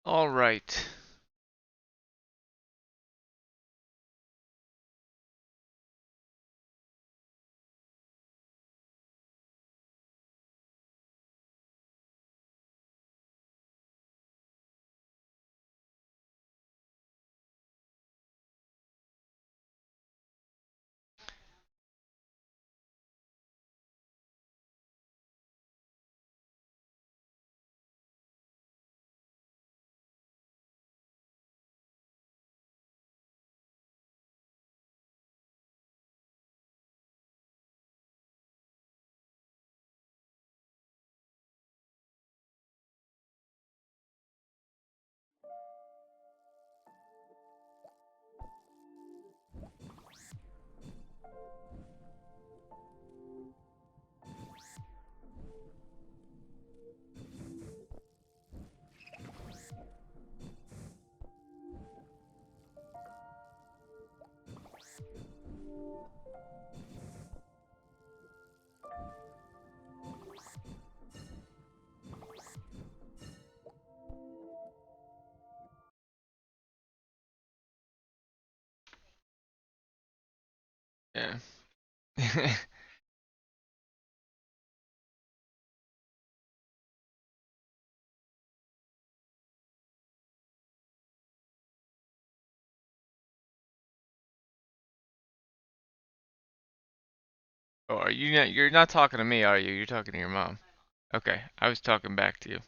All right. Yeah. Oh, are you not? You're not talking to me, are you? You're talking to your mom. Okay, I was talking back to you.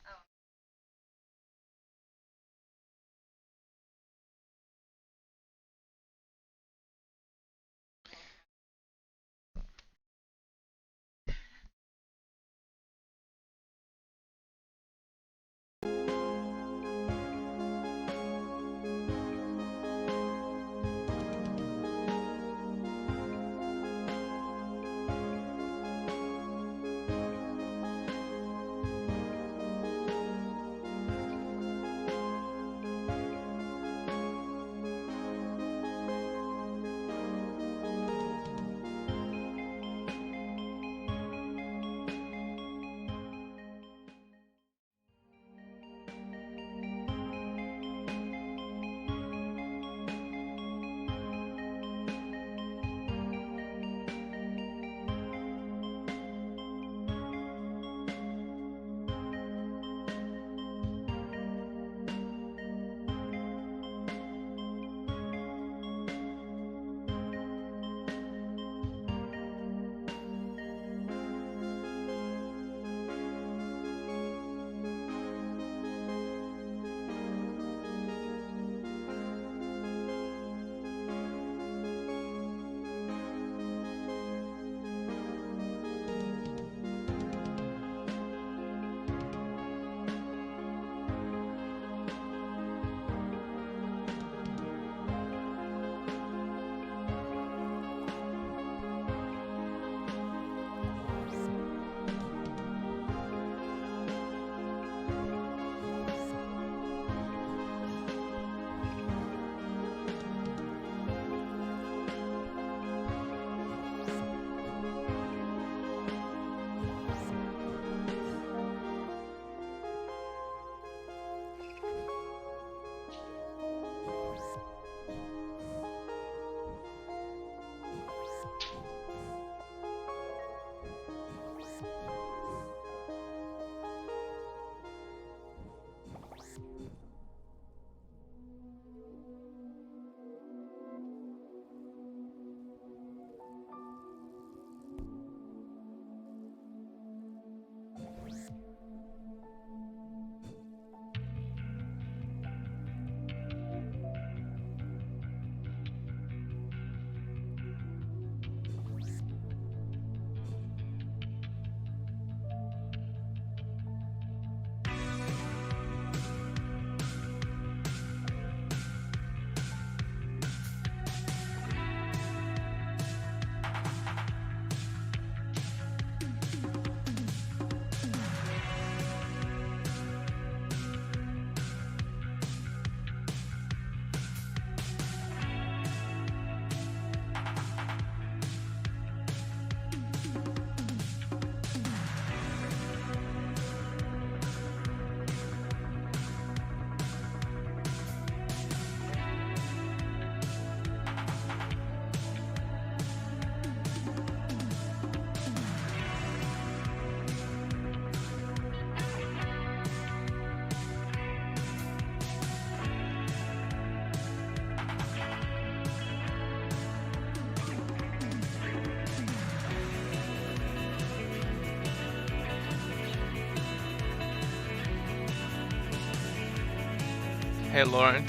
Hey Lauren,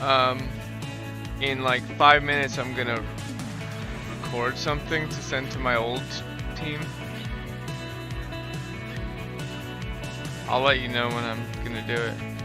um, in like 5 minutes I'm gonna record something to send to my old team. I'll let you know when I'm gonna do it.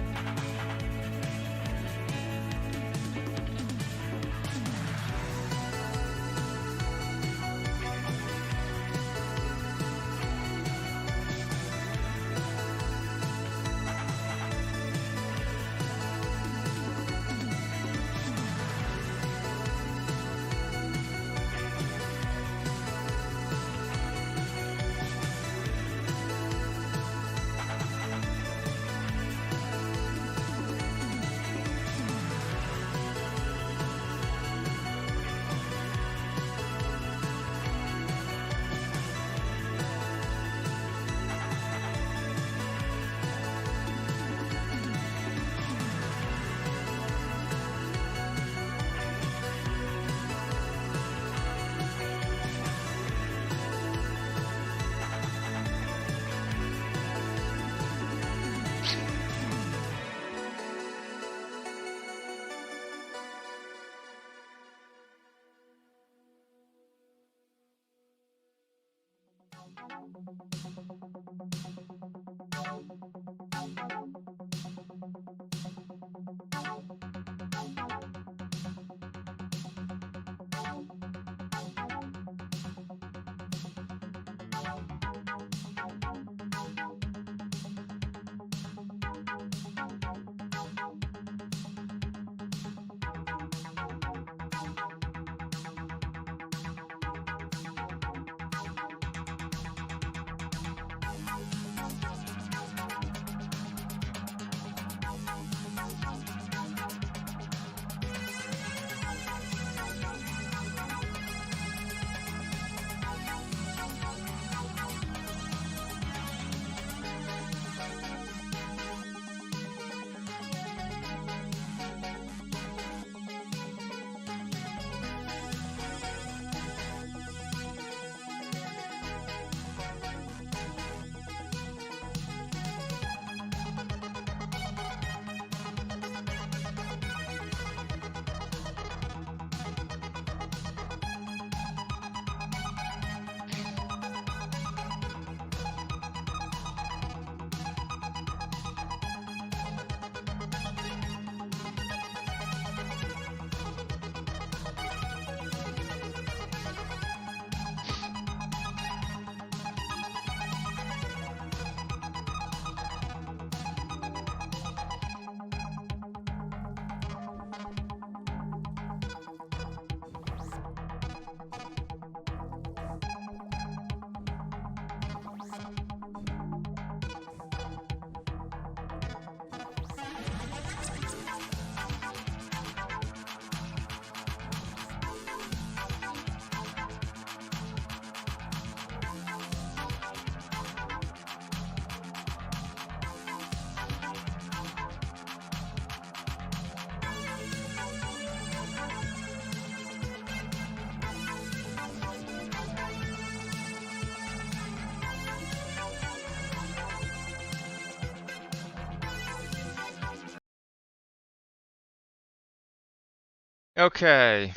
Okay,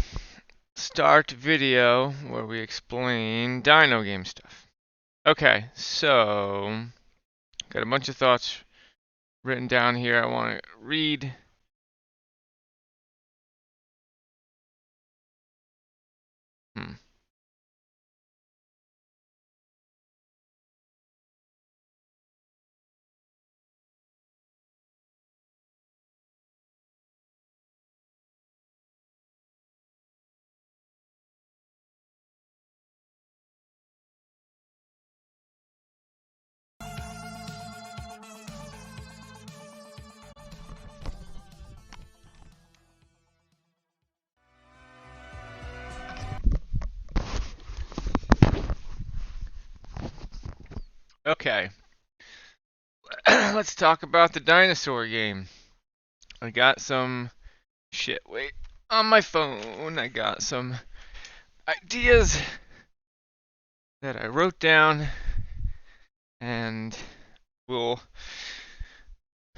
start video where we explain Dino game stuff. Okay, so got a bunch of thoughts written down here. I want to read. Hmm. Okay, let's talk about the dinosaur game. I got some shit. Wait, on my phone, I got some ideas that I wrote down, and we'll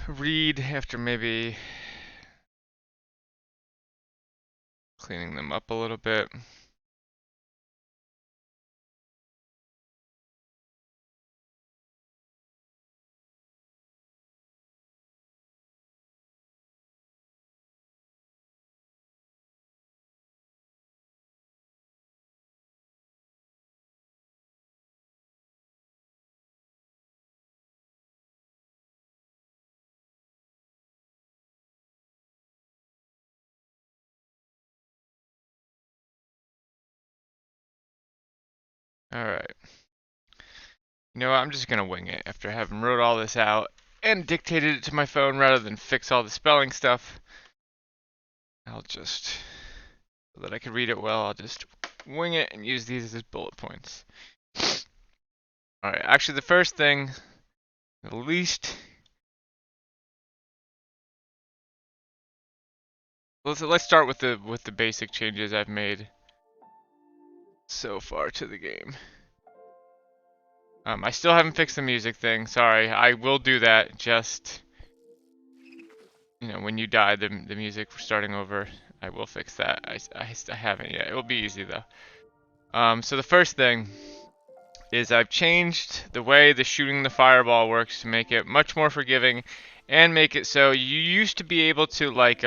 read after maybe cleaning them up a little bit. Alright. You know what, I'm just gonna wing it after having wrote all this out and dictated it to my phone rather than fix all the spelling stuff. I'll just, so that I can read it well, I'll just wing it and use these as bullet points. Alright, actually the first thing, at least, let's start with the basic changes I've made so far to the game. I still haven't fixed the music thing. Sorry, I will do that. Just, you know, when you die, the music starting over, I will fix that. I haven't yet. It will be easy though. So the first thing is I've changed the way the shooting the fireball works to make it much more forgiving, and make it so you used to be able to like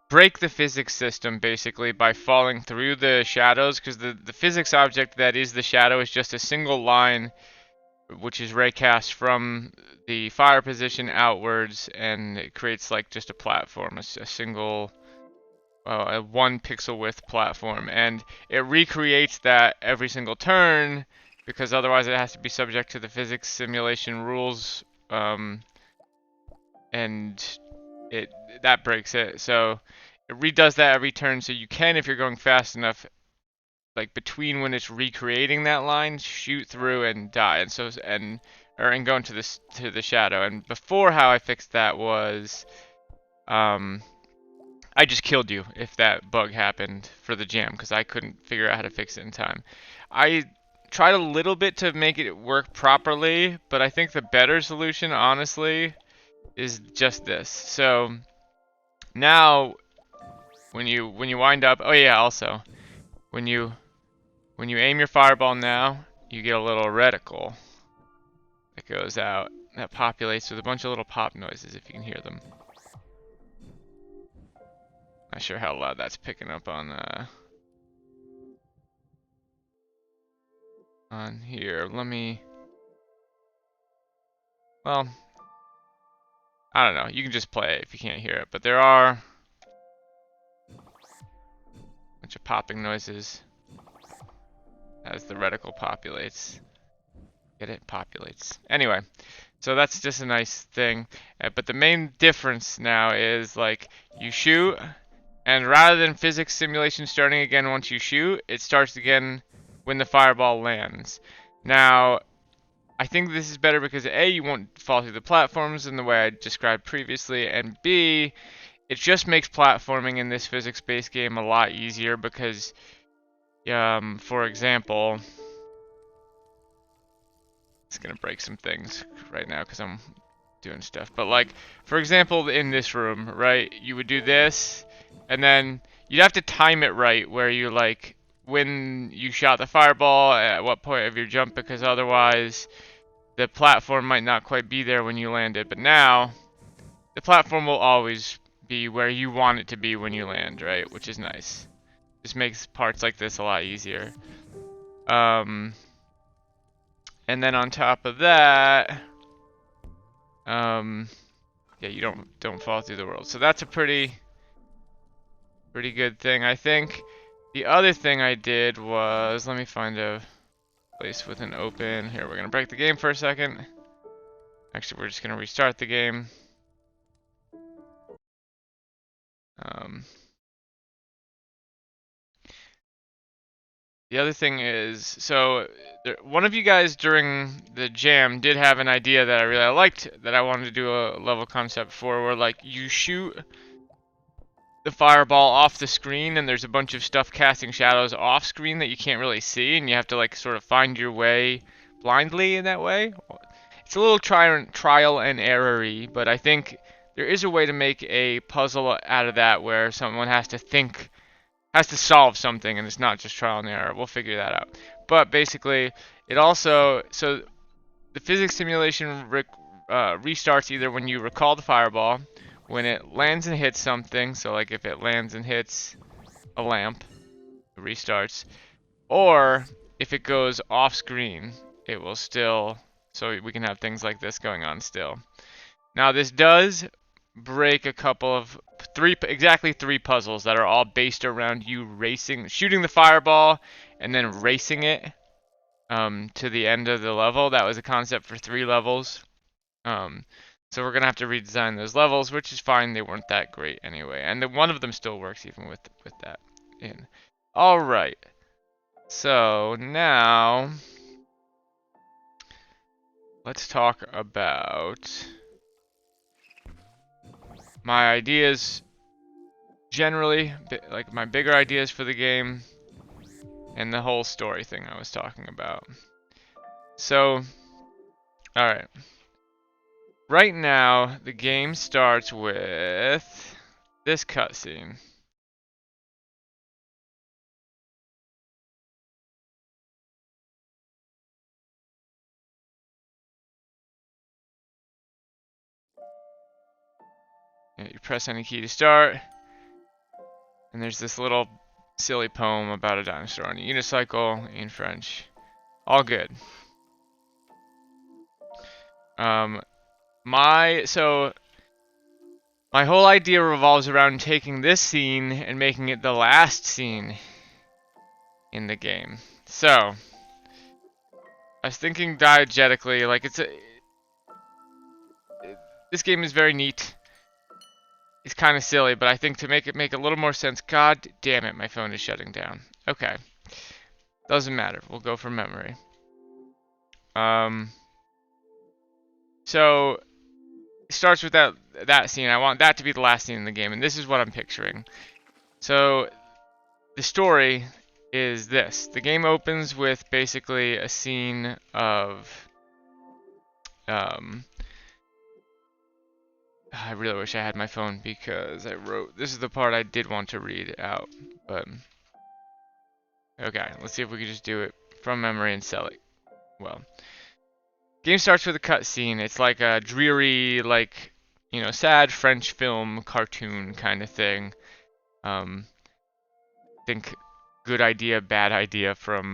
break the physics system basically by falling through the shadows, because the physics object that is the shadow is just a single line which is raycast from the fire position outwards, and it creates like just a platform, a single a 1 pixel width platform, and it recreates that every single turn because otherwise it has to be subject to the physics simulation rules, and that breaks it. So it redoes that every turn, so you can, if you're going fast enough, like between when it's recreating that line, shoot through and die, and so and go into this to the shadow. And before, how I fixed that was, I just killed you if that bug happened for the jam because I couldn't figure out how to fix it in time. I tried a little bit to make it work properly, but I think the better solution, honestly, is just this. So now when you wind up, oh yeah, also when you aim your fireball now, you get a little reticle that goes out that populates with a bunch of little pop noises if you can hear them. Not sure how loud that's picking up on here. Let me, well, I don't know. You can just play it if you can't hear it, but there are a bunch of popping noises as the reticle populates. Get it? Populates. Anyway, so that's just a nice thing. But the main difference now is like you shoot, and rather than physics simulation starting again once you shoot, it starts again when the fireball lands. Now, I think this is better because A, you won't fall through the platforms in the way I described previously, and B, it just makes platforming in this physics-based game a lot easier because, for example, it's gonna break some things right now because I'm doing stuff, but like, for example, in this room, right, you would do this, and then you'd have to time it right where you like, when you shot the fireball, at what point of your jump, because otherwise the platform might not quite be there when you landed. But now, the platform will always be where you want it to be when you land, right? Which is nice. Just makes parts like this a lot easier. And then on top of that, yeah, you don't fall through the world. So that's a pretty good thing, I think. The other thing I did was, let me find a place with an open. Here, we're gonna break the game for a second. Actually, we're just gonna restart the game. The other thing is, so one of you guys during the jam did have an idea that I really liked, that I wanted to do a level concept for, where like you shoot the fireball off the screen and there's a bunch of stuff casting shadows off screen that you can't really see, and you have to like sort of find your way blindly in that way. it's a little trial and error-y, but I think there is a way to make a puzzle out of that where someone has to think, has to solve something, and it's not just trial and error. We'll figure that out. But basically, it also, so the physics simulation restarts either when you recall the fireball, when it lands and hits something, so like if it lands and hits a lamp, it restarts, or if it goes off screen, it will still, so we can have things like this going on still. Now this does break a couple of exactly three puzzles that are all based around you shooting the fireball and then racing it to the end of the level. That was a concept for 3 levels. So we're gonna have to redesign those levels, which is fine. They weren't that great anyway, and one of them still works even with that in. All right. So now let's talk about my ideas generally, like my bigger ideas for the game and the whole story thing I was talking about. So, alright. Right now, the game starts with this cutscene. You press any key to start, and there's this little silly poem about a dinosaur on a unicycle in French. All good. My whole idea revolves around taking this scene and making it the last scene in the game. So, I was thinking diegetically, like this game is very neat. It's kind of silly, but I think to make it make a little more sense, god damn it, my phone is shutting down. Okay. Doesn't matter, we'll go from memory. So, it starts with that scene. I want that to be the last scene in the game, and this is what I'm picturing. So, the story is this. The game opens with basically a scene of I really wish I had my phone because I wrote, this is the part I did want to read out, but okay, let's see if we can just do it from memory and sell it well. Game starts with a cutscene. It's like a dreary, like, you know, sad French film cartoon kind of thing. Think good idea, bad idea from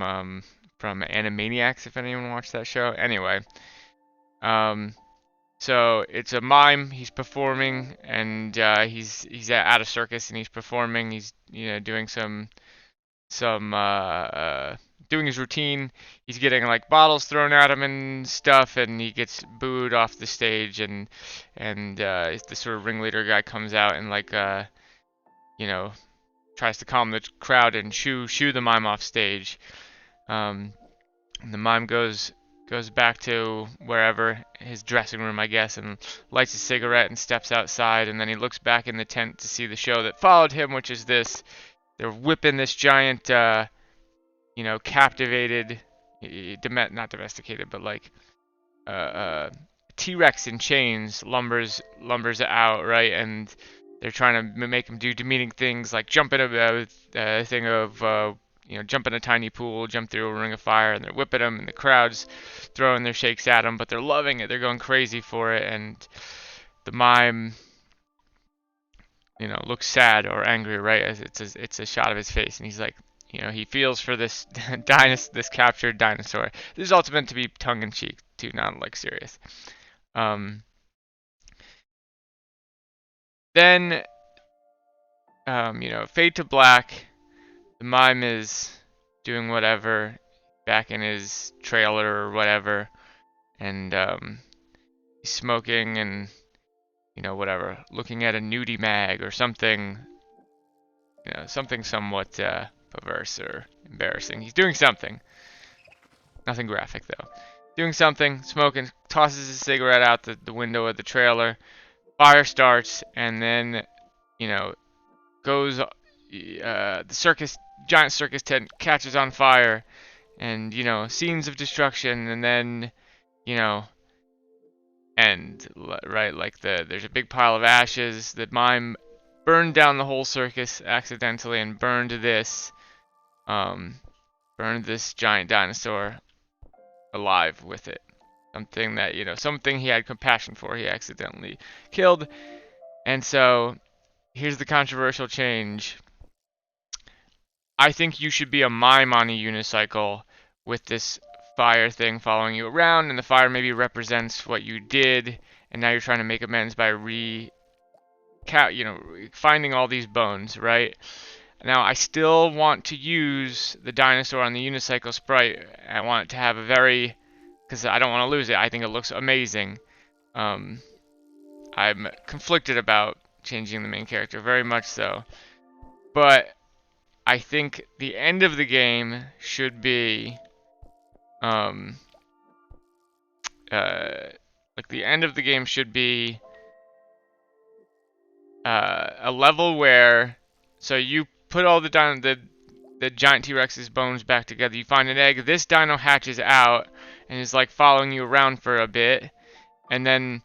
Animaniacs, if anyone watched that show. Anyway, so it's a mime. He's performing, and he's at a circus, and he's performing. He's doing some doing his routine. He's getting like bottles thrown at him and stuff, and he gets booed off the stage. And the sort of ringleader guy comes out and like tries to calm the crowd and shoo the mime off stage. And the mime goes back to wherever, his dressing room, I guess, and lights a cigarette and steps outside. And then he looks back in the tent to see the show that followed him, which is this. They're whipping this giant, captivated, not domesticated, but like T-Rex in chains lumbers out, right? And they're trying to make him do demeaning things like jump in a thing of jump in a tiny pool, jump through a ring of fire, and they're whipping him, and the crowd's throwing their shakes at him, but they're loving it. They're going crazy for it, and the mime, looks sad or angry, right? As it's a shot of his face, and he's like, he feels for this this captured dinosaur. This is also meant to be tongue-in-cheek, too, not like serious. Then, fade to black. The mime is doing whatever, back in his trailer or whatever, and he's smoking and whatever, looking at a nudie mag or something, something somewhat perverse or embarrassing. He's doing something. Nothing graphic though. Doing something, smoking, tosses his cigarette out the window of the trailer. Fire starts, and then, goes. The giant circus tent catches on fire, and scenes of destruction, and then, end, right? Like there's a big pile of ashes. The mime burned down the whole circus accidentally and um, burned this giant dinosaur alive with it. Something that, something he had compassion for, he accidentally killed. And so, here's the controversial change. I think you should be a mime on a unicycle with this fire thing following you around, and the fire maybe represents what you did, and now you're trying to make amends by finding all these bones, right? Now, I still want to use the dinosaur on the unicycle sprite. I want it to have because I don't want to lose it. I think it looks amazing. I'm conflicted about changing the main character, very much so. But I think the end of the game should be, the end of the game should be a level where, so you put all the giant T-Rex's bones back together. You find an egg. This dino hatches out and is like following you around for a bit, and then,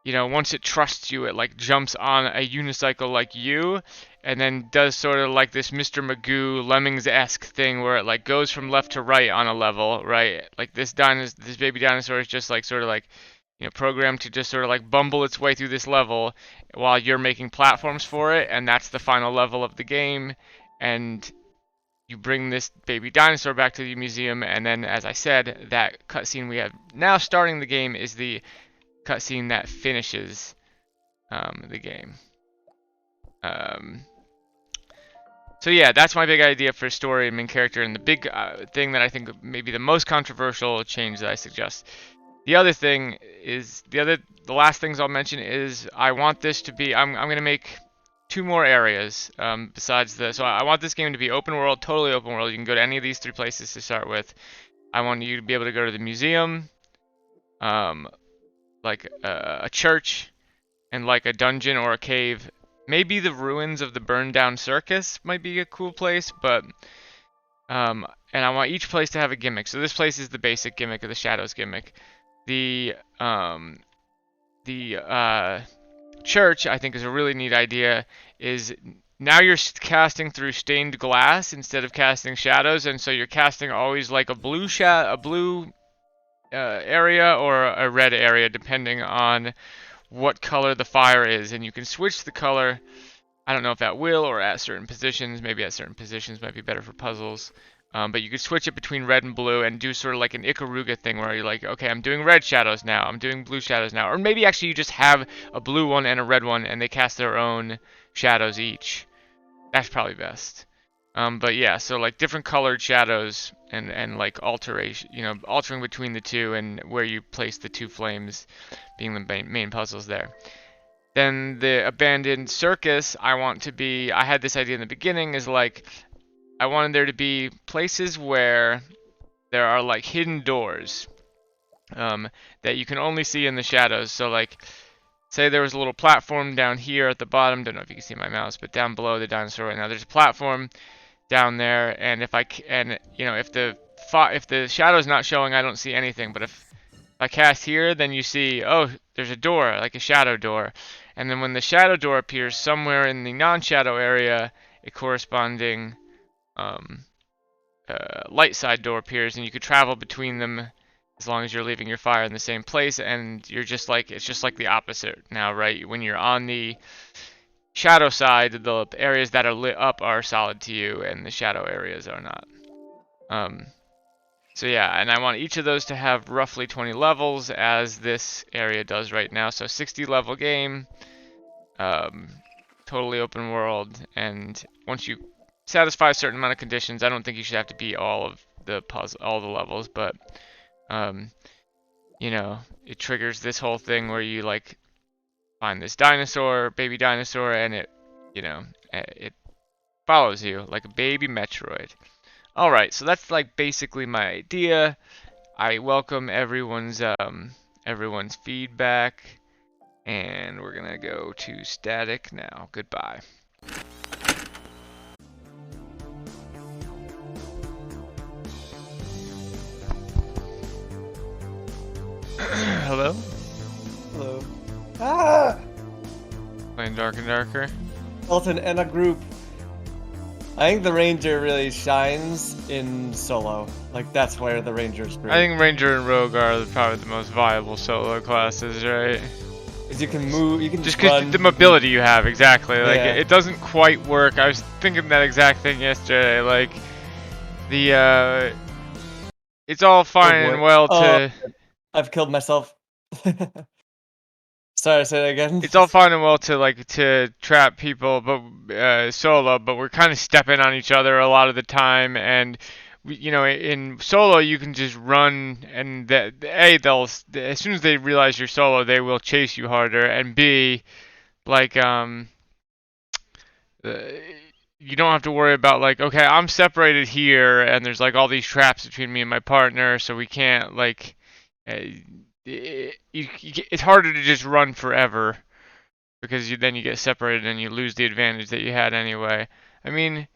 once it trusts you, it like jumps on a unicycle like you, and then does sort of like this Mr. Magoo Lemmings-esque thing where it like goes from left to right on a level, right? Like this baby dinosaur is just like sort of like, programmed to just sort of like bumble its way through this level while you're making platforms for it, and that's the final level of the game. And you bring this baby dinosaur back to the museum, and then, as I said, that cutscene we have now starting the game is the cutscene that finishes the game. So yeah, that's my big idea for story and main character, and the big thing that I think maybe the most controversial change that I suggest. The other thing is, the last things I'll mention is I want this to be, I'm going to make 2 more areas besides so I want this game to be open world, totally open world. You can go to any of these 3 places to start with. I want you to be able to go to the museum, like a church, and like a dungeon or a cave. Maybe the ruins of the burned down circus might be a cool place, but and I want each place to have a gimmick. So this place is the basic gimmick of the Shadows gimmick. The church, I think, is a really neat idea. Is now you're casting through stained glass instead of casting shadows, and so you're casting always like a blue area or a red area, depending on what color the fire is, and you can switch the color. I don't know if at will or at certain positions. Maybe at certain positions might be better for puzzles. But you could switch it between red and blue and do sort of like an Ikaruga thing where you're like, okay, I'm doing red shadows now, I'm doing blue shadows now. Or maybe actually you just have a blue one and a red one and they cast their own shadows each. That's probably best. But yeah, so like different colored shadows and like alteration, altering between the two and where you place the 2 flames being the main puzzles there. Then the abandoned circus, I had this idea in the beginning, is like, I wanted there to be places where there are like hidden doors that you can only see in the shadows. So like, say there was a little platform down here at the bottom. Don't know if you can see my mouse, but down below the dinosaur right now, there's a platform down there. And if the shadow's not showing, I don't see anything. But if I cast here, then you see, oh, there's a door, like a shadow door. And then when the shadow door appears somewhere in the non-shadow area, a corresponding light side door appears, and you could travel between them as long as you're leaving your fire in the same place. And you're just like, it's just like the opposite now, right? When you're on the shadow side, the areas that are lit up are solid to you, and the shadow areas are not. So yeah, and I want each of those to have roughly 20 levels, as this area does right now. So 60 level game, totally open world, and once you satisfy a certain amount of conditions, I don't think you should have to beat all the levels, but it triggers this whole thing where you like find this baby dinosaur, and it follows you like a baby Metroid. Alright, so that's like basically my idea. I welcome everyone's feedback, and we're gonna go to static now. Goodbye. Hello? darker and darker. Skeleton and a group. I think the ranger really shines in solo. Like that's where the ranger's great. I think ranger and rogue are probably the most viable solo classes, right? Because you can move, you can Just run. because the mobility you have, exactly. Like Yeah. it doesn't quite work. I was thinking that exact thing yesterday. Like the it's all fine Oh boy. and well Oh, to. I've killed myself. Sorry, say that again. It's all fine and well to trap people, but solo. But we're kind of stepping on each other a lot of the time, and you know, in solo you can just run, and they'll as soon as they realize you're solo, they will chase you harder, and B, like uh, you don't have to worry about like, okay, I'm separated here, and there's like all these traps between me and my partner, so we can't like. It's harder to just run forever because then you get separated and you lose the advantage that you had anyway. I mean,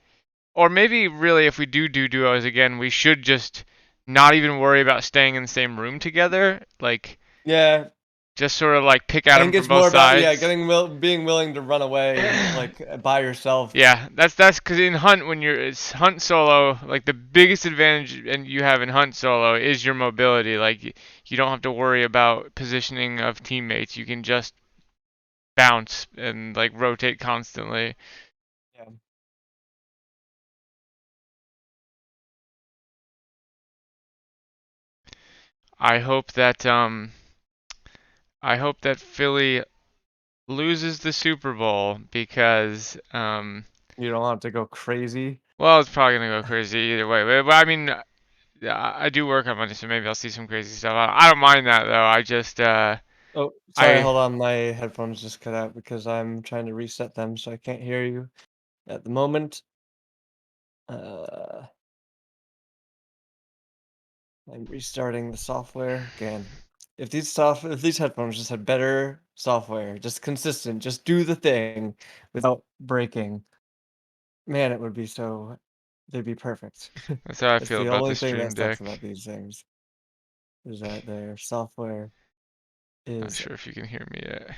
or maybe really if we do duos again, we should just not even worry about staying in the same room together. Like, Yeah, just sort of like pick at I them think from it's both more about sides. being willing to run away like by yourself. Yeah, that's because in hunt when it's hunt solo, like the biggest advantage and you have in hunt solo is your mobility. Like you don't have to worry about positioning of teammates. You can just bounce and like rotate constantly. Yeah. I hope that Philly loses the Super Bowl because You don't have to go crazy. well, it's probably gonna go crazy either way. But I mean, yeah, I do work on Monday, so maybe I'll see some crazy stuff. I don't mind that though. I just Oh, sorry, I hold on. My headphones just cut out because I'm trying to reset them so I can't hear you at the moment. Uh, I'm restarting the software again. If these headphones just had better software, just consistent, just do the thing without breaking, man, it would be so they'd be perfect. that's how I It's feel the about only the thing Stream that sucks Deck. about these things is that their software Not is sure if you can hear me yet.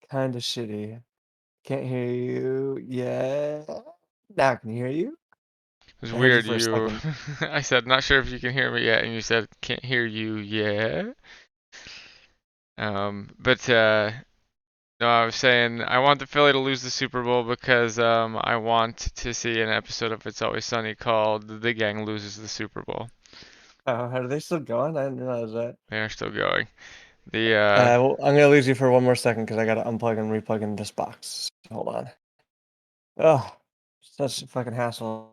kind of shitty. Can't hear you yet. Now I can hear you. It was I heard you weird. for a You, second. I said, not sure if you can hear me yet, and you said, can't hear you yet. But no, I was saying I want the Philly to lose the Super Bowl because I want to see an episode of It's Always Sunny called "The Gang Loses the Super Bowl." Oh, are they still going? I didn't realize that. They are still going. The Well, I'm gonna lose you for one more second because I gotta unplug and replug in this box. Hold on. Oh, such a fucking hassle.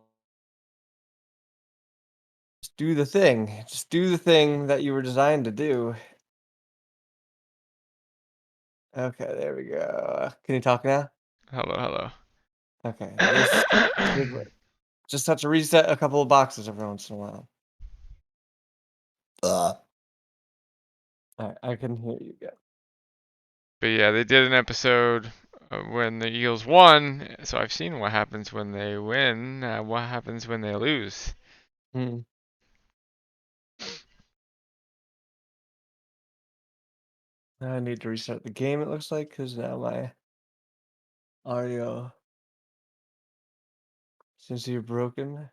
Just do the thing. Just do the thing that you were designed to do. Okay, there we go. Can you talk now? hello. Okay, this should work. Just have to reset a couple of boxes every once in a while. Alright, I can hear you again. But yeah, they did an episode when the Eagles won, so I've seen what happens when they win, what happens when they lose. Hmm. Now I need to restart the game, it looks like, because now my audio seems to be broken.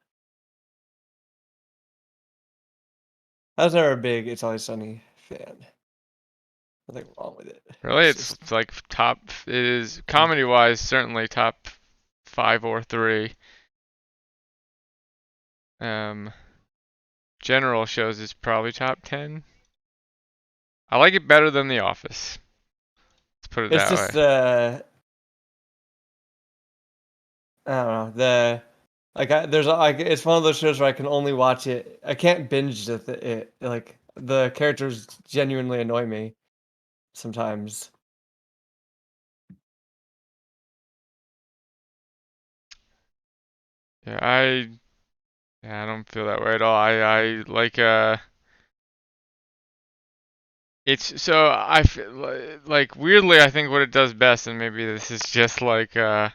I was never a big It's Always Sunny fan. Nothing wrong with it. Really, It's it's just like top. It is comedy-wise certainly top 5 or 3. Um, general shows is probably top 10. I like it better than The Office. Let's put it it's that just way. I don't know there's like it's one of those shows where I can only watch it. I can't binge it. Like the characters genuinely annoy me sometimes. Yeah, I don't feel that way at all. I like it's so I feel like weirdly I think what it does best, and maybe this is just like the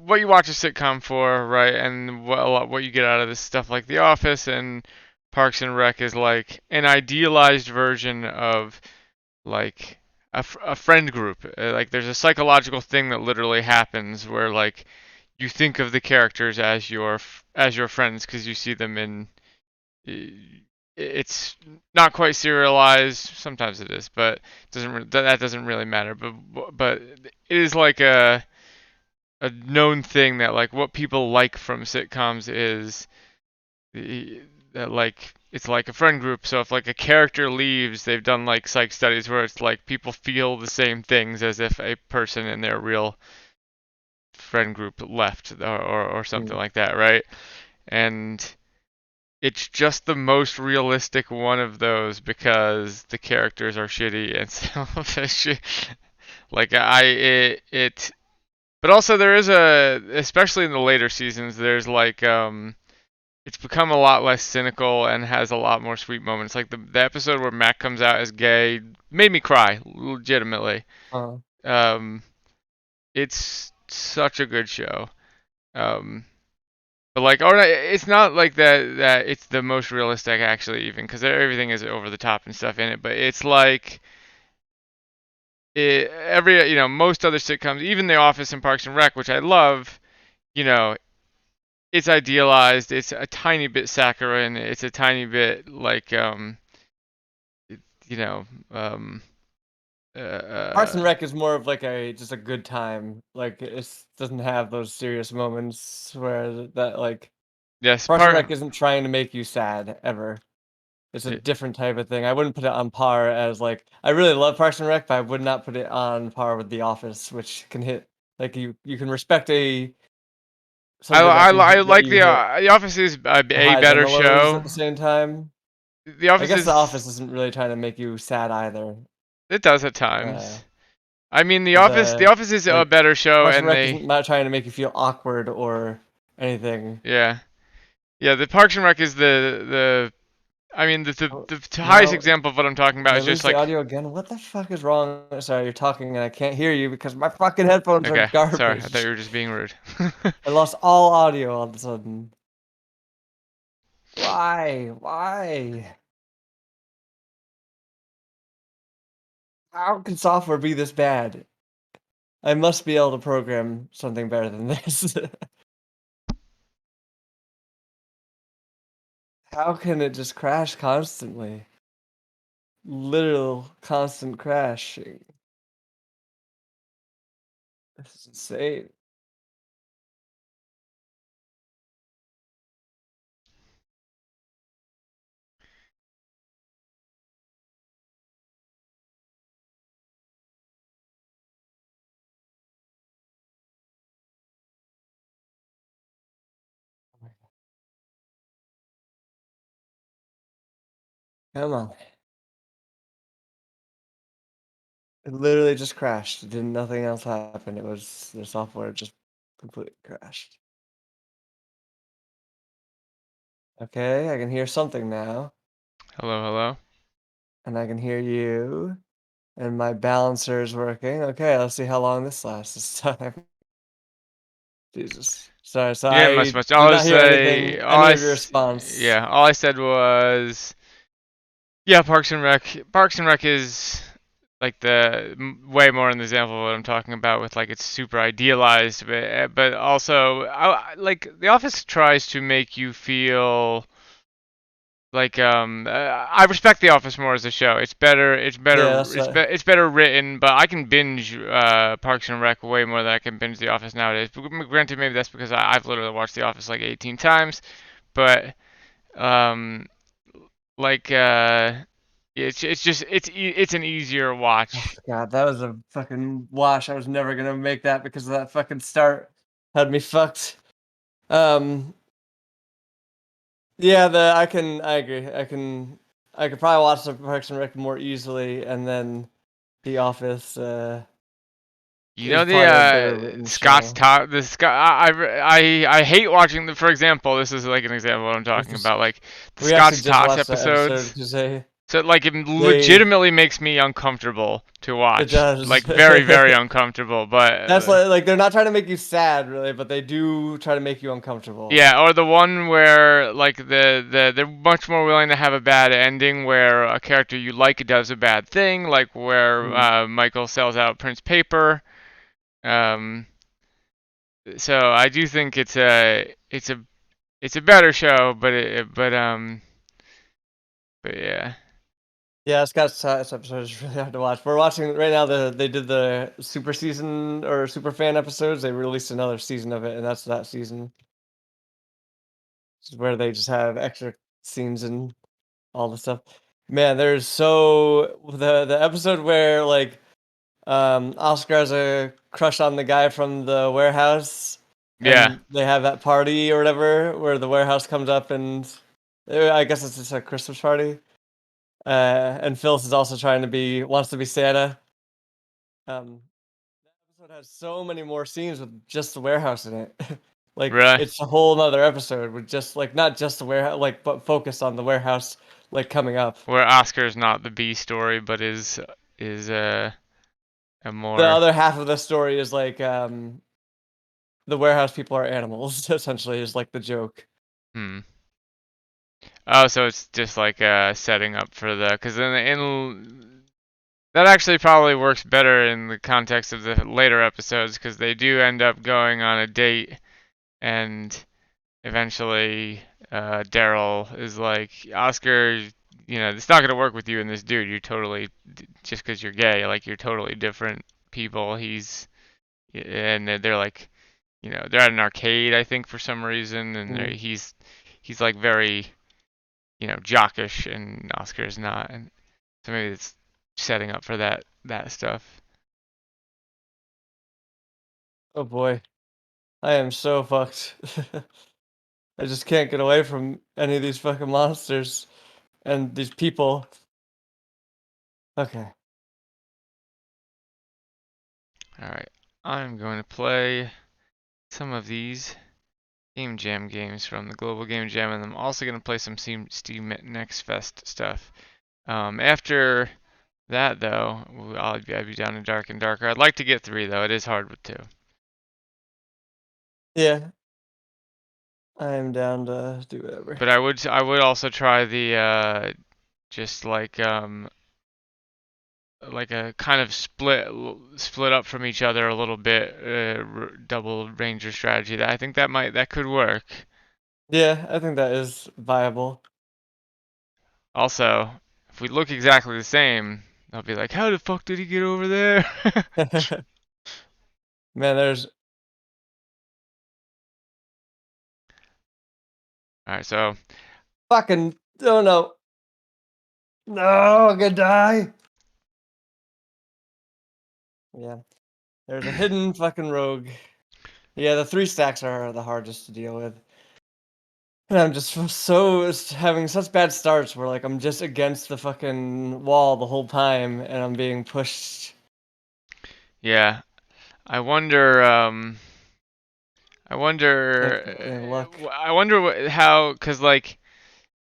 what you watch a sitcom for, right? And what you get out of this stuff like The Office and Parks and Rec is like an idealized version of like a friend group. Like there's a psychological thing that literally happens where like you think of the characters as your friends because you see them in. It's not quite serialized. Sometimes it is, but that doesn't really matter. But it is like a known thing that like what people like from sitcoms is that like it's like a friend group. So if like a character leaves, they've done like psych studies where it's like people feel the same things as if a person in their real friend group left or something Mm. like that, right? And it's just the most realistic one of those because the characters are shitty and selfish. Like it but also there is especially in the later seasons there's like it's become a lot less cynical and has a lot more sweet moments. Like the episode where Mac comes out as gay made me cry legitimately. Uh, Um, it's such a good show. Um, but like, or it's not like that it's the most realistic actually even because everything is over the top and stuff in it. But it's like every most other sitcoms, even The Office and Parks and Rec, which I love, you know, it's idealized. It's a tiny bit saccharine. It's a tiny bit like you know, um, Parks and uh, Rec is more of like a just a good time. Like it doesn't have those serious moments where that like yes, Parks and part. Rec isn't trying to make you sad ever. It's a It, different type of thing. I wouldn't put it on par as like I really love Parks and Rec, but I would not put it on par with The Office, which can hit like you can respect a something that can I hit that like you hit The Office is the a highs and better the lows at show. the same time. The I Office guess The is Office isn't really trying to make you sad either. it does at Uh, times. I mean, The the Office is a like better show, Parks and and Rec they isn't not trying to make you feel awkward or anything. yeah yeah the Parks and Rec is the I mean Oh, the highest now example of what I'm talking did about I is just lose the like audio again? What the fuck is wrong? Sorry, you're talking and I can't hear you because my fucking headphones are okay, sorry, I thought garbage. you were just being rude. I lost all audio all of a sudden. Why? Why? How can software be this bad? I must be able to program something better than this. How can it just crash constantly? Literal constant crashing. This is insane. Come on. It literally just crashed. It did nothing else happen. It was the software just completely crashed. Okay, I can hear something now, Hello, hello. and I can hear you, and my balancer is working. Okay, let's see how long this lasts this time. Jesus. Sorry, so You didn't miss I much. did All I not hear say, anything, any of your response. yeah, all I said was, yeah, Parks and Rec. Parks and Rec is like way more an example of what I'm talking about with like it's super idealized, but also like The Office tries to make you feel like I respect The Office more as a show. Yeah, that's it's better written, but I can binge Parks and Rec way more than I can binge The Office nowadays. But granted, maybe that's because I've literally watched The Office like 18 times, but um like it's just it's an easier oh watch. god, that was a fucking wash. I was never gonna make that because of that fucking start had me fucked. Um, yeah, I agree. I could probably watch the Parks and Rec more easily, and then The Office You is know the probably a better written Scott's show. top the Scott I hate watching the for example this is like an example of what I'm This talking is about like the we actually Scott's just Tots watched that episode episodes. today. So like it They legitimately makes me uncomfortable to it watch. does. Like very, very uncomfortable. But That's like they're not trying to make you sad, really, but they do try to make you uncomfortable. yeah, or the one where like they're much more willing to have a bad ending where a character you like does a bad thing, like where Mm. Michael sells out Prince Paper. Um, so I do think it's a better show, but yeah. Yeah, Scott's episode is really hard to watch. We're watching right now. They did the super season or super fan episodes. They released another season of it, and that's that season. This is where they just have extra scenes and all the stuff. Man, there's so the episode where like Oscar has a crush on the guy from the warehouse, Yeah, and they have that party or whatever where the warehouse comes up and I guess it's just a Christmas party. And Phyllis is also trying to be wants to be Santa. That episode has so many more scenes with just the warehouse in it. Like really. it's a whole nother episode with just like not just the warehouse, like but focused on the warehouse like coming up. Where Oscar's not the B story, but is a The more other half of the story is like the warehouse people are animals. Essentially, is like the joke. hmm. Oh, so it's just like setting up for the because in that actually probably works better in the context of the later episodes because they do end up going on a date and eventually Daryl is like Oscar, it's not gonna work with you and this dude. You're totally just because you're gay, like you're totally different people. And they're like, they're at an arcade, I think, for some reason, and Mm. he's like very, jockish, and Oscar is not, and so maybe it's setting up for that stuff. Oh boy, I am so fucked. I just can't get away from any of these fucking monsters and these people. Okay. All right, I'm going to play some of these Game Jam games from the Global Game Jam, and I'm also going to play some Steam Next Fest stuff. After that, though, I'll be down to Dark and Darker. I'd like to get 3, though. It is hard with 2. Yeah, I'm down to do whatever. But I would also try the just like a kind of split up from each other a little bit double ranger strategy. I think that could work. Yeah, I think that is viable. Also, if we look exactly the same, I'll be like, how the fuck did he get over there? Man, there's All right, so fucking oh no. No, I'm gonna die. Yeah. There's a hidden fucking rogue. Yeah, the 3 stacks are the hardest to deal with. And I'm just having such bad starts where like I'm just against the fucking wall the whole time and I'm being pushed. yeah, I wonder. I Can't wonder. get any luck. I wonder how, cause like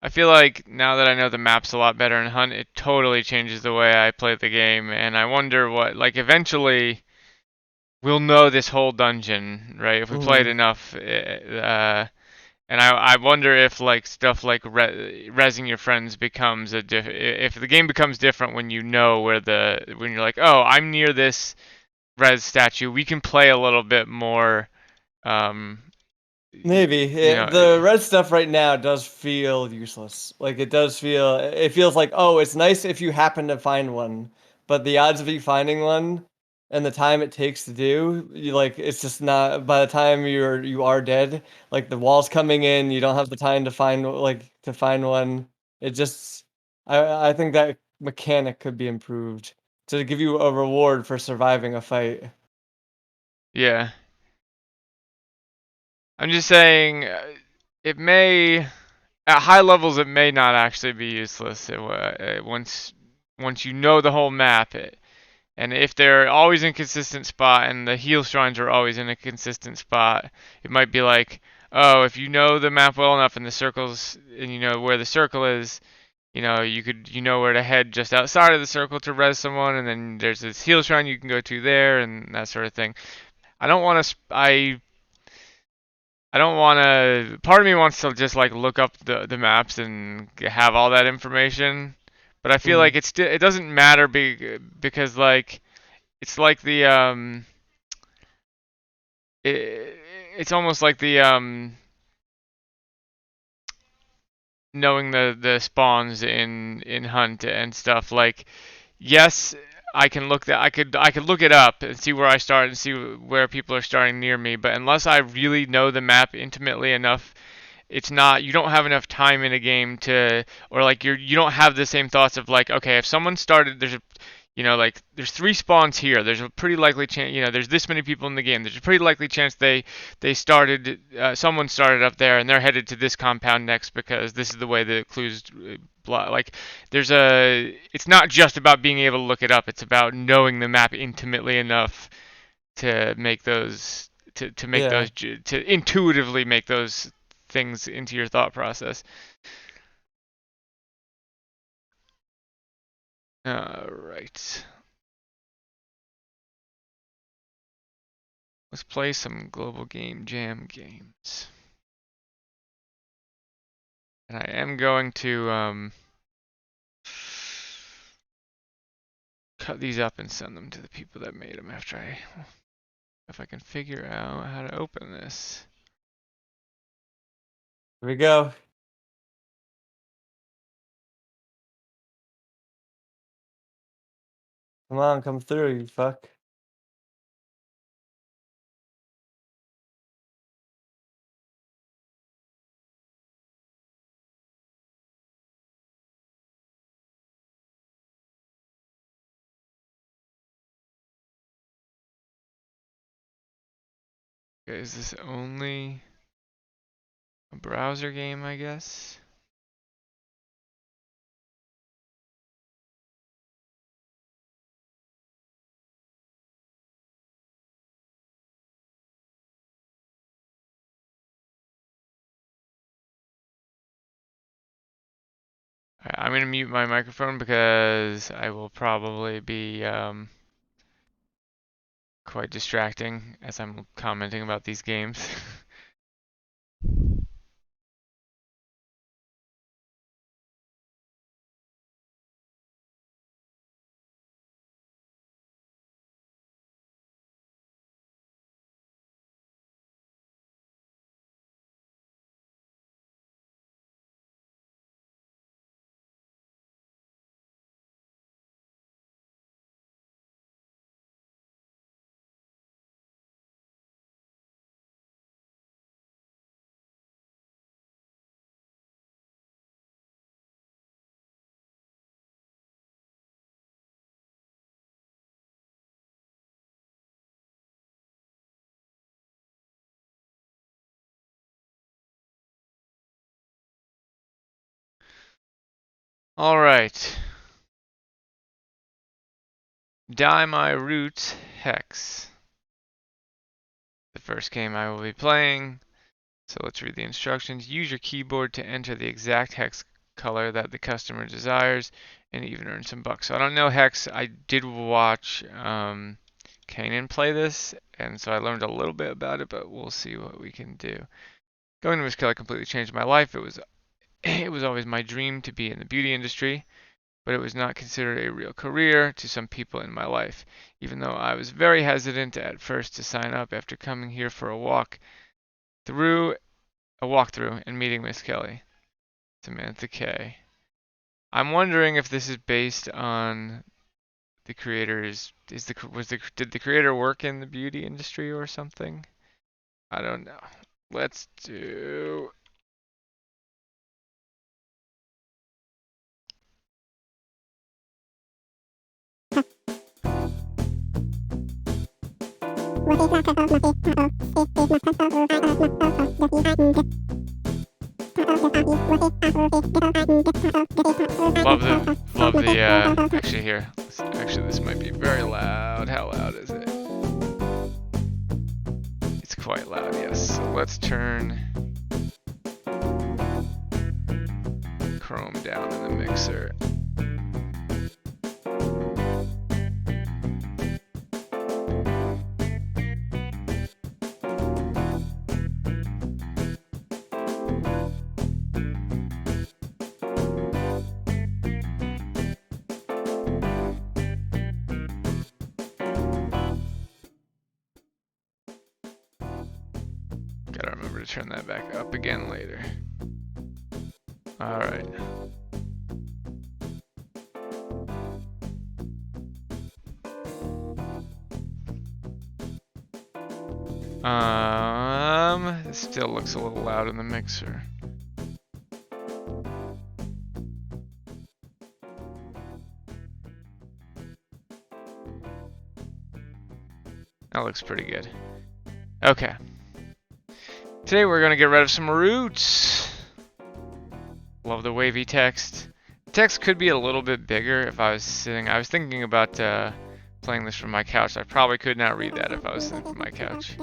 I feel like now that I know the maps a lot better in Hunt, it totally changes the way I play the game, and I wonder what, like, eventually we'll know this whole dungeon, right? If we play it Mhm. enough, and I wonder if like stuff like resing your friends becomes if the game becomes different when you know when you're like, oh, I'm near this res statue, we can play a little bit more, um, Maybe. you know, The red stuff right now does feel useless. Like it feels like, oh, it's nice if you happen to find one, but the odds of you finding one and the time it takes to do, you like it's just not by the time you are dead, like the wall's coming in, you don't have the time to find one. It just I think that mechanic could be improved to give you a reward for surviving a fight. yeah. I'm just saying, it may at high levels it may not actually be useless once you know the whole map. And if they're always in a consistent spot and the heal shrines are always in a consistent spot, it might be like, oh, if you know the map well enough and the circles and you know where the circle is, you know where to head just outside of the circle to res someone, and then there's this heal shrine you can go to there, and that sort of thing. I don't want to. I don't want to. Part of me wants to just like look up the maps and have all that information, but I feel like it doesn't matter because like it's like it, it's almost like knowing the spawns in Hunt and stuff. Like, yes, I could look it up and see where I start and see where people are starting near me, but unless I really know the map intimately enough, it's not, you don't have enough time in a game to, or like you don't have the same thoughts of like, okay, if someone started, like there's 3 spawns here, there's a pretty likely chance, there's this many people in the game, there's a pretty likely chance they started, someone started up there and they're headed to this compound next because this is the way the clues, like it's not just about being able to look it up, it's about knowing the map intimately enough to make those to make Yeah. those to intuitively make those things into your thought process. All right. Let's play some Global Game Jam games. And I am going to cut these up and send them to the people that made them if I can figure out how to open this. Here we go. Come on, come through, you fuck. Okay, is this only a browser game, I guess? I'm gonna mute my microphone because I will probably be quite distracting as I'm commenting about these games. All right. Dye My Roots Hex. The first game I will be playing. So let's read the instructions. Use your keyboard to enter the exact hex color that the customer desires and even earn some bucks. So I don't know hex. I did watch Kanan play this, and so I learned a little bit about it, but we'll see what we can do. Going to Miss Keller completely changed my life. It was always my dream to be in the beauty industry, but it was not considered a real career to some people in my life. Even though I was very hesitant at first to sign up after coming here for through a walkthrough and meeting Miss Kelly, Samantha K. I'm wondering if this is based on the creator's did the creator work in the beauty industry or something? I don't know. Let's do love the actually here. Actually this might be very loud. How loud is it? It's quite loud, yes. So let's turn chrome down in the mixer. Gotta remember to turn that back up again later. All right. It still looks a little loud in the mixer. That looks pretty good. Okay. Today we're gonna get rid of some roots. Love the wavy text. The text could be a little bit bigger if I was sitting. I was thinking about playing this from my couch. I probably could not read that if I was sitting from my couch.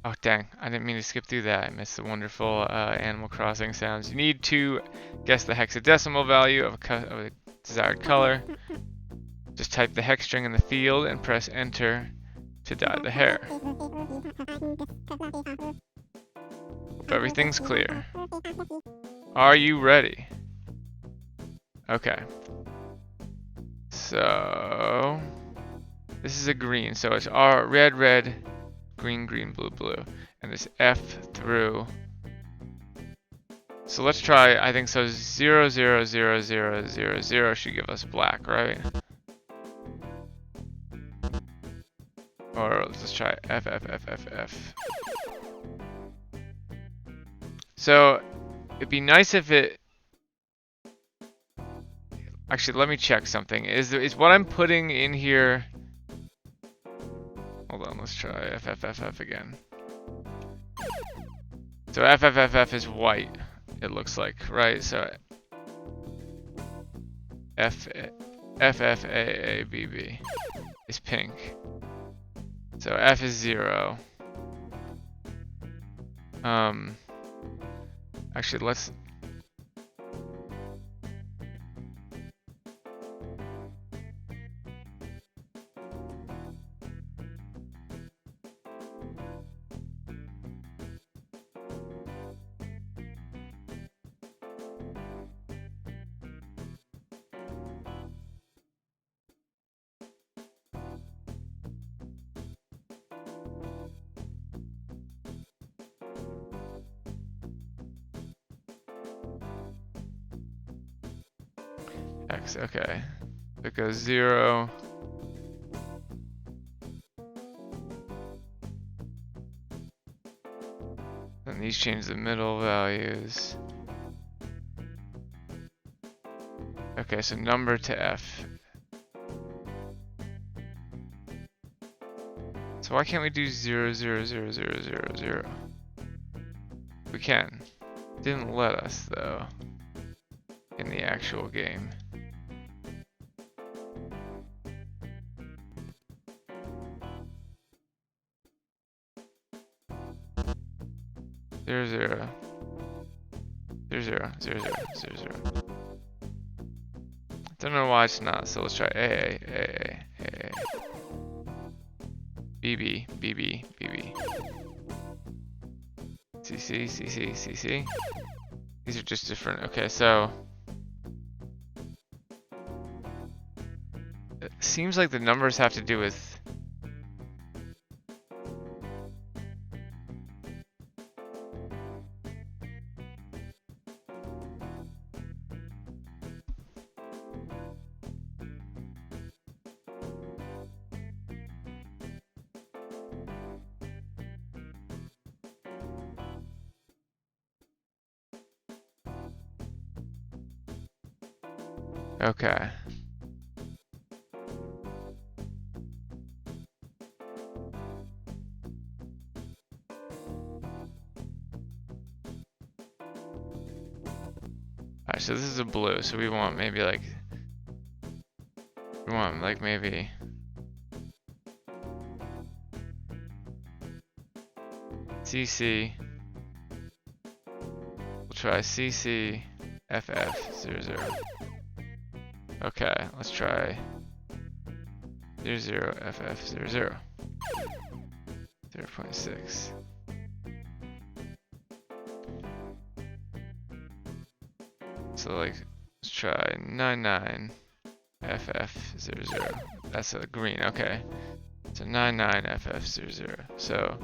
Oh dang, I didn't mean to skip through that. I missed the wonderful Animal Crossing sounds. You need to guess the hexadecimal value of a desired color. Just type the hex string in the field and press enter to dye the hair. Hope everything's clear. Are you ready? Okay. So this is a green, so it's R red, red, green, green, blue, blue, and it's F through. So let's try. I think so. 0, 0, 0, 0, 0, 0 should give us black, right? Or let's just try F, F, F, F, F. So it'd be nice if it. Actually, let me check something. Is what I'm putting in here? Hold on, let's try F, F, F, F again. So F, F, F, F is white. It looks like, right? So F, F, F, A, A, B, B is pink. So F is 0. Actually, let's. X, okay. It goes 0. Then these change the middle values. Okay, so number to F. So why can't we do 0, 0, 0, 0, 0, 0? We can. Didn't let us though in the actual game. Zero, zero. Zero, zero, zero, zero, zero, zero. Don't know why it's not, so let's try A, A, A, A, A. BB, BB, BB. CC, CC, CC. These are just different. Okay, so it seems like the numbers have to do with. Okay. Alright, so this is a blue, so we want maybe like maybe CC. We'll try CC FF00. Okay, let's try 00 FF00. 0.6. So like, let's try 99 FF00. That's a green, okay. So 99 FF00. So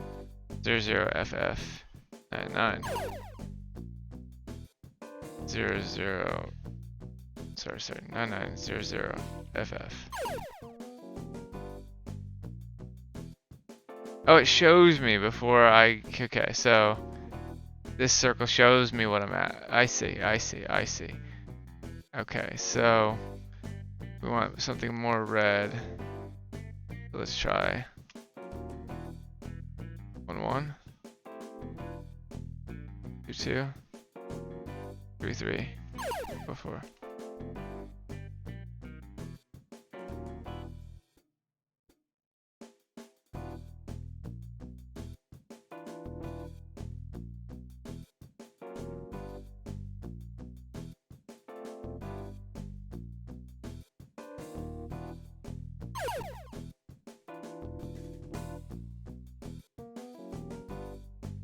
00 FF99. 00. Sorry, 9900 FF. Oh, it shows me before I. Okay, so this circle shows me what I'm at. I see. Okay, so we want something more red. So let's try 1 1, 2 2, 3 3, 4 4.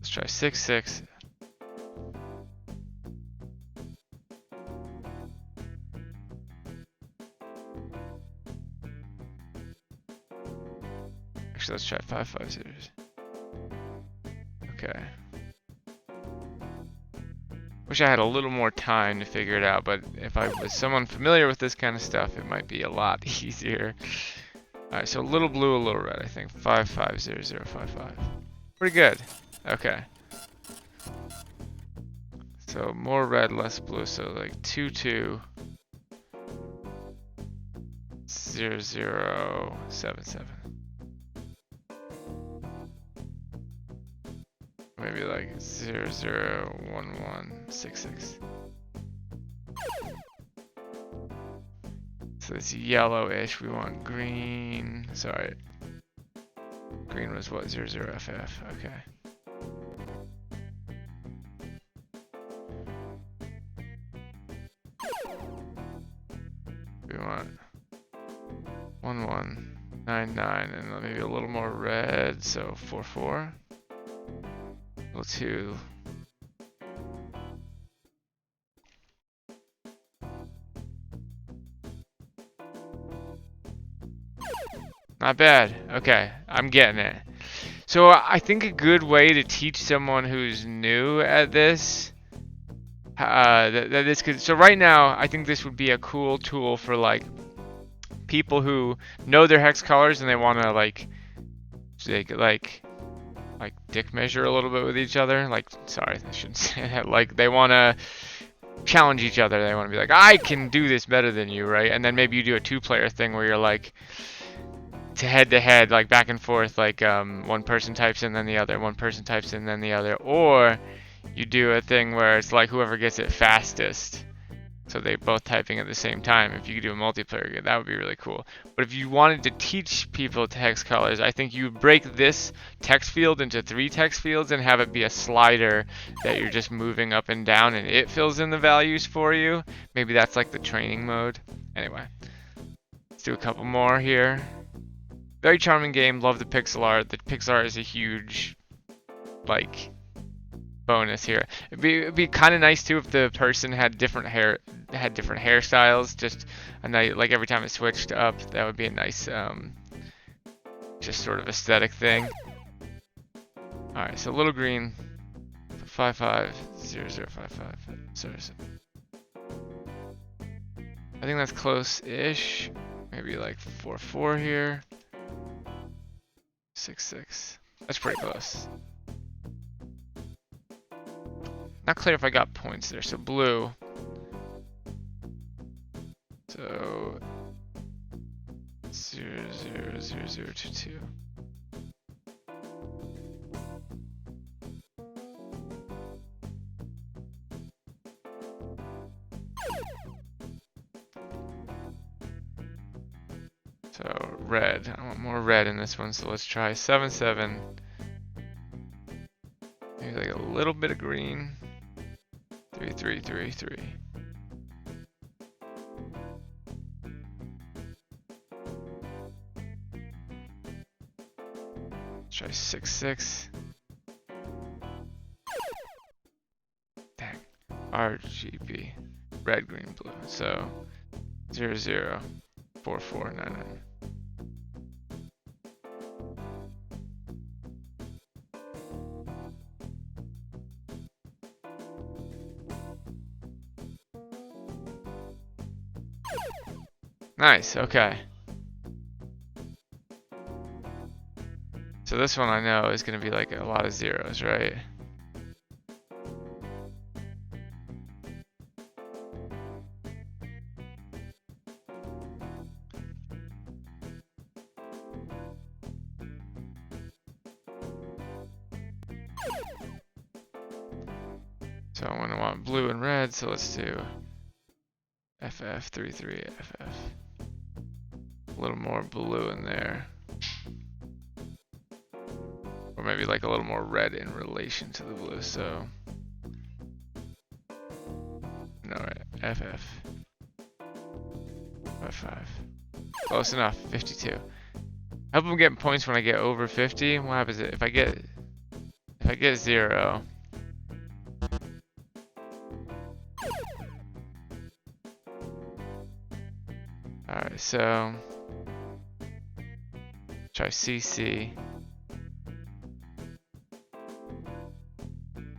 Let's try 6 6. Actually, let's try 5 5 series. Okay. Wish I had a little more time to figure it out, but if I was someone familiar with this kind of stuff, it might be a lot easier. Alright, so a little blue, a little red, I think. 5 5 0 0 5 5. Pretty good. Okay. So more red, less blue, so like 2 2 0 0 7 7. Maybe like 0 0 1 1 6 6. So it's yellowish. We want green. Sorry. Green was what? 0 0 FF. Okay. We want 1 1 9 9 and then maybe a little more red. So 4 4. 2. Not bad. Okay, I'm getting it. So I think a good way to teach someone who's new at this, so right now I think this would be a cool tool for like people who know their hex colors and they want to like dick measure a little bit with each other. Like, sorry, I shouldn't say that. Like, they want to challenge each other. They want to be like, I can do this better than you, right? And then maybe you do a 2-player thing where you're like to head, like back and forth, like one person types in then the other, one person types in then the other, or you do a thing where it's like whoever gets it fastest. So they both typing at the same time. If you could do a multiplayer game, that would be really cool. But if you wanted to teach people text colors, I think you would break this text field into 3 text fields and have it be a slider that you're just moving up and down and it fills in the values for you. Maybe that's like the training mode. Anyway, let's do a couple more here. Very charming game. Love the pixel art. The pixel art is a huge, like, bonus here. It'd be kind of nice too if the person had different hairstyles. Just like every time it switched up, that would be a nice just sort of aesthetic thing. All right, so little green, 5 5 0 0 5 5. Sorry. I think that's close-ish. Maybe like 4 4 here. 6 6. That's pretty close. Not clear if I got points there. So blue. So 0 0 0 0 2 2. So red. I want more red in this one. So let's try 7 7. Maybe like a little bit of green. 3, 3, 3, 3. Try 6, 6. Dang. RGB. Red, green, blue. So 0, 0, 4, 4, 9, 9. Nice, okay. So this one I know is going to be like a lot of zeros, right? So I'm going to want blue and red, so let's do FF, 3, 3, FF. A little more blue in there. Or maybe like a little more red in relation to the blue, so. No, right, FF. 5, 5. Close enough, 52. I hope I'm getting points when I get over 50. What happens if I get 0? Alright, so try CC.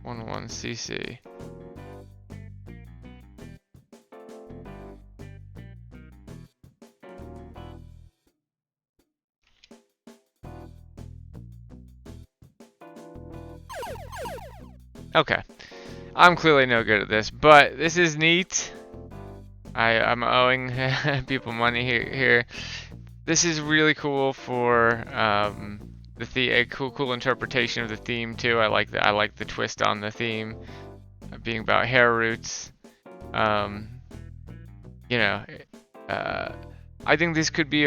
1, 1 CC. Okay, I'm clearly no good at this, but this is neat. I'm owing people money here. This is really cool for a cool interpretation of the theme too. I like the twist on the theme, being about hair roots. You know, I think this could be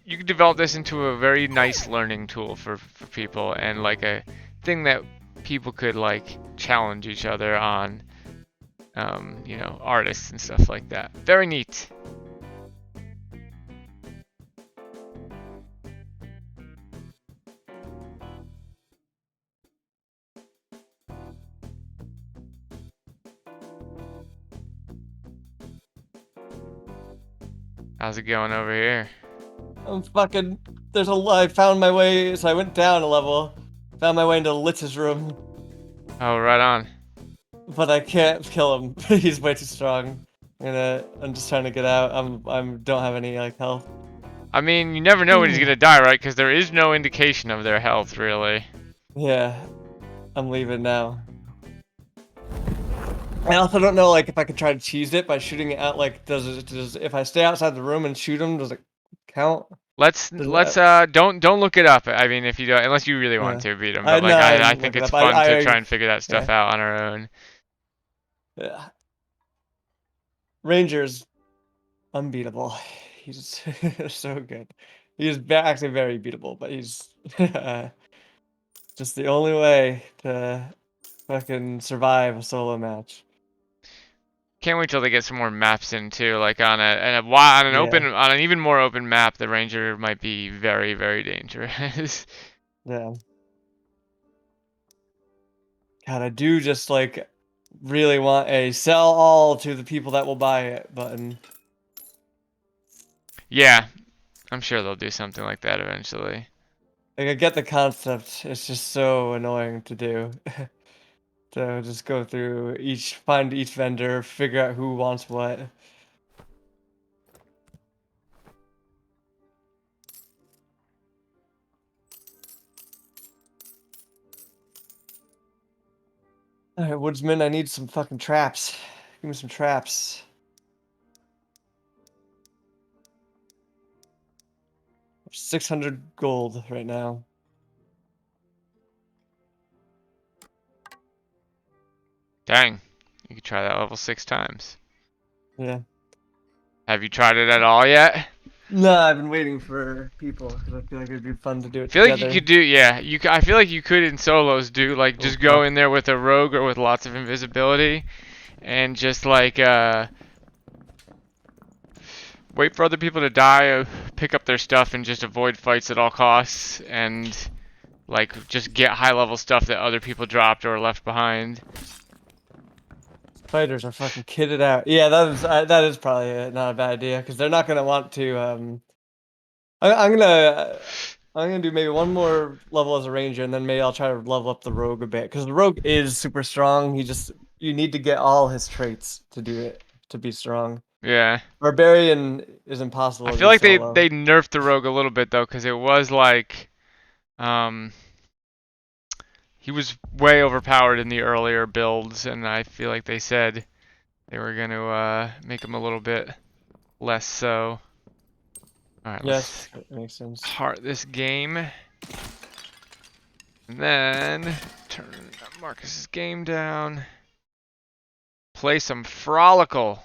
you could develop this into a very nice learning tool for people, and like a thing that people could like challenge each other on. You know, artists and stuff like that. Very neat. How's it going over here? I'm fucking. I found my way, so I went down a level. Found my way into Litz's room. Oh, right on. But I can't kill him. He's way too strong. I'm just trying to get out. Don't have any like health. I mean, you never know when he's gonna die, right? Because there is no indication of their health, really. Yeah, I'm leaving now. I also don't know like if I could try to cheese it by shooting it out. Like, does if I stay outside the room and shoot him, does it count? Don't look it up. I mean, if you don't, unless you really want to beat him, but like I think it's fun to try and figure that stuff out on our own. Yeah. Ranger's unbeatable. He's so good. He's actually very beatable, but he's just the only way to fucking survive a solo match. Can't wait till they get some more maps in too. Like on an even more open map, the Ranger might be very, very dangerous. Yeah. God, I do just like really want a sell all to the people that will buy it button. Yeah, I'm sure they'll do something like that eventually. Like, I get the concept. It's just so annoying to do. To just go through find each vendor, figure out who wants what. Alright, woodsman, I need some fucking traps. Give me some traps. 600 gold right now. Dang, you could try that level 6 times. Yeah. Have you tried it at all yet? No, I've been waiting for people because I feel like it'd be fun to do it I feel together. like you could do, yeah. I feel like you could in solos do like just go in there with a rogue or with lots of invisibility, and just like wait for other people to die, pick up their stuff, and just avoid fights at all costs, and like just get high level stuff that other people dropped or left behind. Fighters are fucking kitted out. Yeah, that is probably not a bad idea because they're not gonna want to. I'm gonna do maybe one more level as a ranger, and then maybe I'll try to level up the rogue a bit because the rogue is super strong. You need to get all his traits to do it to be strong. Yeah. Barbarian is I impossible to feel do like they solo. they nerfed the rogue a little bit though, because it was like um he was way overpowered in the earlier builds, and I feel like they said they were going to make him a little bit less so. All right, let's Yes, that makes sense. heart this game, and then turn Marcus's game down. Play some Frolicle.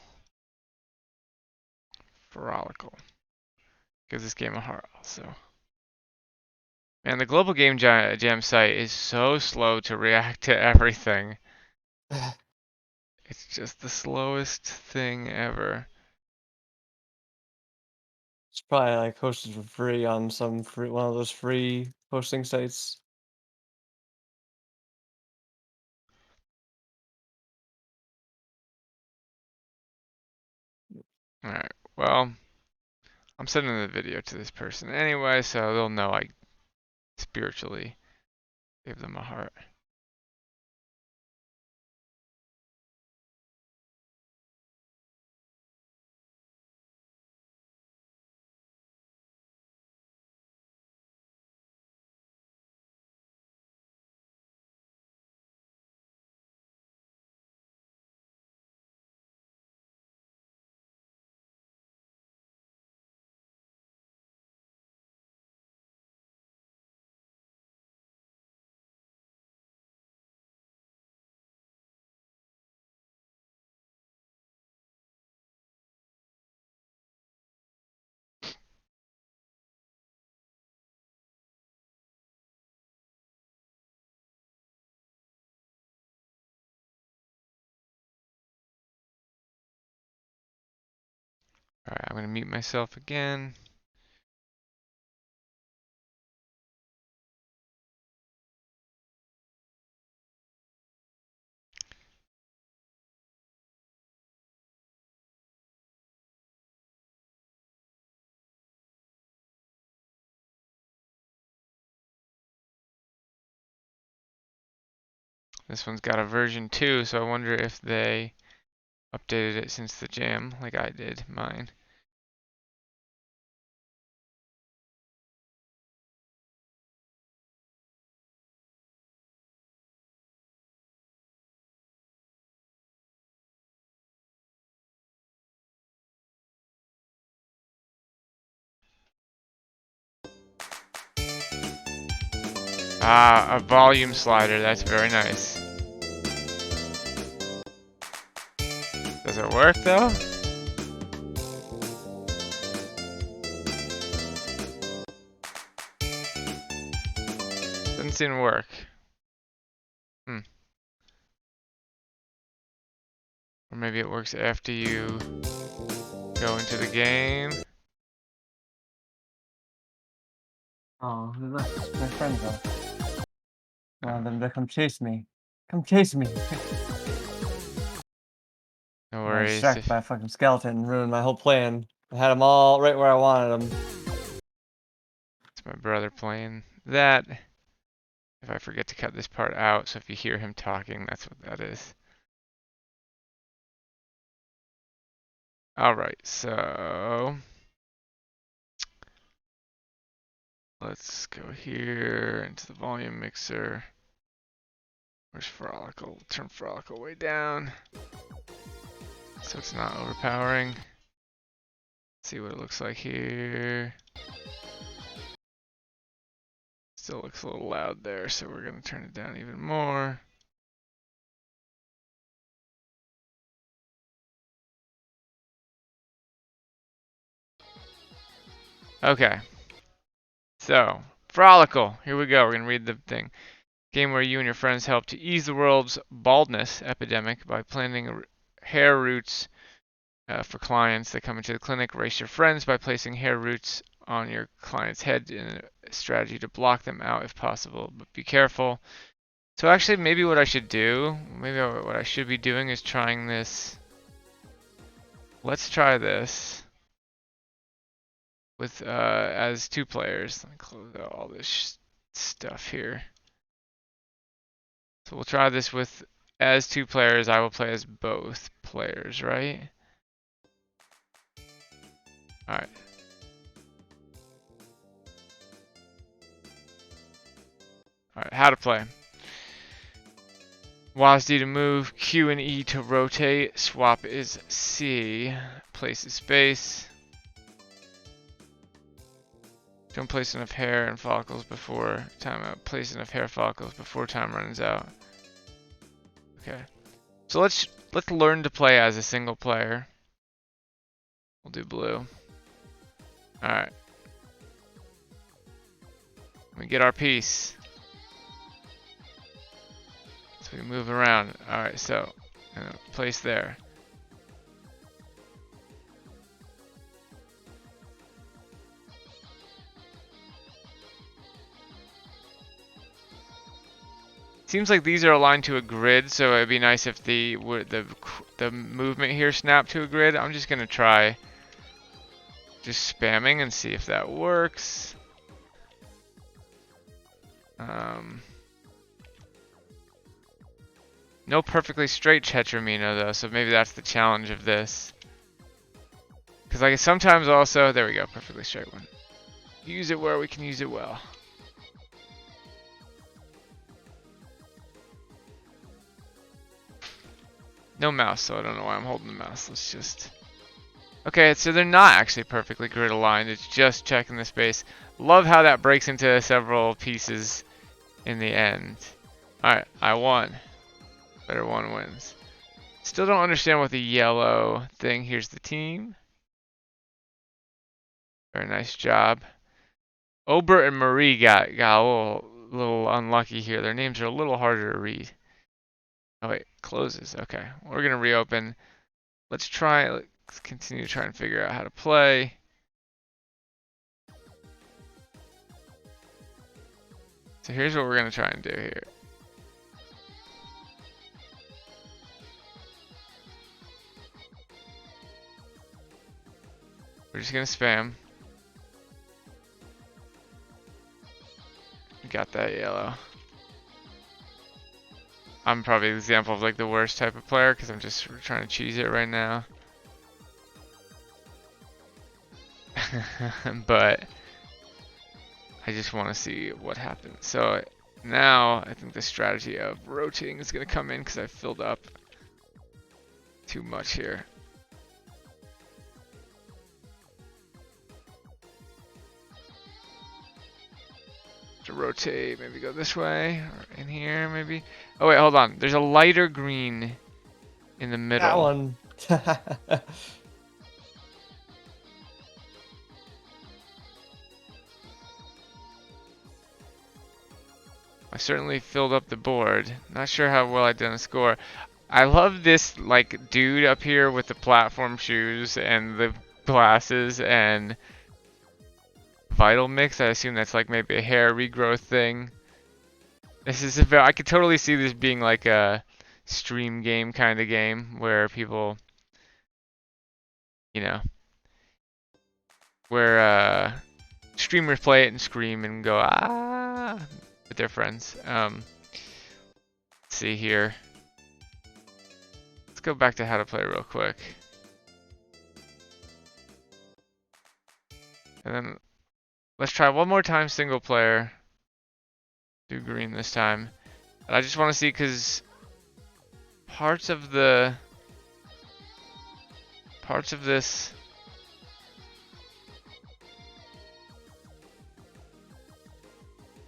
Gives this game a heart also. Man, the global game jam site is so slow to react to everything. It's just the slowest thing ever. It's probably like hosted for free on one of those free hosting sites. Alright, well, I'm sending the video to this person anyway, so they'll know I spiritually gave them a heart. Alright, I'm gonna mute myself again. This one's got a version 2, so I wonder if they updated it since the jam, like I did mine. Ah, a volume slider, that's very nice. Does it work though? Doesn't seem to work. Hmm. Or maybe it works after you go into the game. Oh, that's my friends are. Want them to come chase me. Come chase me. No I was worries. distracted by a fucking skeleton and ruined my whole plan. I had them all right where I wanted them. It's my brother playing that. If I forget to cut this part out, so if you hear him talking, that's what that is. Alright, so let's go here into the volume mixer. Where's Frolicle? Turn Frolicle way down so it's not overpowering. See what it looks like here. Still looks a little loud there, so we're going to turn it down even more. Okay. So, Frolicle. Here we go. We're going to read the thing. Game where you and your friends help to ease the world's baldness epidemic by planting hair roots for clients that come into the clinic. Race your friends by placing hair roots on your client's head in a strategy to block them out if possible, but be careful. So actually, maybe what I should do, maybe what I should be doing is trying this. Let's try this with as 2 players. Let me close out all this stuff here. So we'll try this with as 2 players. I will play as both players, right? All right. All right, how to play. WASD to move, Q and E to rotate, swap is C, place is space. Don't place enough hair and follicles before time out. Place enough hair follicles before time runs out. Okay. So let's learn to play as a single player. We'll do blue. Alright. We get our piece. So we move around. Alright, so place there. Seems like these are aligned to a grid, so it'd be nice if the movement here snapped to a grid. I'm just gonna try just spamming and see if that works. No perfectly straight Tetramino though, so maybe that's the challenge of this. Because like sometimes also, there we go, perfectly straight one. Use it where we can use it well. No mouse, so I don't know why I'm holding the mouse. Let's just... Okay, so they're not actually perfectly grid aligned. It's just checking the space. Love how that breaks into several pieces in the end. Alright, I won. Better one wins. Still don't understand what the yellow thing. Here's the team. Very nice job. Obert and Marie got a little unlucky here. Their names are a little harder to read. Oh wait, closes. Okay, we're gonna reopen. Let's continue to try and figure out how to play. So here's what we're gonna try and do here. We're just gonna spam. Got that yellow. I'm probably an example of like the worst type of player because I'm just trying to cheese it right now. But I just want to see what happens. So now I think the strategy of rotating is going to come in because I filled up too much here. To rotate, maybe go this way or in here maybe. Oh wait, hold on. There's a lighter green in the middle. That one. I certainly filled up the board. Not sure how well I did on the score. I love this like dude up here with the platform shoes and the glasses and vital mix. I assume that's like maybe a hair regrowth thing. This is I could totally see this being like a stream game kind of game where people, you know, where streamers play it and scream and go ah with their friends. Let's see here. Let's go back to how to play real quick. And then let's try one more time single player. Do green this time. And I just want to see because parts of this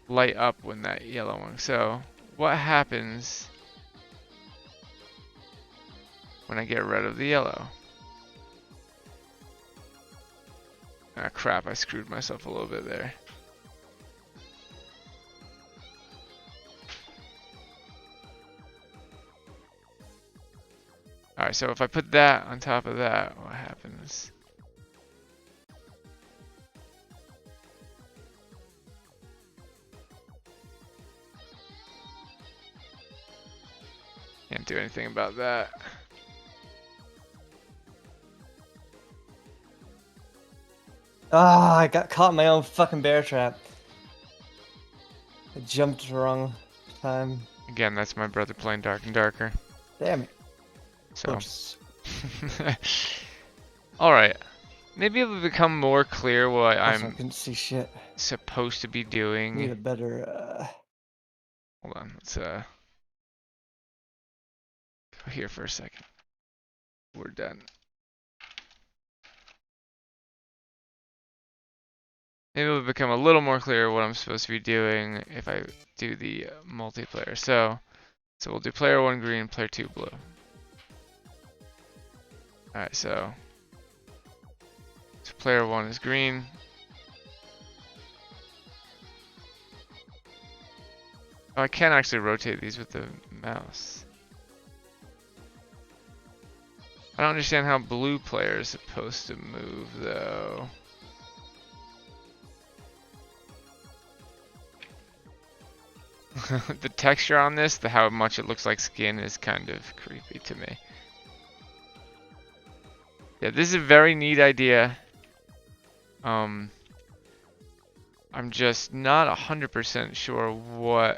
light up when that yellow one. So what happens when I get rid of the yellow? Ah crap, I screwed myself a little bit there. Alright, Alright, so if I put that on top of that, what happens? Can't do anything about that. Ah, I got caught in my own fucking bear trap. I jumped the wrong time. Again, that's my brother playing Dark and Darker. Damn it. So. Oops. Alright. Maybe it'll become more clear what Also, I I'm couldn't see shit. supposed to be Need doing. a better, Hold on, let's go here for a second. We're done. Maybe it'll become a little more clear what I'm supposed to be doing if I do the multiplayer. So we'll do player 1 green, player 2 blue. Alright, so player 1 is green. Oh, I can actually rotate these with the mouse. I don't understand how blue player is supposed to move though. The texture on this, how much it looks like skin is kind of creepy to me. Yeah, this is a very neat idea. I'm just not 100% sure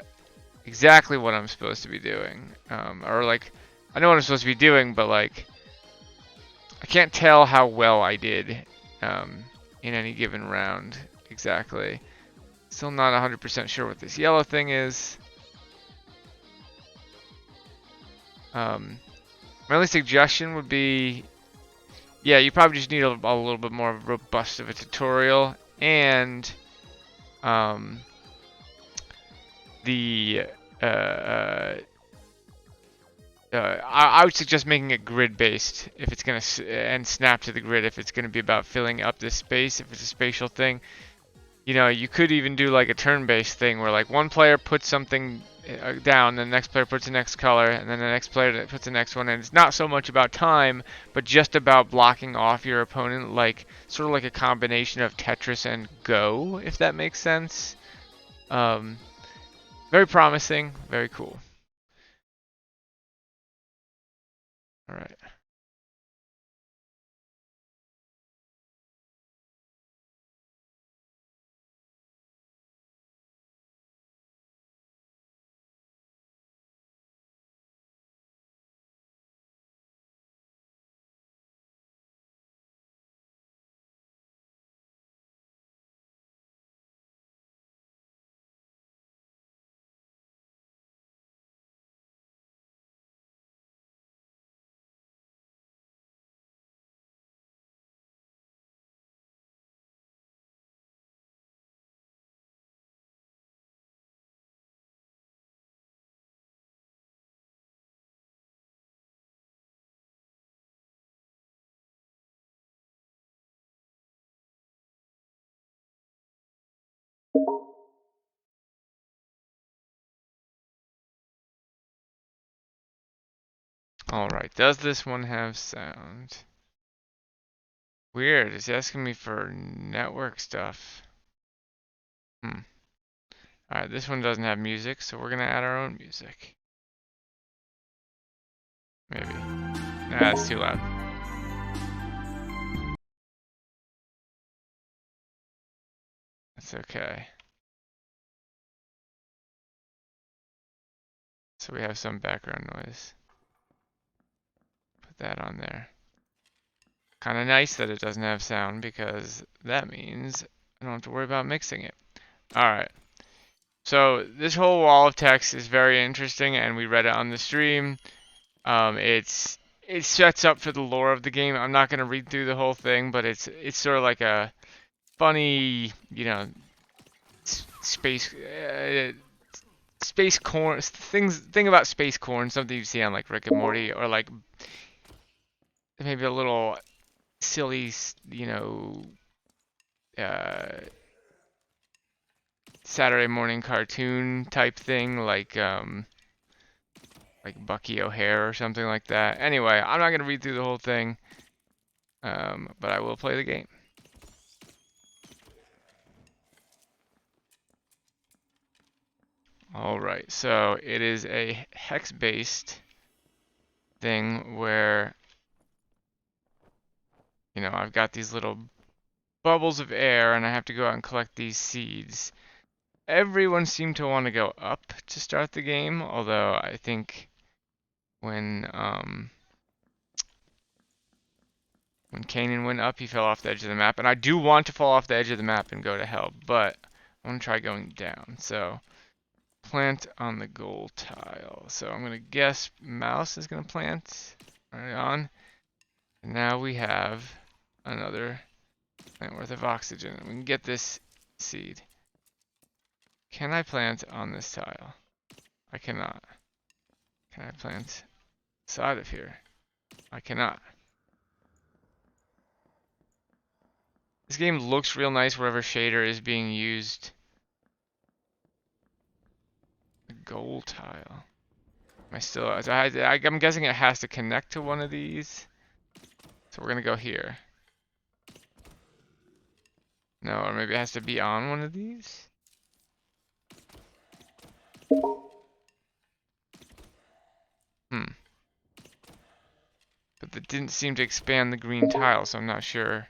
exactly what I'm supposed to be doing. Or like, I know what I'm supposed to be doing, but like, I can't tell how well I did in any given round exactly. Still not 100% sure what this yellow thing is. My only suggestion would be, yeah, you probably just need a little bit more robust of a tutorial, and the I would suggest making it grid based if it's gonna and snap to the grid if it's gonna be about filling up this space. If it's a spatial thing, you know, you could even do like a turn-based thing where like one player puts something down, then the next player puts the next color, and then the next player puts the next one. And it's not so much about time, but just about blocking off your opponent, like sort of like a combination of Tetris and Go, if that makes sense. Very promising, very cool. All right. All right. Does this one have sound? Weird. It's asking me for network stuff. All right. This one doesn't have music, so we're gonna add our own music. Maybe. Nah, it's too loud. That's okay. So we have some background noise. Put that on there. Kind of nice that it doesn't have sound because that means I don't have to worry about mixing it. Alright. So this whole wall of text is very interesting and we read it on the stream. It sets up for the lore of the game. I'm not going to read through the whole thing, but it's sort of like a funny, you know, space space corn thing about space corn, something you see on like Rick and Morty, or like maybe a little silly, you know, Saturday morning cartoon type thing, like like Bucky O'Hare or something like that. Anyway, I'm not gonna read through the whole thing, but I will play the game. Alright, so it is a hex-based thing where, I've got these little bubbles of air and I have to go out and collect these seeds. Everyone seemed to want to go up to start the game, although I think when Kanan went up, he fell off the edge of the map, and I do want to fall off the edge of the map and go to hell, but I want to try going down. So plant on the gold tile. So I'm gonna guess mouse is gonna plant right on. And now we have another plant worth of oxygen. We can get this seed. Can I plant on this tile? I cannot. Can I plant side of here? I cannot. This game looks real nice wherever shader is being used. A gold tile. Am I still? I'm guessing it has to connect to one of these. So we're gonna go here. No, or maybe it has to be on one of these. But that didn't seem to expand the green tile, so I'm not sure.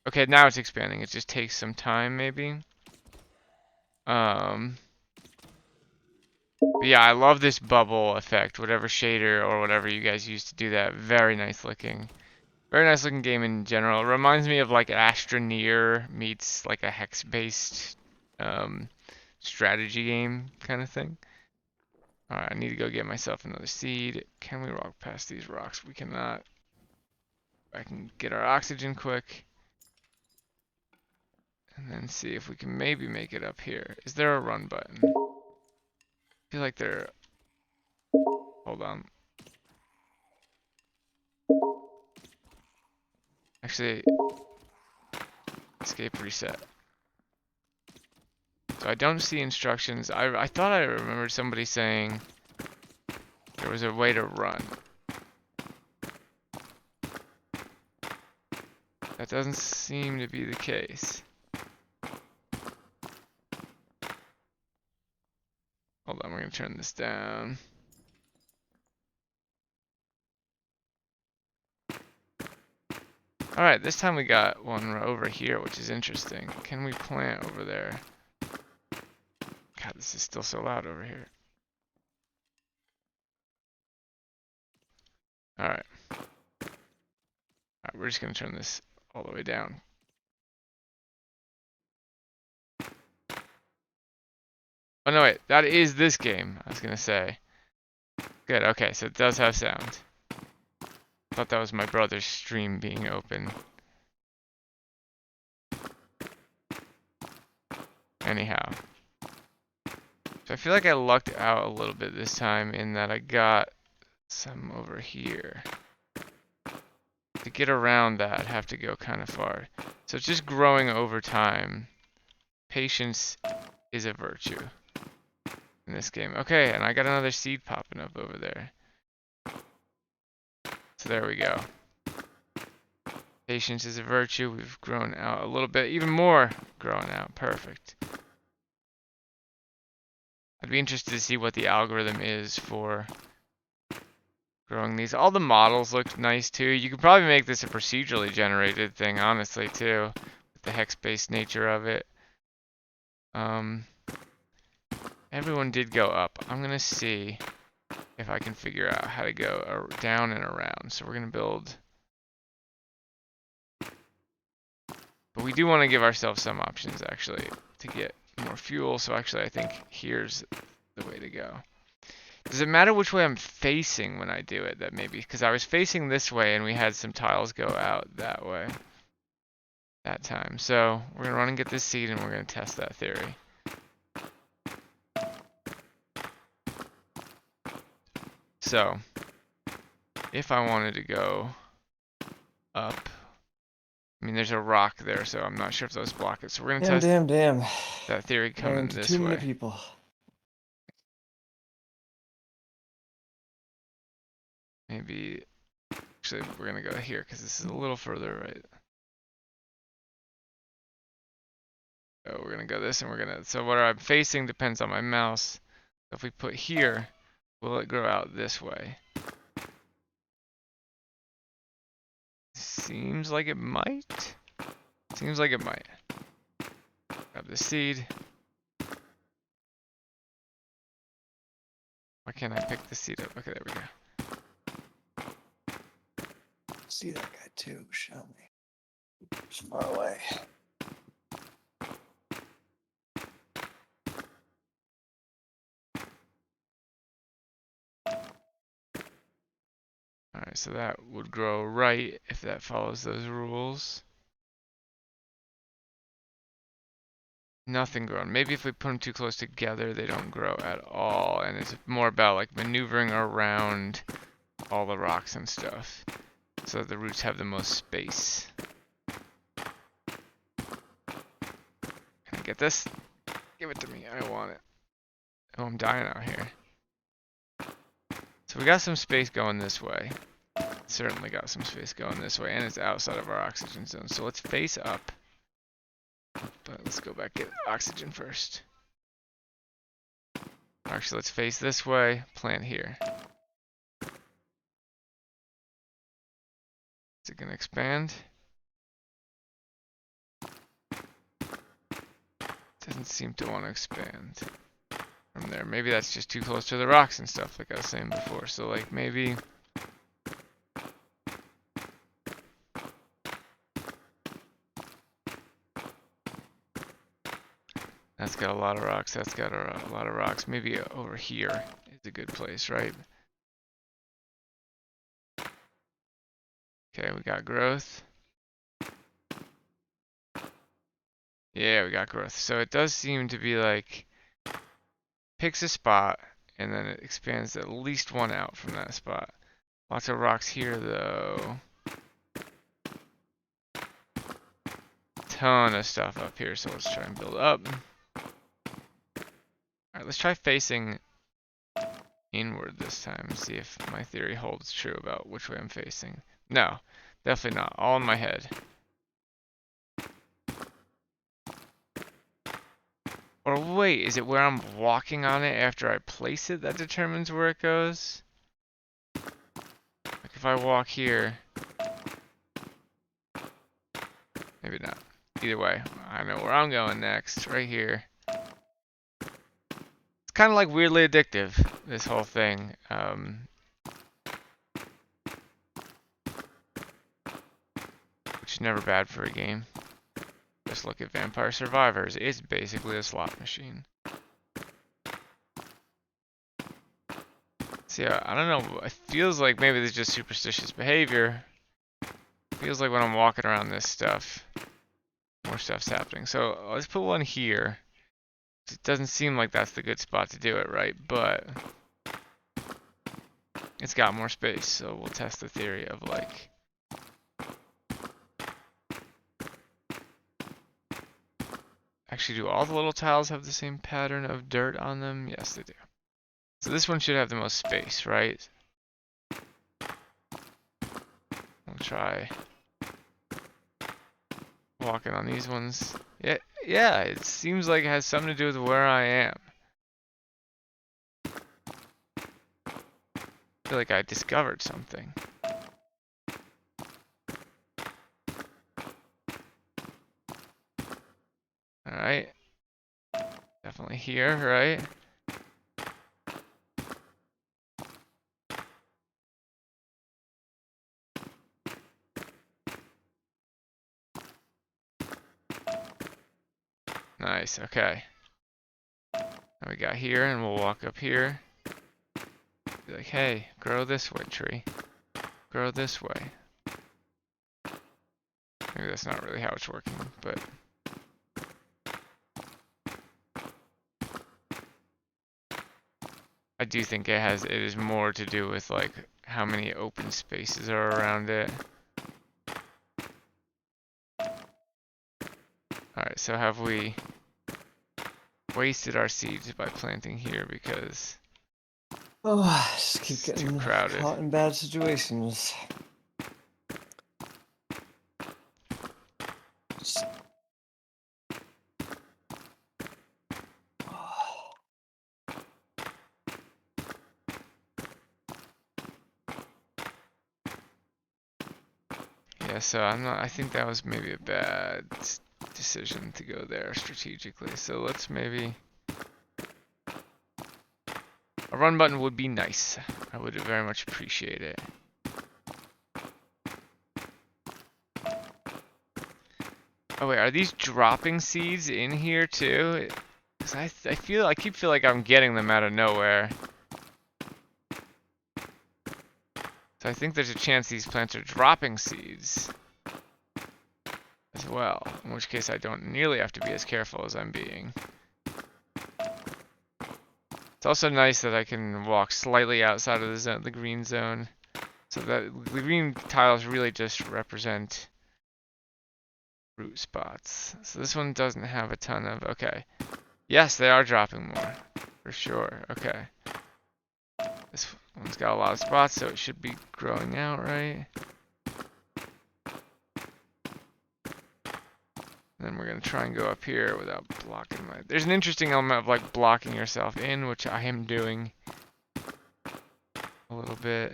Okay, now it's expanding. It just takes some time, maybe. But yeah, I love this bubble effect. Whatever shader or whatever you guys use to do that. Very nice looking. Very nice looking game in general. It reminds me of like Astroneer meets like a hex-based strategy game kind of thing. Alright, I need to go get myself another seed. Can we walk past these rocks? We cannot. I can get our oxygen quick. And then see if we can maybe make it up here. Is there a run button? I feel like there... Hold on. Actually, escape reset. So I don't see instructions. I thought I remembered somebody saying there was a way to run. That doesn't seem to be the case. Hold on, we're gonna turn this down. Alright, this time we got one over here, which is interesting. Can we plant over there? God, this is still so loud over here. Alright. Alright, we're just gonna turn this all the way down. Oh no, wait, that is this game, I was gonna say. Good, okay, so it does have sound. Thought that was my brother's stream being open. Anyhow. So I feel like I lucked out a little bit this time in that I got some over here. To get around that, I'd have to go kind of far. So it's just growing over time. Patience is a virtue in this game. Okay, and I got another seed popping up over there. So there we go. Patience is a virtue. We've grown out a little bit, even more growing out. Perfect. I'd be interested to see what the algorithm is for growing these. All the models look nice too. You could probably make this a procedurally generated thing, honestly, too, with the hex-based nature of it. Everyone did go up. I'm gonna see if I can figure out how to go down and around. So we're gonna build. But we do want to give ourselves some options, actually, to get more fuel. So actually, I think here's the way to go. Does it matter which way I'm facing when I do it? That maybe, because I was facing this way and we had some tiles go out that way that time. So we're going to run and get this seed and we're going to test that theory. So if I wanted to go up, I mean, there's a rock there, so I'm not sure if those block it. So we're going to test Damn. that theory coming this way. Too many people. maybe, actually we're gonna go here because this is a little further, right? So we're gonna go this and we're gonna, so where I'm facing depends on my mouse. If we put here, will it grow out this way? Seems like it might. Seems like it might. Grab the seed. Why can't I pick the seed up? Okay, there we go. See that guy too, shall we? It's far away. Alright, so that would grow right if that follows those rules. Nothing growing. Maybe if we put them too close together, they don't grow at all. And it's more about like maneuvering around all the rocks and stuff so that the roots have the most space. Can I get this? Give it to me. I want it. Oh, I'm dying out here. So we got some space going this way. Certainly got some space going this way, and it's outside of our oxygen zone. So let's face up. But let's go back get oxygen first. Actually, let's face this way, plant here. Is it gonna expand? Doesn't seem to want to expand from there. Maybe that's just too close to the rocks and stuff, like I was saying before. So like maybe that's got a lot of rocks. That's got a lot of rocks. Maybe over here is a good place, right? Okay, we got growth. Yeah, we got growth. So it does seem to be like picks a spot and then it expands at least one out from that spot. Lots of rocks here though. Ton of stuff up here, so let's try and build up. Alright, let's try facing inward this time and see if my theory holds true about which way I'm facing. No, definitely not. All in my head. Or wait, is it where I'm walking on it after I place it that determines where it goes? Like if I walk here, maybe not. Either way, I know where I'm going next, right here. It's kind of like weirdly addictive, this whole thing. Which is never bad for a game. Just look at Vampire Survivors. It's basically a slot machine. See, I don't know. It feels like maybe this is just superstitious behavior. It feels like when I'm walking around this stuff, more stuff's happening. So let's put one here. It doesn't seem like that's the good spot to do it, right? But it's got more space, so we'll test the theory of like. Actually, do all the little tiles have the same pattern of dirt on them? Yes, they do. So this one should have the most space, right? We'll try walking on these ones. Yeah, it seems like it has something to do with where I am. I feel like I discovered something. Alright. Definitely here, right? Nice, okay. Now we got here, and we'll walk up here. Be like, hey, grow this way, tree. Grow this way. Maybe that's not really how it's working, but... I do think it is more to do with like how many open spaces are around it. Alright, so have we wasted our seeds by planting here because Oh, I just keep It's too getting crowded. caught in bad situations. Just- Yeah, so I'm not. I think that was maybe a bad decision to go there strategically. So let's maybe. A run button would be nice. I would very much appreciate it. Oh wait, are these dropping seeds in here too? Cause I keep feeling like I'm getting them out of nowhere. So I think there's a chance these plants are dropping seeds as well. In which case I don't nearly have to be as careful as I'm being. It's also nice that I can walk slightly outside of the green zone. So that the green tiles really just represent root spots. So this one doesn't have a ton of, okay. Yes, they are dropping more, for sure, okay. This one's got a lot of spots, so it should be growing out, right? And then we're gonna try and go up here without blocking my, there's an interesting element of like blocking yourself in, which I am doing a little bit.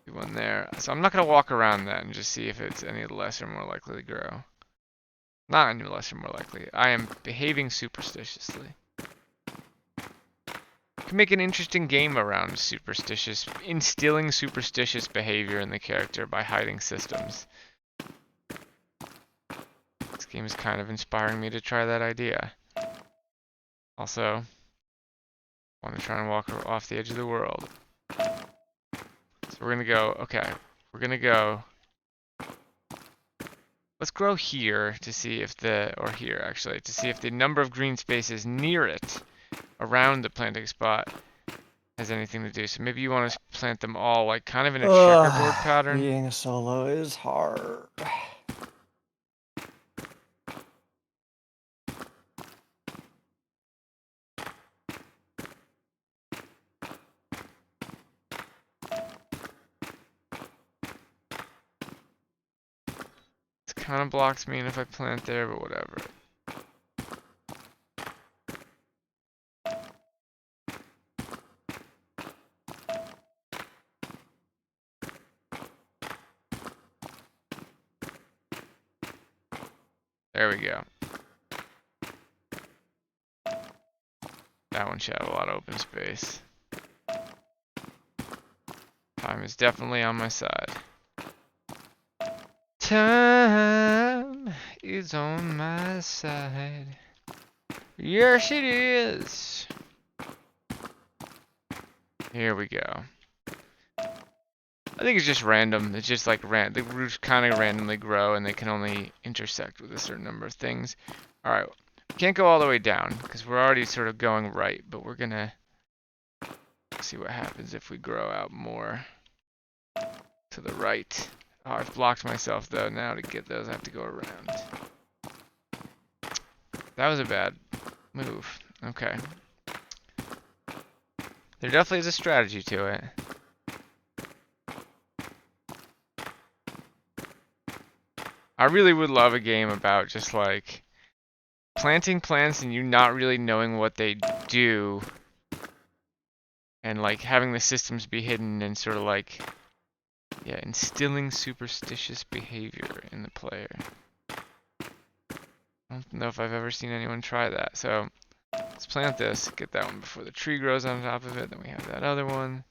Do one there. So I'm not gonna walk around that and just see if it's any less or more likely to grow. Not any less or more likely. I am behaving superstitiously. Can make an interesting game around instilling superstitious behavior in the character by hiding systems. This game is kind of inspiring me to try that idea. Also, want to try and walk off the edge of the world. So we're gonna go, okay, we're gonna go, let's grow here to see if or here actually, to see if the number of green spaces near it, around the planting spot, has anything to do. So maybe you want to plant them all like kind of in a checkerboard pattern. Being a solo is hard. It kind of blocks me in if I plant there, but whatever. There we go. That one should have a lot of open space. Time is definitely on my side. Time is on my side. Yes, it is. Here we go. I think it's just random. It's just like the roots kind of randomly grow and they can only intersect with a certain number of things. All right, can't go all the way down because we're already sort of going right, but we're gonna see what happens if we grow out more to the right. Oh, I've blocked myself though. Now to get those, I have to go around. That was a bad move. Okay. There definitely is a strategy to it. I really would love a game about just like planting plants and you not really knowing what they do and like having the systems be hidden and sort of like, yeah, instilling superstitious behavior in the player. I don't know if I've ever seen anyone try that. So let's plant this, get that one before the tree grows on top of it. Then we have that other one.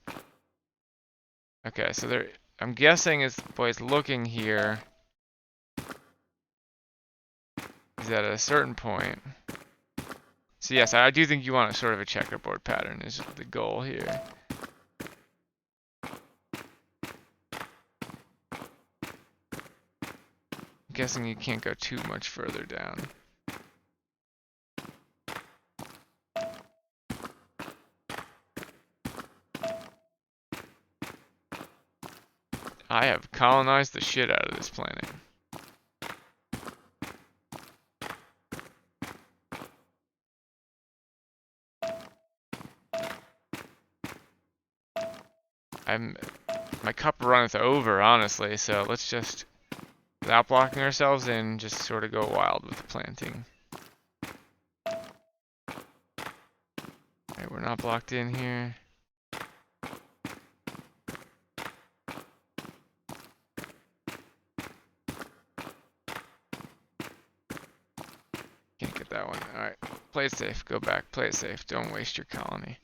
Okay, so there, I'm guessing is the way it's looking here is that at a certain point. So yes, I do think you want a sort of a checkerboard pattern is the goal here. I'm guessing you can't go too much further down. I have colonized the shit out of this planet. my cup runneth over, honestly, so let's just, without blocking ourselves in, just sort of go wild with the planting. Alright, we're not blocked in here. Can't get that one. Alright, play it safe. Go back, play it safe. Don't waste your colony.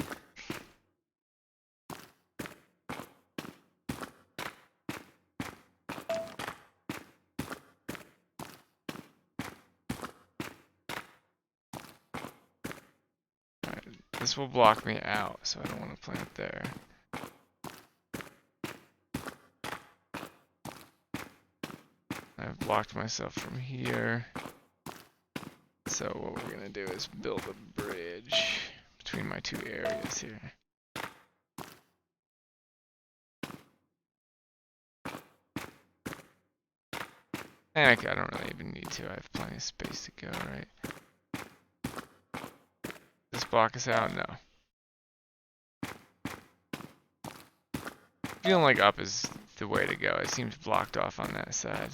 This will block me out, so I don't want to plant there. I've blocked myself from here. So what we're going to do is build a bridge between my two areas here. And I don't really even need to. I have plenty of space to go, right? This block us out? No. Feeling like up is the way to go. It seems blocked off on that side.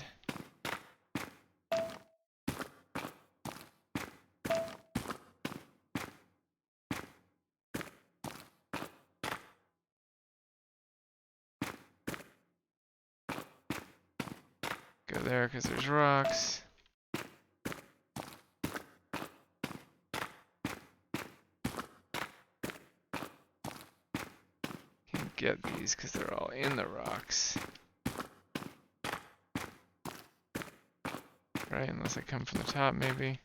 Go there because there's rocks. Can't get these because they're all in the rocks. Right, unless I come from the top, maybe.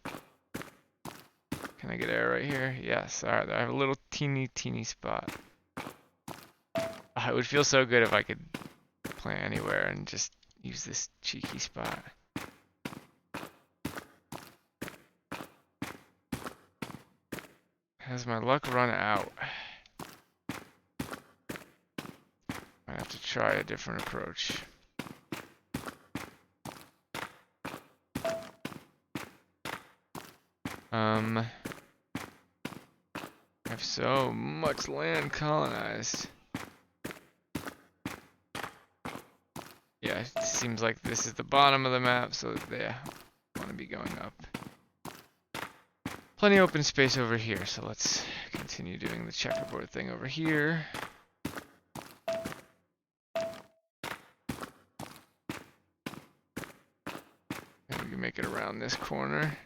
Can I get air right here? Yes. Alright, I have a little teeny spot. It would feel so good if I could plant anywhere and just use this cheeky spot. Has my luck run out? Might have to try a different approach. I have so much land colonized. Yeah, it seems like this is the bottom of the map, so yeah, I want to be going up. Plenty of open space over here, so let's continue doing the checkerboard thing over here. Maybe we can make it around this corner.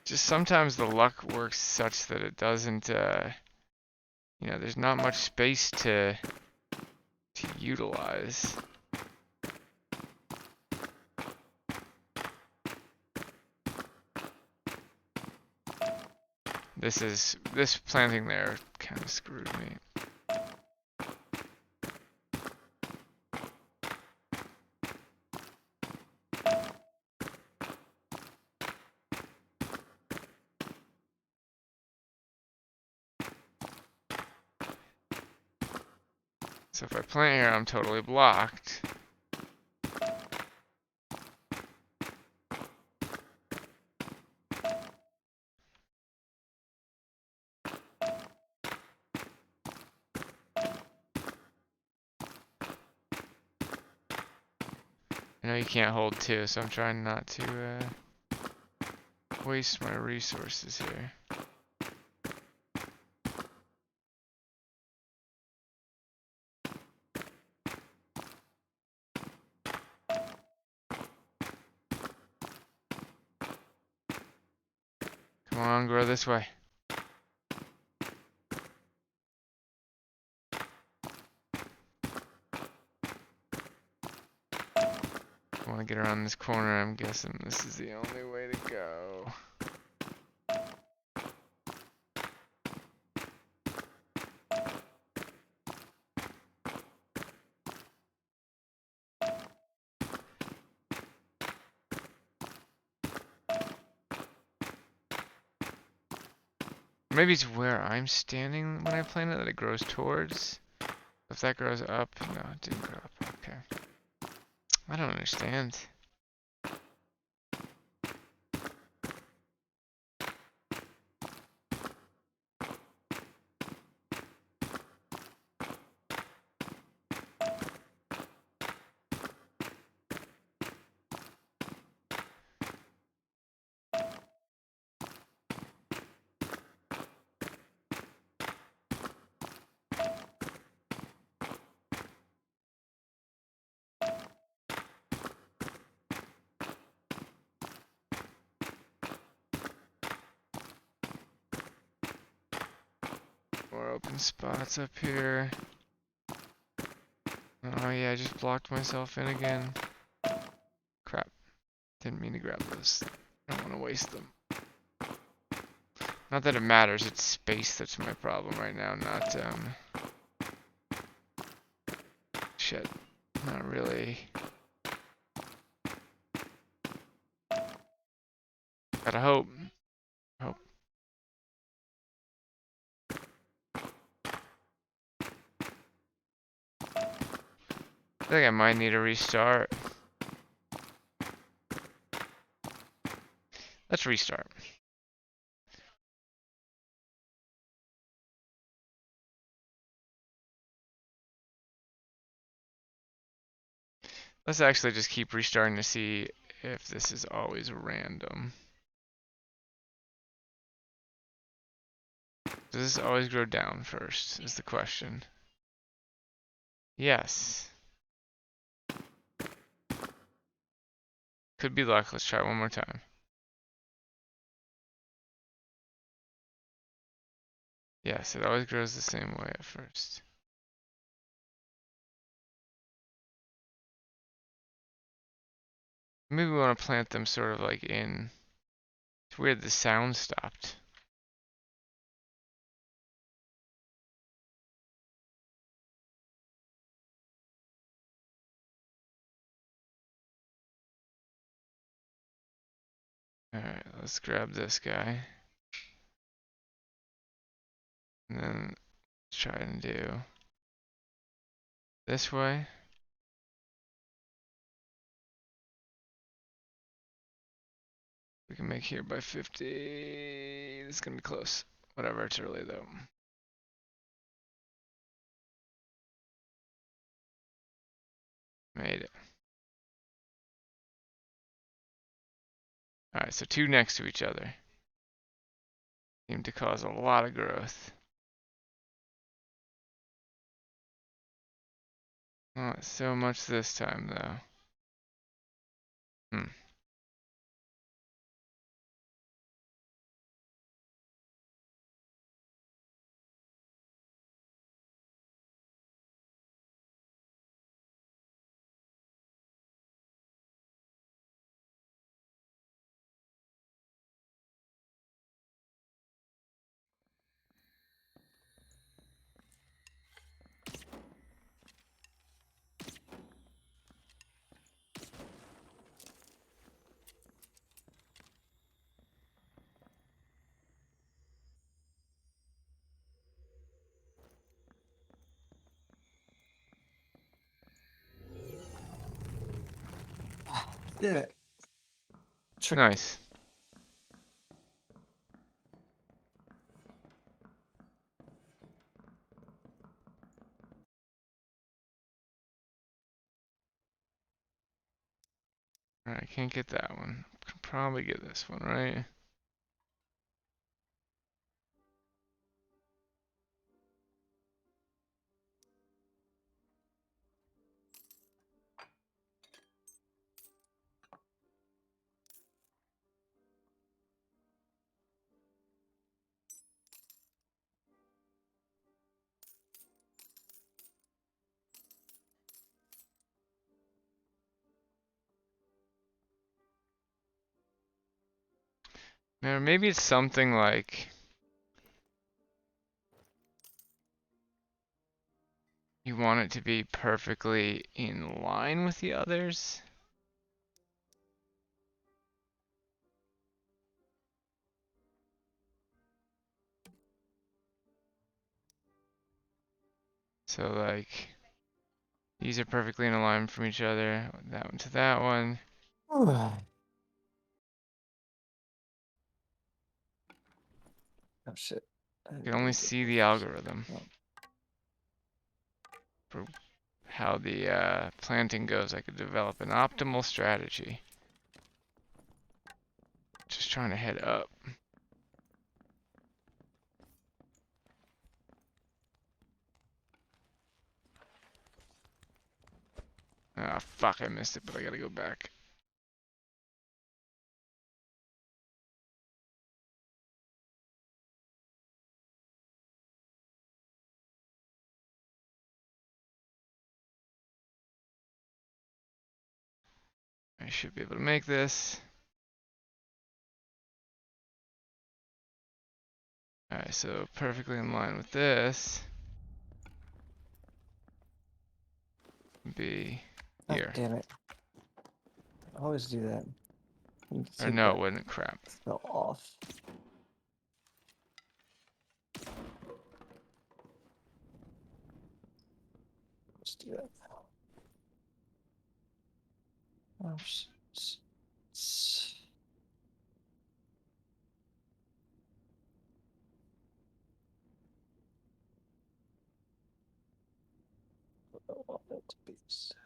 Just sometimes the luck works such that it doesn't, you know, there's not much space to utilize. This planting there kind of screwed me. So if I plant here, I'm totally blocked. I know you can't hold two, so I'm trying not to waste my resources here. Come on, grow this way. I want to get around this corner. I'm guessing this is the only way to go. Maybe it's where I'm standing when I plant it that it grows towards. If that grows up, no, it didn't grow up. Okay. I don't understand. open spots up here. Oh yeah, I just blocked myself in again. Crap. Didn't mean to grab those. I don't want to waste them. Not that it matters, it's space that's my problem right now, not, shit. Not really. Gotta hope. Hope. I think I might need a restart. Let's restart. Let's actually just keep restarting to see if this is always random. Does this always grow down first, is the question. Yes. Could be luck. Let's try one more time. Yes, it always grows the same way at first. Maybe we want to plant them sort of like in. It's weird the sound stopped. Alright, let's grab this guy. And then let's try and do this way. We can make here by 50. This is gonna be close. Whatever, it's early though. Made it. Alright, so two next to each other. Seem to cause a lot of growth. Not so much this time though. Hmm. Did it. Nice. Alright, I can't get that one. Can probably get this one, right? Or maybe it's something like you want it to be perfectly in line with the others. So like these are perfectly in alignment from each other. That one to that one. Oh shit. You can only see the algorithm for how the planting goes. I could develop an optimal strategy. Just trying to head up. Ah, fuck, I missed it, but I gotta go back. should be able to make this. Alright, so perfectly in line with this. Be God here. damn it. I always do that. I need to Or take no, that it wouldn't. Crap. spell off. Let's do that. Oh, I don't want it to be sad.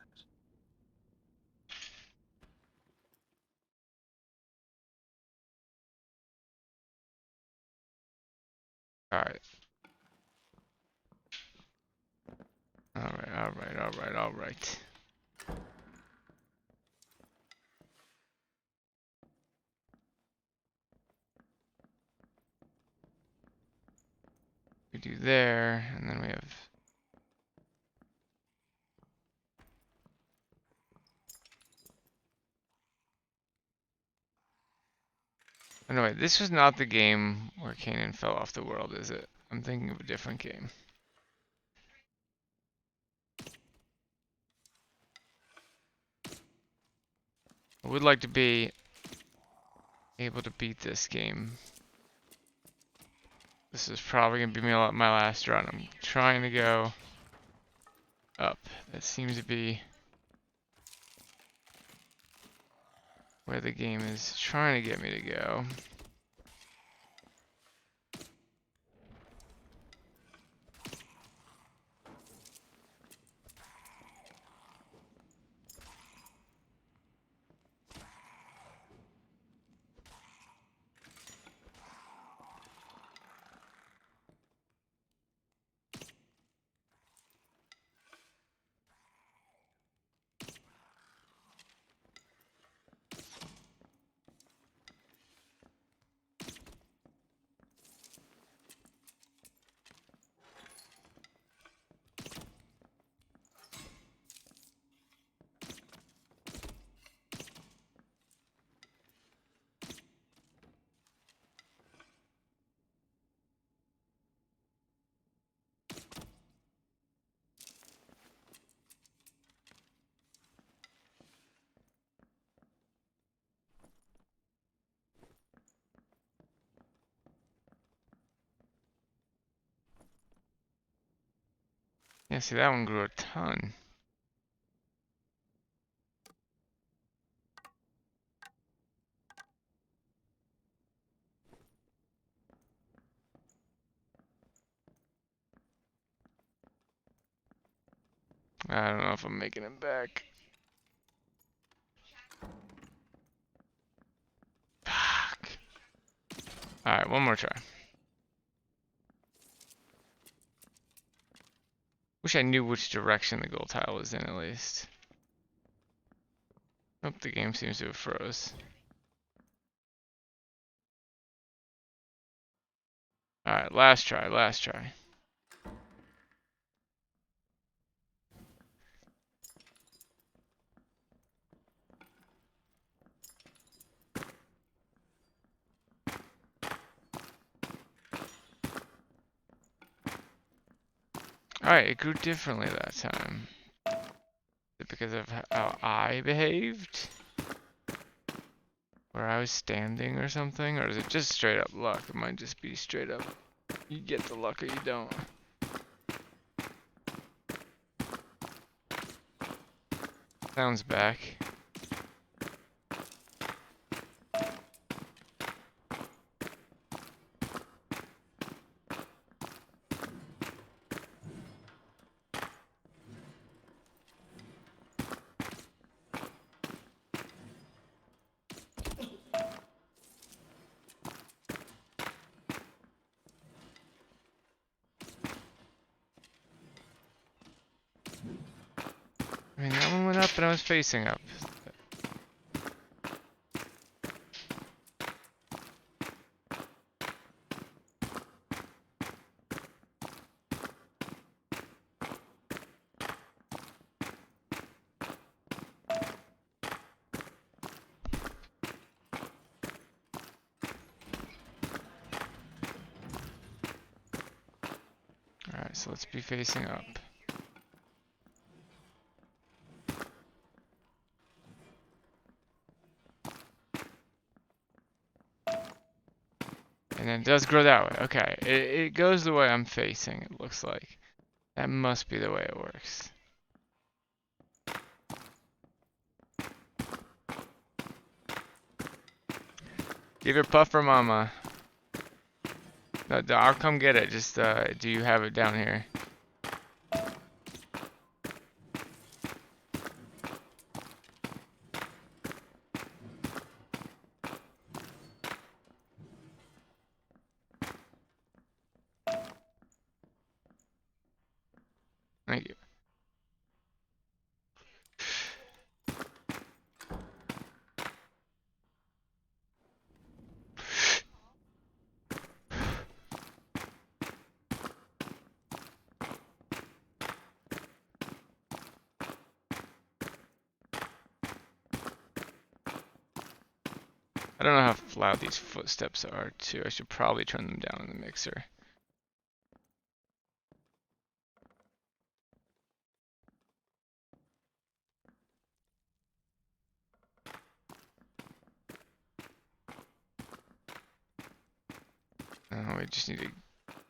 Alright. Alright. We do there, and then we have... Anyway, this was not the game where Kanan fell off the world, is it? I'm thinking of a different game. I would like to be able to beat this game. This is probably going to be my last run. I'm trying to go up. That seems to be where the game is trying to get me to go. Yeah, see, that one grew a ton. I don't know if I'm making it back. Fuck. Alright, one more try. Wish I knew which direction the gold tile was in at least. Nope, the game seems to have froze. Alright, last try. Alright, it grew differently that time. Is it because of how I behaved? Where I was standing or something? Or is it just straight up luck? It might just be straight up. You get the luck or you don't. Sounds back. I mean, that one went up and I was facing up. So let's be facing up. And then it does grow that way. Okay, it goes the way I'm facing, it looks like. That must be the way it works. Give your puffer mama. No, I'll come get it. Just, do you have it down here? Thank you. I don't know how loud these footsteps are, too. I should probably turn them down in the mixer. We just need to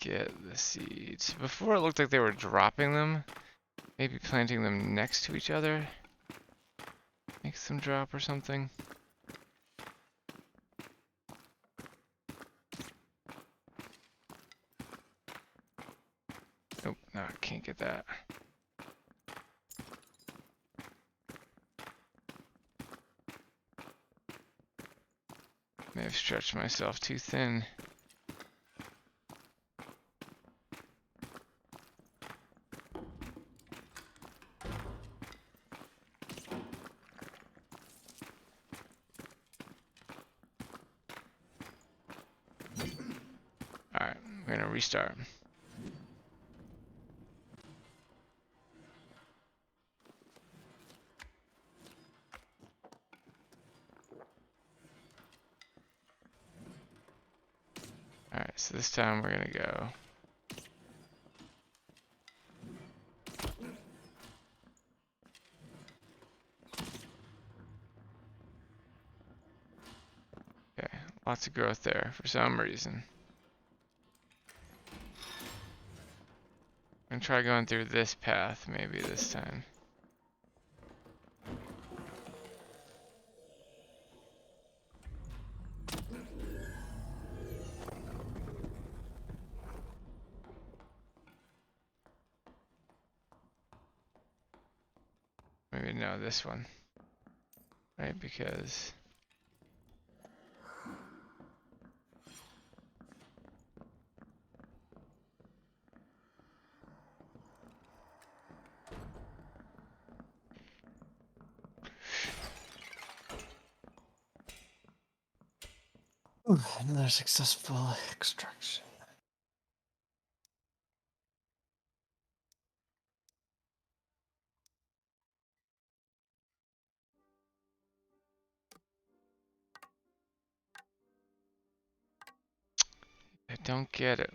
get the seeds. Before it looked like they were dropping them. Maybe planting them next to each other makes them drop or something. Nope, no, I can't get that. May have stretched myself too thin. Alright, we're gonna restart. Alright, so this time we're gonna go. Okay, lots of growth there for some reason. I'm gonna try going through this path maybe this time. Maybe no, this one. Right, because Ooh, another successful extraction. I don't get it.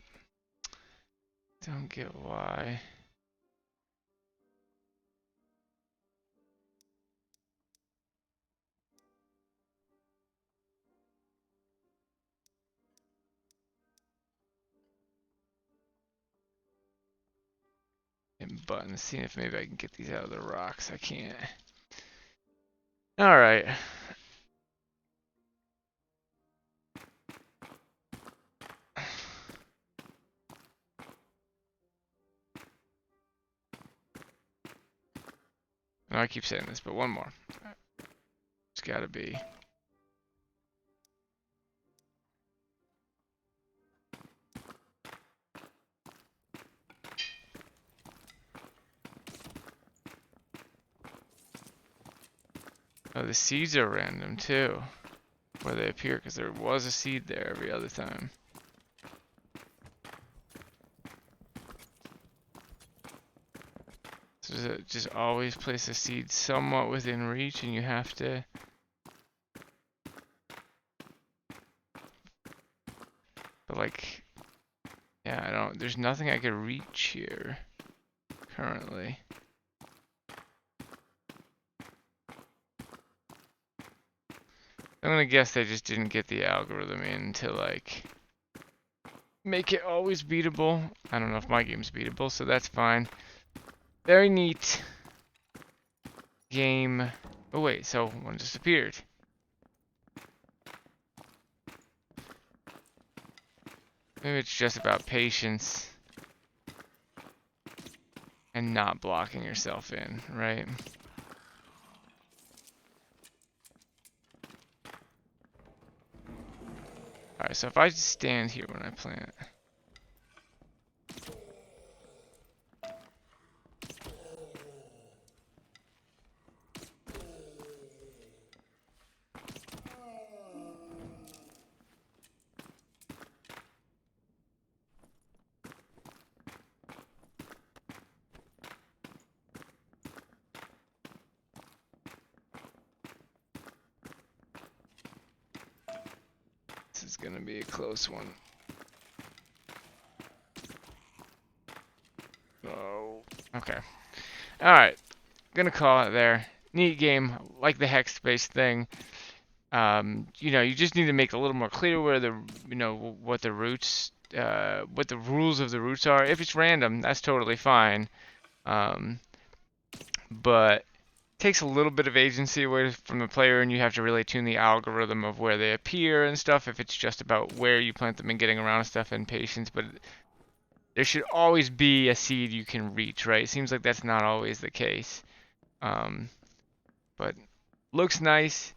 Don't get why. And buttons, seeing if maybe I can get these out of the rocks. I can't. Alright. No, I keep saying this, but one more. It's gotta be. Oh, the seeds are random too. Where they appear, because there was a seed there every other time. So does it just always place a seed somewhat within reach and you have to... But like... Yeah, I don't... there's nothing I could reach here currently. I'm gonna guess they just didn't get the algorithm in to like make it always beatable. I don't know if my game's beatable, so that's fine. Very neat game. Oh wait, so one just appeared. Maybe it's just about patience and not blocking yourself in, right? Alright, so if I just stand here when I plant. This is gonna be a close one. Oh, okay. Alright, gonna call it there. Neat game, like the hex-based thing. You know, you just need to make it a little more clear where the, you know, what the roots, what the rules of the roots are. If it's random, that's totally fine. But takes a little bit of agency away from the player, and you have to really tune the algorithm of where they appear and stuff. If it's just about where you plant them and getting around stuff and patience, but there should always be a seed you can reach, right? It seems like that's not always the case. But looks nice.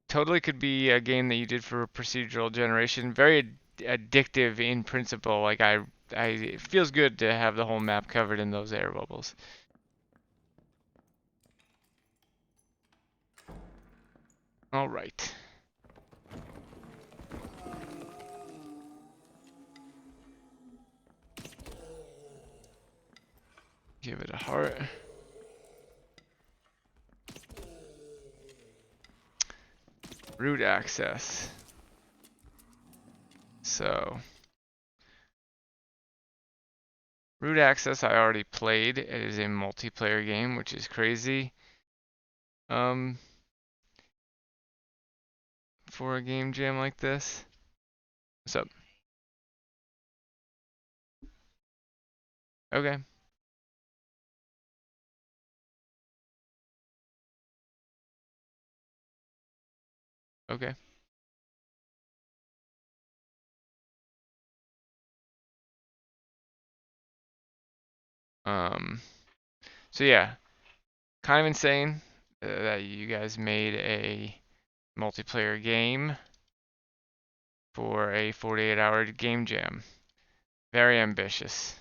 Totally could be a game that you did for procedural generation. Very addictive in principle. Like it feels good to have the whole map covered in those air bubbles. All right. Give it a heart. Root access. So, root access I already played. It is a multiplayer game, which is crazy. For a game jam like this. What's up? Okay. Okay. So yeah, kind of insane that you guys made a multiplayer game for a 48-hour game jam. Very ambitious.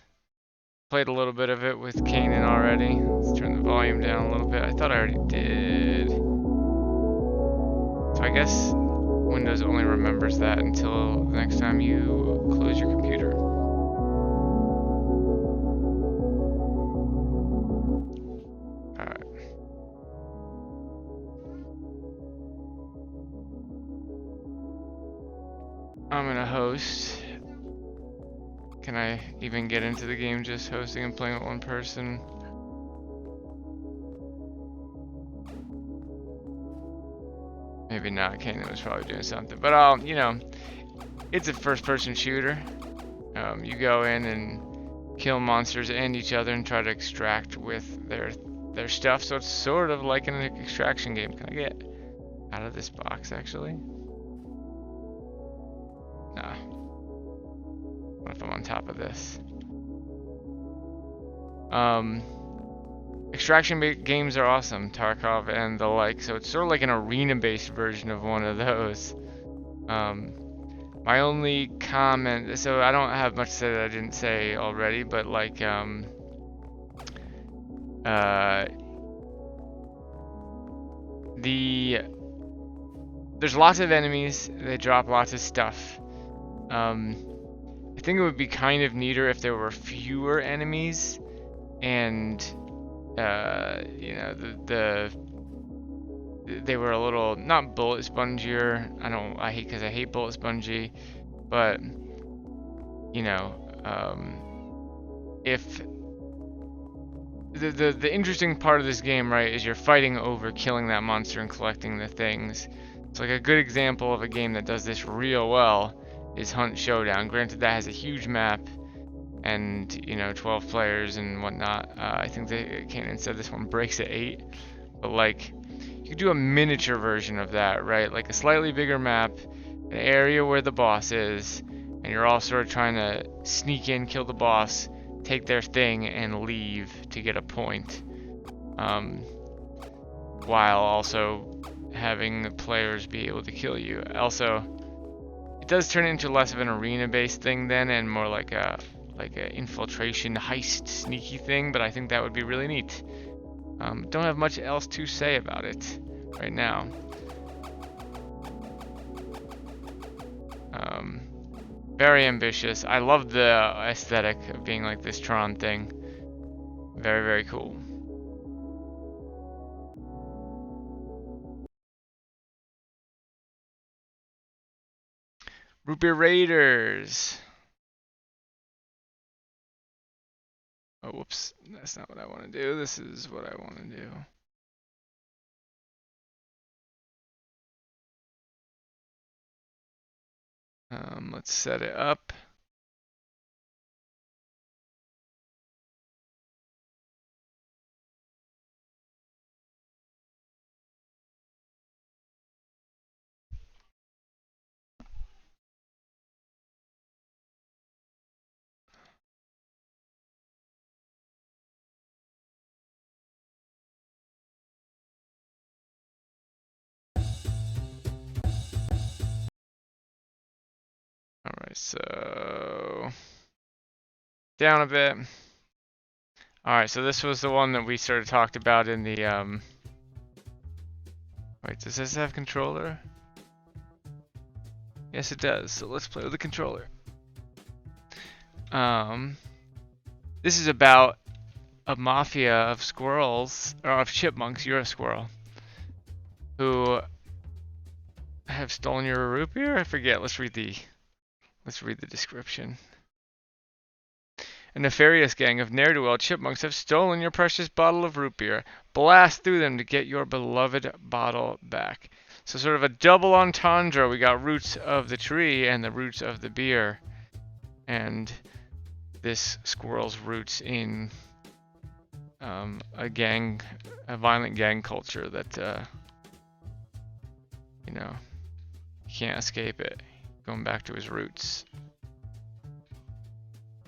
Played a little bit of it with Kanan already. Let's turn the volume down a little bit. I thought I already did. So I guess Windows only remembers that until the next time you close your computer. Alright. I'm gonna host. Can I even get into the game just hosting and playing with one person? Maybe not. Kanan was probably doing something. But I'll, you know, it's a first-person shooter. You go in and kill monsters and each other and try to extract with their stuff. So it's sort of like an extraction game. Can I get out of this box actually? Nah. What if I'm on top of this? Extraction games are awesome, Tarkov and the like. So it's sort of like an arena-based version of one of those. My only comment, so I don't have much to say that I didn't say already, but like, there's lots of enemies, they drop lots of stuff. I think it would be kind of neater if there were fewer enemies, and you know, they were a little not bullet spongier. I hate bullet spongy, but you know, if the interesting part of this game, right, is you're fighting over killing that monster and collecting the things. So like a good example of a game that does this real well is Hunt Showdown. Granted, that has a huge map and, you know, 12 players and whatnot. I think Kanan said this one breaks at 8, but like you could do a miniature version of that, right? Like a slightly bigger map, an area where the boss is, and you're all sort of trying to sneak in, kill the boss, take their thing, and leave to get a point, while also having the players be able to kill you. Also, it does turn into less of an arena-based thing then, and more like a infiltration heist sneaky thing, but I think that would be really neat. Don't have much else to say about it right now. Very ambitious. I love the aesthetic of being like this Tron thing. Very, very cool. Root Beer Raiders. Oh, whoops. That's not what I want to do. This is what I want to do. Let's set it up. Alright, so down a bit. Alright, so this was the one that we sort of talked about in the wait, does this have controller? Yes, it does. So let's play with the controller. This is about a mafia of squirrels, or of chipmunks, you're a squirrel, who have stolen your root beer? I forget. Let's read the description. A nefarious gang of ne'er-do-well chipmunks have stolen your precious bottle of root beer. Blast through them to get your beloved bottle back. So sort of a double entendre. We got roots of the tree and the roots of the beer. And this squirrel's roots in a violent gang culture that, you know, can't escape it. Going back to his roots.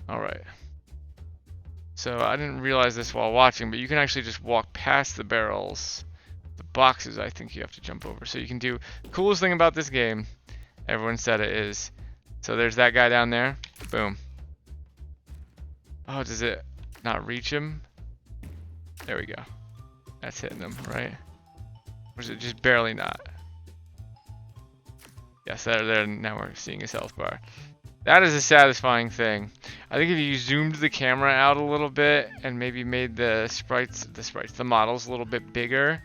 Alright. So I didn't realize this while watching, but you can actually just walk past the barrels. The boxes I think you have to jump over. So you can do, the coolest thing about this game, everyone said it is, so there's that guy down there. Boom. Oh, does it not reach him? There we go. That's hitting him, right? Or is it just barely not? Yes, there. Now we're seeing his health bar. That is a satisfying thing. I think if you zoomed the camera out a little bit and maybe made the models a little bit bigger.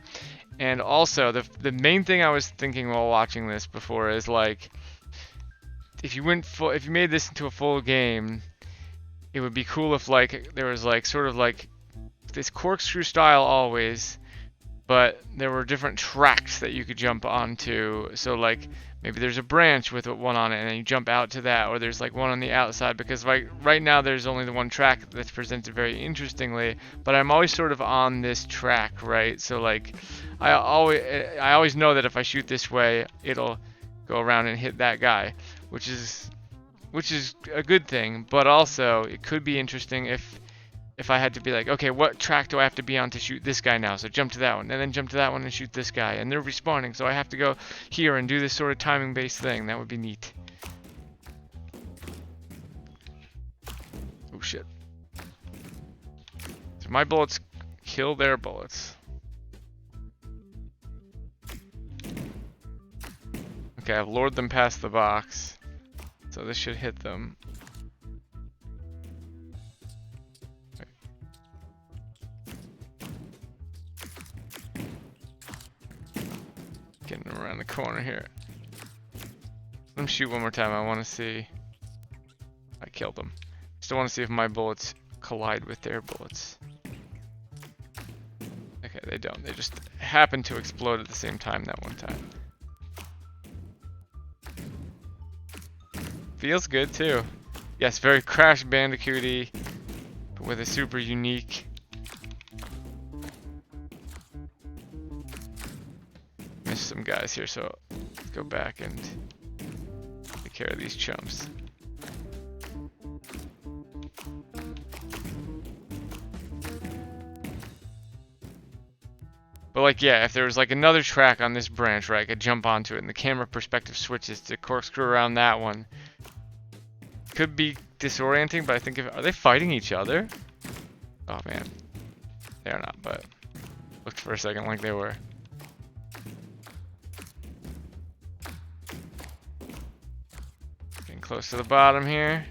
And also, the main thing I was thinking while watching this before is like, if you made this into a full game, it would be cool if like there was like sort of like this corkscrew style always, but there were different tracks that you could jump onto. So like maybe there's a branch with one on it and then you jump out to that, or there's like one on the outside, because right now there's only the one track that's presented very interestingly, but I'm always sort of on this track, right? So like I always know that if I shoot this way, it'll go around and hit that guy, which is a good thing, but also it could be interesting if I had to be like, okay, what track do I have to be on to shoot this guy now? So jump to that one, and then jump to that one and shoot this guy. And they're respawning, so I have to go here and do this sort of timing-based thing. That would be neat. Oh, shit. So my bullets kill their bullets. Okay, I've lured them past the box. So this should hit them. Getting around the corner here. Let him shoot one more time. I want to see. I killed him. Still want to see if my bullets collide with their bullets. Okay, they don't. They just happen to explode at the same time that one time. Feels good too. Yes, very Crash Bandicoot-y, but with a super unique. Missed some guys here, so let's go back and take care of these chumps. But like, yeah, if there was like another track on this branch where I could jump onto it and the camera perspective switches to corkscrew around that one, could be disorienting, but I think are they fighting each other? Oh man, they're not, but looked for a second like they were. Getting close to the bottom here.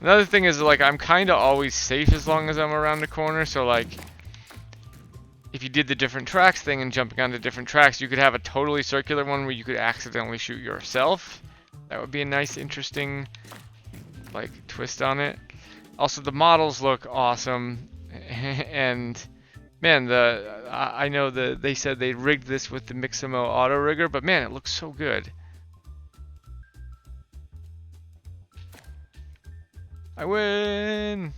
Another thing is, like, I'm kind of always safe as long as I'm around the corner, so like, if you did the different tracks thing and jumping onto different tracks, you could have a totally circular one where you could accidentally shoot yourself. That would be a nice, interesting, like, twist on it. Also, the models look awesome, and man, I know they said they rigged this with the Mixamo auto rigger, but man, it looks so good. I win!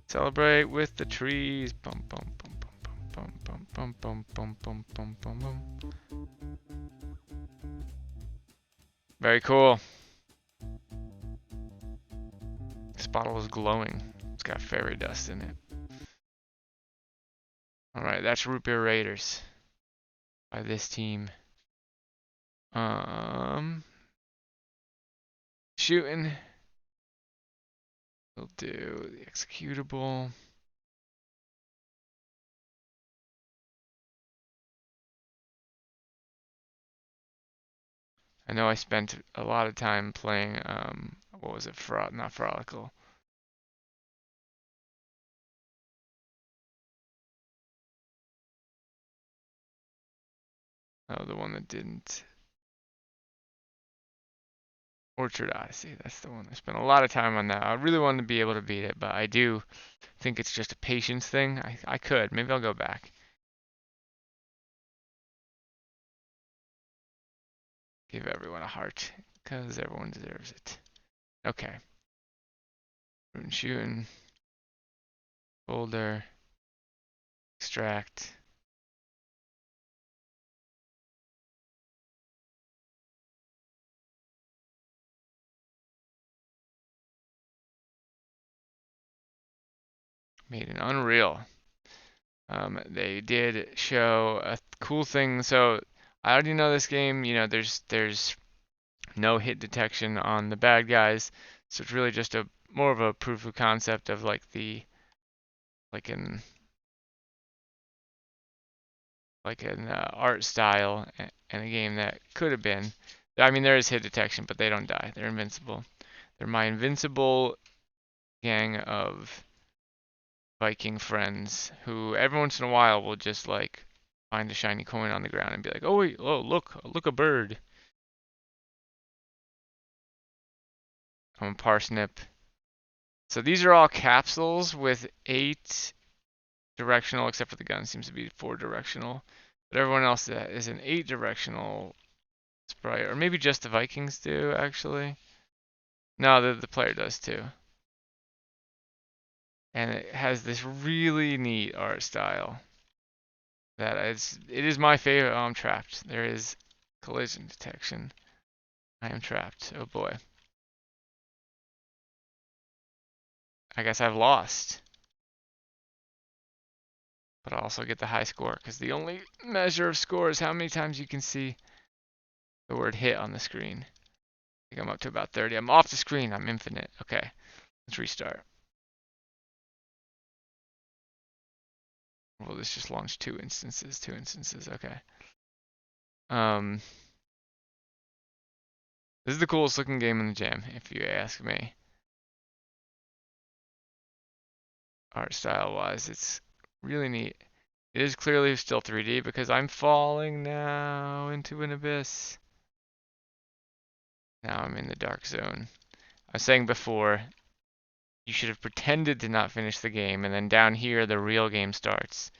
Celebrate with the trees. Bum bum bum bum bum bum bum bum bum bum bum bum. Very cool. This bottle is glowing. It's got fairy dust in it. Alright, that's Root Beer Raiders by this team. Shooting. We'll do the executable. I know I spent a lot of time playing, what was it? Not Frolical. Oh, the one that didn't. Orchard Odyssey, that's the one. I spent a lot of time on that. I really wanted to be able to beat it, but I do think it's just a patience thing. I could. Maybe I'll go back. Give everyone a heart, because everyone deserves it. Okay. Rune shooting. Boulder. Extract. Made an Unreal. They did show a cool thing. So I already know this game. You know, there's no hit detection on the bad guys, so it's really just a more of a proof of concept of like the like an art style and a game that could have been. I mean, there is hit detection, but they don't die. They're invincible. They're my invincible gang of Viking friends who every once in a while will just like find a shiny coin on the ground and be like, "Oh wait, oh look a bird." I'm a parsnip. So these are all capsules with 8 directional, except for the gun seems to be 4 directional. But everyone else is an 8 directional sprite, or maybe just the Vikings do actually. No, the player does too. And it has this really neat art style that it is my favorite. Oh, I'm trapped. There is collision detection. I am trapped. Oh boy. I guess I've lost. But I also get the high score because the only measure of score is how many times you can see the word hit on the screen. I think I'm up to about 30. I'm off the screen. I'm infinite. Okay, let's restart. Well, this just launched 2 instances. 2 instances. Okay. This is the coolest looking game in the jam, if you ask me. Art style wise, it's really neat. It is clearly still 3D because I'm falling now into an abyss. Now I'm in the dark zone. I was saying before, you should have pretended to not finish the game, and then down here the real game starts.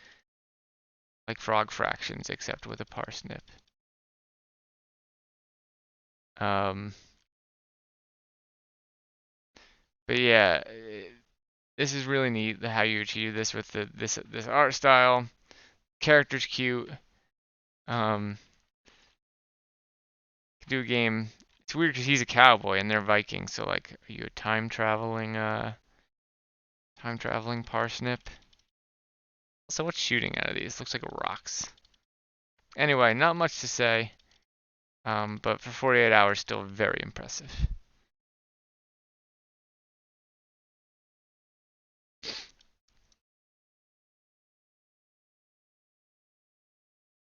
Like Frog Fractions, except with a parsnip. Um, but yeah, this is really neat how you achieve this with this art style. Character's cute. Um, do a game. It's weird because he's a cowboy and they're Vikings. So like, are you a time traveling parsnip? So what's shooting out of these? Looks like rocks. Anyway, not much to say. But for 48 hours, still very impressive.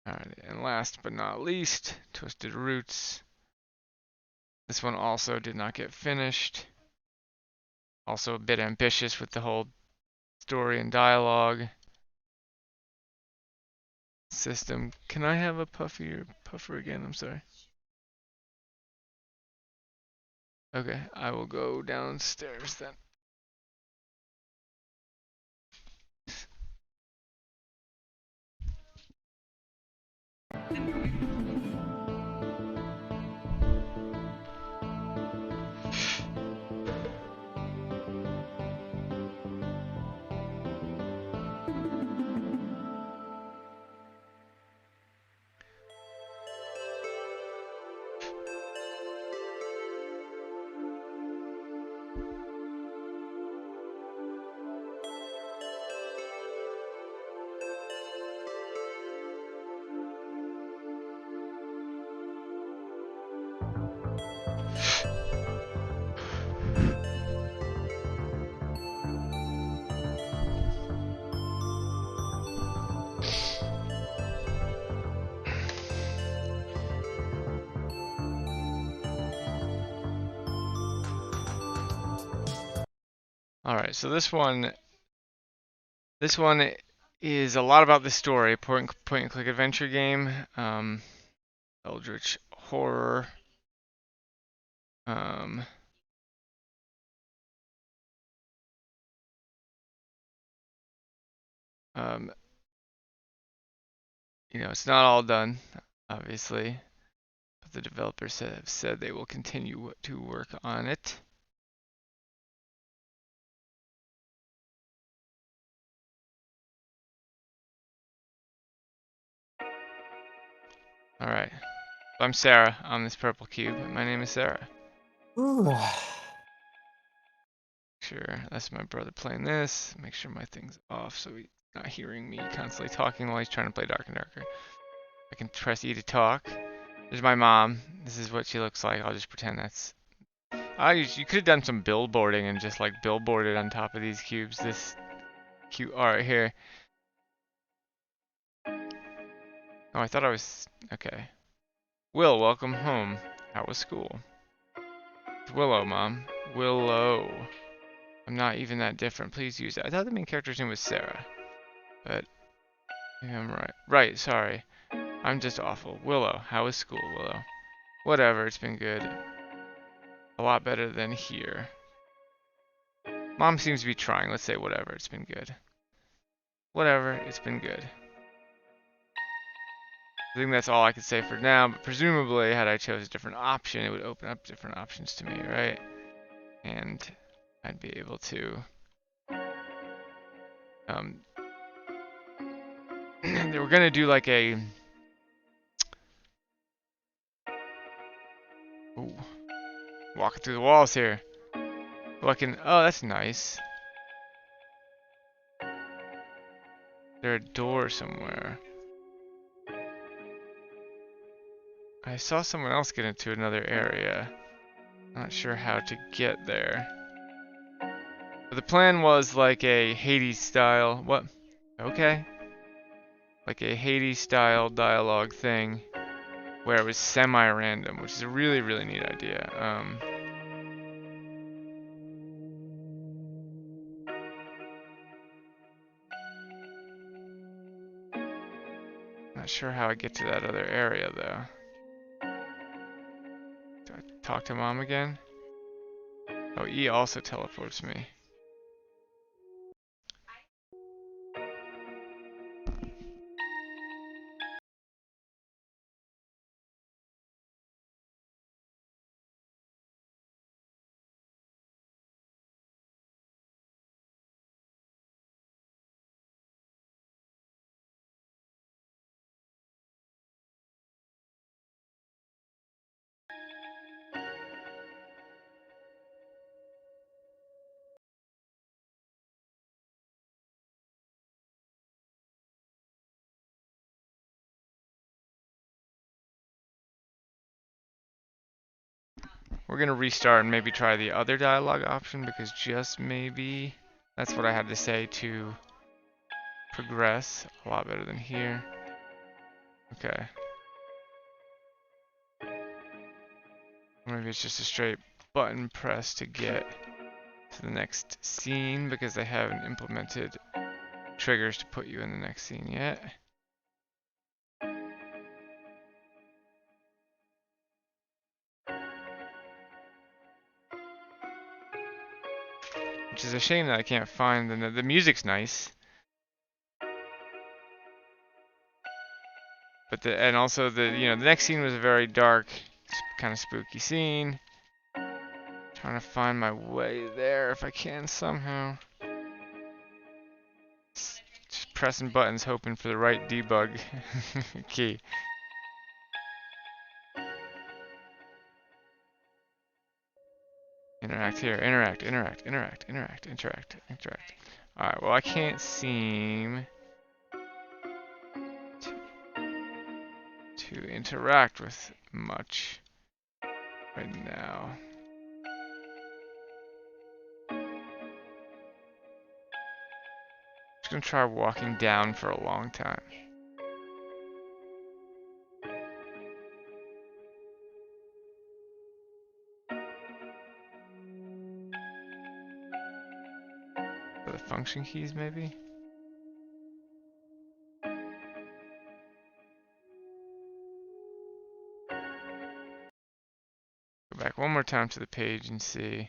Alright, and last but not least, Twisted Roots. This one also did not get finished. Also a bit ambitious with the whole story and dialogue system. Can I have a puffer again? I'm sorry. Okay, I will go downstairs then. Alright, so this one is a lot about the story. Point and click adventure game. Eldritch horror. Um, um, it's not all done, obviously, but the developers have said they will continue to work on it. Alright, I'm Sarah on this purple cube. My name is Sarah. Ooh. Sure, that's my brother playing this. Make sure my thing's off so he's not hearing me constantly talking while he's trying to play Dark and Darker. I can press E to talk. There's my mom. This is what she looks like. I'll just pretend that's... you could have done some billboarding and just like billboarded on top of these cubes. This cute art here. Oh, I thought I was... Okay. Will, welcome home. How was school? It's Willow, Mom. Willow. I'm not even that different. Please use that. I thought the main character's name was Sarah. But... Yeah, I'm right. Right, sorry. I'm just awful. Willow. How was school, Willow? Whatever, it's been good. A lot better than here. Mom seems to be trying. Let's say whatever, it's been good. Whatever, it's been good. I think that's all I could say for now, but presumably had I chose a different option, it would open up different options to me, right? And I'd be able to they were gonna do like a ooh, walking through the walls here. Looking, oh, that's nice. There's a door somewhere. I saw someone else get into another area. Not sure how to get there. But the plan was like a Hades style, what? Okay. Like a Hades style dialogue thing where it was semi-random, which is a really, really neat idea. Not sure how I get to that other area though. Do I talk to Mom again? Oh, E also teleports me. We're gonna restart and maybe try the other dialogue option because just maybe that's what I had to say to progress. A lot better than here. Okay. Maybe it's just a straight button press to get to the next scene because they haven't implemented triggers to put you in the next scene yet. Which is a shame that I can't find the music's nice. But and also the next scene was a very dark, kind of spooky scene. Trying to find my way there if I can somehow. Just pressing buttons hoping for the right debug key. Interact here, interact. Alright, well I can't seem to interact with much right now. Just gonna try walking down for a long time. For the function keys maybe? Go back one more time to the page and see.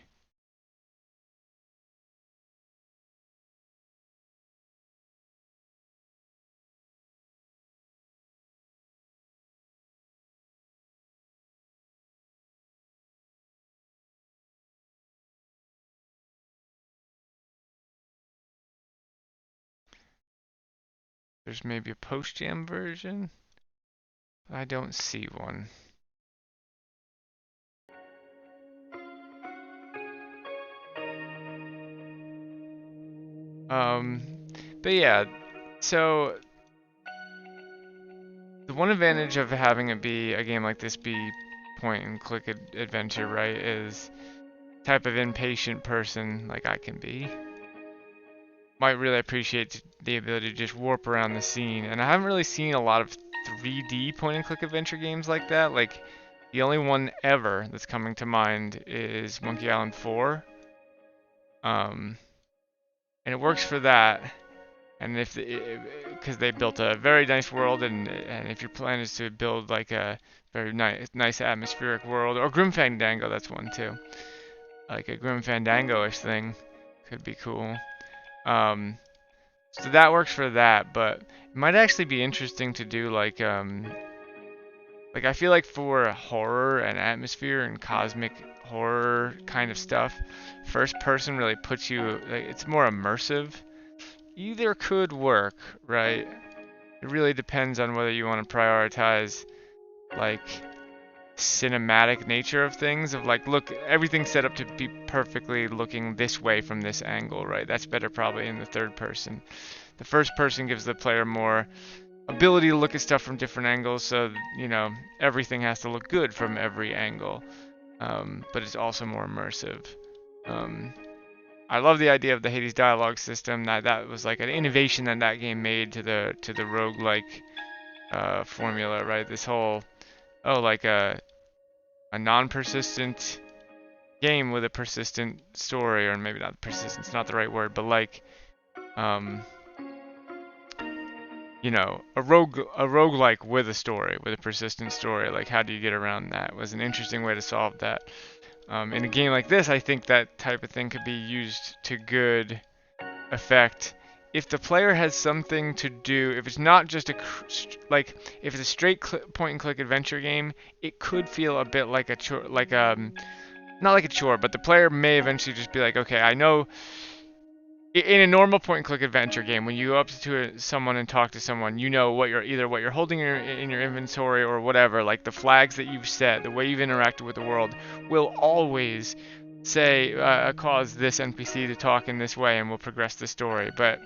There's maybe a post-jam version. I don't see one. But yeah, so the one advantage of having it be a game like this be point and click adventure, right, is type of impatient person like I can be might really appreciate the ability to just warp around the scene. And I haven't really seen a lot of 3D point and click adventure games like that. Like the only one ever that's coming to mind is Monkey Island 4. And it works for that. And if because they built a very nice world, and if your plan is to build like a very nice atmospheric world, or Grim Fandango, that's one too. Like a Grim Fandango-ish thing could be cool. So that works for that, but it might actually be interesting to do like I feel like for horror and atmosphere and cosmic horror kind of stuff, first person really puts you like it's more immersive. Either could work, right? It really depends on whether you want to prioritize like cinematic nature of things, of like, look, everything's set up to be perfectly looking this way from this angle, right? That's better probably in the third person. The first person gives the player more ability to look at stuff from different angles, so everything has to look good from every angle, but it's also more immersive. I love the idea of the Hades dialogue system. That was like an innovation that game made to the roguelike formula, right? This whole like a non-persistent game with a persistent story, or maybe not persistent's not the right word, but like you know, a roguelike with a story, with a persistent story. Like, how do you get around that? Was an interesting way to solve that. In a game like this, I think that type of thing could be used to good effect if the player has something to do. If it's not just like if it's a straight point and click adventure game, it could feel a bit like a chore, like not like a chore, but the player may eventually just be like, okay, I know. In a normal point and click adventure game, when you go up to someone and talk to someone, you know what you're holding in your inventory or whatever, like the flags that you've set, the way you've interacted with the world, will always say cause this NPC to talk in this way, and will progress the story. But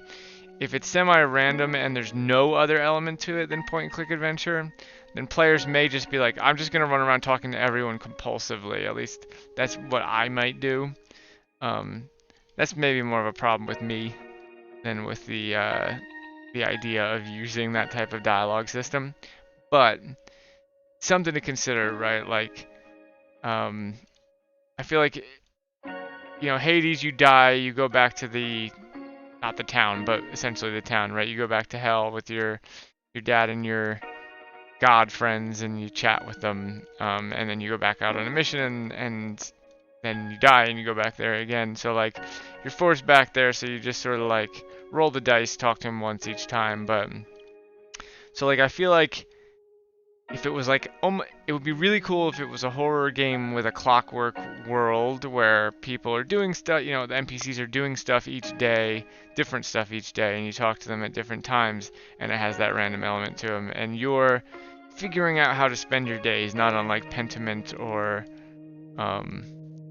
if it's semi-random and there's no other element to it than point and click adventure, then players may just be like, I'm just gonna run around talking to everyone compulsively. At least that's what I might do. That's maybe more of a problem with me than with the idea of using that type of dialogue system. But something to consider, right? Like, I feel like, you know, Hades, you die, you go back to not the town, but essentially the town, right? You go back to hell with your dad and your god friends, and you chat with them, and then you go back out on a mission, and then you die and you go back there again. So like, you're forced back there, so you just sort of like roll the dice, talk to him once each time. But so like, I feel like if it was like, it would be really cool if it was a horror game with a clockwork world where people are doing stuff, you know, the NPCs are doing stuff each day, different stuff each day, and you talk to them at different times, and it has that random element to them, and you're figuring out how to spend your days, not on like Pentiment or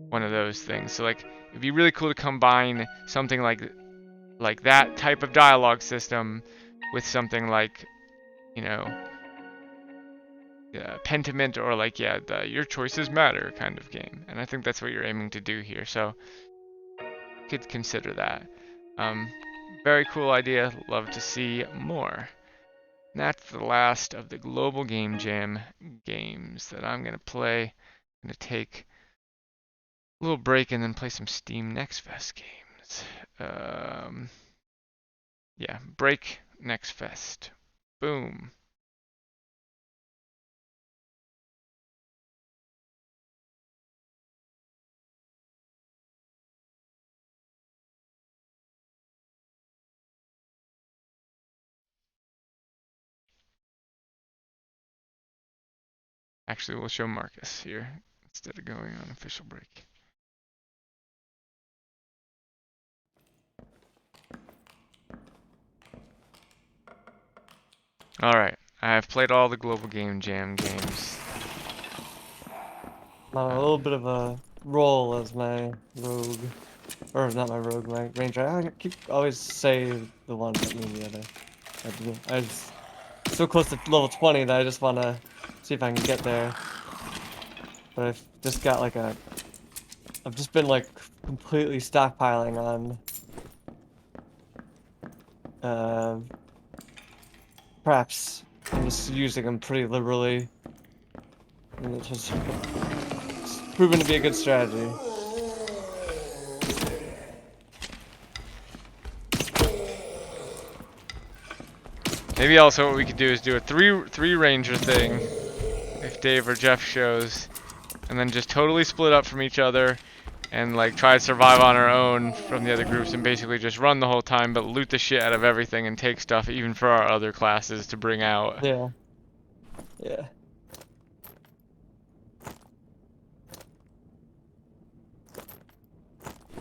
one of those things. So like, it'd be really cool to combine something like that type of dialogue system with something like, you know, Pentiment, or like, yeah, the your choices matter kind of game. And I think that's what you're aiming to do here. So you could consider that. Very cool idea. Love to see more. And that's the last of the Global Game Jam games that I'm gonna play. I'm gonna take a little break and then play some Steam Next Fest games. Yeah, break Next Fest. Boom. Actually, we'll show Marcus here instead of going on official break. Alright, I have played all the Global Game Jam games. I'm on a little bit of a roll as my rogue, or not my rogue, my ranger. I always say the one, but mean the other. I was so close to level 20 that I just want to see if I can get there. But I've just got like I've just been like completely stockpiling on preps. I'm just using them pretty liberally. And it's proven to be a good strategy. Maybe also what we could do is do a three ranger thing if Dave or Jeff shows, and then just totally split up from each other and like try to survive on our own from the other groups, and basically just run the whole time but loot the shit out of everything and take stuff even for our other classes to bring out. Yeah. Yeah.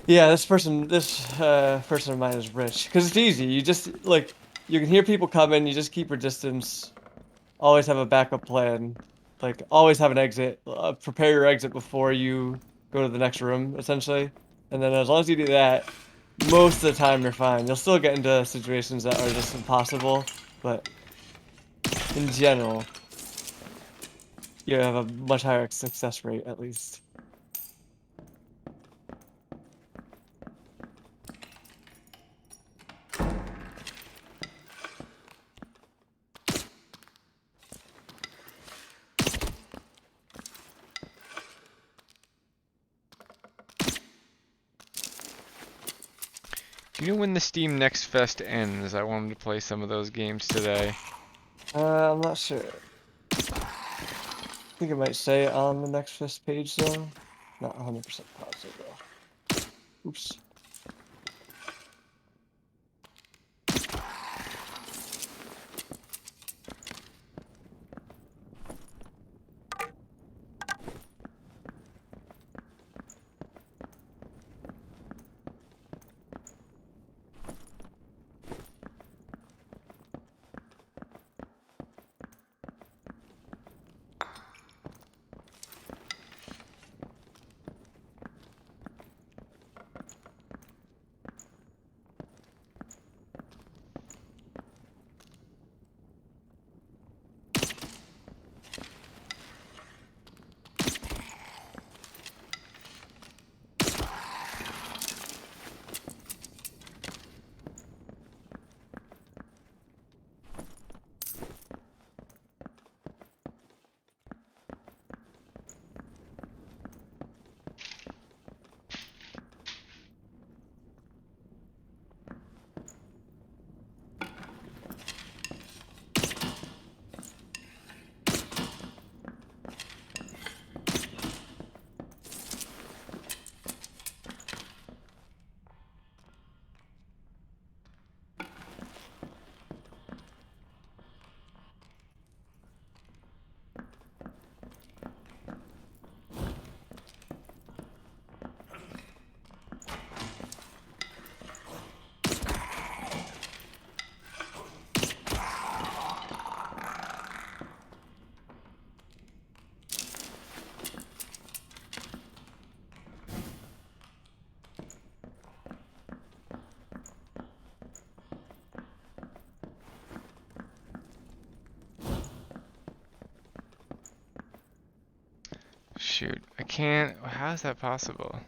Yeah, this person of mine is rich. Because it's easy. You just, like, you can hear people coming, you just keep your distance. Always have a backup plan. Like, always have an exit. Prepare your exit before you go to the next room, essentially. And then as long as you do that, most of the time you're fine. You'll still get into situations that are just impossible, but in general, you have a much higher success rate, at least. Do you know when the Steam Next Fest ends? I wanted to play some of those games today. I'm not sure. I think it might say on the next Fest page though. Not 100% positive though. Oops. Shoot, I can't. How is that possible?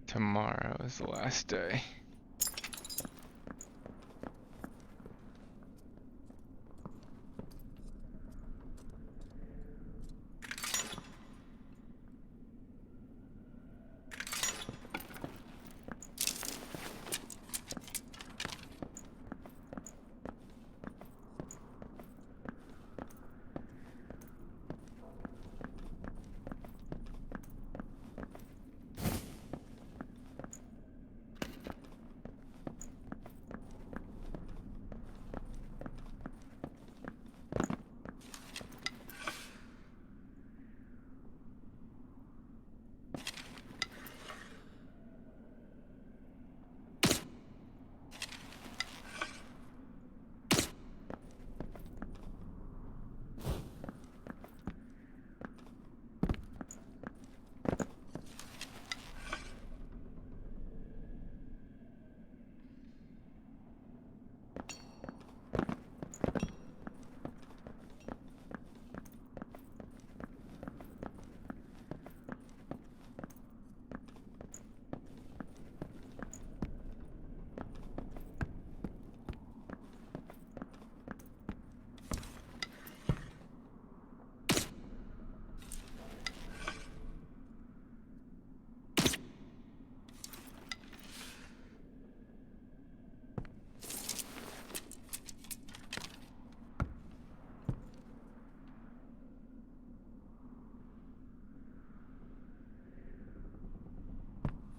Tomorrow is the last day.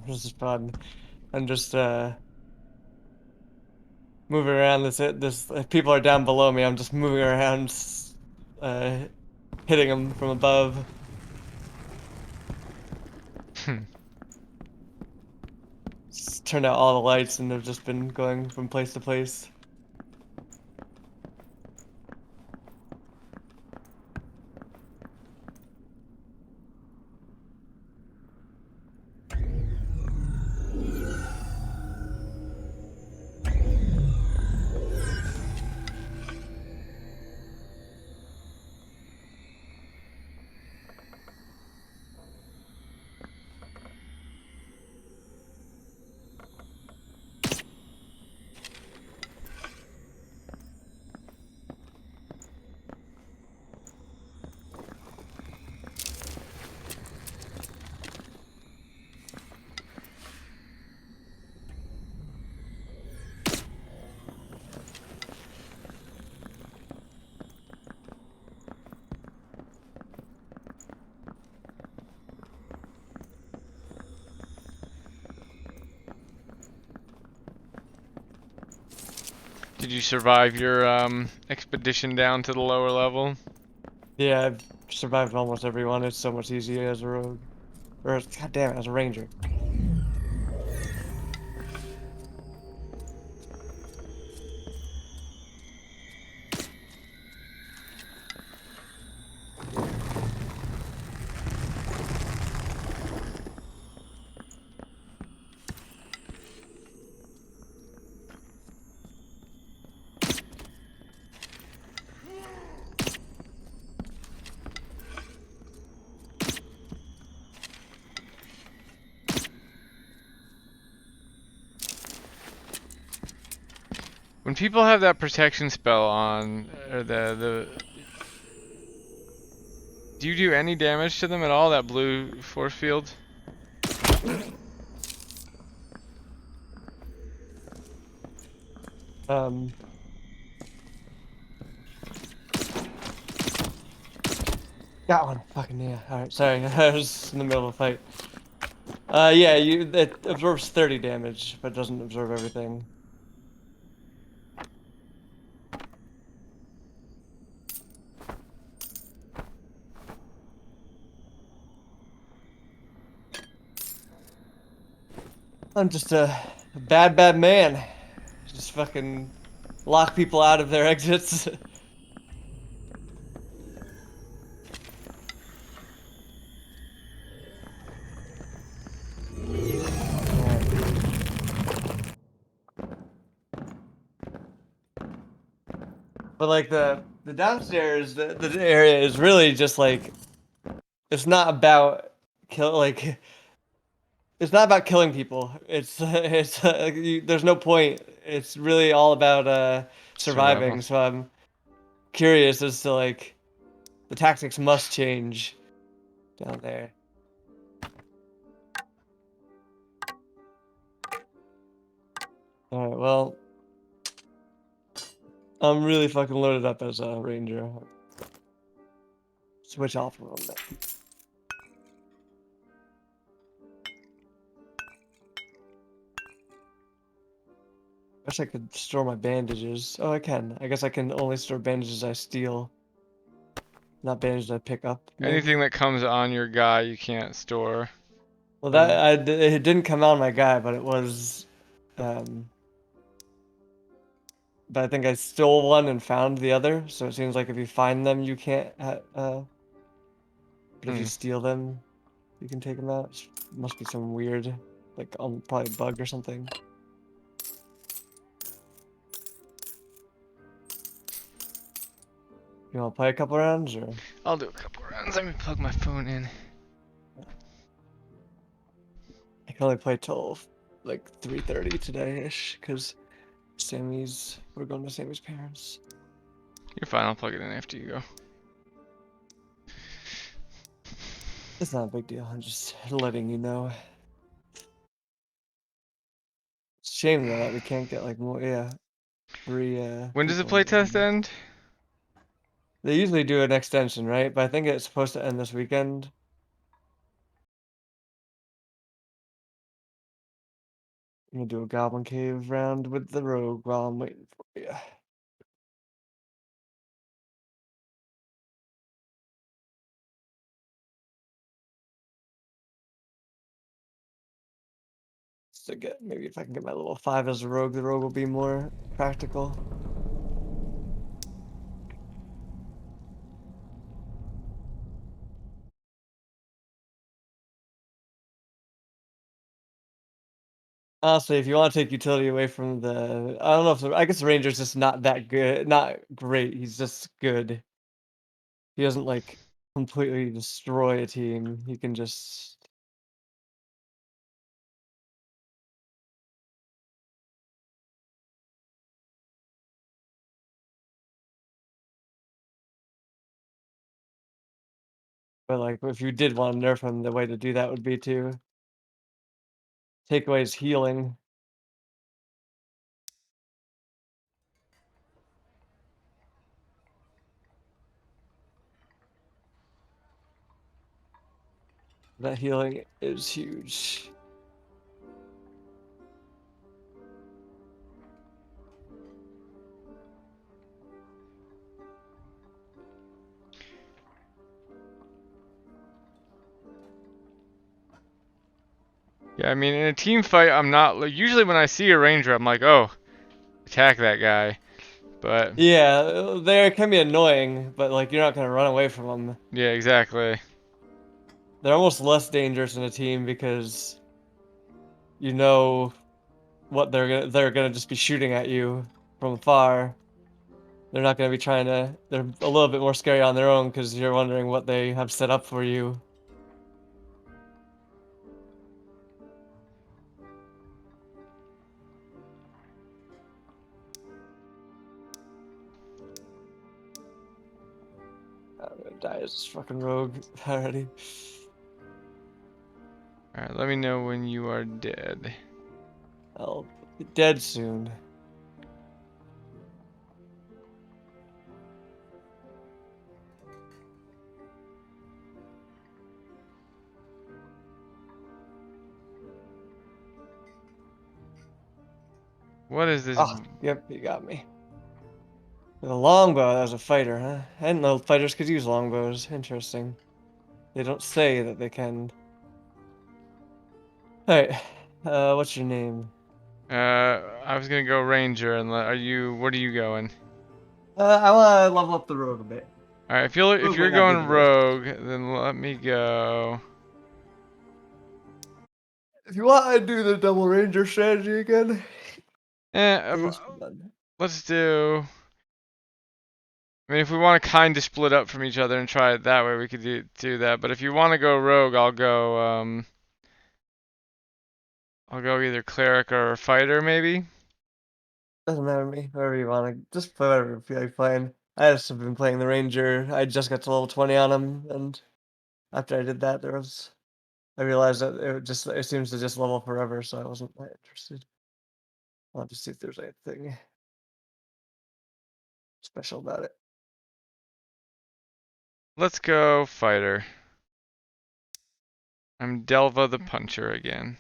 This is fun. I'm just moving around. This if people are down below me, I'm just moving around, uh, hitting them from above. Just turned out all the lights and have just been going from place to place. Did you survive your expedition down to the lower level? Yeah, I've survived almost everyone. It's so much easier as a rogue. Or, god damn it, as a ranger. When people have that protection spell on, or do you do any damage to them at all? That blue force field? Um, got one. Fucking yeah. Alright, sorry. I was in the middle of a fight. Yeah, it absorbs 30 damage, but doesn't absorb everything. I'm just a bad, bad man. Just fucking lock people out of their exits. But like the downstairs, the area is really just like it's not about kill like it's not about killing people. There's no point. It's really all about Survival. surviving. So I'm curious as to like the tactics must change down there. All right, well, I'm really fucking loaded up as a ranger. Switch off a little bit. Wish I could store my bandages. Oh, I can. I guess I can only store bandages I steal, not bandages I pick up, Anything maybe. that comes on your guy, you can't store. Well, Uh, it didn't come on my guy, but it was, um, but I think I stole one and found the other. So it seems like if you find them, you can't. But if you hmm. steal them, you can take them out. Must be some weird, like, probably bug or something. You want to play a couple rounds, or I'll do a couple rounds. Let me plug my phone in. I can only play till like 3:30 today-ish, because we're going to Sammy's parents. You're fine. I'll plug it in after you go. It's not a big deal. I'm just letting you know. It's a shame though that we can't get like more. Yeah, three When does the people in the playtest room. end? They usually do an extension, right? But I think it's supposed to end this weekend. I'm gonna do a goblin cave round with the rogue while I'm waiting for you. So get maybe if I can get my level 5 as a rogue, the rogue will be more practical. Honestly, if you want to take utility away from the, I don't know if I guess the ranger's just not that good, not great. He's just good. He doesn't like completely destroy a team. He can just. But like, if you did want to nerf him, the way to do that would be to take away his healing. That healing is huge. Yeah, I mean, in a team fight, I'm not like usually when I see a ranger, I'm like, oh, attack that guy. But Yeah, they can be annoying, but like you're not gonna run away from them. yeah, exactly. They're almost less dangerous in a team because you know what they're gonna just be shooting at you from afar. They're not gonna be trying to. They're a little bit more scary on their own because you're wondering what they have set up for you. I'm gonna die as this fucking rogue already. All right, let me know when you are dead. I'll be dead soon. What is this? Oh, yep, you got me. With a longbow as a fighter, huh? I didn't know fighters could use longbows. Interesting. They don't say that they can. Alright, what's your name? I was gonna go ranger, and are you? What are you going? I wanna level up the rogue a bit. All right, if Rogue you're might not be the going worst. rogue, then let me go. If you want, I'd do the double ranger strategy again. Eh, It is fun. let's do. I mean, if we want to kind of split up from each other and try it that way, we could do that. But if you want to go rogue, I'll go either cleric or fighter, maybe. Doesn't matter to me. Whatever you want to. Just play whatever you feel like playing. I just have been playing the ranger. I just got to level 20 on him, and after I did that, I realized that it seems to just level forever, so I wasn't that interested. I'll just see if there's anything special about it. Let's go fighter. I'm Delva the Puncher again.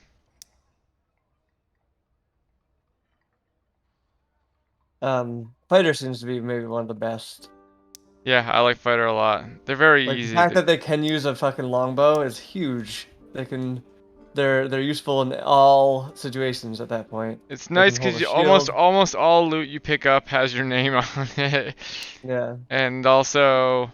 Fighter seems to be maybe one of the best. Yeah, I like fighter a lot. They're very Like the easy. fact that they can use a fucking longbow is huge. They're useful in all situations at that point. It's They nice can hold because a you almost shield. almost all loot you pick up has your name on it, Yeah, and also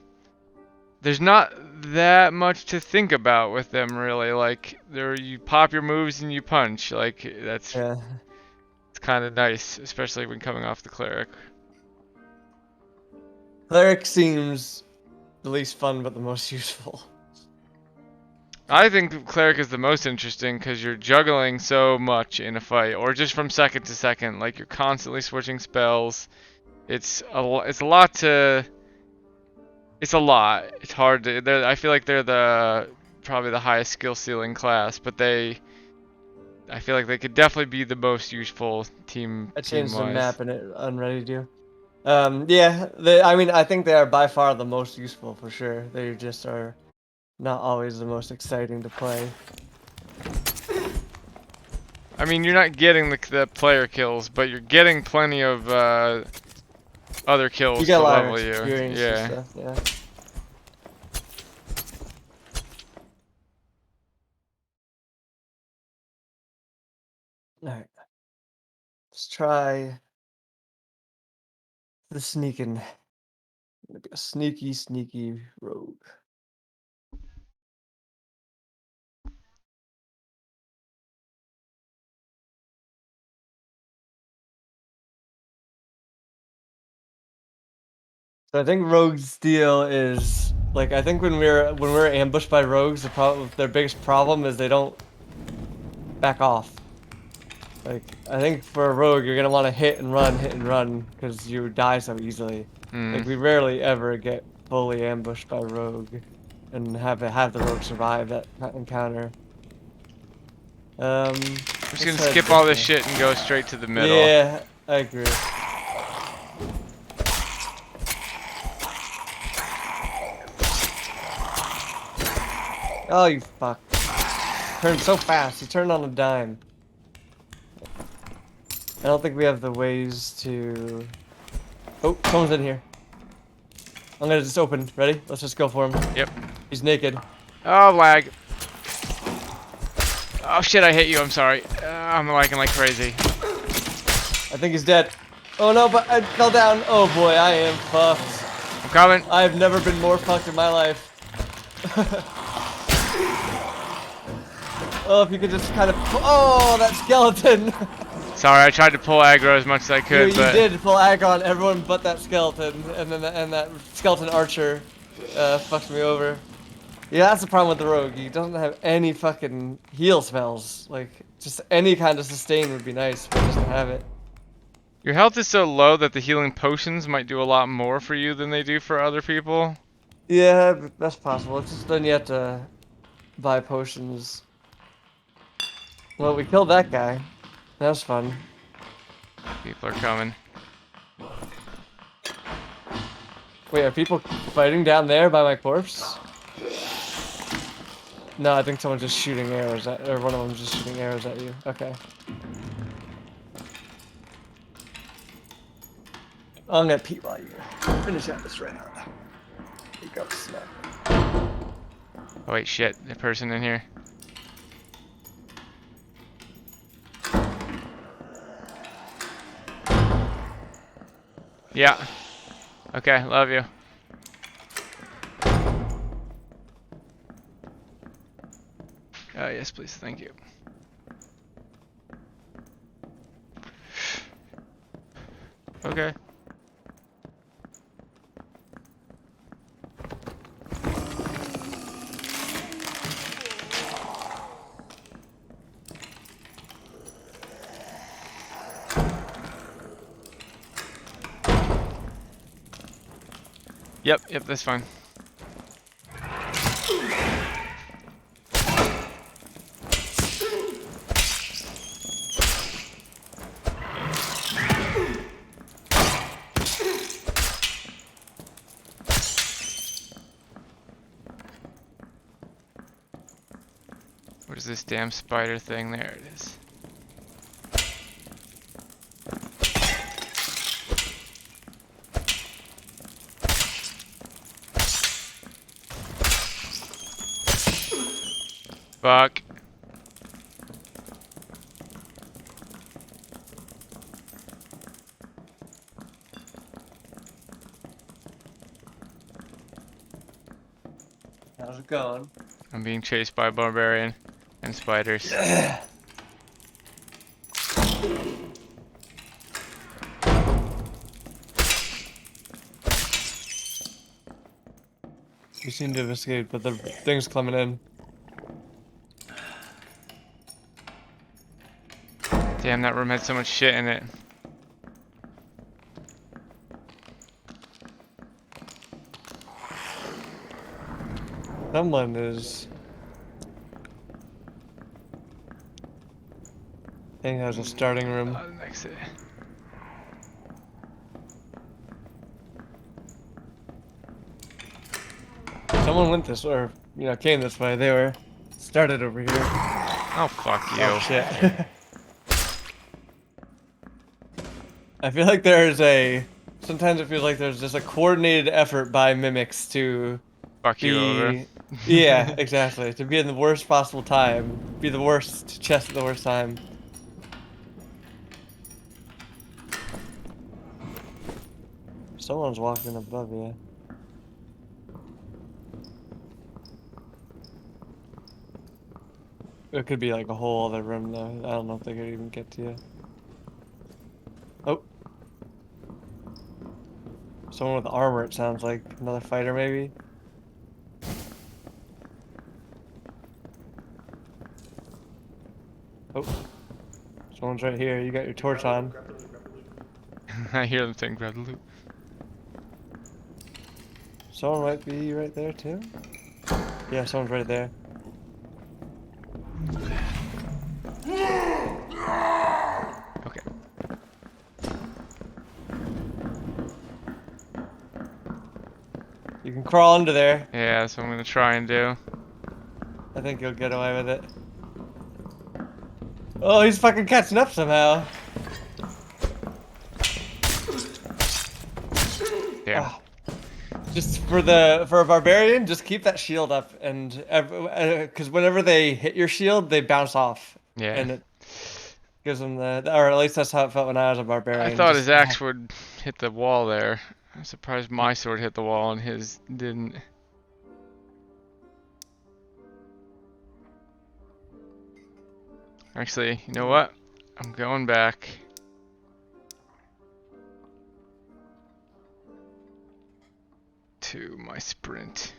there's not that much to think about with them really. Like there, you pop your moves and you punch. Like yeah. it's kind of nice, especially when coming off the cleric. Cleric seems the least fun, but the most useful. I think cleric is the most interesting because you're juggling so much in a fight, or just from second to second. Like you're constantly switching spells. It's a lot to. It's a lot. It's hard to. I feel like they're the probably the highest skill ceiling class, but I feel like they could definitely be the most useful I team changed the wise. map and it unready to. Yeah, I mean, I think they are by far the most useful for sure. They just are not always the most exciting to play. I mean, you're not getting the player kills, but you're getting plenty of other You kills get to a lot of level you. experience and Yeah. stuff, yeah. Alright. Let's try the sneaking. Gonna be a sneaky, sneaky rogue. So I think rogue's deal is like I think when we're ambushed by rogues, their biggest problem is they don't back off. Like I think for a rogue, you're gonna want to hit and run, because you die so easily. Hmm. Like we rarely ever get fully ambushed by rogue, and have the rogue survive that encounter. I'm just Let's gonna head skip all this this way. shit and go straight to the middle. Yeah, I agree. Oh, you fuck. Turned so fast. He turned on a dime. I don't think we have the ways to... Oh, someone's in here. I'm gonna just open. Ready? Let's just go for him. Yep. He's naked. Oh, lag. Oh shit, I hit you. I'm sorry. I'm lagging like crazy. I think he's dead. Oh no, but I fell down. Oh boy, I am fucked. I'm coming. I've never been more fucked in my life. Oh, if you could just kind of... Oh, that skeleton! Sorry, I tried to pull aggro as much as I could, You but did pull ag on everyone but that skeleton, and then that skeleton archer fucked me over. Yeah, that's the problem with the rogue. He doesn't have any fucking heal spells. Like, just any kind of sustain would be nice, but he doesn't have it. your health is so low that the healing potions might do a lot more for you than they do for other people. Yeah, that's possible. It's just then you have to buy potions. Well, we killed that guy. That was fun. People are coming. Wait, are people fighting down there by my corpse? No, I think someone's just shooting arrows at, or one of them's just shooting arrows at you. Okay. I'm gonna pee while you finish out this round. Here you go, snap. Oh wait, shit. The person in here. Yeah. Okay, love you. Yes, please. Thank you. Okay. Yep, that's fine. Where's this damn spider thing? There it is. Fuck. How's it going? I'm being chased by a barbarian and spiders. You seem to have escaped, but the thing's coming in. Damn, that room had so much shit in it. Someone is... Thing has a starting room. Next to it. Someone went this, or, came this way. They were started over here. Oh, fuck you. Oh, shit. I feel like there's a. Sometimes it feels like there's just a coordinated effort by mimics to Fuck you over. be. Yeah, exactly. To be in the worst possible time. Be the worst chest at the worst time. Someone's walking above you. It could be like a whole other room though. I don't know if they could even get to you. Oh, someone with armor, it sounds like. Another fighter, maybe? Oh, someone's right here. You got your torch on. I hear them saying grab the loot. Someone might be right there too. Yeah, someone's right there. Okay. You can crawl under there. Yeah, that's what I'm gonna try and do. I think you'll get away with it. Oh, he's fucking catching up somehow. Damn. Ah. Just for a barbarian, just keep that shield up, and because whenever they hit your shield, they bounce off, Yeah. and it gives them or at least that's how it felt when I was a I barbarian. thought Just his axe would hit the wall there. I'm surprised my sword hit the wall and his didn't. Actually, you know what? I'm going back. To my sprint.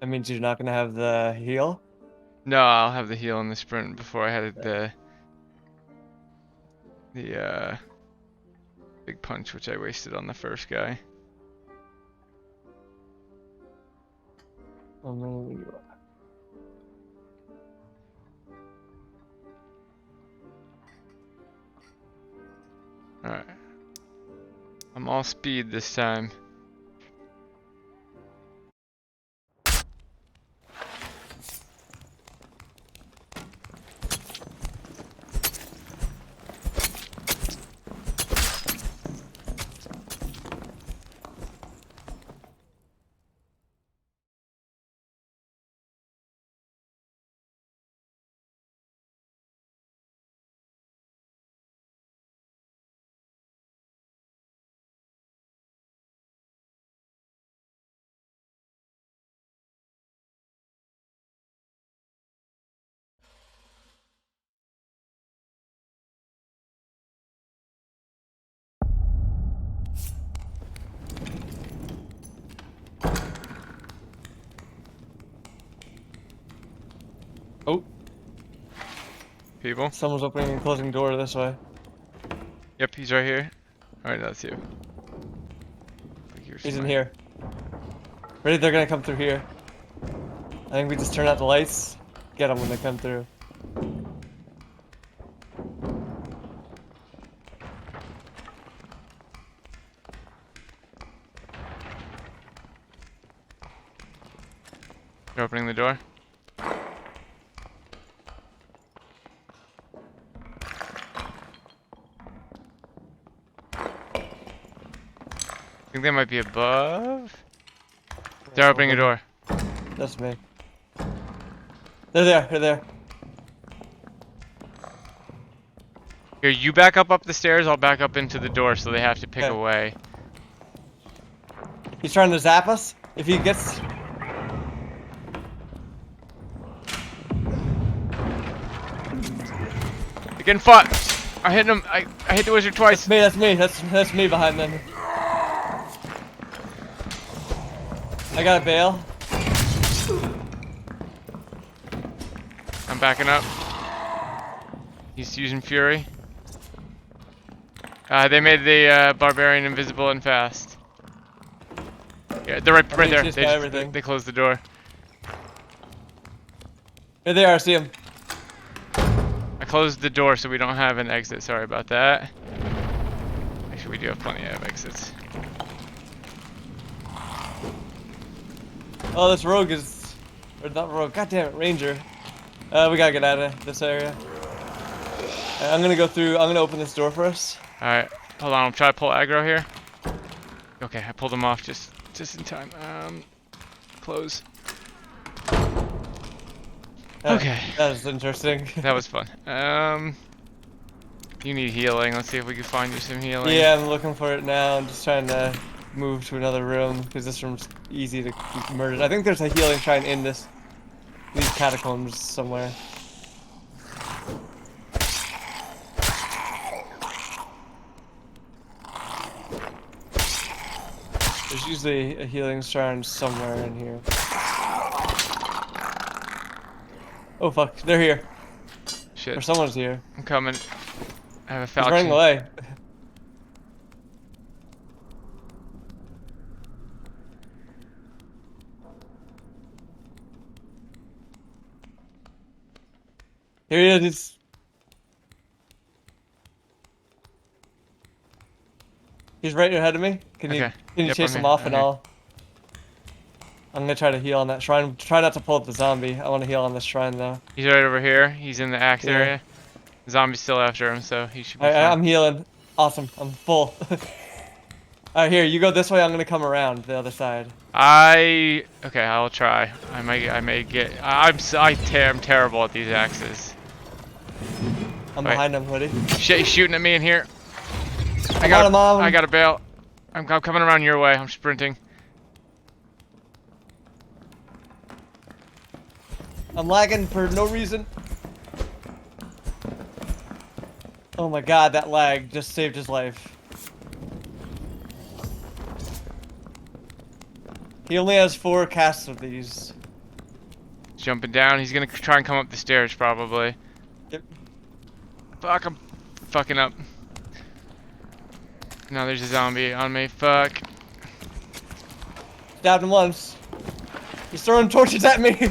that means you're not gonna have the heal. No, I'll have the heal in the sprint before I had the big punch, which I wasted on the first guy. Oh, man. Alright. I'm all speed this time. Oh, People? someone's opening and closing door this way. Yep, he's right here. Alright, that's you. He's in here. Ready? They're gonna come through here. I think we just turn out the lights. Get them when they come through. You're opening the door? I think they might be above. They're opening a door. That's me. They're there. They're there. Here, you back up the stairs, I'll back up into the door so they have to pick Okay. away. He's trying to zap us. If he gets... You're getting fought! I hit him, I hit the wizard twice. That's me. That's me behind them. I got a bail. I'm backing up. He's using fury. They made the barbarian invisible and fast. Yeah, they're right there. They closed the door. Here they are. See him. I closed the door so we don't have an exit. Sorry about that. Actually, we do have plenty of exits. Oh, this rogue is, or not rogue. God damn it, ranger. We gotta get out of this area. I'm gonna go through. I'm gonna open this door for us. All right, hold on. I'm trying to pull aggro here. Okay, I pulled him off just in time. Close. Okay. That is interesting. That was fun. You need healing. Let's see if we can find you some healing. Yeah, I'm looking for it now. I'm just trying to move to another room because this room's easy to be murdered. I think there's a healing shrine in these catacombs somewhere. There's usually a healing shrine somewhere in here. Oh fuck, they're here. Shit. Or someone's here. I'm coming. I have a He's falcon. running away. Here he is. He's right ahead of me. Can you Yep, chase I'm him here. off I'm and here. I'm gonna try to heal on that shrine. Try not to pull up the zombie. I want to heal on this shrine though. He's right over here. He's in the axe Yeah. area. The zombie's still after him, so he should be fine. I'm healing. Awesome. I'm full. Alright, here, you go this way, I'm gonna come around the other side. Okay, I'll try. I may get. I'm terrible at these axes. I'm Wait. behind him, Woody. Shit, he's shooting at me in here. I got him on. I got a bail. I'm coming around your way. I'm sprinting. I'm lagging for no reason. Oh my god, that lag just saved his life. He only has 4 casts of these. Jumping down. He's gonna try and come up the stairs probably. Yep. Fuck, I'm fucking up. Now there's a zombie on me. Fuck. Stabbed him once. He's throwing torches at me.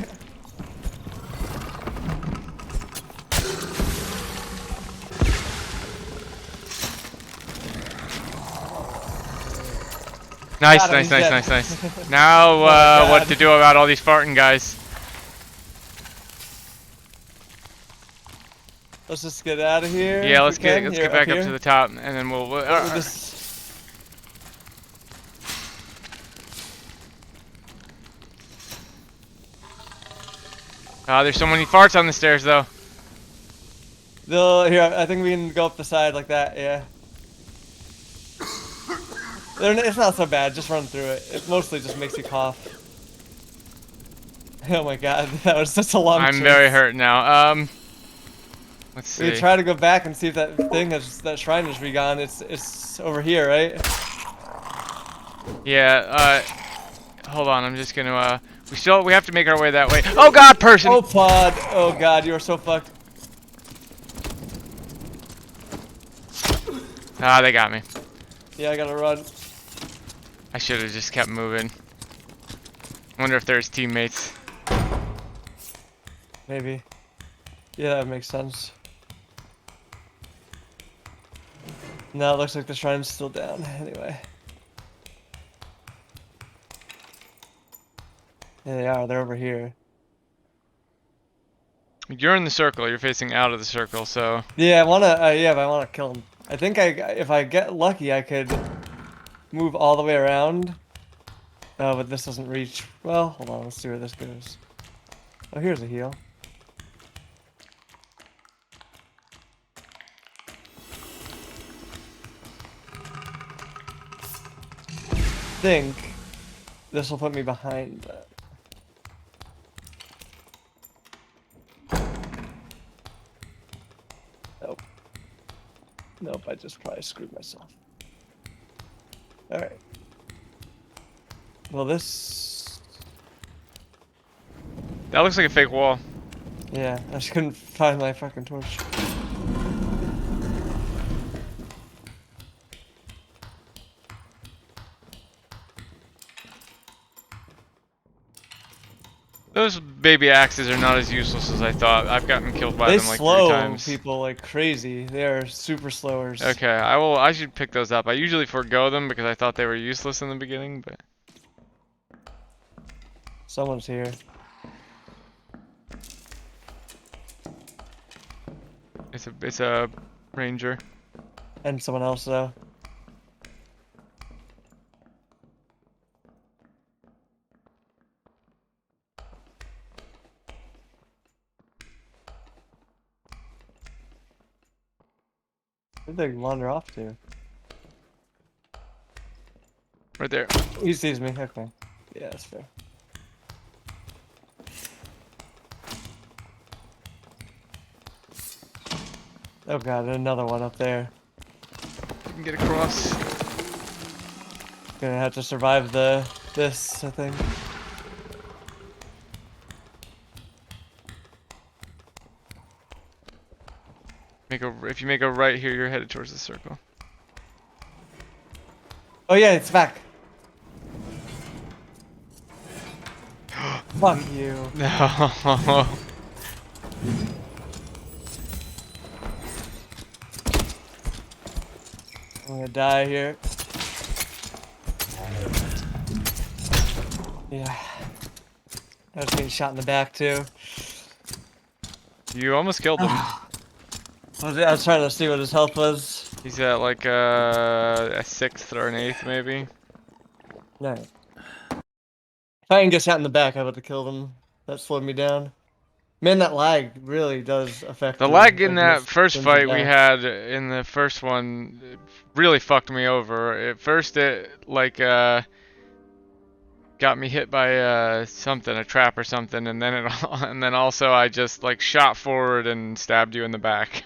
Nice, Got him, nice, he's nice, dead. nice, nice. Now, my what God. to do about all these farting guys? Let's just get out of here. Yeah, if let's we get can. let's Here, get back up here. to the top, and then we'll. There's so many farts on the stairs, though. Here, I think we can go up the side like that. Yeah. It's not so bad. Just run through it. It mostly just makes you cough. Oh my god, that was such a long. I'm chase. very hurt now. Let's see. We could try to go back and see if that that shrine is regone. It's over here, right? Yeah. Hold on. I'm just gonna. We have to make our way that way. Oh God, person. Oh pod. Oh god, you are so fucked. They got me. Yeah, I gotta run. I should have just kept moving. Wonder if there's teammates. Maybe. Yeah, that makes sense. No, it looks like the shrine's still down. Anyway. Yeah, they are. They're over here. You're in the circle. You're facing out of the circle, so. Yeah, I wanna. Yeah, but I wanna kill him. I think if I get lucky, I could move all the way around. Oh, but this doesn't reach. Well, hold on. Let's see where this goes. Oh, here's a heal. I think this will put me behind that. Nope. Nope, I just probably screwed myself. Alright. Well, this... That looks like a fake wall. Yeah, I just couldn't find my fucking torch. Those baby axes are not as useless as I thought. I've gotten killed by They them like 3 slow times. people like crazy. They are super slowers. Okay, I should pick those up. I usually forego them because I thought they were useless in the beginning, but Someone's here. It's a ranger. And someone else, though. Where'd they wander off to? Right there. He sees me. Okay. Yeah, that's fair. Oh god, another one up there. You can get across. Gonna have to survive this, I think. If you make a right here, you're headed towards the circle. Oh yeah, it's back. Fuck you. No. I'm gonna die here. Yeah. I was getting shot in the back too. You almost killed him. I was trying to see what his health was. He's at like a 6th or an 8th maybe. No. If I didn't get shot in the back, I would have killed him. That slowed me down. Man, that lag really does affect The you, lag in like, that this first brings you fight we down. had in the first one really fucked me over. At first it like got me hit by something, a trap or something, and then and then also I just like shot forward and stabbed you in the back.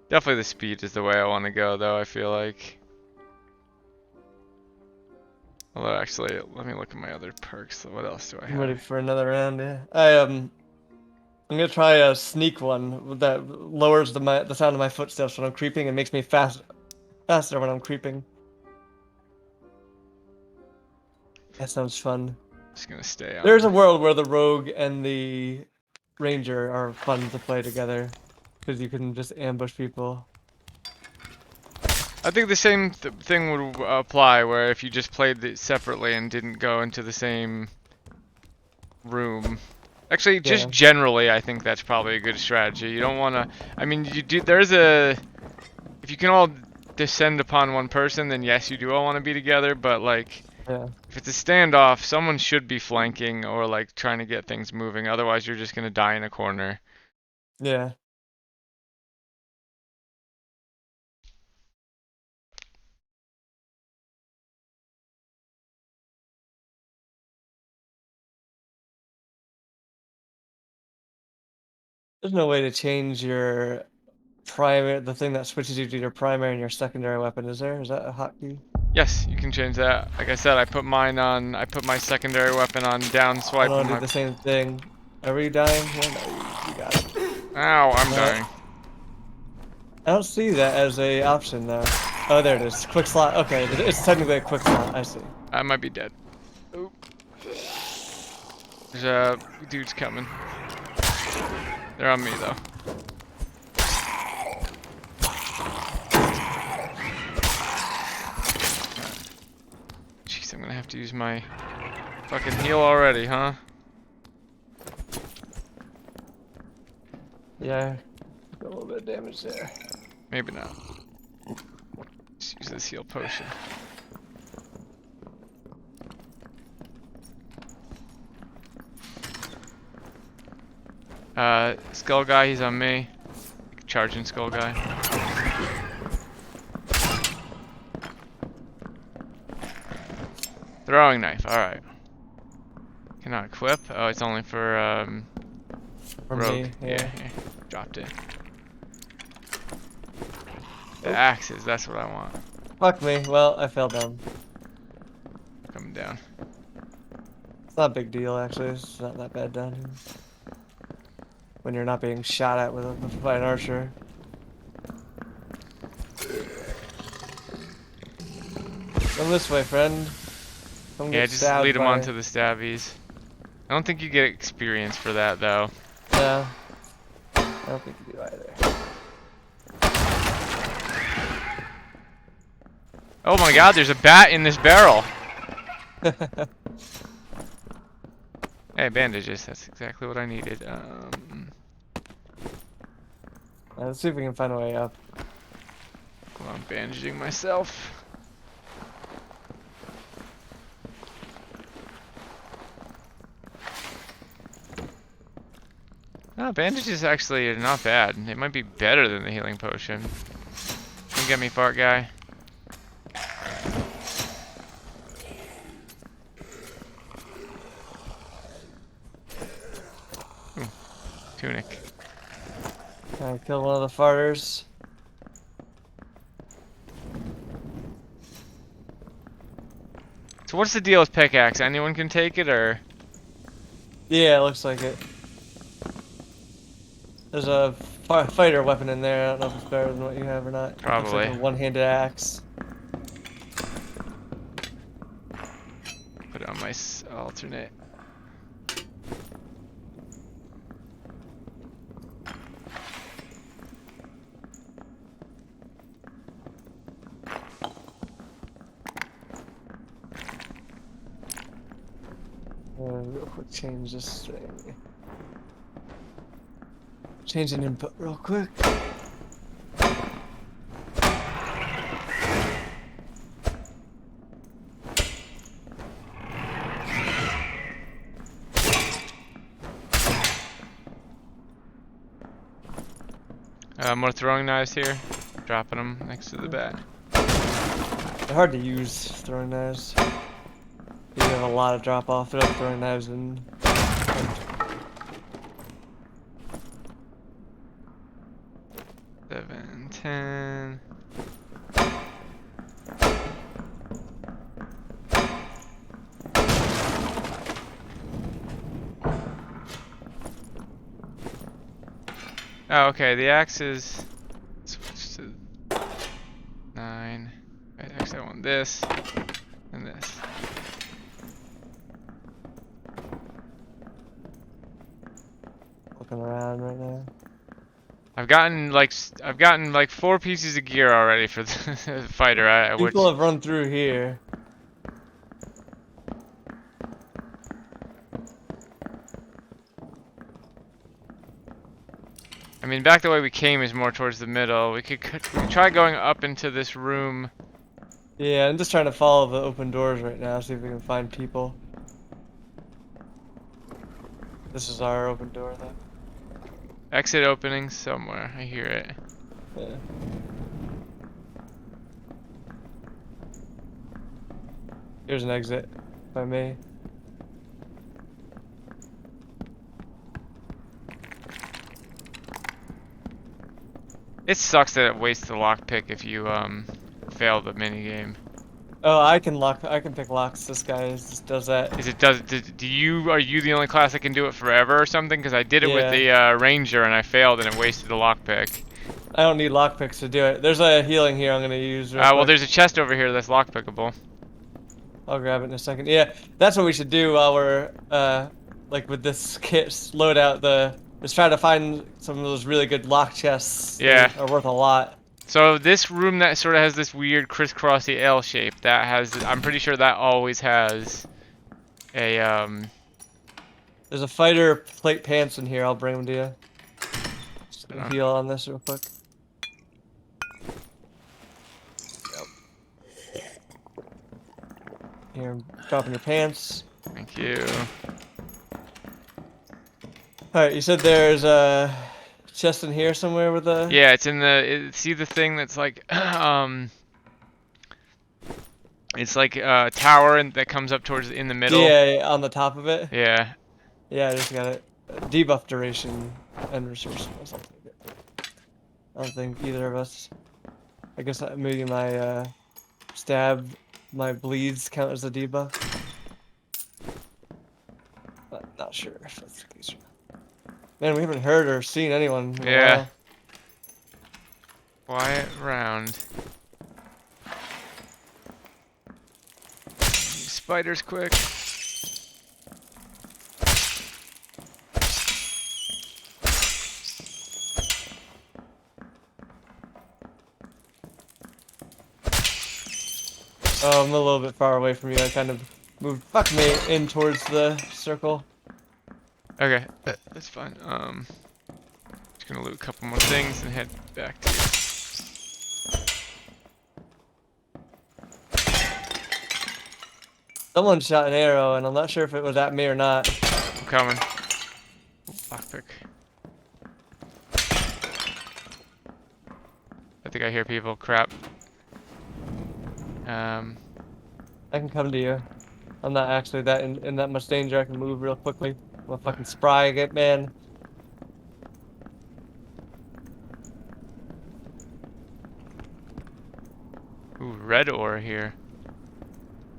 Definitely the speed is the way I want to go though, I feel like. Although actually, let me look at my other perks. What else do I I'm ready have? for another round, yeah. I'm gonna try a sneak one that lowers the sound of my footsteps when I'm creeping and makes me faster when I'm creeping. That sounds fun. Just gonna stay There's a on. world where the rogue and the ranger are fun to play together, because you can just ambush people. I think the same thing would apply where if you just played it separately and didn't go into the same room. Actually, just Yeah, generally, I think that's probably a good strategy. You don't want to. I mean, you do. There's a. If you can all descend upon one person, then yes, you do all want to be together. But like, yeah, if it's a standoff, someone should be flanking or like trying to get things moving. Otherwise, you're just gonna die in a corner. yeah. There's no way to change your primary, the thing that switches you to your primary and your secondary weapon, is there? Is that a hotkey? Yes, you can change that. Like I said, I put mine on. I put my secondary weapon on down I swipe on want to do my. the same thing. Are we dying? Yeah, no, you got it. Ow, I'm Uh, dying. I don't see that as a option though. Oh, there it is. Quick slot. Okay, it's technically a quick slot. I see. I might be dead. Oop. There's dudes coming. They're on me though. Jeez, I'm gonna have to use my fucking heal already, huh? Yeah, got a little bit of damage there. Maybe not. Just use this heal potion. Skull guy, he's on me. Charging skull guy. Throwing knife, alright. Cannot equip. Oh, it's only for For rogue. me, Yeah, yeah. yeah. Dropped it. The axes, that's what I want. Fuck me. Well, I fell down. Coming down. It's not a big deal, actually. It's not that bad down here. When you're not being shot at by an archer. Come this way, friend. Come Yeah, get just stabbed lead them by... onto the stabbies. I don't think you get experience for that though. Yeah. I don't think you do either. Oh my god, there's a bat in this barrel. Hey, bandages. That's exactly what I needed. Let's see if we can find a way up. Well, I'm bandaging myself. No, bandages actually are not bad. They might be better than the healing potion. Come get me, fart guy. Ooh, tunic. I killed one of the farters. So what's the deal with pickaxe? Anyone can take it, or? Yeah, it looks like it. There's a fighter weapon in there. I don't know if it's better than what you have or not. Looks like Probably. a one-handed axe. Put it on my alternate. Real quick, change this thing. Change an input real quick. More throwing knives here. Dropping them next to the bat. They're hard to use, throwing knives. You have a lot of drop off. They're like throwing knives and. 7, 10. Oh, okay. The axe is switch to 9. Right, actually, I want this and this. Looking around right now. I've gotten like 4 pieces of gear already for the fighter. People have run through here. I mean, back the way we came is more towards the middle. We could try going up into this room. Yeah, I'm just trying to follow the open doors right now, see if we can find people. This is our open door, though. Exit opening somewhere. I hear it. Yeah. Here's an exit, if I may. It sucks that it wastes the lockpick if you fail the minigame. Oh, I can pick locks. This guy just does that. Are you the only class that can do it forever or something? Because I did it with Yeah. the ranger and I failed and it wasted the lockpick. I don't need lockpicks to do it. There's a healing here I'm gonna use. Real Well, quick. there's a chest over here that's lockpickable. I'll grab it in a second. Yeah, that's what we should do while we're like with this kit. Load out the. Just try to find some of those really good lock chests. Yeah. That are worth a lot. So this room that sort of has this weird crisscrossy L shape, that has, I'm pretty sure that always has a There's a fighter plate pants in here. I'll bring them to you. Just gonna heal on this real quick. Here, I'm dropping your pants. Thank you. Alright, you said there's a chest in here somewhere with a... Yeah, it's in the, see the thing that's like, it's like a tower that comes up towards in the middle. Yeah, on the top of it. Yeah. Yeah, I just got it. Debuff duration and resource or something. I don't think either of us. I guess maybe my stab, my bleeds count as a debuff. Not sure if that's the case. Man, we haven't heard or seen anyone in a while. Quiet round. Spiders quick. Oh, I'm a little bit far away from you. I kind of moved, fuck me, in towards the circle. Okay, that's fine. Just gonna loot a couple more things and head back to you. Someone shot an arrow, and I'm not sure if it was at me or not. I'm coming. Lockpick. I think I hear people. Crap. I can come to you. I'm not actually that in that much danger. I can move real quickly. I'm a fucking spry get man. Ooh, red ore here.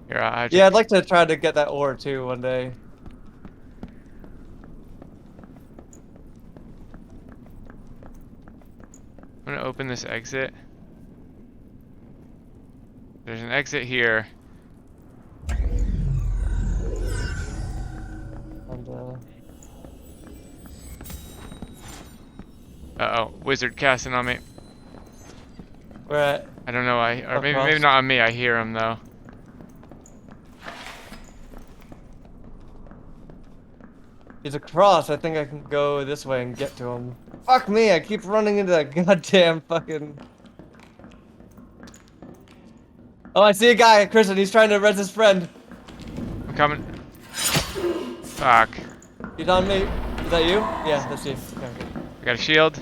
Here, I just. Yeah, I'd like to try to get that ore too one day. I'm gonna open this exit. There's an exit here. And Uh-oh, wizard casting on me. we're at. I don't know, or maybe Across. not on me, I hear him though. He's across. I think I can go this way and get to him. Fuck me! I keep running into that goddamn fucking. Oh, I see a guy, Christian. He's trying to res his friend. I'm coming. Fuck. He's on me. Is that you? Yeah, that's you. Okay. I got a shield.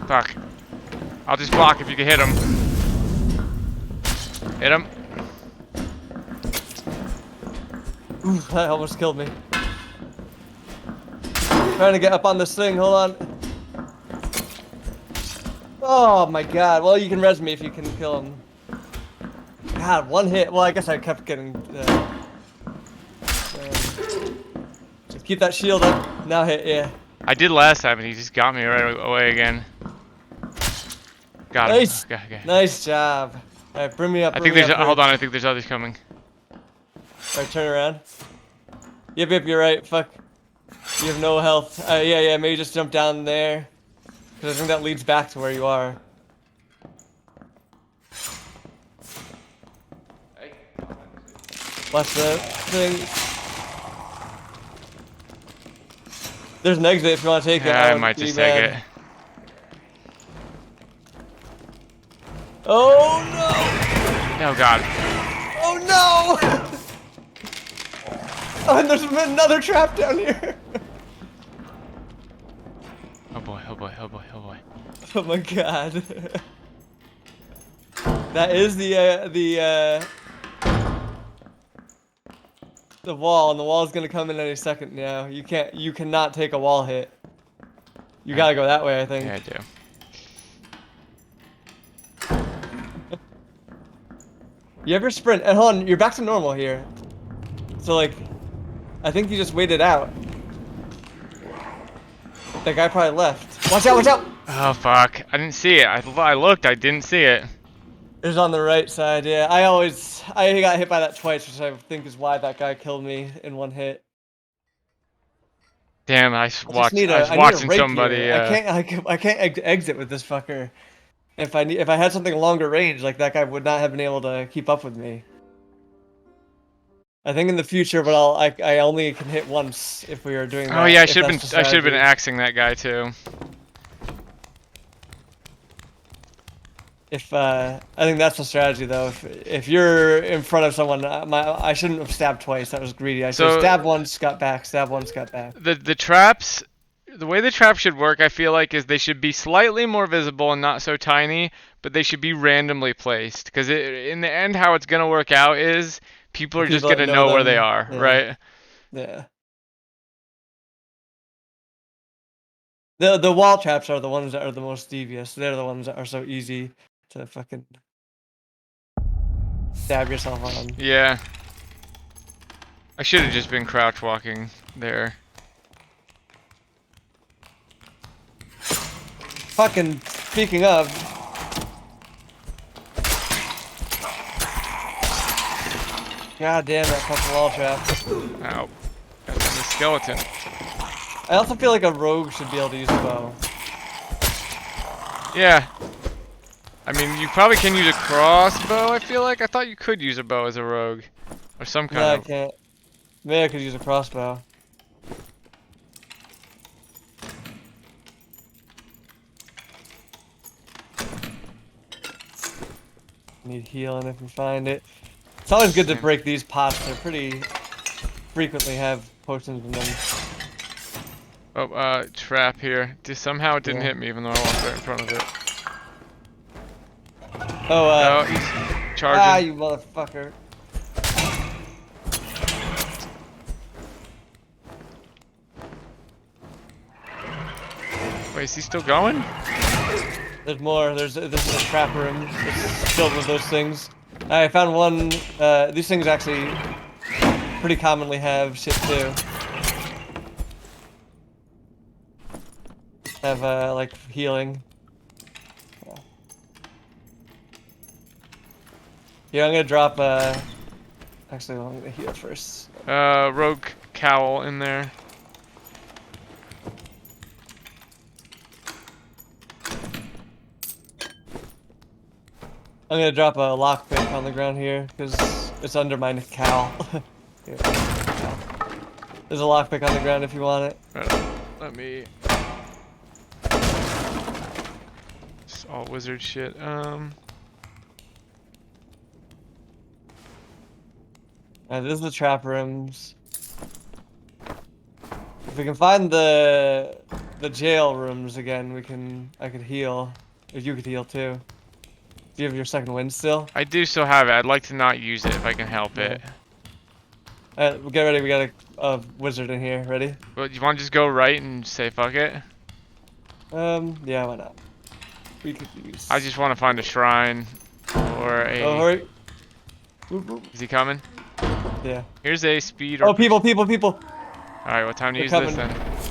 Fuck. I'll just block if you can hit him. Hit him. Oof, that almost killed me. Trying to get up on this thing. Hold on. Oh my god. Well, you can res me if you can kill him. God, one hit. Well, I guess I kept getting. Just keep that shield up. Now hit, yeah. I did last time and he just got me right away again. Got him. Nice. Okay. Nice job. Alright, bring me up. I think there's. Hold on, I think there's others coming. Alright, turn around. Yep, you're right. Fuck. You have no health. Yeah, maybe just jump down there. Because I think that leads back to where you are. Watch the thing. There's an exit if you want to take it. Yeah, I might just take it. Oh no! Oh god. Oh no! Oh, and there's another trap down here. Oh boy, oh boy, oh boy, oh boy. Oh my god. That is the wall, and the wall is gonna come in any second now. You cannot take a wall hit. You gotta go that way, I think. Yeah, I do. You ever sprint? And hold on, you're back to normal here. So like, I think you just waited out. That guy probably left. Watch out, watch out! Oh fuck, I didn't see it. I looked, I didn't see it. It was on the right side, yeah. I got hit by that twice, which I think is why that guy killed me in one hit. Damn, I was watching somebody. I can't exit with this fucker. If I had something longer range, like that guy would not have been able to keep up with me. I think in the future, but I only can hit once if we are doing that. Oh yeah, I should have been strategy. axing that guy too. I think that's the strategy though. If you're in front of someone, I shouldn't have stabbed twice. That was greedy. I should have stabbed once, got back, stab once, got back. The traps, the way the traps should work, I feel like, is they should be slightly more visible and not so tiny, but they should be randomly placed. Because in the end, how it's gonna work out is people are just gonna know where they are, yeah. right? Yeah. The wall traps are the ones that are the most devious. They're the ones that are so easy to fucking stab yourself on. Yeah. I should have just been crouch walking there. Fucking speaking of. God damn that fucking wall trap. Ow. Got the skeleton. I also feel like a rogue should be able to use a bow. Yeah. I mean, you probably can use a crossbow, I feel like. I thought you could use a bow as a rogue. Or some No, kind I of... can't. Maybe I could use a crossbow. Need healing if we find it. It's always good to Same. break these pots. They're pretty frequently have potions in them. Oh, trap here. Somehow it didn't Yeah. hit me even though I walked right in front of it. Oh, Oh, he's ah, charging. you motherfucker. Wait, is he still going? There's more. This is a trap room. It's filled with those things. I found one. These things actually pretty commonly have shit too. Have like healing. Yeah. Here, I'm gonna drop. Actually, I'm gonna heal first. Rogue cowl in there. I'm gonna drop a lockpick on the ground here because it's under my cowl. Here. There's a lockpick on the ground if you want it. Let me... It's all wizard shit. This is the trap rooms. If we can find the jail rooms again, I could heal. If you could heal too. Do you have your second wind still? I do still have it. I'd like to not use it if I can help Yeah. it. Alright, get ready. We got a wizard in here. Ready? But you want to just go right and say fuck it? Yeah, why not? We could use. I just want to find a shrine or a... Oh, hurry! Whoop, whoop. Is he coming? Yeah. Here's a speed or... Oh, people! Alright, what time to They're use coming. this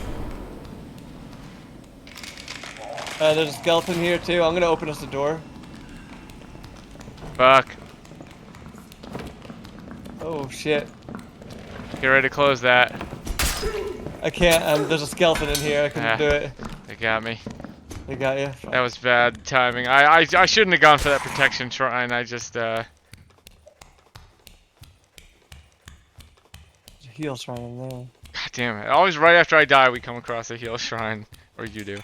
then? There's a skeleton here too. I'm gonna open us the door. Fuck. Oh shit! Get ready to close that. I can't. There's a skeleton in here. I couldn't do it. They got me. They got you. That was bad timing. I shouldn't have gone for that protection shrine. I just There's a heal shrine in there. God damn it. Always right after I die we come across a heal shrine. Or you do.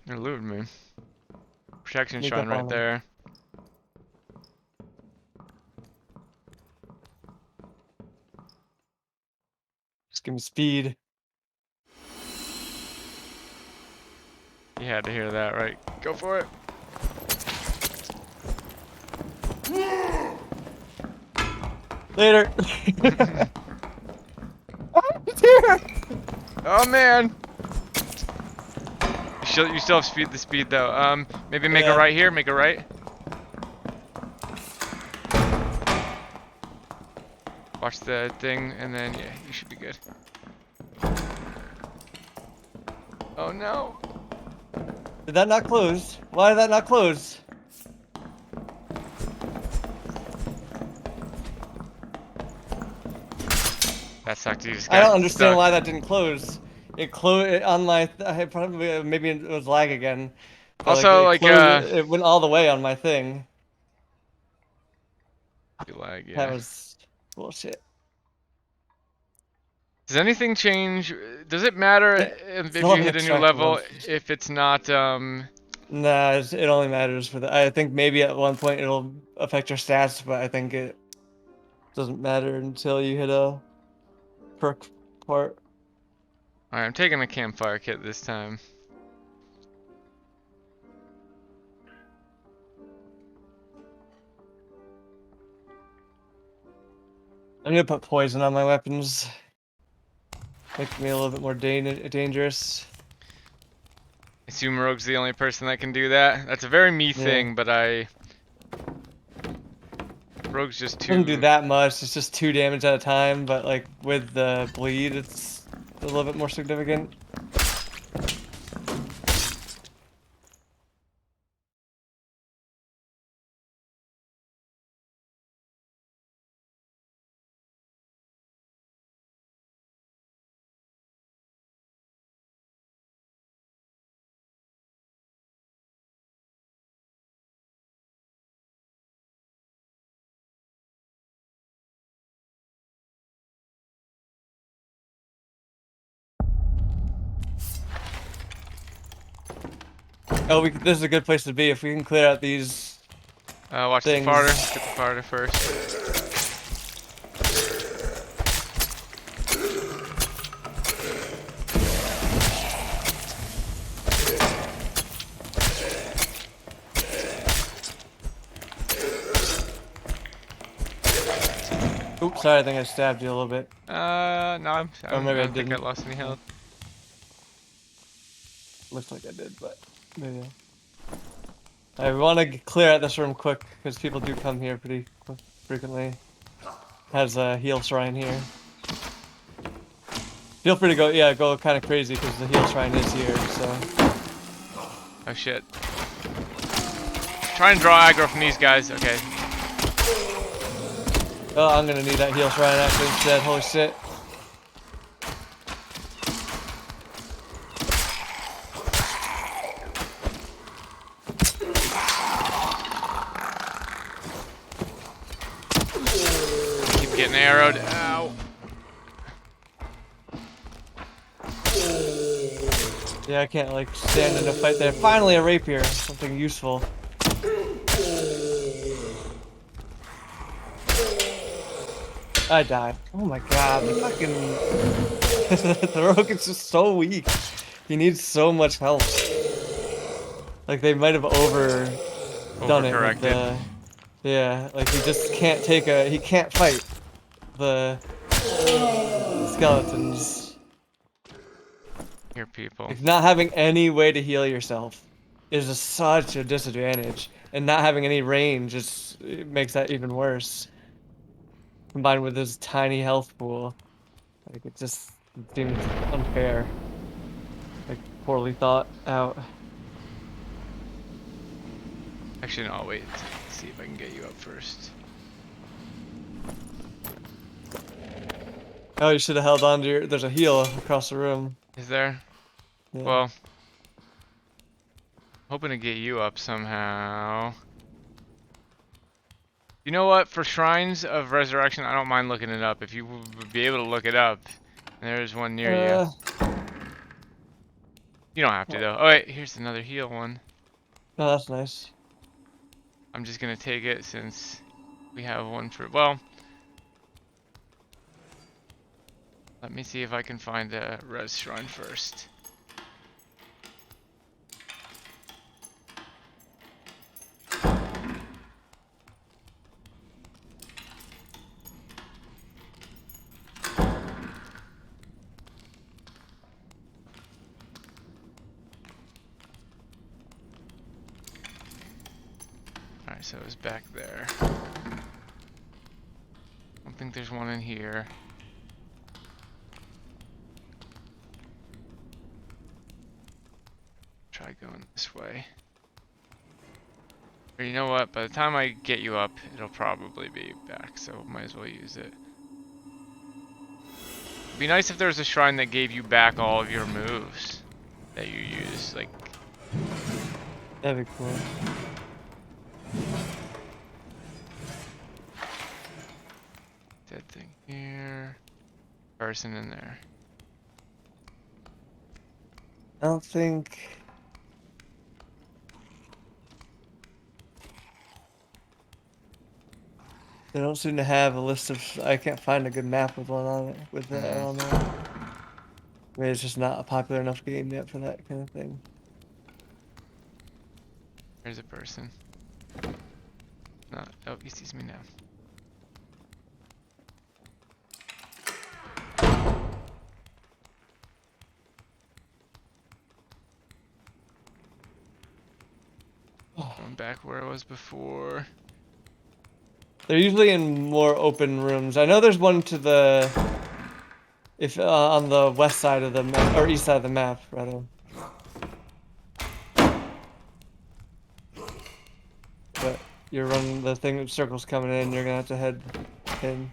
They're looting me. Protection Sneak shrine up on right them. there. Just give me speed. You had to hear that, right? Go for it. Later. Oh man. You still have the speed though. Maybe make Yeah. a right here, make a right. Watch the thing and then yeah, you should be good. Oh no. Did that not close? Why did that not close? That sucked. You just I got don't understand stuck. why that didn't close. It closed on my. I probably maybe it was lag again. But, Also, like, it went all the way on my thing. lag, That yeah. was bullshit. Does anything change? Does it matter Yeah, if still you haven't hit a new extracted level one. if it's not Nah, it only matters for the. I think maybe at one point it'll affect your stats, but I think it doesn't matter until you hit a perk part. Alright, I'm taking a campfire kit this time. I'm gonna put poison on my weapons. Make me a little bit more dangerous. I assume Rogue's the only person that can do that. That's a very me Yeah. thing, but Rogue's just too... Doesn't do that much. It's just 2 damage at a time, but like with the bleed, it's a little bit more significant. Oh, this is a good place to be if we can clear out these Watch the things. farter. Get the farter first. Oops, sorry, I think I stabbed you a little bit. No, I Maybe I don't think I didn't. lost any health. Looks like I did, but maybe. I want to clear out this room quick because people do come here pretty frequently. Has a heal shrine here. Feel free to go, yeah, go kind of crazy because the heal shrine is here. So. Oh shit. Try and draw aggro from these guys. Okay. Oh, I'm gonna need that heal shrine actually instead. Holy shit. Keep getting arrowed. Ow. Yeah, I can't like stand in a fight there. Finally a rapier, something useful. I died. Oh my god, the fucking the rogue is just so weak. He needs so much help. Like they might have overdone it with the. Yeah, like he just can't he can't fight the skeletons. Here, people. Like not having any way to heal yourself is just such a disadvantage, and not having any range it makes that even worse. Combined with his tiny health pool, like it just seems unfair. Like poorly thought out. Actually, no, I'll wait. See if I can get you up first. Oh, you should have held on to your. There's a heal across the room. Is there? Yeah. Well, hoping to get you up somehow. You know what? For Shrines of Resurrection, I don't mind looking it up. If you would be able to look it up, there's one near you. You don't have to though. Oh wait, here's another heal one. Oh, that's nice. I'm just gonna take it since we have one for. Well, let me see if I can find a res shrine first. Alright, so it was back there. I don't think there's one in here. Try going this way. Or you know what? By the time I get you up, it'll probably be back, so might as well use it. It'd be nice if there was a shrine that gave you back all of your moves that you use, like. That'd be cool. Dead thing here. Person in there. I don't think. They don't seem to have a list of. I can't find a good map with one on it. With that on there. Maybe it's just not a popular enough game yet for that kind of thing. There's a person. No, oh, he sees me now. Going back where I was before. They're usually in more open rooms. I know there's one to the, on the west side of the map, or east side of the map, rather. But you're running the thing, circle's coming in. You're gonna have to head in.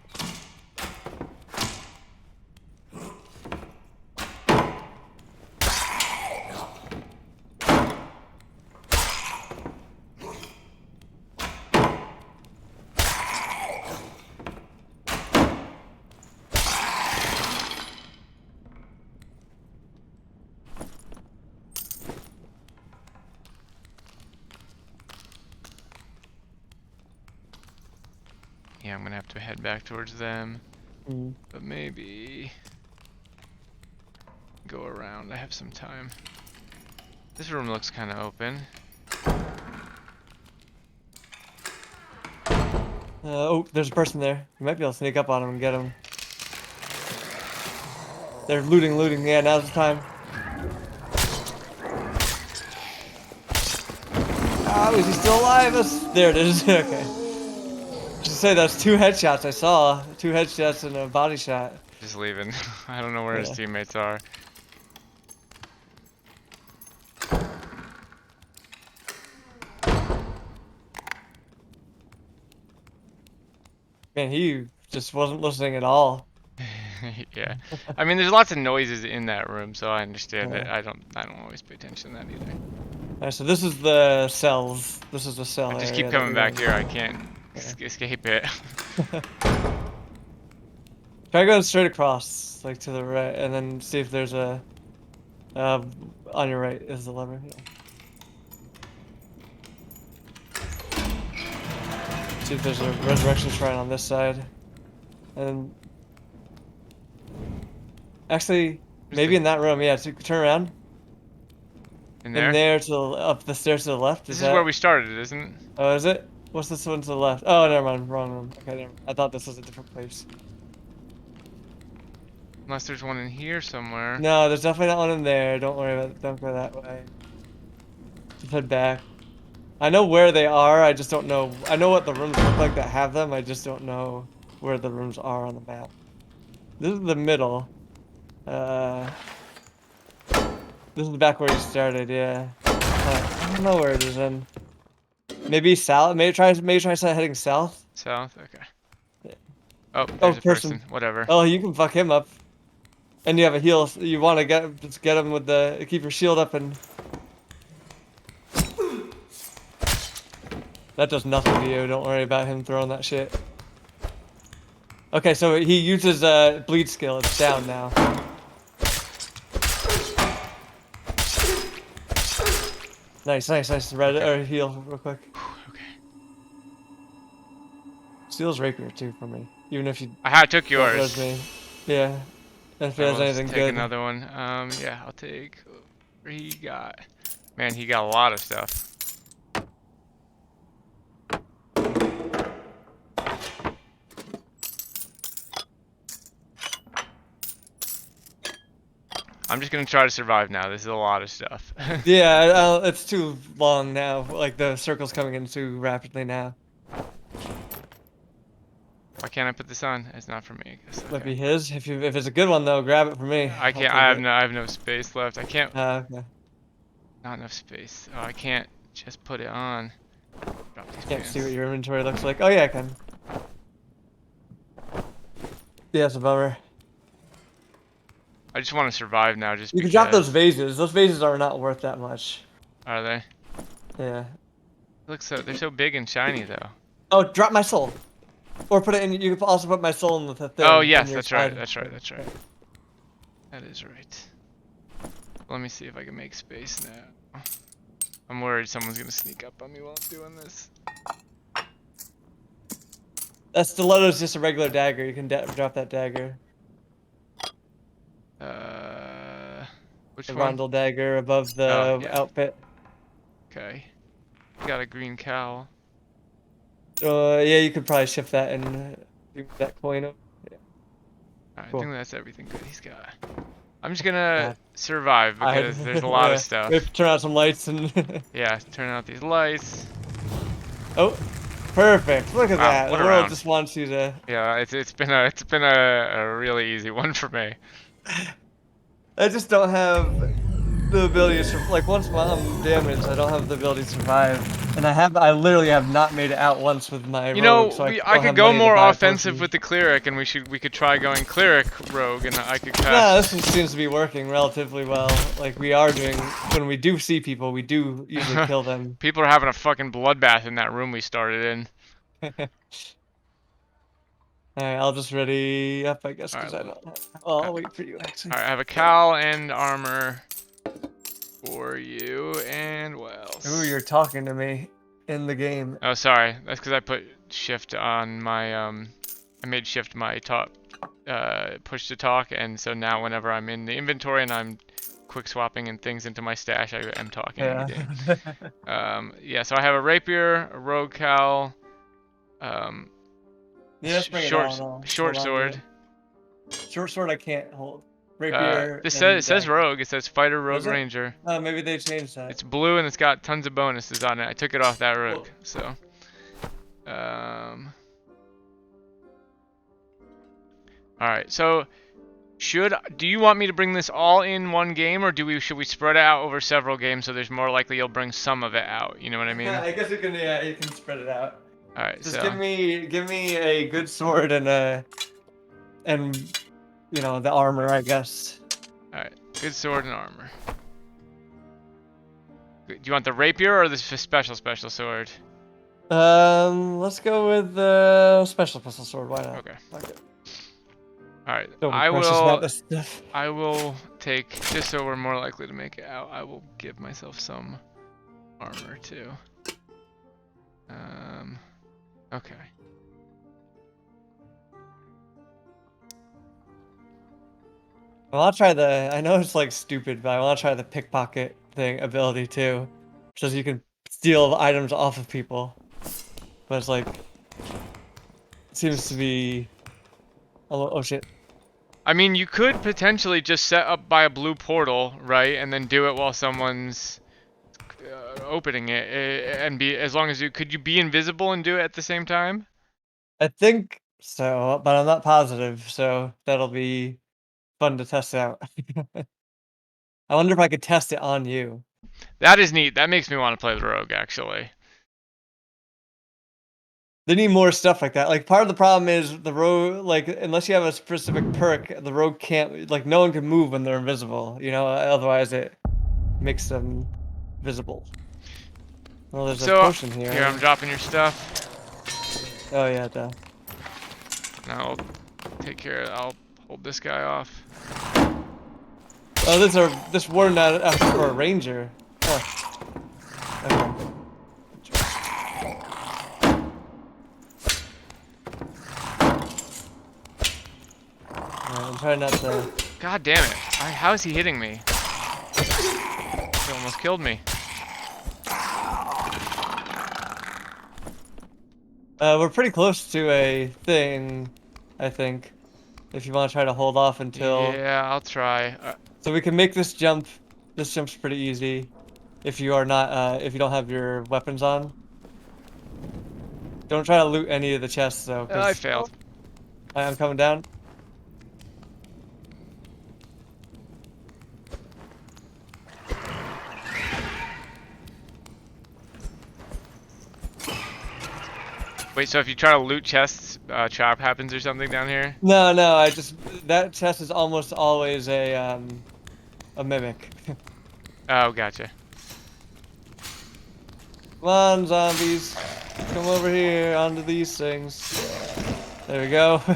Yeah, I'm gonna have to head back towards them. But maybe go around. I have some time. This room looks kind of open. Oh, there's a person there. You might be able to sneak up on him and get him. They're looting. Yeah, now's the time. Oh, is he still alive? There it is. Okay. Just say that's 2 headshots I saw. 2 headshots and a body shot. Just leaving. I don't know where his Yeah. teammates are. Man, he just wasn't listening at all. Yeah. I mean, there's lots of noises in that room, so I understand it. Yeah. I don't always pay attention to that either. Alright, so this is the cells. This is the cell I area. just keep that coming we're back in. here. I can't Yeah. escape it. Try going straight across, like to the right, and then see if there's a. On your right is the lever. Yeah. See if there's a resurrection shrine on this side. And actually, maybe in that room, yeah. So turn around. In In there? there to the, up the stairs to the left. This Is is where that? we started, isn't it? Oh, is it? What's this one to the left? Oh, never mind. Wrong room. Okay, never mind. I thought this was a different place. Unless there's one in here somewhere. No, there's definitely not one in there. Don't worry about it. Don't go that way. Just head back. I know where they are. I just don't know. I know what the rooms look like that have them. I just don't know where the rooms are on the map. This is the middle. This is the back where you started. Yeah. I don't know where it is in. Maybe south. Maybe try heading south. South? Okay. Yeah. Oh, Oh, there's a person. Whatever. Oh, you can fuck him up. And you have a heal. You want to just get him with the keep your shield up and. That does nothing to you. Don't worry about him throwing that shit. Okay, so he uses bleed skill. It's down now. Nice. Red Okay. or heal real quick. Okay. Steals rapier too for me, even if you I took don't yours. res me. Yeah. If I there's will just anything take good. another one. Yeah, I'll take. What he got? Man, he got a lot of stuff. I'm just gonna try to survive now. This is a lot of stuff. Yeah, it's too long now. Like the circle's coming in too rapidly now. Why can't I put this on? It's not for me, I guess. Might be Okay. his. If it's a good one though, grab it for me. I I'll can't. take it. I have no space left. I can't. Okay. Not enough space. Oh, I can't just put it on. Drop these Can't see pants. what your inventory looks like. Oh yeah, I can. Yeah, it's a bummer. I just want to survive now, just You can because. drop those vases. Those vases are not worth that much. Are they? Yeah. Look, they're so big and shiny though. Oh, drop my soul. Or put it in. You can also put my soul in the thing. Oh in yes, your that's right. side. That's right. That's right. That is right. Let me see if I can make space now. I'm worried someone's gonna sneak up on me while I'm doing this. That stiletto's just a regular dagger. You can drop that dagger. Which The one? rondel dagger above Oh the yeah. outfit. Okay. Got a green cowl. Yeah, you could probably shift that and do that coin up. Yeah. Alright, Cool. I think that's everything good he's got. I'm just gonna God. survive because there's a lot Yeah. of stuff. We have to turn out some lights and. Yeah, turn out these lights. Oh, perfect! Look at Wow, that. what The a world round. just wants you to. Yeah, it's been a really easy one for me. I just don't have the ability to like once I'm damaged, I don't have the ability to survive, and I literally have not made it out once with my You rogue, know, so I I don't could have go money to more buy offensive with potions. the cleric, and we could try going cleric rogue, and I could No, this cast. one seems to be working relatively well. Like we are doing when we do see people, we do usually kill them. People are having a fucking bloodbath in that room we started in. Alright, I'll just ready up, I guess, All right, because I don't have. Well, I'll wait for you actually. all right. I have a cowl and armor for you, and what Ooh, else? you're talking to me. in the game. Oh, sorry. That's because I put shift on my I made shift my talk push to talk, and so now whenever I'm in the inventory and I'm quick swapping and things into my stash, I am talking in the Yeah. game. Yeah. So I have a rapier, a rogue cowl, um, Yeah, let's bring it short on. I'll hold short on to sword. it. Short sword I can't hold. Rapier This says and it says rogue. It says fighter, rogue, does it? ranger. Oh, maybe they changed that. It's blue and it's got tons of bonuses on it. I took it off that rogue, Cool. so. Um. All right. So, do you want me to bring this all in one game, or should we spread it out over several games so there's more likely you'll bring some of it out? You know what I mean? I guess you can. Yeah, you can spread it out. All right. Just So. give me a good sword and you know the armor, I guess. All right. Good sword and armor. Do you want the rapier or the special sword? Let's go with the special pistol sword. Why not? Okay. Fuck it. All right. Don't be precious about this stuff. I will take, just so we're more likely to make it out, I will give myself some armor too. Okay. Well, I'll try the. I know it's like stupid, but I want to try the pickpocket thing ability too, so you can steal items off of people. But it's like, it seems to be. Oh shit! I mean, you could potentially just set up by a blue portal, right, and then do it while someone's opening it, and be as long as could you be invisible and do it at the same time? I think so, but I'm not positive, so that'll be fun to test out. I wonder if I could test it on you. That is neat. That makes me want to play the rogue, actually. They need more stuff like that. Like part of the problem is the rogue, like unless you have a specific perk, the rogue can't. Like no one can move when they're invisible. You know, otherwise it makes them visible. Well, there's a So, potion here. here, I'm dropping your stuff. Oh yeah, duh. Now I'll take care of, I'll hold this guy off. Oh, this warden asking for a ranger. Oh. Okay. I'm trying not to. God damn it. How is he hitting me? He almost killed me. We're pretty close to a thing, I think. If you want to try to hold off until. Yeah, I'll try. So we can make this jump. This jump's pretty easy. If you are not, if you don't have your weapons on. Don't try to loot any of the chests though. I failed. I'm coming down. Wait, so if you try to loot chests, trap happens or something down here? No, that chest is almost always a mimic. Oh, gotcha. Come on, zombies. Come over here onto these things. There we go. You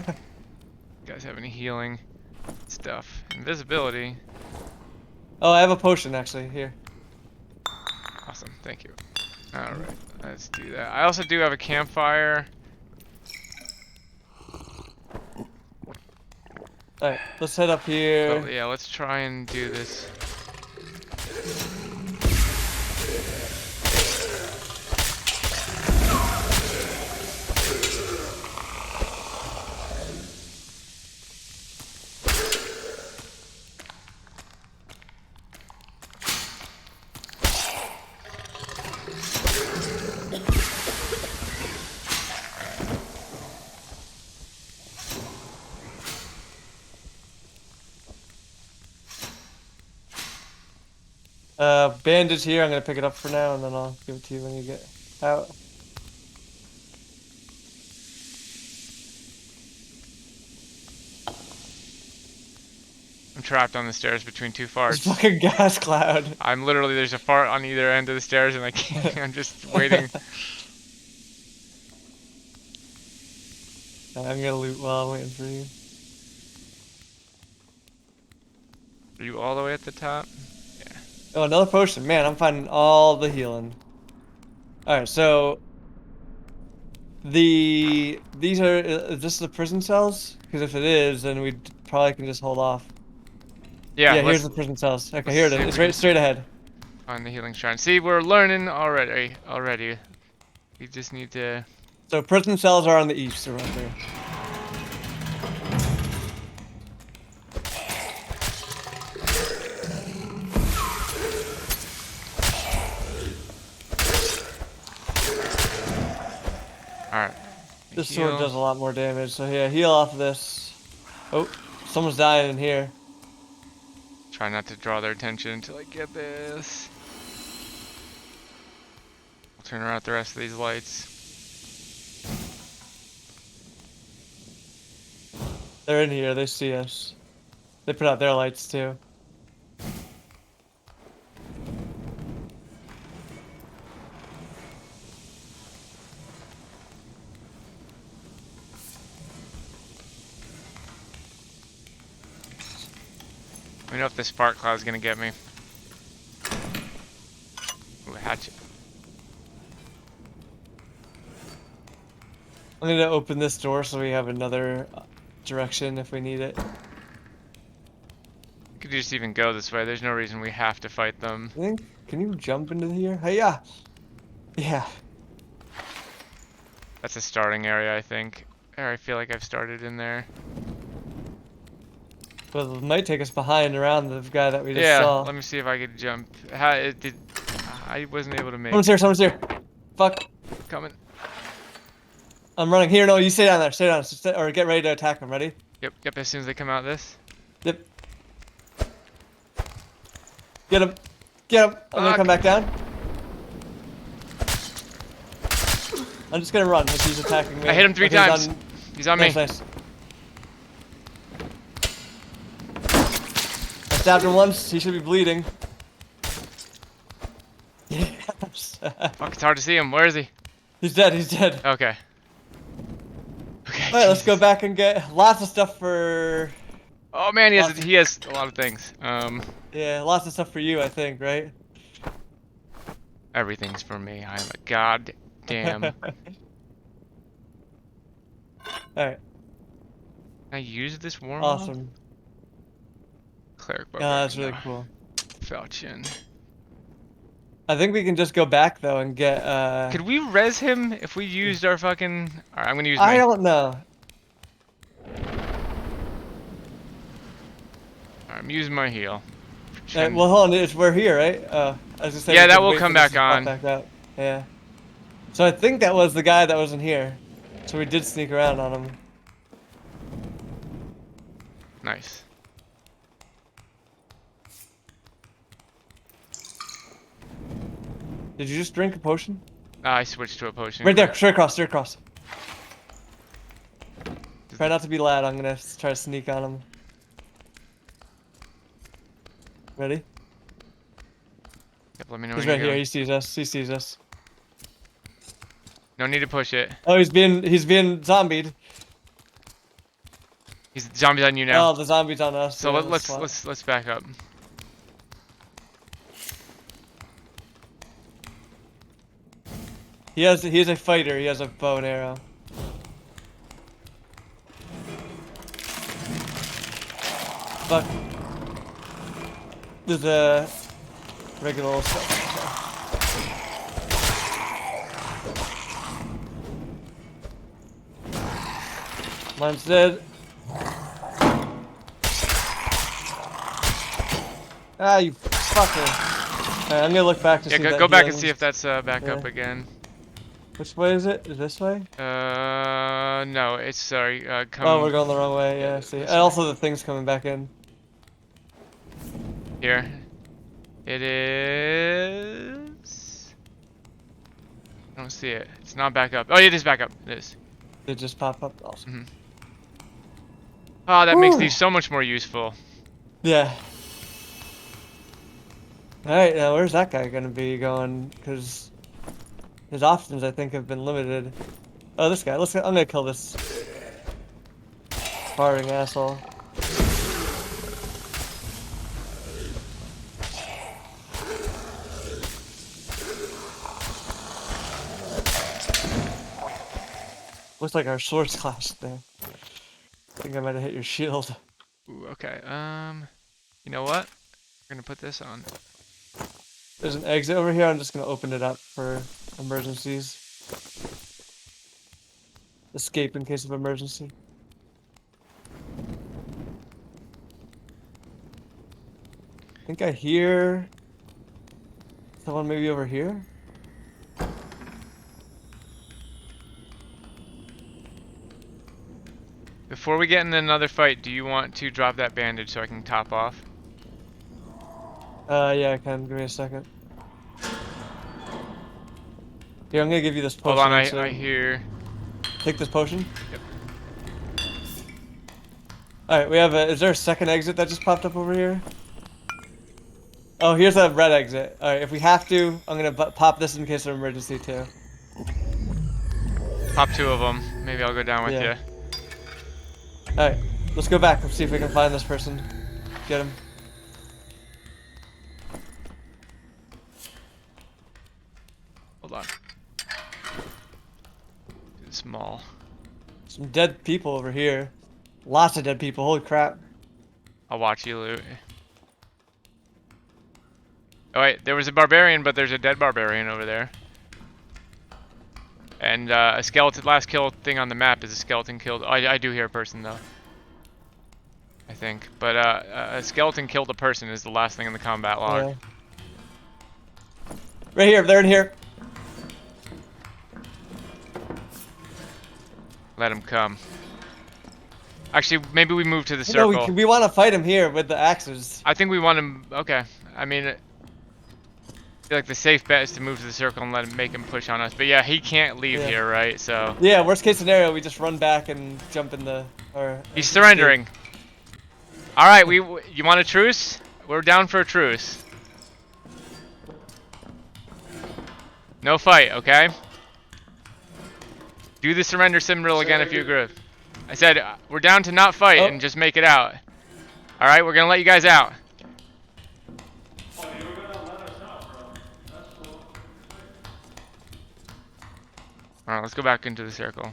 guys have any healing stuff? Invisibility. Oh, I have a potion actually here. Awesome, thank you. Alright, let's do that. I also do have a campfire. Alright, let's head up here. Oh, yeah, let's try and do this. Bandage here. I'm gonna pick it up for now, and then I'll give it to you when you get out. I'm trapped on the stairs between two It's farts. fucking gas cloud. I'm literally, there's a fart on either end of the stairs and I can't, I'm just waiting. I'm gonna loot while I'm waiting for you. Are you all the way at the top? Yeah. Oh, another potion. Man, I'm finding all the healing. All right, so these are is this the prison cells? Because if it is, then we probably can just hold off. Yeah, Yeah, here's the prison cells. Okay, let's here it see is. if It's we can right straight ahead. find the healing shrine. See, we're learning already. We just need to. So prison cells are on the east around there. All right. This sword does a lot more damage, so yeah, heal off of this. Oh, someone's dying in here. Try not to draw their attention until I get this. I'll turn around the rest of these lights. They're in here, they see us. They put out their lights too. Let me know if this spark cloud's gonna get me. Ooh, a hatchet. I'm gonna open this door so we have another direction if we need it. We could just even go this way. There's no reason we have to fight them. I think, can you jump into here? Hey, yeah. Yeah. That's a starting area, I think. Or I feel like I've started in there. But it might take us behind around the guy that we just Yeah, saw. let me see if I could jump. How it did? I wasn't able to make. Someone's here. Fuck. Coming. I'm running. Here, no, you stay down there. Stay down. Or get ready to attack them. Ready? Yep. As soon as they come out this. Yep. Get him. Get him. I'm gonna come back down. I'm just gonna run if he's attacking me. I hit him 3 times. He's on me. Nice. I stabbed him once. He should be bleeding. Yes. Fuck, it's hard to see him. Where is he? He's dead. He's dead. Okay. Okay. All right, let's go back and get lots of stuff for. Oh man, he has a lot of things. Yeah, lots of stuff for you, I think, right? Everything's for me. I'm a goddamn. All right. Can I use this warm? Awesome. Cleric book. Yeah, that's really cool. Falchion. I think we can just go back though and get. Could we res him if we used our fucking? Alright, I'm gonna use. I don't know. Alright, I'm using my heal. Well, hold on. We're here, right? I was just saying. Yeah, we that could will wait come for this back to pop on. Back out. Yeah. So I think that was the guy that wasn't here. So we did sneak around on him. Nice. Did you just drink a potion? I switched to a potion. Right there, straight across, straight across. Try not to be loud. I'm gonna try to sneak on him. Ready? Yep, let me know He's when right you're here. going. He sees us. He sees us. No need to push it. Oh, he's being zombied. He's zombies on you now. Oh, the zombie's on us. So Yeah, let's back up. He has a fighter. He has a bow and arrow. Fuck. There's a regular old stuff. Mine's dead. Ah, you fucker. Alright, I'm gonna look back to see Yeah, that go back and healing. see if that's back Yeah. up again. Which way is it? Is this way? No, it's sorry. Come. Oh, we're going the wrong way. Yeah, I see. this And also the thing's coming back in. Here. It is. I don't see it. It's not back up. Oh, it is back up. It is. It just popped up. Awesome. Oh, that makes Woo. these so much more useful. Yeah. Alright, now where's that guy gonna be going? Because his options, I think, have been limited. Oh, this guy. I'm gonna kill this farting asshole. Looks like our swords clashed there. I think I might have hit your shield. Ooh, okay. You know what? We're gonna put this on. There's an exit over here. I'm just gonna open it up for emergencies. Escape in case of emergency. I think I hear someone maybe over here. Before we get in another fight, do you want to drop that bandage so I can top off? Yeah, I can. Give me a second. Here, I'm gonna give you this Hold potion. on, I hear. Take this potion. Yep. Alright, we have a. Is there a second exit that just popped up over here? Oh, here's a red exit. Alright, if we have to, I'm gonna pop this in case of emergency too. Pop 2 of them. Maybe I'll go down with Yeah. you. Alright, let's go back and see if we can find this person. Get him. Hold on. Small. Some dead people over here. Lots of dead people. Holy crap. I'll watch you loot. Oh wait, there was a barbarian, but there's a dead barbarian over there. And a skeleton. Last kill thing on the map is a skeleton killed. Oh, I do hear a person though. I think, but a skeleton killed a person is the last thing in the combat log. Yeah. Right here. They're in here. Let him come. Actually, maybe we move to the No, circle. we want to fight him here with the axes. I think we want him. Okay. I mean, I feel like the safe bet is to move to the circle and let him make him push on us. But yeah, he can't leave here, right? So. Yeah. Worst case scenario, we just run back and jump in the. He's surrendering. All right. You want a truce? We're down for a truce. No fight, okay? Do the surrender symbol again if you agree. I said we're down to not fight and just make it out. All right, we're gonna let you guys out. All right, let's go back into the circle.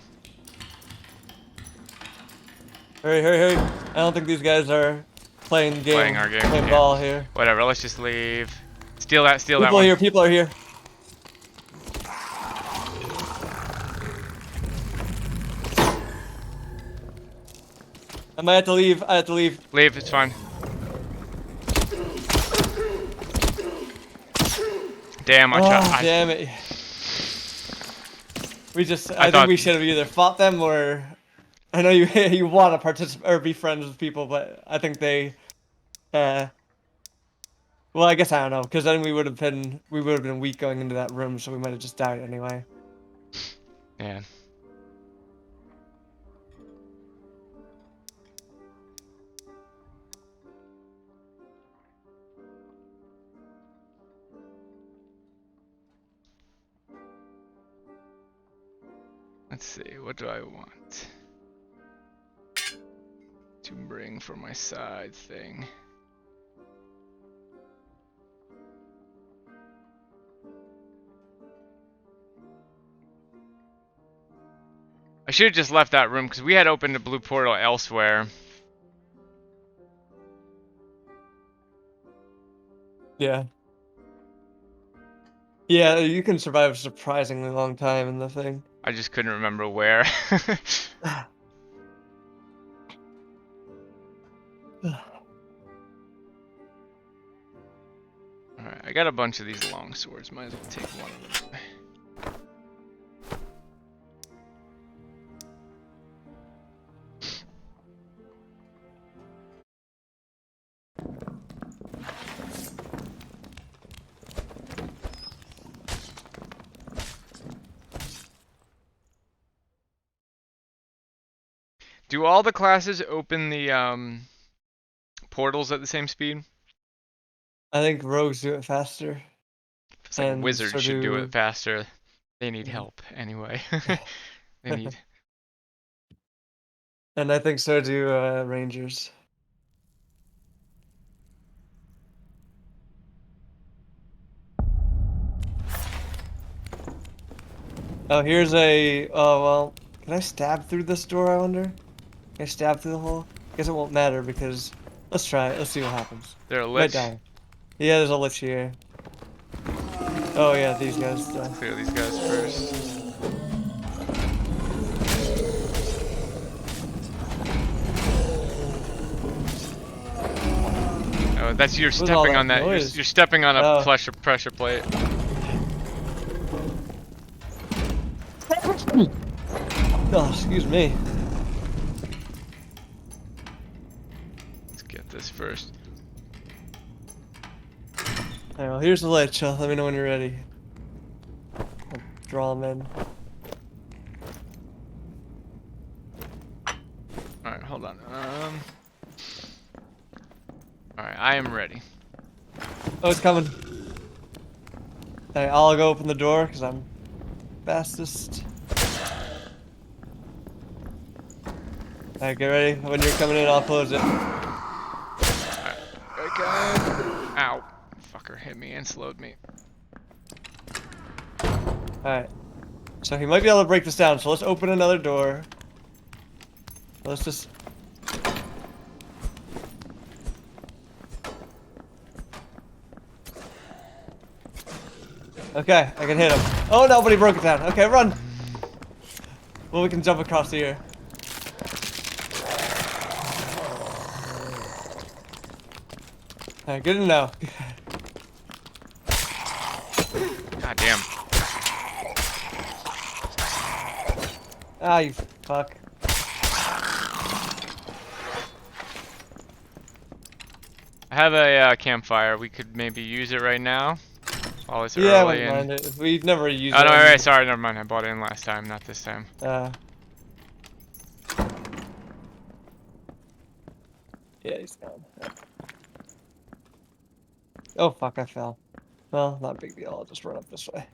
Hurry, hurry, hurry! I don't think these guys are playing Our game. Playing ball here. Whatever. Let's just leave. Steal that. Steal that People one. here. People are here. I might have to leave. I have to leave. Leave. It's fine. Damn, I tried. Damn it. I think we should have either fought them or. I know you you want to participate or be friends with people, but I think they. Well, I guess I don't know, because then we would have been weak going into that room, so we might have just died anyway. Yeah. Let's see, what do I want to bring for my side thing? I should have just left that room because we had opened a blue portal elsewhere. Yeah. Yeah, you can survive a surprisingly long time in the thing. I just couldn't remember where. Alright, I got a bunch of these long swords. Might as well take one of them. Do all the classes open the portals at the same speed? I think rogues do it faster. It's like wizards so should do it faster. They need help anyway. They need. And I think so do rangers. Oh, here's a. Oh well, Can I stab through this door, I wonder? Can I stab through the hole? Guess it won't matter because... Let's try it. Let's see what happens. There a Might lich? die. Yeah, there's a lich here. Oh yeah, these guys. Clear these guys first. Oh, that's you're What was all stepping that on that. noise? You're stepping on a Oh. pressure plate. Oh, excuse me. Let's get this first. Alright, well, here's the lich. Let me know when you're ready. I'll draw him in. All right, hold on. All right, I am ready. Oh, it's coming. Alright, I'll go open the door because I'm fastest. Alright, get ready. When you're coming in, I'll close it. Alright, okay. Ow. Fucker hit me and slowed me. Alright. So he might be able to break this down, so let's open another door. Let's just... Okay, I can hit him. Oh, nobody broke it down. Okay, run! Well, we can jump across here. Alright, good to know. God damn. Ah, you fuck. I have a campfire. We could maybe use it right now. While it's Yeah, I early wouldn't and... mind it. We've never used Oh, it. no, wait, sorry, never mind. I bought it in last time, not this time. Yeah, he's gone. Oh, fuck, I fell. Well, not a big deal. I'll just run up this way.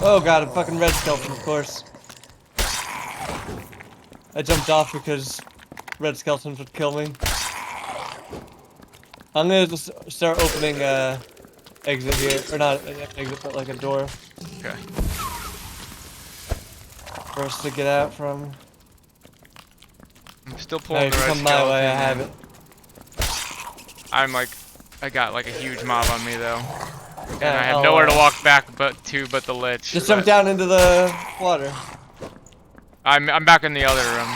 Oh god, a fucking red skeleton, of course. I jumped off because red skeletons would kill me. I'm gonna just start opening exit here, or not an exit, but like a door Okay. for us to get out from. I'm still Now, pulling if the you red come my skeleton. way, I have it. I'm like... I got like a huge mob on me, though. And Yeah, I have I'll, nowhere to walk back but the lich. Just jump down into the water. I'm back in the other room.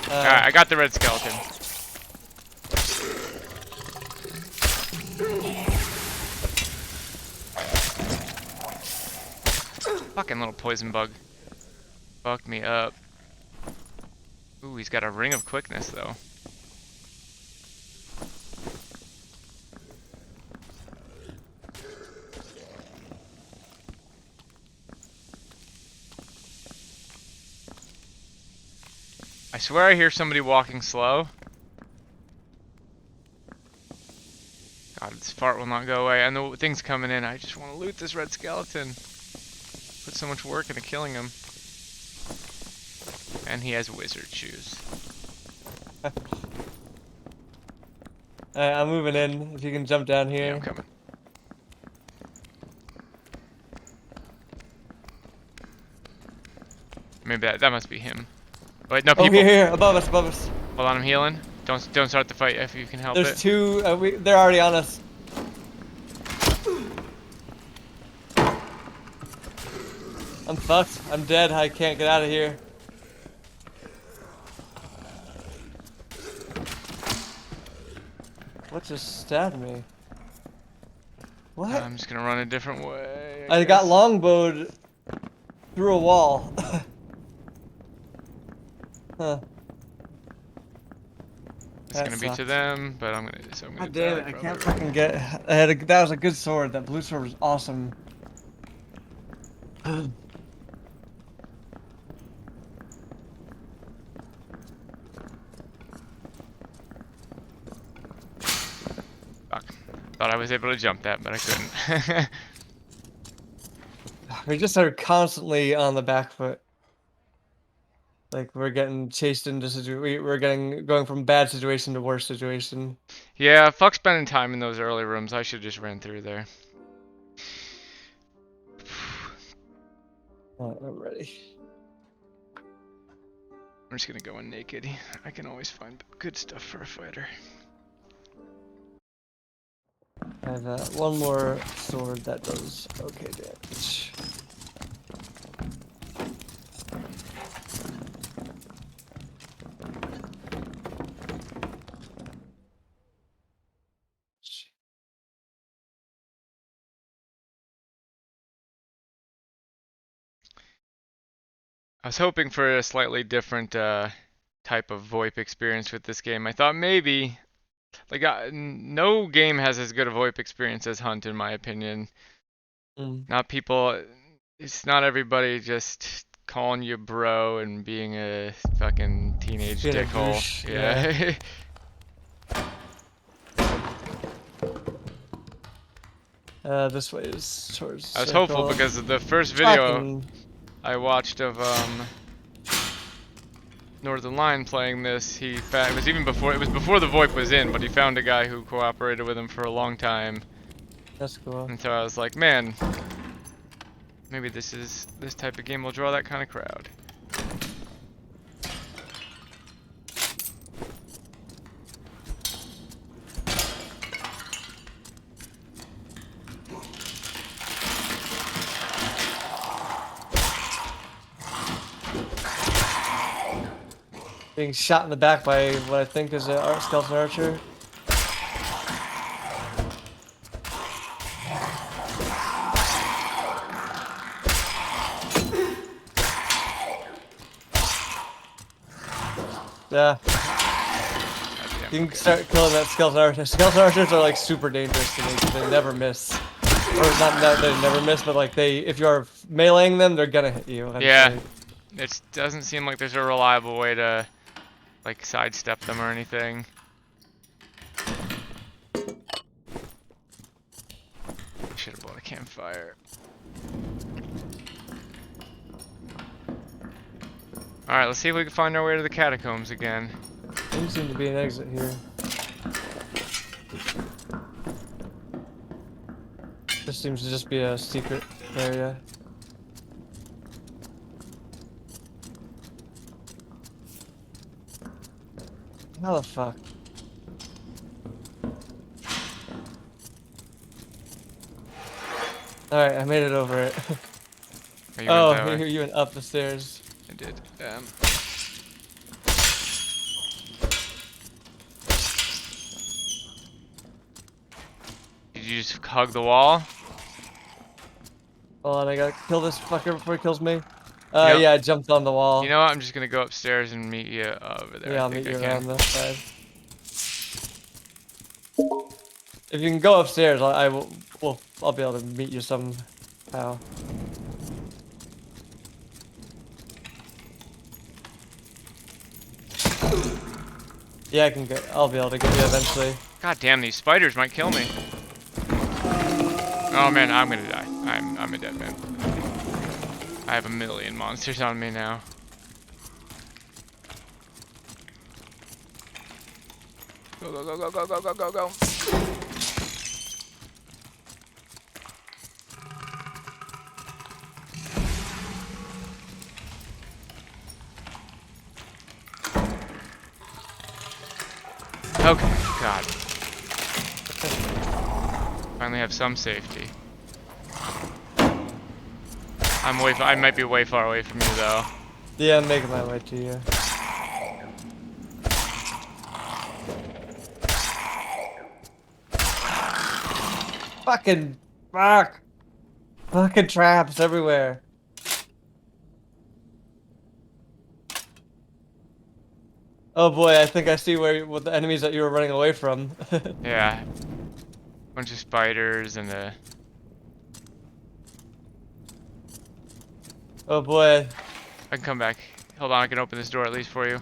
Alright, I got the red skeleton. Fucking little poison bug. Fucked me up. Ooh, he's got a ring of quickness though. I swear I hear somebody walking slow. God, this fart will not go away. I know things coming in. I just want to loot this red skeleton. Put so much work into killing him. And he has wizard shoes. I'm moving in. If you can jump down here. Yeah, I'm coming. Maybe that must be him. Wait, no, Oh, people. here, above us, above us. Hold on, I'm healing. Don't start the fight if you can help There's it. two. They're already on us. I'm fucked. I'm dead. I can't get out of here. What just stabbed me? What? I'm just gonna run a different way. I got longbowed through a wall. Huh. It's That gonna be to sucks. them, but I'm gonna. So I'm gonna God damn it! die I can't probably. fucking get. I had a. That was a good sword. That blue sword was awesome. Fuck. Thought I was able to jump that, but I couldn't. We just are constantly on the back foot. Like we're getting chased into we're going from bad situation to worse situation. Yeah, fuck spending time in those early rooms. I should just ran through there. I'm ready. I'm just gonna go in naked. I can always find good stuff for a fighter. I have one more sword that does okay damage. I was hoping for a slightly different type of VoIP experience with this game. I thought maybe, like, no game has as good a VoIP experience as Hunt, in my opinion. Mm. Not people, it's not everybody just calling you bro and being a fucking teenage Being a dickhole. douche, Yeah. This way is towards I was hopeful circle. because of the first video Fucking I watched of Northern Lion playing this, it was even before it was before the VoIP was in, but he found a guy who cooperated with him for a long time. that's cool. And so I was like, man, maybe this type of game will draw that kind of crowd. Being shot in the back by what I think is a skeleton archer. Yeah. You can start killing that skeleton archer. Skeleton archers are like super dangerous to me because they never miss. Or not that they never miss, but like if you're meleeing them, they're gonna hit you eventually. Yeah, it doesn't seem like there's a reliable way to like sidestep them or anything. Should have bought a campfire. Alright, let's see if we can find our way to the catacombs again. There seems to be an exit here. This seems to just be a secret area. How the fuck? Alright, I made it over it. Oh, you Oh, went that way? you went up the stairs. I did. Did you just hug the wall? Hold on, I gotta kill this fucker before he kills me. Yep. Yeah, I jumped on the wall. You know what? I'm just gonna go upstairs and meet you over there. Yeah, I I'll think meet you I can. around this side. If you can go upstairs, I'll be able to meet you somehow. Yeah, I'll be able to get you eventually. God damn, these spiders might kill me. Oh man, I'm gonna die. I'm a dead man. I have a million monsters on me now. Go, go, go, go, go, go, go, go, go. Okay, God. Finally have some safety. I might be way far away from you though. Yeah, I'm making my way to you. Fucking fuck! Fucking traps everywhere. Oh boy, I think I see what the enemies that you were running away from. Yeah. Bunch of spiders and Oh boy. I can come back. Hold on, I can open this door at least for you.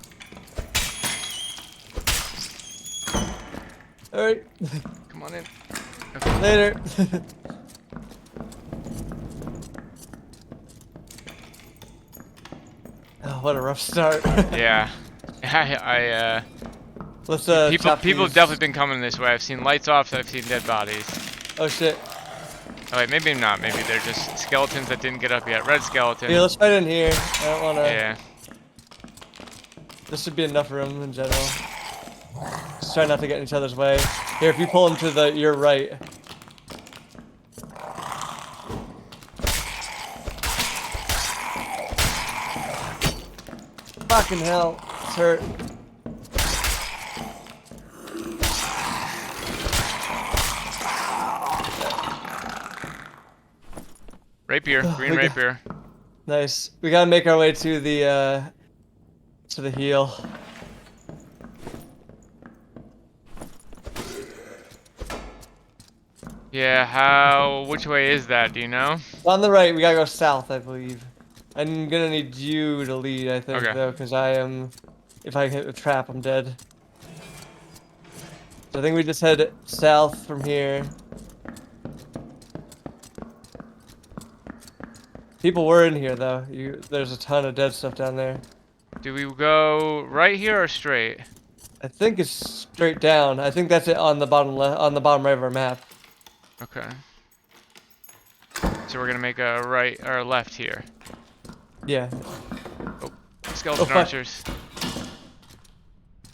Alright. Come on in. Later. Oh, what a rough start. Yeah. I Let's people chop people have these. definitely been coming this way. I've seen lights off, I've seen dead bodies. Oh shit. Oh wait, maybe not. Maybe they're just skeletons that didn't get up yet. Red skeleton. Here, let's fight in here. I don't wanna. Yeah. This should be enough room in general. Just try not to get in each other's way. Here, if you pull them to your right. Fucking hell, it's hurt. Rapier, green We got- rapier. Nice. We gotta make our way to the heel. Yeah, which way is that, do you know? On the right, we gotta go south, I believe. I'm gonna need you to lead, I think, Okay. though, because I am. If I hit a trap, I'm dead. So I think we just head south from here. People were in here, though. There's a ton of dead stuff down there. Do we go right here or straight? I think it's straight down. I think that's it on the bottom left, on the bottom right of our map. Okay. So we're gonna make a right or a left here. Yeah. Skeleton fuck. archers.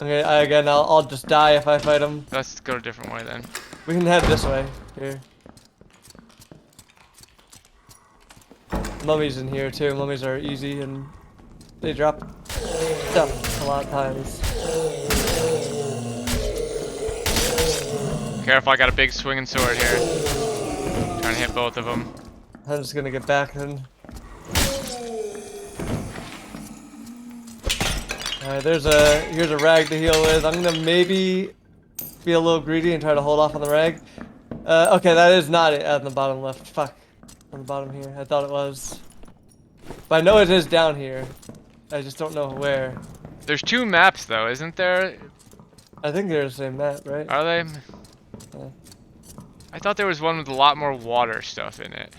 Okay. Again, I'll just die if I fight them. Let's go a different way then. We can head this way. Here. Mummies in here too. Mummies are easy and they drop stuff a lot of times. Careful, I got a big swinging sword here. Trying to hit both of them. I'm just gonna get back then. Alright, here's a rag to heal with. I'm gonna maybe be a little greedy and try to hold off on the rag. Okay, that is not it on the bottom left. Fuck. On the bottom here. I thought it was. But I know it is down here. I just don't know where. There's two maps though, isn't there? I think they're the same map, right? Are they? Yeah. I thought there was one with a lot more water stuff in it.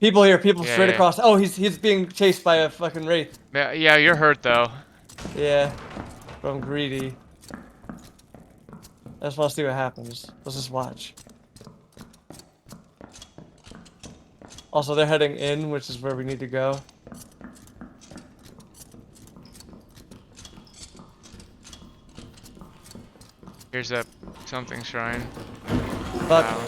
People here, people Yeah, straight yeah. across. Oh, he's being chased by a fucking wraith. Yeah, you're hurt though. Yeah. But I'm greedy. I just want to see what happens. Let's just watch. Also, they're heading in, which is where we need to go. Here's a something shrine. Fuck. Wow.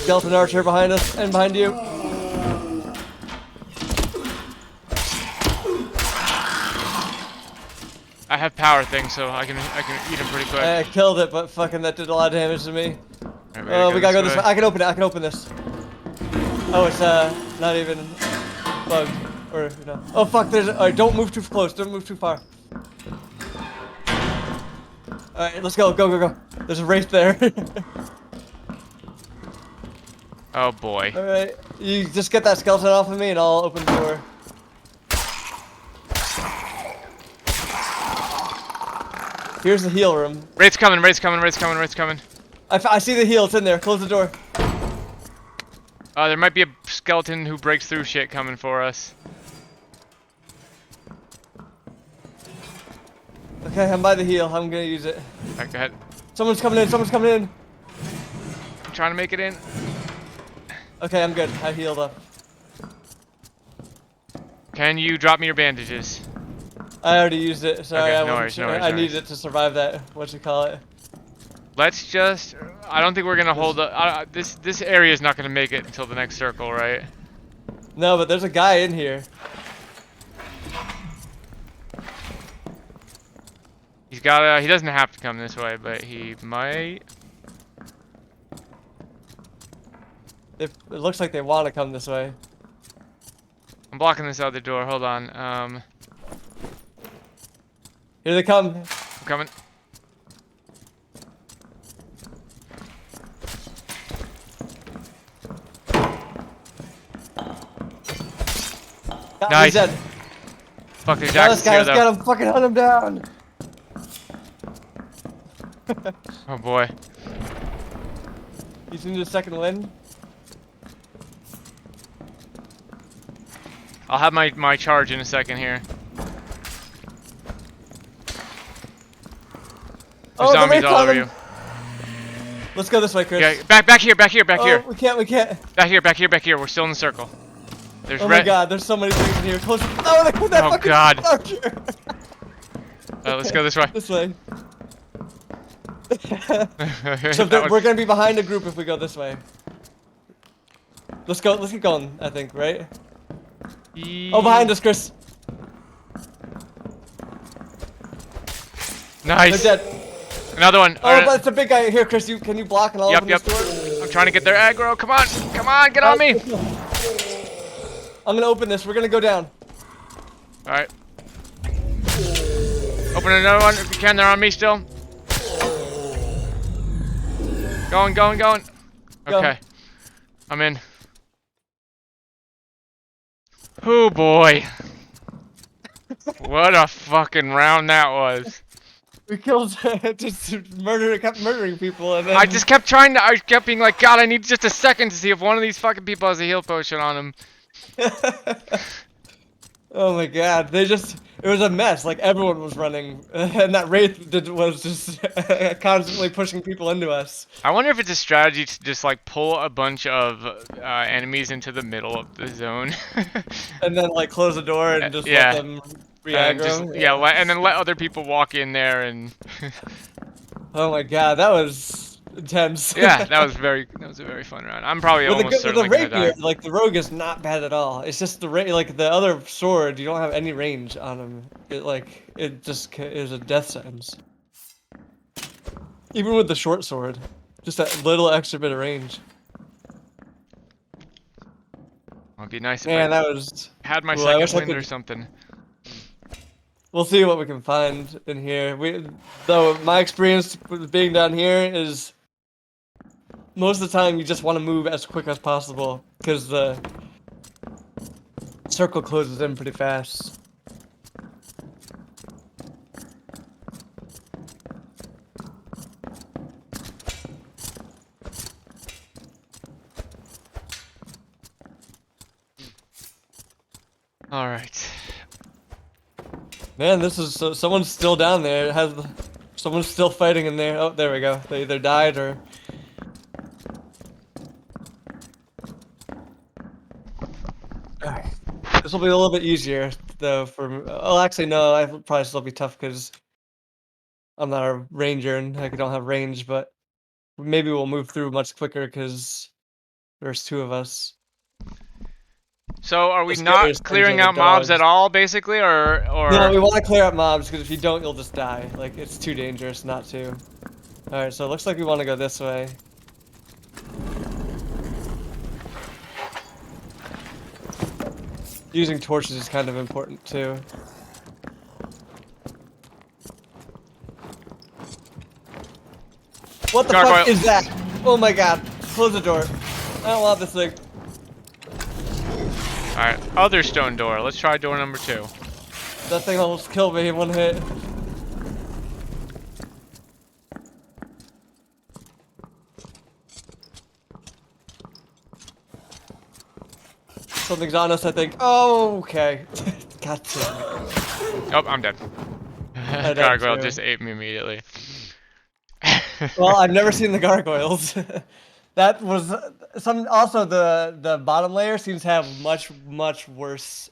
Skeleton archer behind us and behind you. I have power things, so I can eat them pretty quick. I killed it, but fucking that did a lot of damage to me. Alright, Oh, we gotta go this way. I can open it. I can open this. Oh, it's not even bugged or no. Oh fuck! There's. Alright, don't move too close. Don't move too far. Alright, let's go. Go, go, go. There's a wraith there. Oh boy. Alright, you just get that skeleton off of me and I'll open the door. Here's the heal room. Wraith's coming, Wraith's coming, Wraith's coming, Wraith's coming. I see the heal. It's in there. Close the door. There might be a skeleton who breaks through shit coming for us. Okay, I'm by the heal. I'm gonna use it. Alright, go ahead. Someone's coming in. Someone's coming in. I'm trying to make it in. Okay, I'm good. I healed up. Can you drop me your bandages? I already used it. Sorry, Okay, I no wasn't worries, sure. no worries, I no needed worries. it to survive that. What you call it? Let's just. I don't think we're gonna hold up. This area is not gonna make it until the next circle, right? No, but there's a guy in here. He's got. He doesn't have to come this way, but he might. It looks like they want to come this way. I'm blocking this other door. Hold on. Here they come. I'm coming. Ah, Nice. he's dead. Fuck, there's Got this axes guy. here Let's though. get him. Fucking hunt him down. Oh boy. He's into the second wind. I'll have my charge in a second here. There's Oh, the zombies wraith's all on over him. you. Let's go this way, Chris. Yeah, back here, back here, back here. Oh, we can't. Back here, back here, back here. We're still in the circle. There's Oh my god, there's so many things in here. Close. Oh, they put that Oh, fucking God. archer. Let's go this way. This way. So That was- we're gonna be behind a group if we go this way. Let's go. Let's keep going. I think, right? Oh, behind us, Chris. Nice. They're dead. Another one. Oh, but it's a big guy here, Chris. Can you block and I'll Yep, open yep. this door? I'm trying to get their aggro. Come on, get on me. I'm gonna open this. We're gonna go down. All right. Open another one if you can. They're on me still. Going. Go. Okay. I'm in. Oh boy. What a fucking round that was. We killed, just kept murdering people, and then I just kept I kept being like, God, I need just a second to see if one of these fucking people has a heal potion on him. Oh my god, it was a mess. Like everyone was running, and that wraith was just constantly pushing people into us. I wonder if it's a strategy to just like pull a bunch of enemies into the middle of the zone. And then like close the door and just yeah. let them And re-aggro. and then let other people walk in there and. Oh my god, that was intense. Yeah, that was a very fun round. I'm probably almost certainly the gonna die. rapier, like the rogue is not bad at all. It's just like the other sword, you don't have any range on him. It just is a death sentence. Even with the short sword, just that little extra bit of range. It'd be nice if Man, I that was. had my Well, I wish I second wind or could- something. We'll see what we can find in here. Though my experience with being down here is most of the time you just want to move as quick as possible because the circle closes in pretty fast. All right. Man, this is someone's still down there. Someone's still fighting in there. Oh, there we go. They either died or. Alright. This will be a little bit easier though for. Oh, actually no. I will probably still be tough because I'm not a ranger and I don't have range. But maybe we'll move through much quicker because there's two of us. So are we The not scariest things clearing are the out mobs at dogs. all, basically, or? No, we want to clear up mobs because if you don't, you'll just die. Like it's too dangerous not to. All right, so it looks like we want to go this way. Using torches is kind of important too. What the Gargoyle. fuck is that? Oh my god! Close the door. I don't want this thing. All right, other stone door. Let's try door number 2. That thing almost killed me in one hit. Something's on us, I think. Oh, okay. God damn it. Oh, I'm dead. died Gargoyle too. just ate me immediately. Well, I've never seen the gargoyles. That was some. Also, the bottom layer seems to have much worse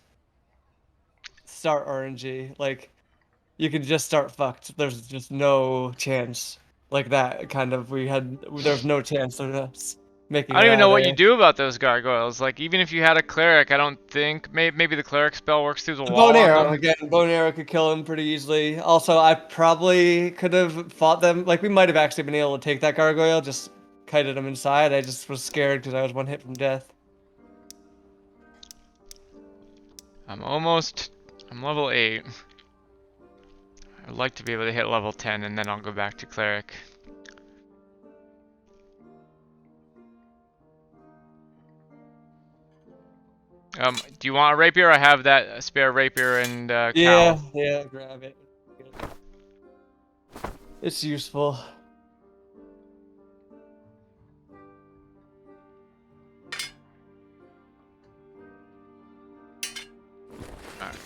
start RNG. Like, you can just start fucked. There's just no chance. Like that kind of. There's no chance of us making. I don't it even out know what there. you do about those gargoyles. Like, even if you had a cleric, I don't think maybe the cleric spell works through the wall. Bone on arrow them. again. Bone arrow could kill him pretty easily. Also, I probably could have fought them. Like we might have actually been able to take that gargoyle. Just kited him inside. I just was scared because I was one hit from death. I'm level 8. I'd like to be able to hit level 10 and then I'll go back to cleric. Do you want a rapier? I have that spare rapier and Yeah, cowl. yeah, grab it. It's useful. Alright.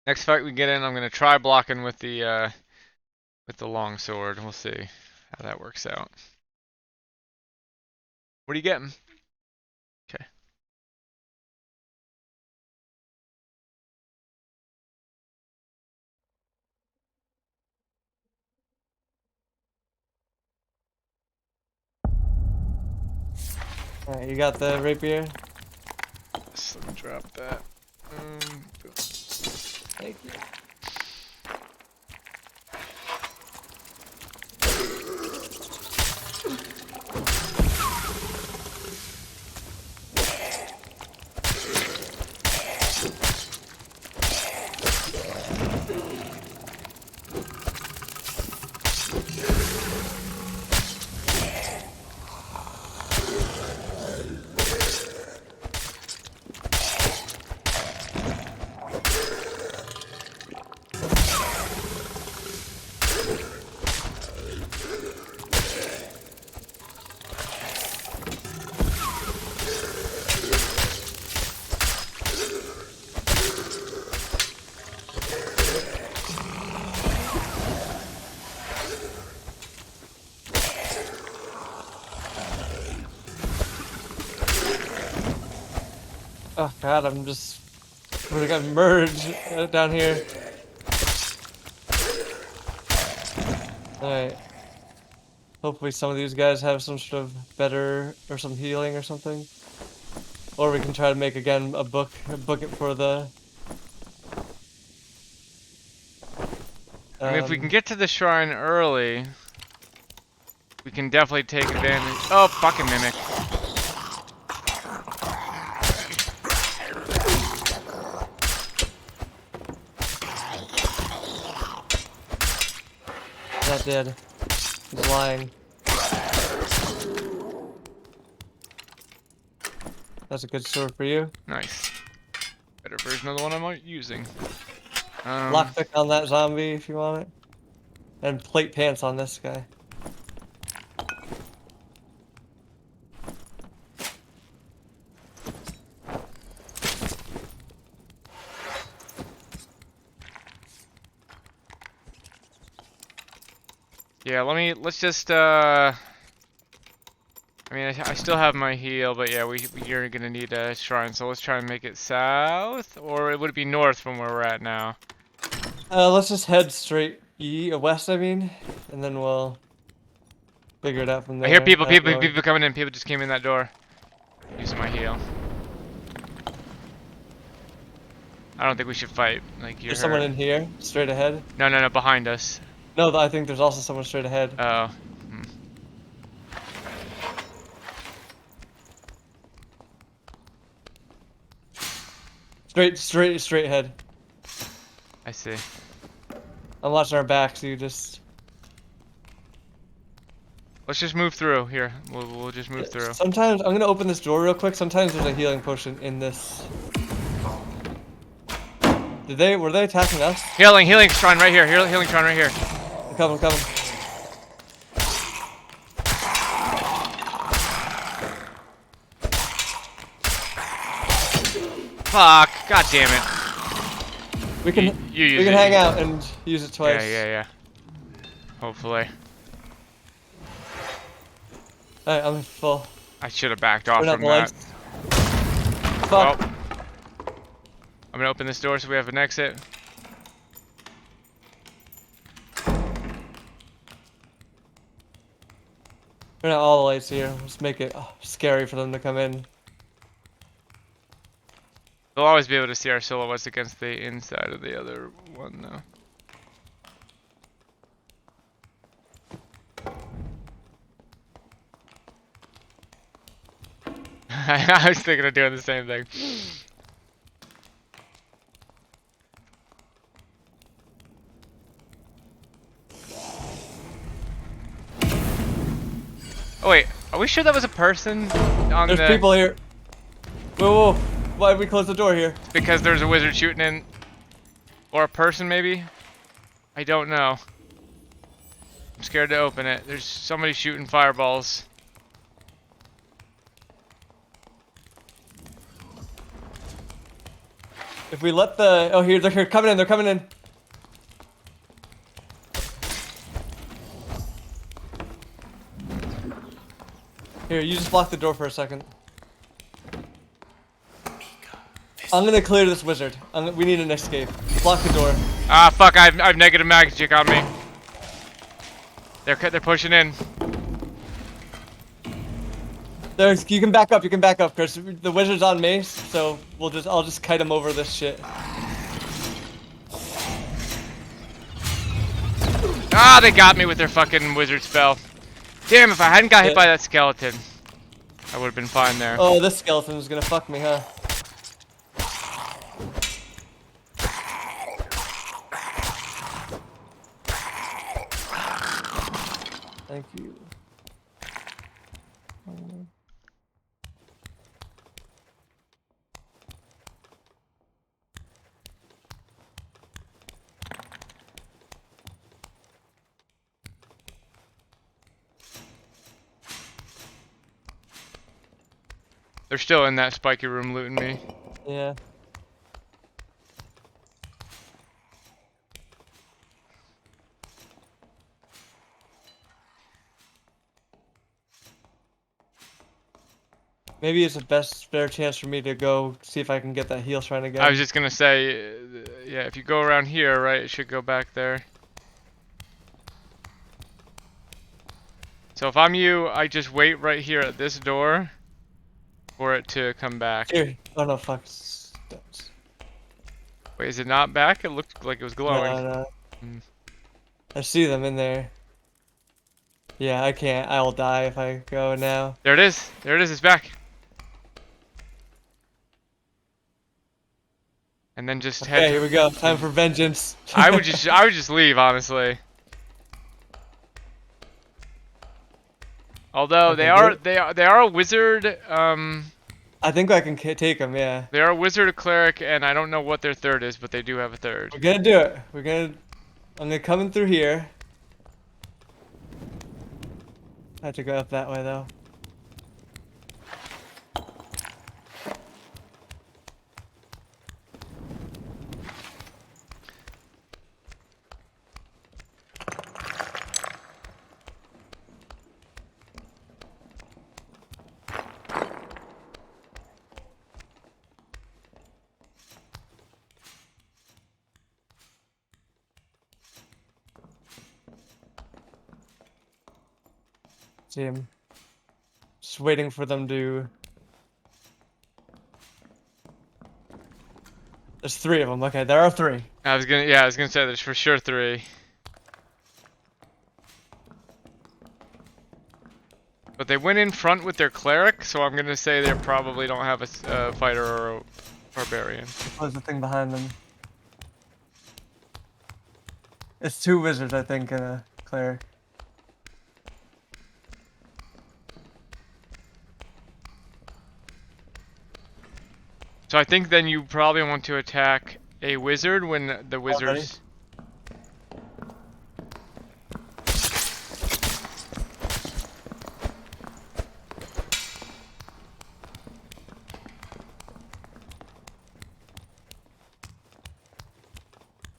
Next fight we get in, I'm gonna try blocking with the long sword. We'll see how that works out. What are you getting? Okay. Alright, you got the rapier? So let me drop that. Boom. Thank you. Oh god, I'm just really got merged down here. Alright. Hopefully some of these guys have some sort of better or some healing or something. Or we can try to make again book it for the I mean, if we can get to the shrine early, we can definitely take advantage. Oh, fucking mimic. not dead. He's lying. That's a good sword for you. Nice. Better version of the one I'm using. Lockpick on that zombie if you want it. And plate pants on this guy. Yeah, let's just, I mean, I still have my heal, but yeah, you're gonna need a shrine, so let's try and make it south, or it would be north from where we're at now. Let's just head straight west, I mean, and then we'll figure it out from there. I hear people coming in. People just came in that door. Using my heal. I don't think we should fight. Like, you're There's someone in here, straight ahead. No, behind us. No, I think there's also someone straight ahead. Oh. Straight ahead. I see. I'm watching our back, so you just... Let's just move through here. We'll just move through. Sometimes, I'm gonna open this door real quick. Sometimes there's a healing potion in this. Were they attacking us? Healing shrine right here. Healing shrine right here. I'm coming. Fuck! God damn it. We can hang out and use it twice. Yeah. Hopefully. Alright, I'm full. I should have backed off Turn out from the that. lights. Fuck. Well, I'm gonna open this door so we have an exit. Turn out all the lights here. Let's make it scary for them to come in. They'll always be able to see our silhouettes against the inside of the other one, though. I was thinking of doing the same thing. Oh wait, are we sure that was a person on There's the... people here. Whoa, whoa. Why did we close the door here? Because there's a wizard shooting in... Or a person, maybe? I don't know. I'm scared to open it. There's somebody shooting fireballs. If we let the... Oh, here, they're coming in, they're coming in. Here, you just block the door for a second. I'm gonna clear this wizard. We need an escape. Block the door. Ah, fuck! I've negative magic on me. They're pushing in. You can back up. You can back up, Chris. The wizard's on mace, so I'll just kite him over this shit. Ah, they got me with their fucking wizard spell. Damn! If I hadn't got hit by that skeleton, I would have been fine there. Oh, this skeleton's gonna fuck me, huh? Thank you. They're still in that spiky room looting me. Yeah. Maybe it's the best fair chance for me to go see if I can get that heal shrine again. I was just gonna say, yeah, if you go around here, right, it should go back there. So if I'm you, I just wait right here at this door for it to come back. Here. Oh no, fuck. Wait, is it not back? It looked like it was glowing. No. Mm. I see them in there. Yeah, I can't. I'll die if I go now. There it is. There it is. It's back. And then just head. Okay, here we go. Time for vengeance. I would just leave, honestly. Although Okay, they are a wizard. I think I can take them. Yeah. They are a wizard, a cleric, and I don't know what their third is, but they do have a third. We're gonna do it. I'm gonna come in through here. I have to go up that way though. See him. Just waiting for them to... There's 3 of them. Okay, there are 3. I was gonna say there's for sure 3. But they went in front with their cleric, so I'm gonna say they probably don't have a fighter or a barbarian. There's the thing behind them. It's 2 wizards, I think, and a cleric. So I think then you probably want to attack a wizard when the wizards...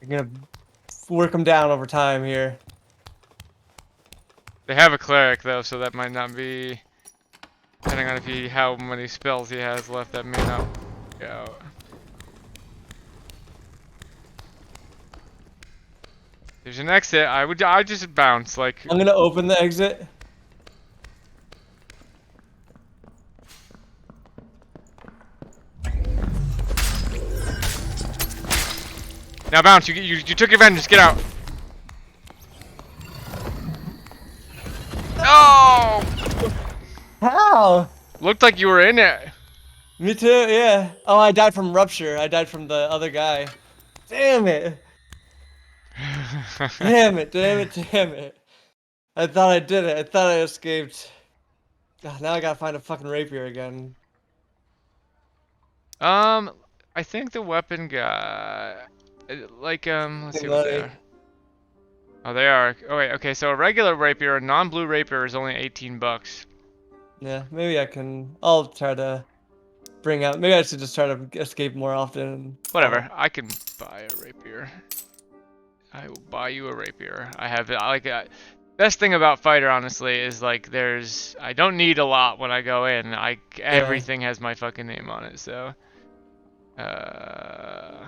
You're gonna work them down over time here. They have a cleric though, so that might not be... Depending on how many spells he has left, that may not work out. There's an exit. I'd just bounce, like... I'm gonna open the exit. Now bounce. You took your vengeance. Get out. Oh! How? Looked like you were in it. Me too, yeah. Oh, I died from rupture. I died from the other guy. Damn it. Damn it, damn it, damn it. I thought I did it. I thought I escaped. Ah, now I gotta find a fucking rapier again. I think the weapon guy, like, let's Hey, see what they buddy. are. Oh, they are. Oh wait, okay. So a regular rapier, a non-blue rapier is only 18 bucks. Yeah, maybe I can. I'll try to bring out. Maybe I should just try to escape more often. Whatever. I can buy a rapier. I will buy you a rapier. I have like best thing about fighter honestly is like I don't need a lot when I go in. Yeah. Everything has my fucking name on it. So uh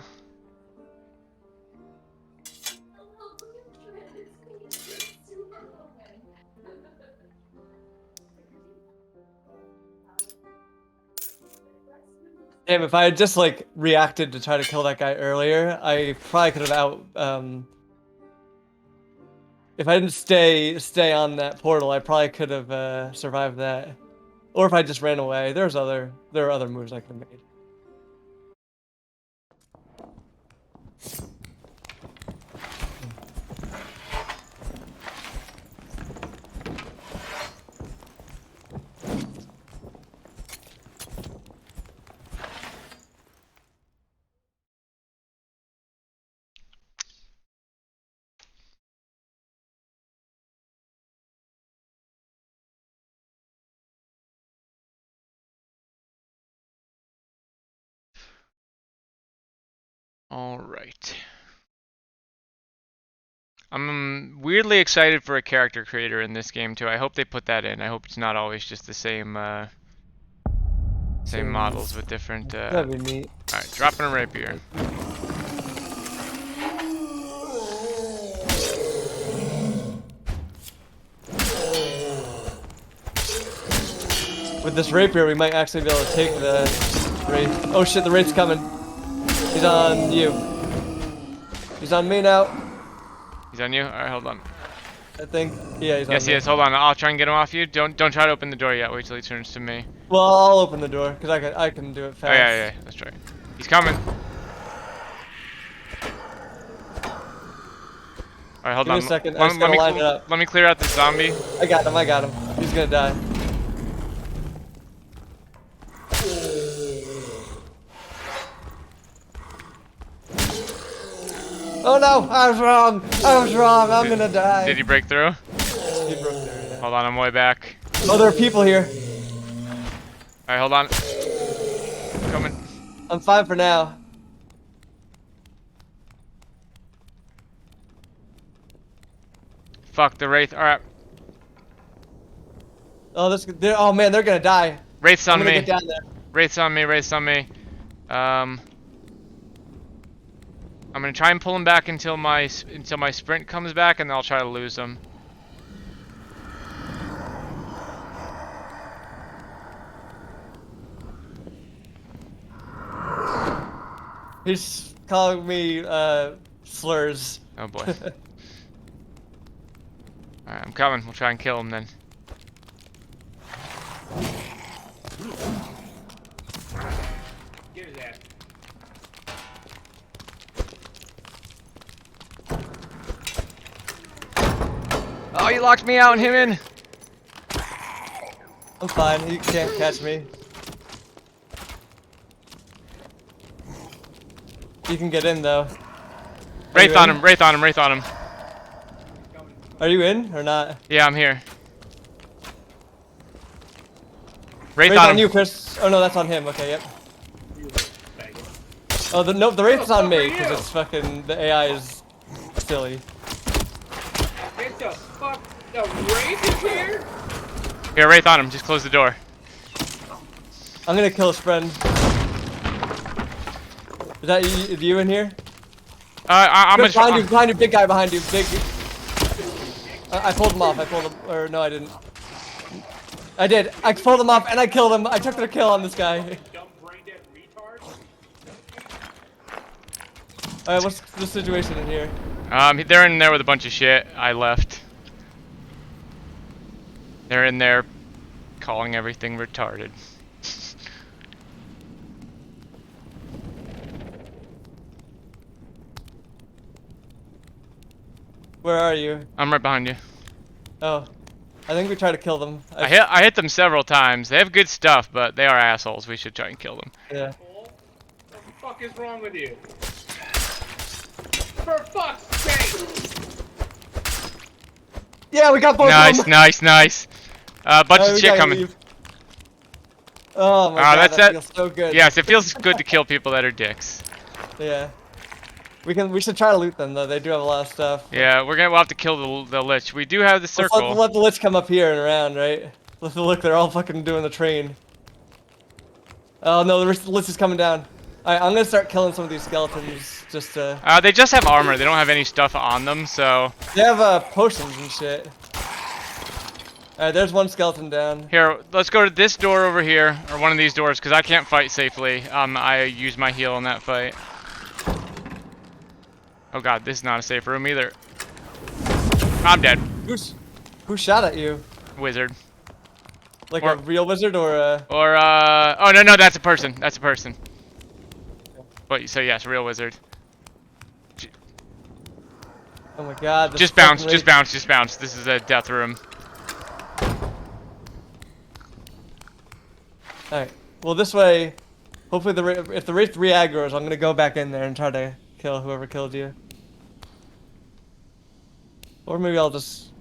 Damn, if I had just like reacted to try to kill that guy earlier, I probably could have if I didn't stay on that portal, I probably could have survived that. Or if I just ran away. There are other moves I could have made. all right. I'm weirdly excited for a character creator in this game too. I hope they put that in. I hope it's not always just the same same models with different That'd be neat. all right, dropping a rapier. With this rapier, we might actually be able to take the wraith. Oh shit, the wraith's coming. He's on you. He's on me now. He's on you? Alright, hold on. I think. Yeah, he's on Yes, me. he is. Hold on. I'll try and get him off you. Don't try to open the door yet. Wait till he turns to me. Well, I'll open the door because I can do it fast. Oh yeah. That's right. He's coming. Alright, hold Give me on. a second. I just gotta line it up. Let me clear out the zombie. I got him. I got him. He's gonna die. Oh no! I was wrong. I was wrong. I'm gonna die. Did he break through? He broke through, yeah. Hold on, I'm way back. Oh, there are people here. Alright, hold on. Coming. I'm fine for now. Fuck the wraith. Alright. Oh, oh man, they're gonna die. Wraith's I'm on gonna me. get down there. Wraith's on me. Wraith's on me. I'm gonna try and pull him back until my sprint comes back, and then I'll try to lose him. He's calling me slurs. Oh boy. Alright, I'm coming. We'll try and kill him then. Get his ass. Oh, you locked me out and him in. I'm fine. He can't catch me. You can get in though. Wraith on him. Wraith on him. Wraith on him. Are you in or not? Yeah, I'm here. Wraith Wraith on on him. you, Chris. Oh no, that's on him. Okay, yep. Oh, the Wraith's on me because it's fucking the AI is silly. What the fuck? The Wraith is here? Here, Wraith on him. Just close the door. I'm gonna kill his friend. Is that you in here? I'm Chris, gonna. behind you, big guy behind you, big. I pulled him off. I pulled him, or no, I didn't. I did. I pulled him off and I killed him. I took the kill on this guy. Dumb brain dead retard. Alright, what's the situation in here? They're in there with a bunch of shit. I left. They're in there calling everything retarded. Where are you? I'm right behind you. Oh. I think we tried to kill them. I hit them several times. They have good stuff, but they are assholes. We should try and kill them. Yeah. What the fuck is wrong with you? For fuck's sake! Yeah, we got both of them! Nice. Bunch of we shit gotta coming. leave. Oh my god, that's that it. feels so good. Yes, it feels good to kill people that are dicks. Yeah. We should try to loot them though, they do have a lot of stuff. Yeah, we'll have to kill the lich. We do have the circle. Let the lich come up here and around, right? Look, they're all fucking doing the train. Oh no, the lich is coming down. Alright, I'm gonna start killing some of these skeletons just to... They just have armor. They don't have any stuff on them, so... They have potions and shit. Alright, there's one skeleton down. Here, let's go to this door over here, or one of these doors, because I can't fight safely. I use my heal in that fight. Oh god, this is not a safe room either. I'm dead. Who shot at you? Wizard. Like a real wizard or a... oh no, that's a person. That's a person. But, so yes, real wizard. Oh my god. this Just fucking bounce. This is a death room. Alright. Well, this way, hopefully if the wraith re-aggroes, I'm gonna go back in there and try to kill whoever killed you. Or maybe I'll just...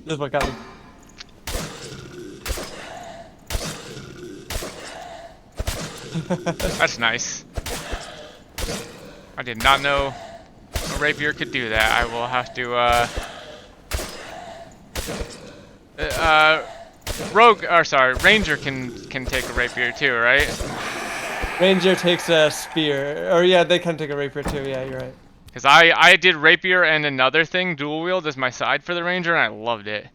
This is what got me. That's nice. I did not know a rapier could do that. I will have to, Ranger can take a rapier too, right? Ranger takes a spear. Or yeah, they can take a rapier too, yeah, you're right. Because I did rapier and another thing, dual wield, as my side for the ranger, and I loved it.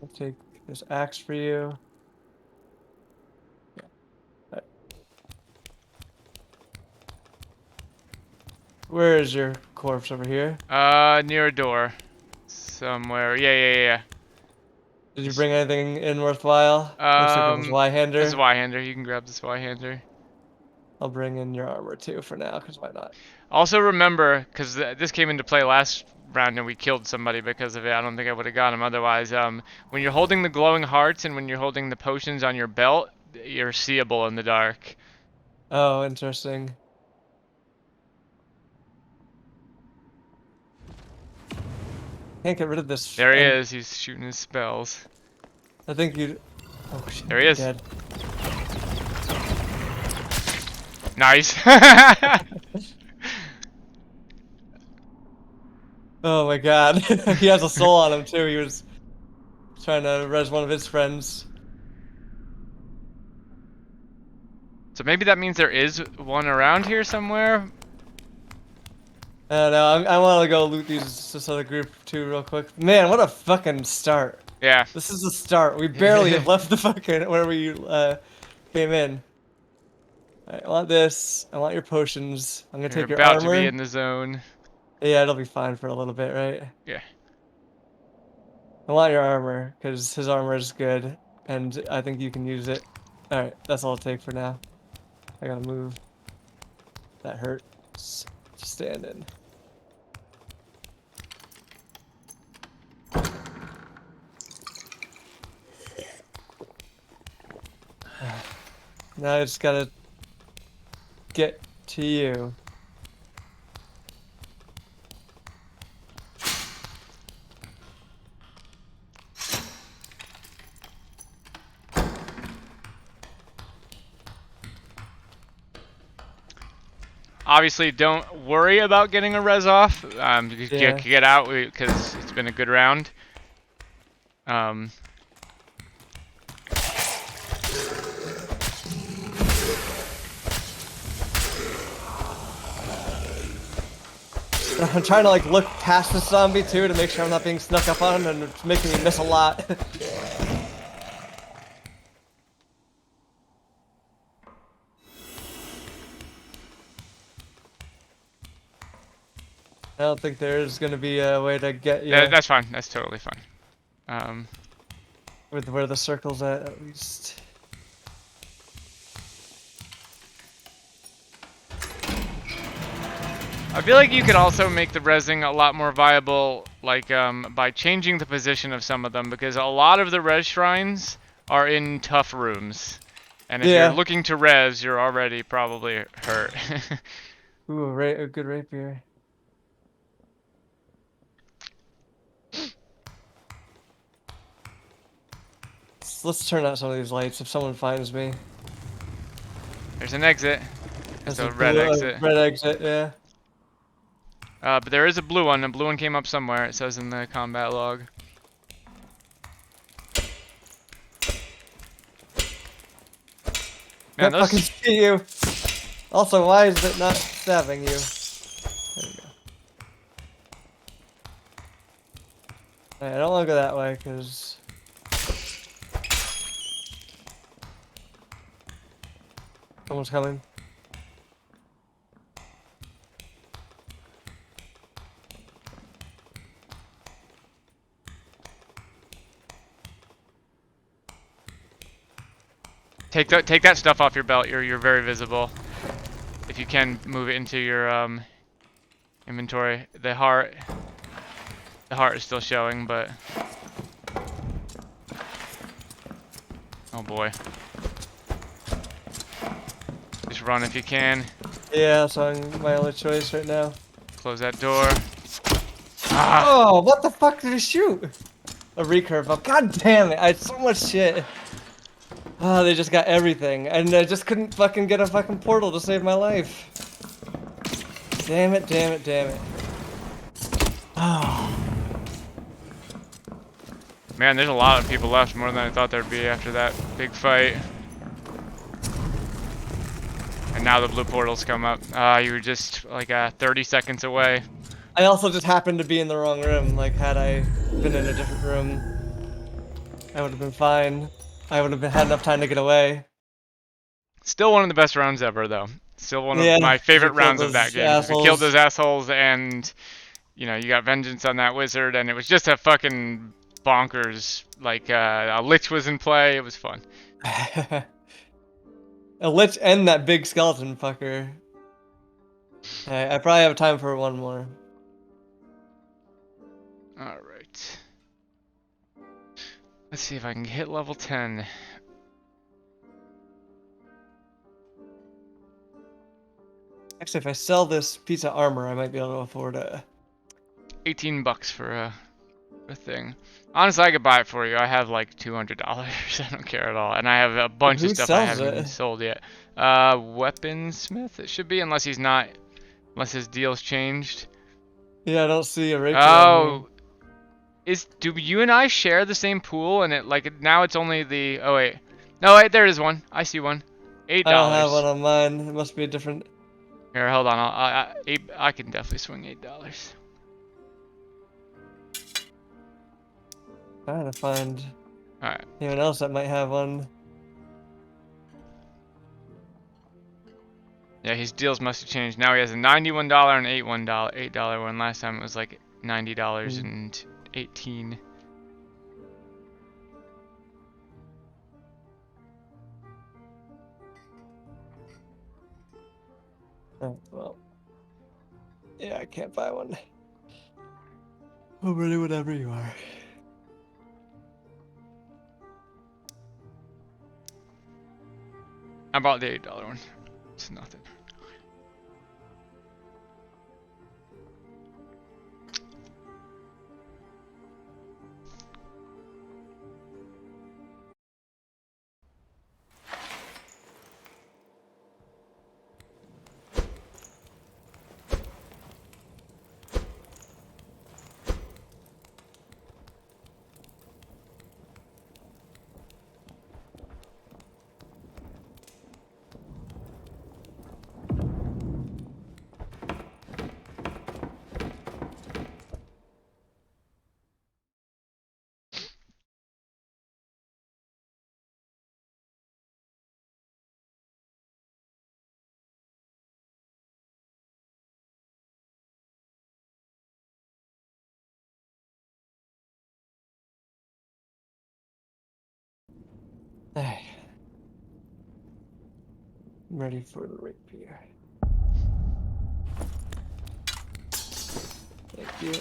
I'll take this axe for you. Yeah. Where is your corpse over here? Near a door. Somewhere. Yeah. Did you bring anything in worthwhile? Looks like it was Y-hander. This is Y-hander. You can grab this Y-hander. I'll bring in your armor too for now, because why not? Also remember, because this came into play last round and we killed somebody because of it. I don't think I would have got him otherwise. When you're holding the glowing hearts and when you're holding the potions on your belt, you're seeable in the dark. Oh, interesting. Can't get rid of this. There he is. He's shooting his spells. I think you. Oh shit. There he is. Dead. Nice. Oh my god. He has a soul on him too. He was trying to res one of his friends. So maybe that means there is one around here somewhere. I don't know. I want to go loot this other group too real quick. Man, what a fucking start. Yeah. This is the start. We barely have left the fucking where we came in. Alright, I want this. I want your potions. I'm gonna take your about armor. to be in the zone. Yeah, it'll be fine for a little bit, right? Yeah. I want your armor, because his armor is good, and I think you can use it. Alright, that's all I'll take for now. I gotta move. That hurts. Stand in. Now I just gotta get to you. Obviously, don't worry about getting a res off. You Yeah. get out because it's been a good round. I'm trying to like look past the zombie too to make sure I'm not being snuck up on, and it's making me miss a lot. I don't think there's gonna be a way to get you That's fine. That's totally fine. with where the circle's at least. I feel like you could also make the rezzing a lot more viable, like by changing the position of some of them, because a lot of the res shrines are in tough rooms, and if you're Yeah. looking to res, you're already probably hurt. Ooh, a good rapier. Let's turn out some of these lights if someone finds me. There's an exit. There's a red exit. Red exit, yeah. But there is a blue one. A blue one came up somewhere. It says in the combat log. Man, Can't fucking see you. Also, why is it not stabbing you? There we go. Alright, I don't want to go that way, because... someone's coming. Take that stuff off your belt. You're very visible. If you can move it into your inventory. The heart is still showing, but oh boy. Just run if you can. Yeah, so I'm my only choice right now. Close that door. Oh, what the fuck did he shoot? A recurve. Oh, god damn it. I had so much shit. Oh, they just got everything. And I just couldn't fucking get a fucking portal to save my life. Damn it, damn it, damn it. Oh. Man, there's a lot of people left, more than I thought there'd be after that big fight. And now the blue portal's come up. You were just like 30 seconds away. I also just happened to be in the wrong room. Like, had I been in a different room, I would have been fine. I would have had enough time to get away. Still one of the best rounds ever, though. Still one Yeah, of my 'cause favorite we killed rounds of that those game. 'Cause we killed assholes. those assholes, and you know, you got vengeance on that wizard, and it was just a fucking bonkers. Like a lich was in play. It was fun. A lich and that big skeleton fucker. I probably have time for one more. All right. Let's see if I can hit level 10. Actually, if I sell this piece of armor, I might be able to afford it. 18 bucks for a thing. Honestly, I could buy it for you. I have like $200. I don't care at all, and I have a bunch of Who stuff I sells haven't even it? sold yet. Weaponsmith it should be, unless his deal's changed. Yeah, I don't see a rapier on Oh, do you and I share the same pool? And it like now it's only the oh wait, no wait, there is one. I see one. $8. here. I don't have one on mine. It must be a different... Here, hold on. I can definitely swing $8. Trying to find All right. anyone else that might have one. Yeah, his deals must have changed. Now he has a $91 and $8 one. Last time it was like $90 and 18. Oh, well. Yeah, I can't buy one. Oh, really, whatever you are. I bought the $8 one. It's nothing. I'm ready for the rapier. Thank you.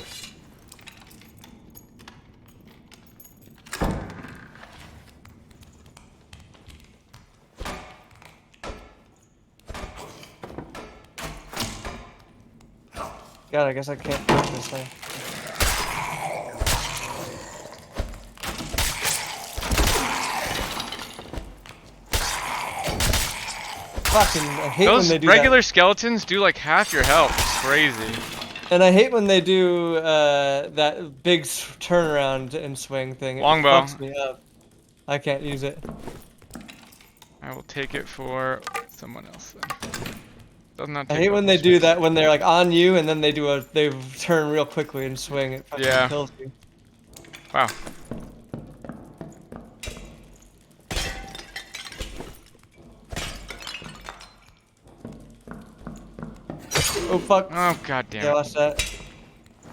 God, I guess I can't push this thing. Fucking, I hate when Those they do regular that. skeletons do like half your health. It's crazy. And I hate when they do that big turnaround and swing thing. It Longbow. fucks me up. I can't use it. I will take it for someone else then. Does not I take hate up when much they do space. that when they're like on you and then they turn real quickly and swing. It fucking Yeah. kills you. Wow. Oh fuck. Oh god Yeah, damn it. watch that.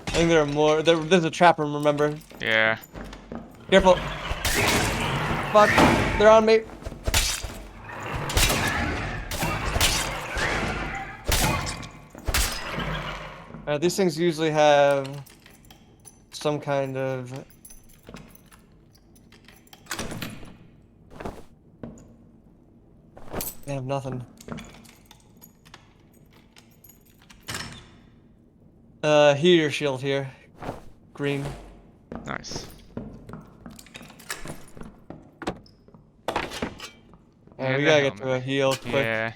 I think there are more. There's a trap room, remember? Yeah. Careful. Fuck. They're on me. These things usually have some kind of... They have nothing. Heater shield here. Green. Nice. Yeah, we And the gotta get to a helmet. heal quick. Yeah.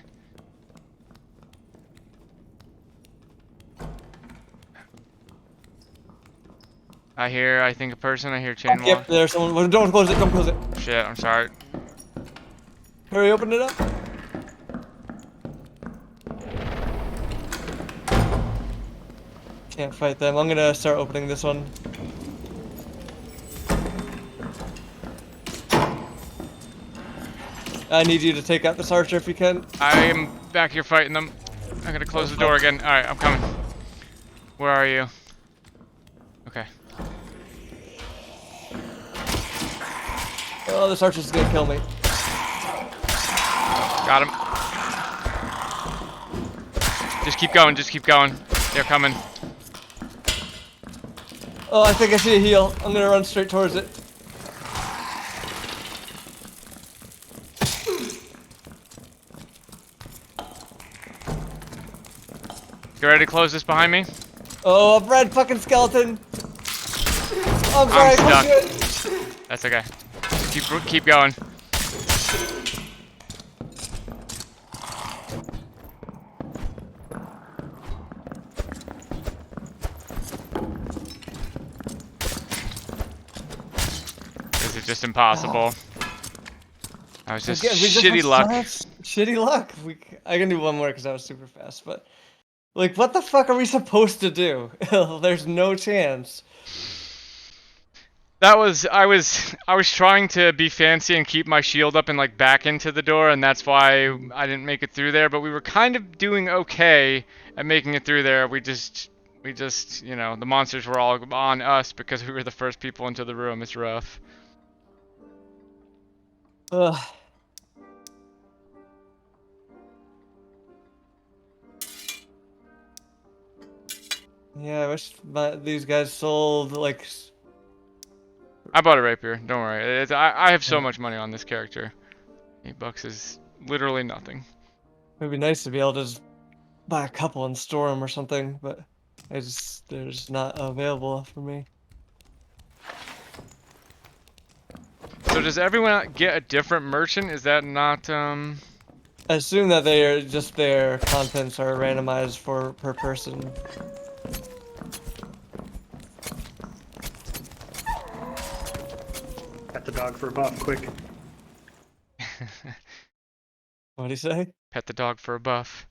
I think a person, I hear chain walk. Yep, there's someone. Well, don't close it, don't close it. Shit, I'm sorry. Hurry, open it up. Can't fight them. I'm gonna start opening this one. I need you to take out this archer if you can. I am back here fighting them. I'm gonna close the door again. Alright, I'm coming. Where are you? Okay. Oh, this archer's gonna kill me. Got him. Just keep going, just keep going. They're coming. Oh, I think I see a heal. I'm gonna run straight towards it. You ready to close this behind me? Oh, a red fucking skeleton. I'm sorry, I stuck. couldn't do it. That's okay. Keep going. This is just impossible. I was just Again, we just shitty have luck. such shitty luck. I can do one more because I was super fast, but like, what the fuck are we supposed to do? There's no chance. I was trying to be fancy and keep my shield up and like back into the door, and that's why I didn't make it through there, but we were kind of doing okay at making it through there. We just, you know, the monsters were all on us because we were the first people into the room. It's rough. Ugh. Yeah, I wish these guys sold like. I bought a rapier, don't worry. I have so much money on this character. $8 is literally nothing. It'd be nice to be able to just buy a couple and store them or something, but they're just not available for me. So does everyone get a different merchant? Is that not, I assume that they are just their contents are randomized per person. Got the dog for a buff, quick. What'd he say? Pet the dog for a buff?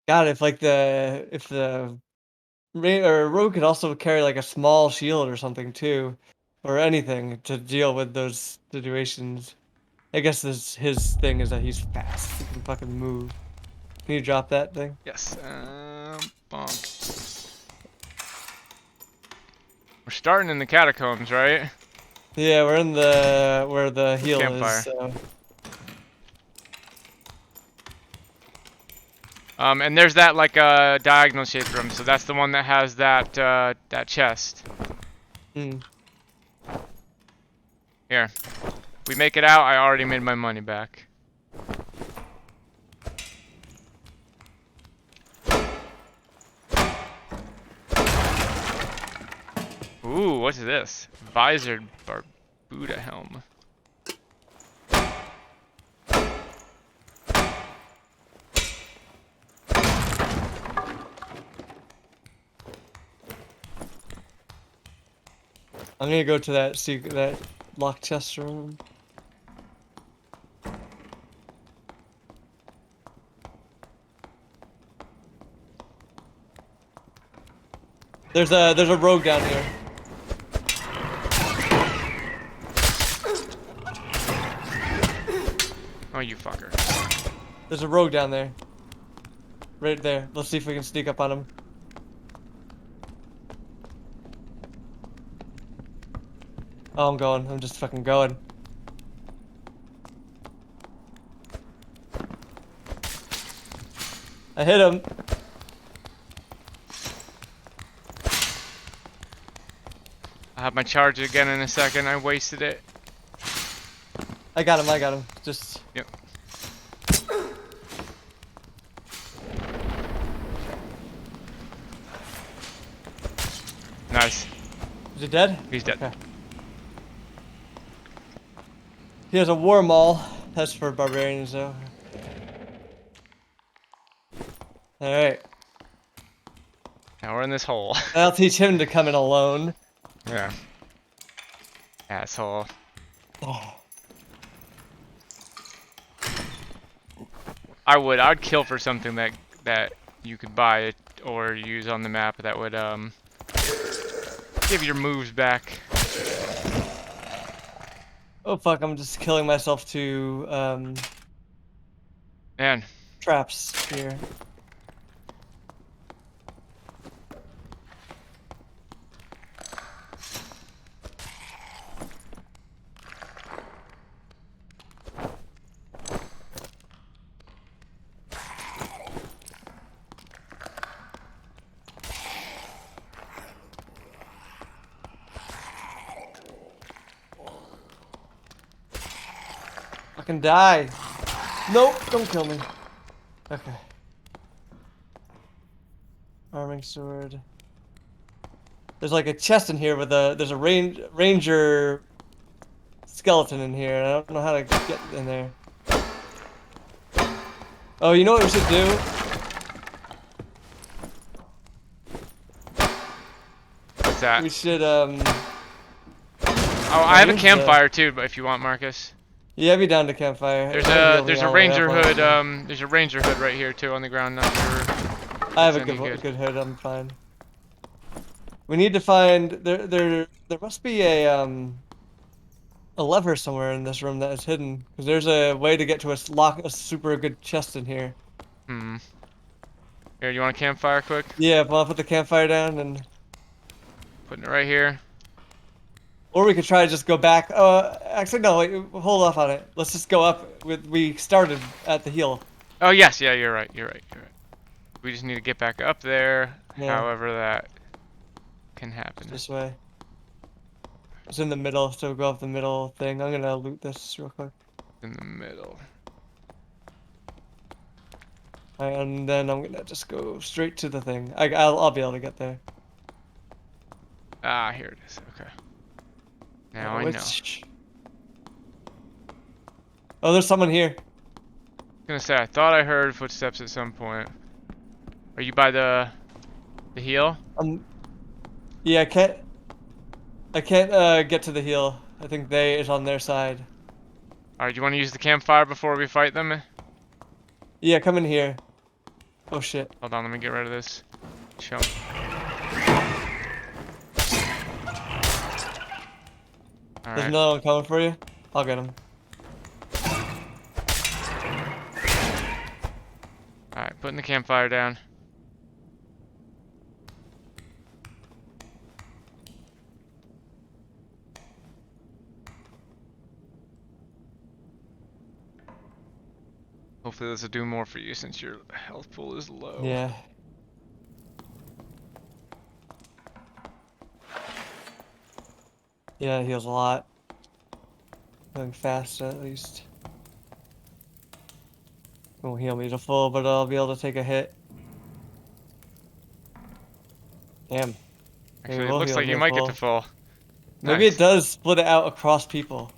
God, if the rogue could also carry like a small shield or something too, or anything to deal with those situations. I guess his thing is that he's fast. He can fucking move. Can you drop that thing? Yes. bonk. We're starting in the catacombs, right? Yeah, we're in the where the heal Campfire. is. So. And there's that like diagonal shaped room, so that's the one that has that that chest. Mm. Here, we make it out. I already made my money back. Ooh, what's this? Visored Barbuda helm. I'm gonna go to that locked chest room. There's a rogue down here. Oh, you fucker. There's a rogue down there. Right there. Let's see if we can sneak up on him. Oh, I'm going. I'm just fucking going. I hit him. I'll have my charge again in a second. I wasted it. I got him. I got him. Just. Yep. Nice. Is he dead? He's dead. Okay. He has a war maul. That's for barbarians, though. Alright. Now we're in this hole. I'll teach him to come in alone. Yeah. Asshole. Oh. I'd kill for something that you could buy or use on the map that would give your moves back. Oh fuck, I'm just killing myself to Man, traps here. Fucking die. Nope, don't kill me. Okay. Arming sword. There's like a chest in here with there's a ranger skeleton in here. I don't know how to get in there. Oh, you know what we should do? what's that? We should Oh, I have a use the- campfire too, but if you want, Marcus. Yeah, be down to campfire. There's I'll a be there's a all the way ranger up on hood it. there's a ranger hood right here too on the ground. Not sure. I have a it's any good hood. I'm fine. We need to find there must be a lever somewhere in this room that is hidden because there's a way to get to a super good chest in here. Hmm. Here, you want a campfire quick? Yeah, well, I'll put the campfire down and Putting it right here. or we could try to just go back. Actually no, wait, hold off on it. Let's just go up we started at the heel. Oh yes, yeah, you're right. You're right. You're right. We just need to get back up there. Yeah. However that can happen. This way. It's in the middle, so go up the middle thing. I'm gonna loot this real quick. In the middle. And then I'm gonna just go straight to the thing. I'll be able to get there. Ah, here it is. Okay. Now I know. Oh, there's someone here. I was gonna say I thought I heard footsteps at some point. Are you by the heel? Yeah, I can't get to the heel. I think they is on their side. Alright, you want to use the campfire before we fight them? Yeah, come in here. Oh shit. Hold on, let me get rid of this chump. There's Alright. another one coming for you. I'll get him. Alright, putting the campfire down. Hopefully this will do more for you since your health pool is low. Yeah. Yeah, it heals a lot. Going fast at least. Won't heal me to full, but I'll be able to take a hit. Damn. Actually, it looks like you might get to full. Maybe Nice. it does split it out across people.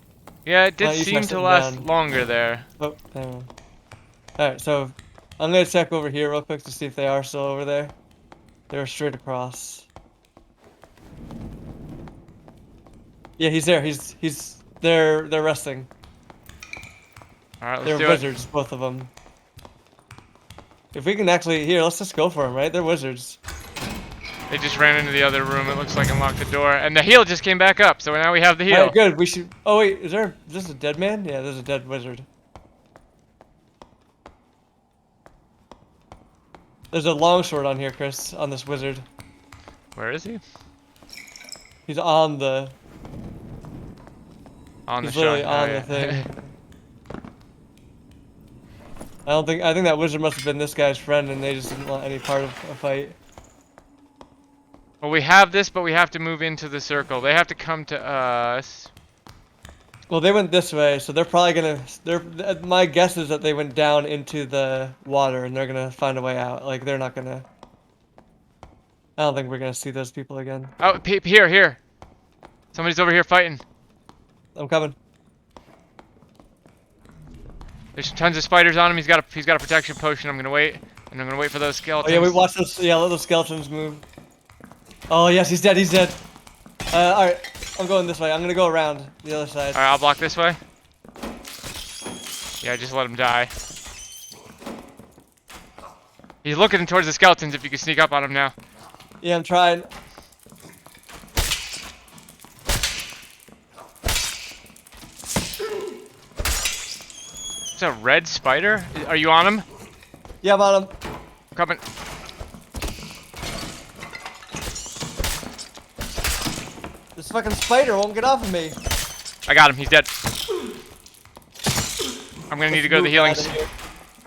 Yeah, it did Why don't you seem try to sitting last down? longer there. Oh, damn. Alright, so I'm gonna check over here real quick to see if they are still over there. They're straight across. Yeah, he's there. They're resting. Alright, let's They're do it. wizards, both of them. If we can actually here, let's just go for them, right? They're wizards. They just ran into the other room, it looks like, and locked the door. And the heal just came back up, so now we have the heal. Alright, good. We should. Oh wait, is this a dead man? Yeah, there's a dead wizard. There's a longsword on here, Chris, on this wizard. Where is he? He's on the. On the He's literally shot. on Oh, the yeah. thing. I think that wizard must have been this guy's friend, and they just didn't want any part of a fight. Well, we have this, but we have to move into the circle. They have to come to us. Well, they went this way, so they're probably gonna. My guess is that they went down into the water, and they're gonna find a way out. Like they're not gonna. I don't think we're gonna see those people again. Oh, here. Somebody's over here fighting. I'm coming. There's tons of spiders on him. He's got a protection potion. I'm gonna wait, and I'm gonna wait for those Oh skeletons. yeah, we watched those. Yeah, let those skeletons move. Oh yes, he's dead. He's dead. All right, I'm going this way. I'm gonna go around the other side. All right, I'll block this way. Yeah, just let him die. He's looking towards the skeletons. If you can sneak up on him now. Yeah, I'm trying. It's a red spider. Are you on him? Yeah, I'm on him. Coming. This fucking spider won't get off of me. I got him. He's dead. I'm gonna need to go to the healings. I Yeah,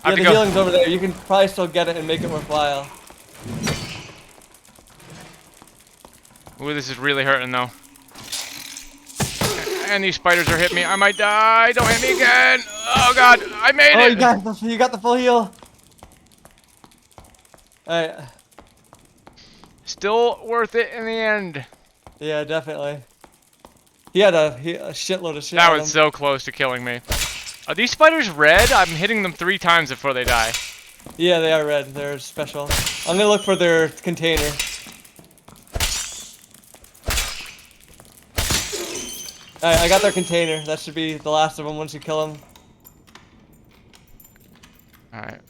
have the to go. healing's over there. You can probably still get it and make it worthwhile. Ooh, this is really hurting though. And these spiders are hitting me. I might die. Don't hit me again. Oh god, I made Oh, it. you got the full heal. Alright. Still worth it in the end. Yeah, definitely. He had a shitload of shit That on was him. so close to killing me. Are these spiders red? I'm hitting them 3 times before they die. Yeah, they are red. They're special. I'm gonna look for their container. Alright, I got their container. That should be the last of them once you kill them. Alright.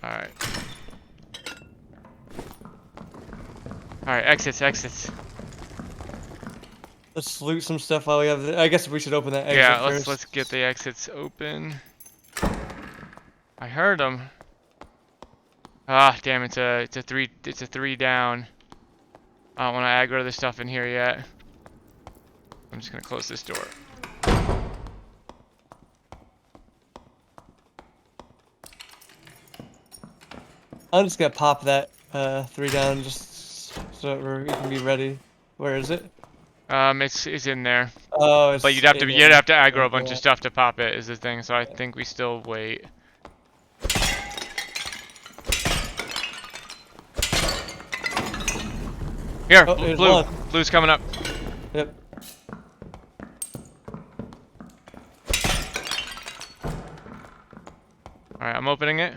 Alright, exits. Let's loot some stuff while we have. I guess we should open that exit Yeah, first. let's get the exits open. I heard them. Ah, damn! It's a 3 down. I don't want to aggro this stuff in here yet. I'm just gonna close this door. I'm just gonna pop that 3 down just so we can be ready. Where is it? It's in there, Oh, it's but you'd have to aggro a bunch Yeah. of stuff to pop it. Is the thing. So I think we still wait. Here, Oh, there's blue. one. Blue's coming up. Yep. All right, I'm opening it.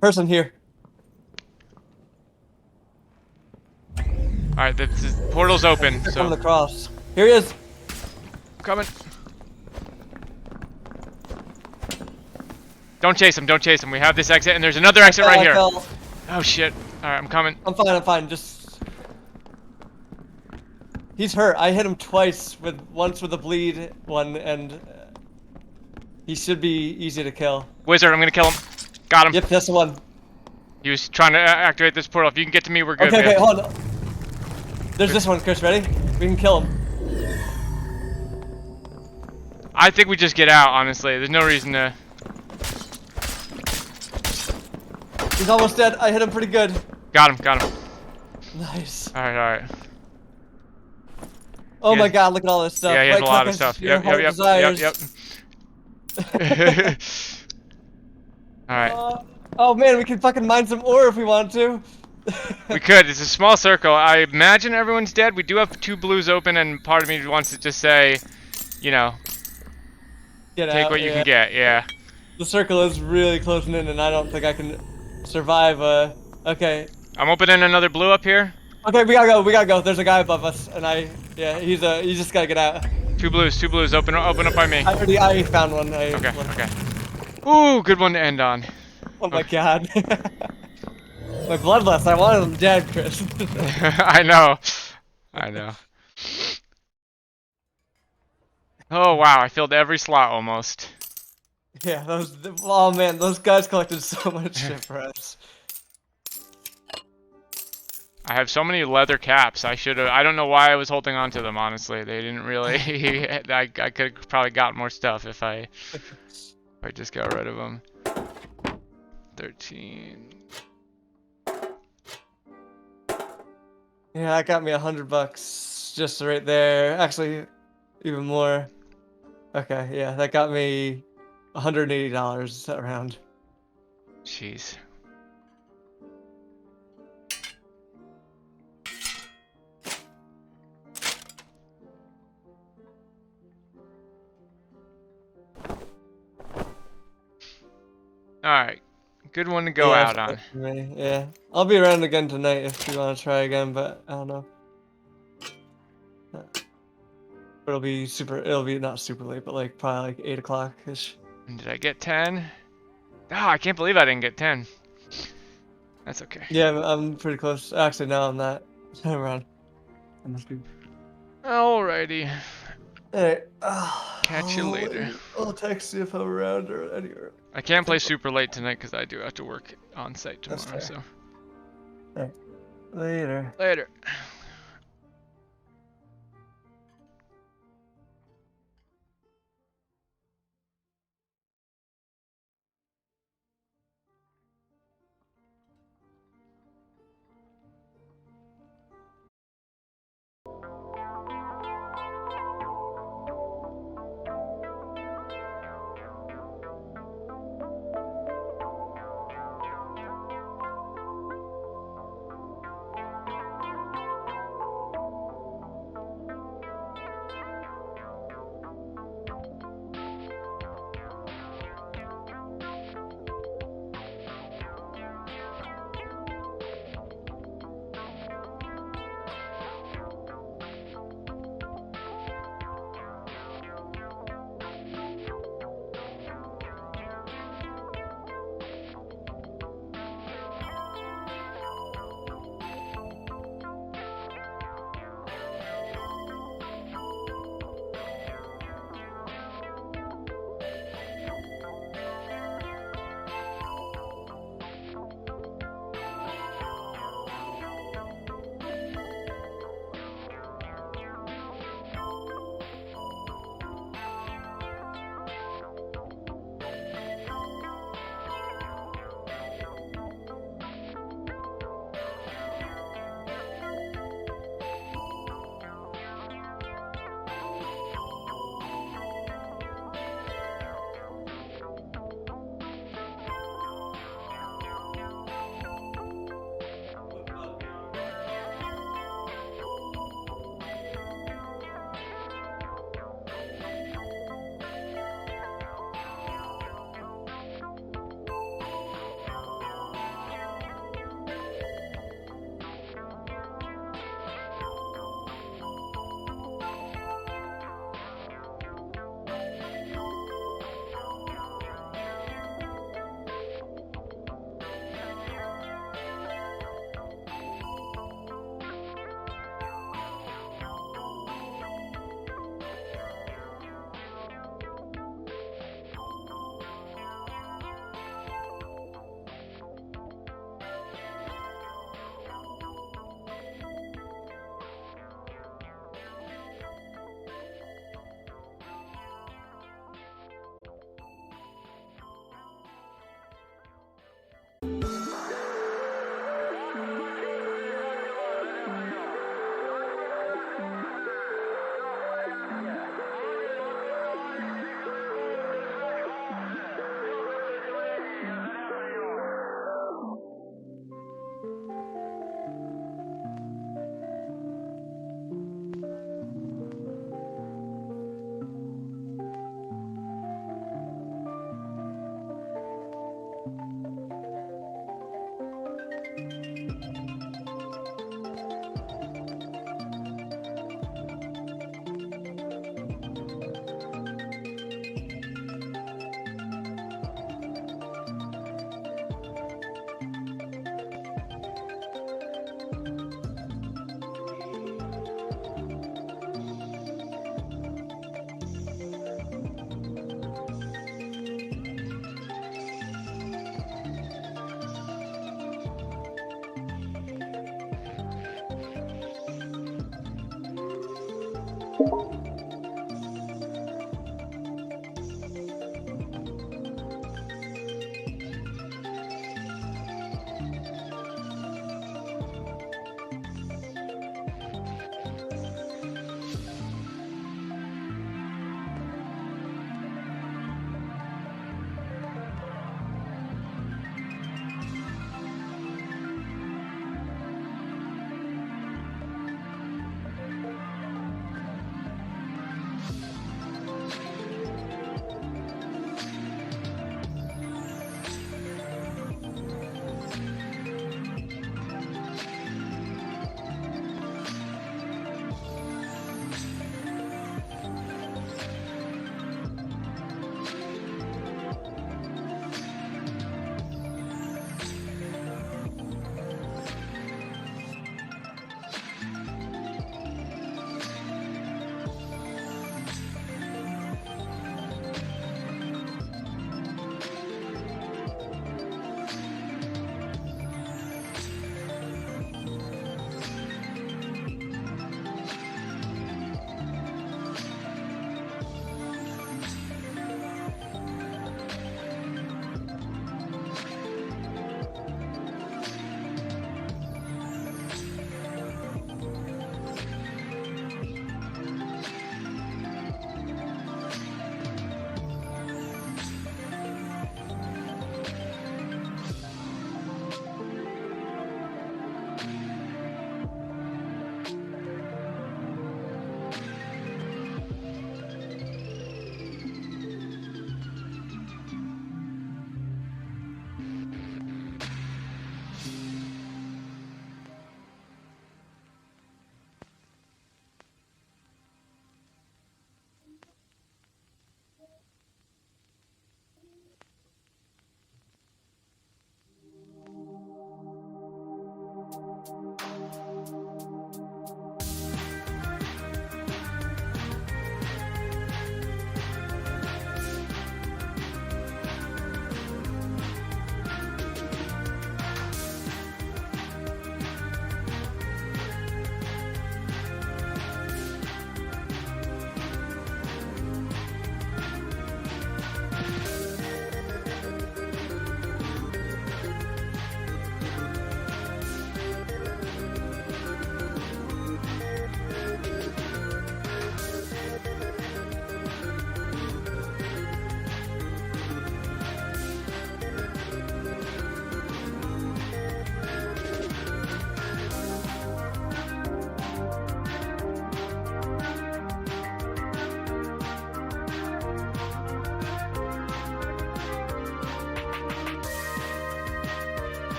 Person here. All right, the portal's open. They're So coming across. Here he is. coming. Don't chase him. Don't chase him. We have this exit, and there's another exit right I here. fell. Oh shit! All right, I'm coming. I'm fine. Just. He's hurt. I hit him twice once with a bleed one, and he should be easy to kill. Wizard, I'm gonna kill him. Got him. Yep, that's the one. He was trying to activate this portal. If you can get to me, we're good. Okay, man. hold on. There's this one, Chris. Ready? We can kill him. I think we just get out. Honestly, there's no reason to. He's almost dead. I hit him pretty good. Got him. Nice. Alright. Oh my Yes. god, look at all this stuff. Yeah, he has Right a lot click of as stuff. your Yep. heart desires. Alright. Oh man, we can fucking mine some ore if we want to. We could. It's a small circle. I imagine everyone's dead. We do have 2 blues open, and part of me wants to just say, you know, Get take out, what you yeah. can get. Yeah. The circle is really closing in, and I don't think I can survive. Okay. I'm opening another blue up here. Okay, we gotta go. There's a guy above us, and yeah, you just gotta get out. 2 blues. Open up by me. I found one. Okay. Ooh, good one to end on. Oh my god. My bloodlust, I wanted him dead, Chris. I know. Oh wow, I filled every slot almost. Yeah, oh man, those guys collected so much shit for us. I have so many leather caps. I don't know why I was holding on to them, honestly. They didn't really. I could have probably got more stuff if I just got rid of them. 13. Yeah, that got me $100 just right there. Actually, even more. Okay, yeah, that got me $180 that round. Jeez. Alright. Good one to go out on. Yeah. I'll be around again tonight if you want to try again, but I don't know. It'll be not super late, but like probably like 8 o'clock-ish. And did I get 10? Oh, I can't believe I didn't get 10. That's okay. Yeah, I'm pretty close. Actually, no, I'm not. I'm around. I must be. Alrighty. Alright. Catch you later. I'll text you if I'm around or anywhere. I can't play super late tonight because I do have to work on site That's tomorrow, fair. so. Alright. Later. Later.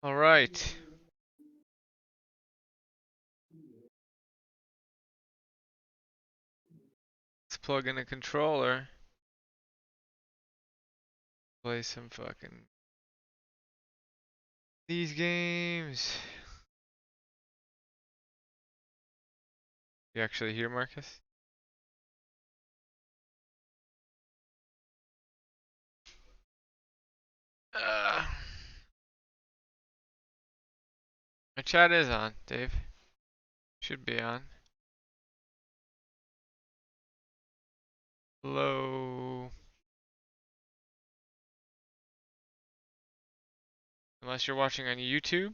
All right. Let's plug in a controller. Play some fucking these games. You actually hear Marcus? Uh, my chat is on, Dave. Should be on. Hello. Unless you're watching on YouTube.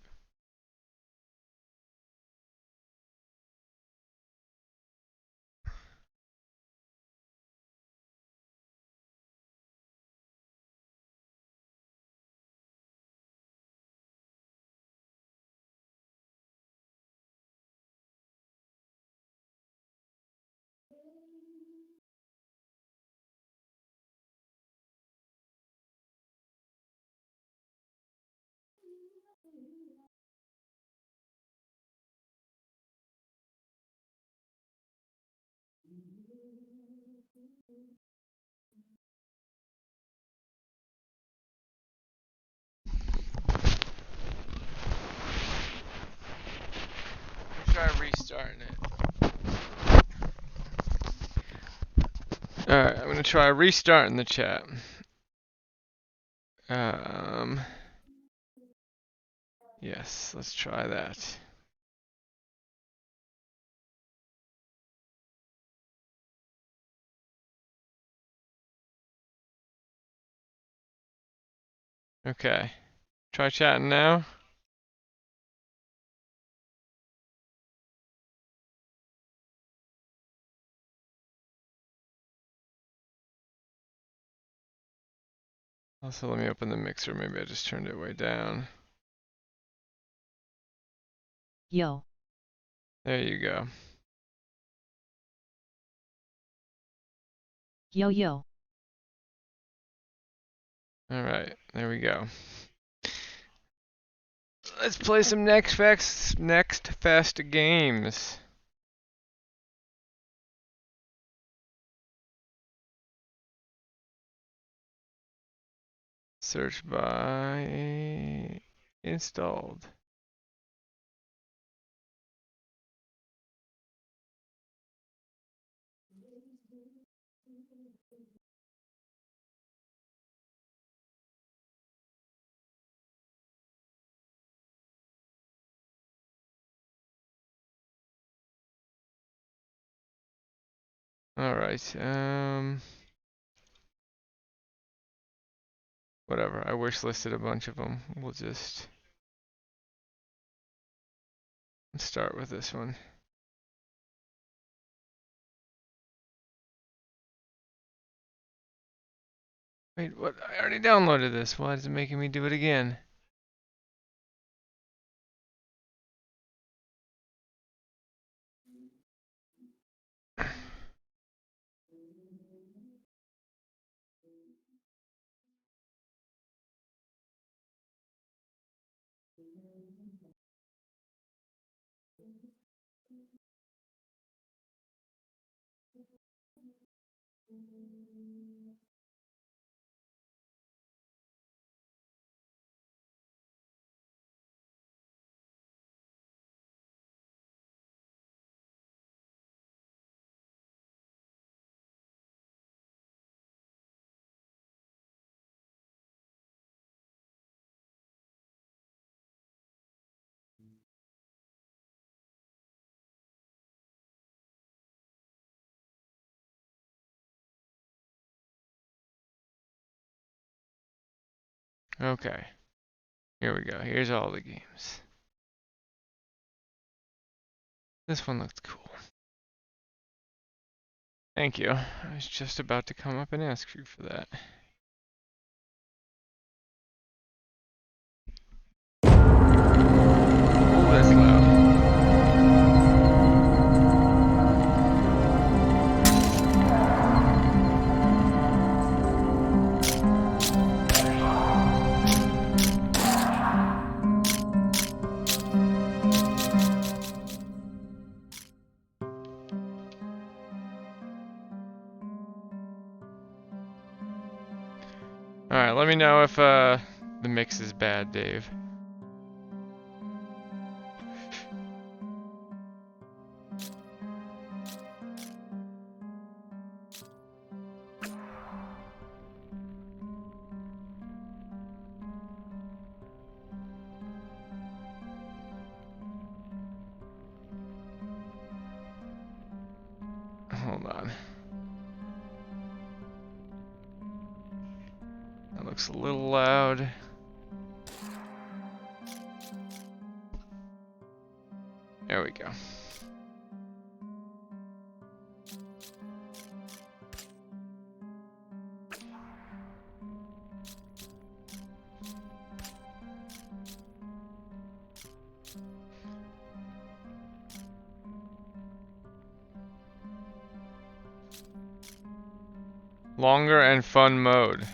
Try restarting it. Alright, I'm gonna try restarting the chat. Yes, let's try that. Okay. Try chatting now. Also, let me open the mixer. Maybe I just turned it way down. Yo. There you go. Yo yo. Alright, there we go. Let's play some next fast games. Search by installed. Alright, whatever, I wish listed a bunch of them. We'll just start with this one. Wait, what? I already downloaded this. Why is it making me do it again? Okay, here we go. Here's all the games. This one looks cool. Thank you. I was just about to come up and ask you for that. Ooh, that's loud. Alright, let me know if the mix is bad, Dave. Hold on. That looks a little loud. There we go. Longer and fun mode.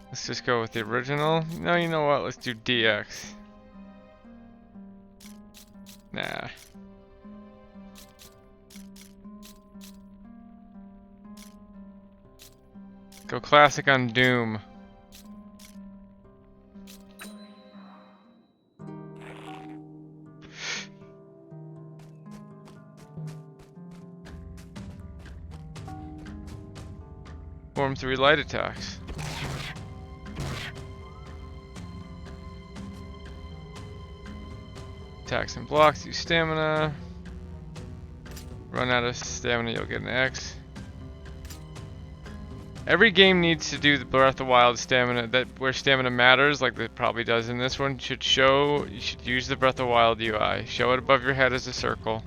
Let's just go with the original. No, you know what? Let's do DX. Nah. Go classic on Doom. Form 3 light attacks. Attacks and blocks, use stamina. Run out of stamina, you'll get an X. Every game needs to do the Breath of the Wild stamina, that where stamina matters, like it probably does in this one, should show, you should use the Breath of the Wild UI. Show it above your head as a circle.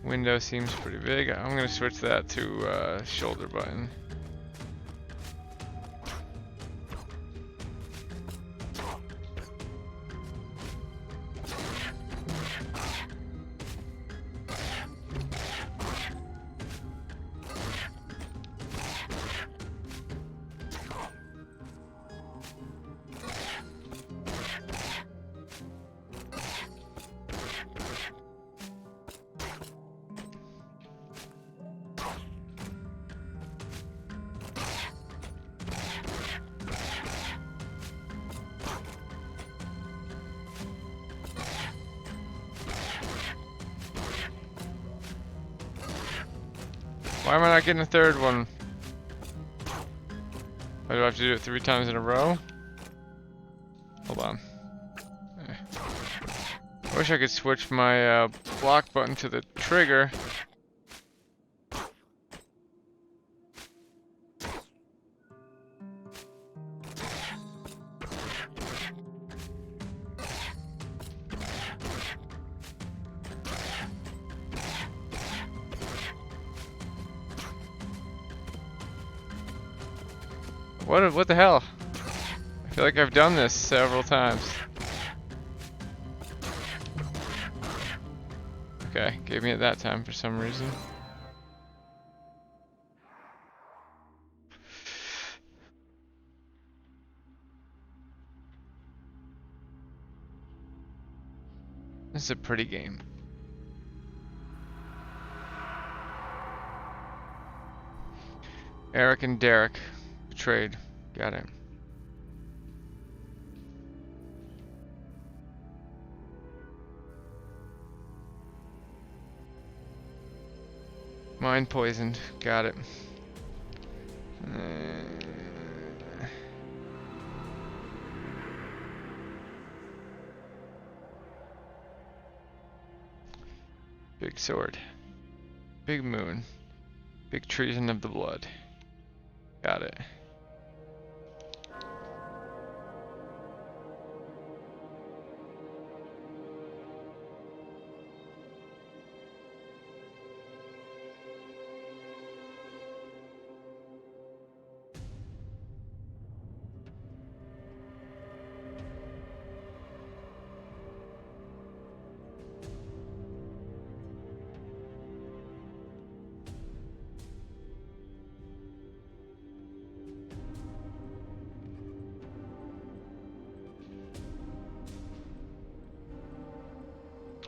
Window seems pretty big. I'm gonna switch that to shoulder button. Why am I not getting a third one? Why do I have to do it 3 times in a row? Hold on. I wish I could switch my block button to the trigger. What the hell? I feel like I've done this several times. Okay, gave me it that time for some reason. This is a pretty game. Eric and Derek betrayed. Got it. Mind poisoned. Got it. Big sword. Big moon. Big treason of the blood. Got it.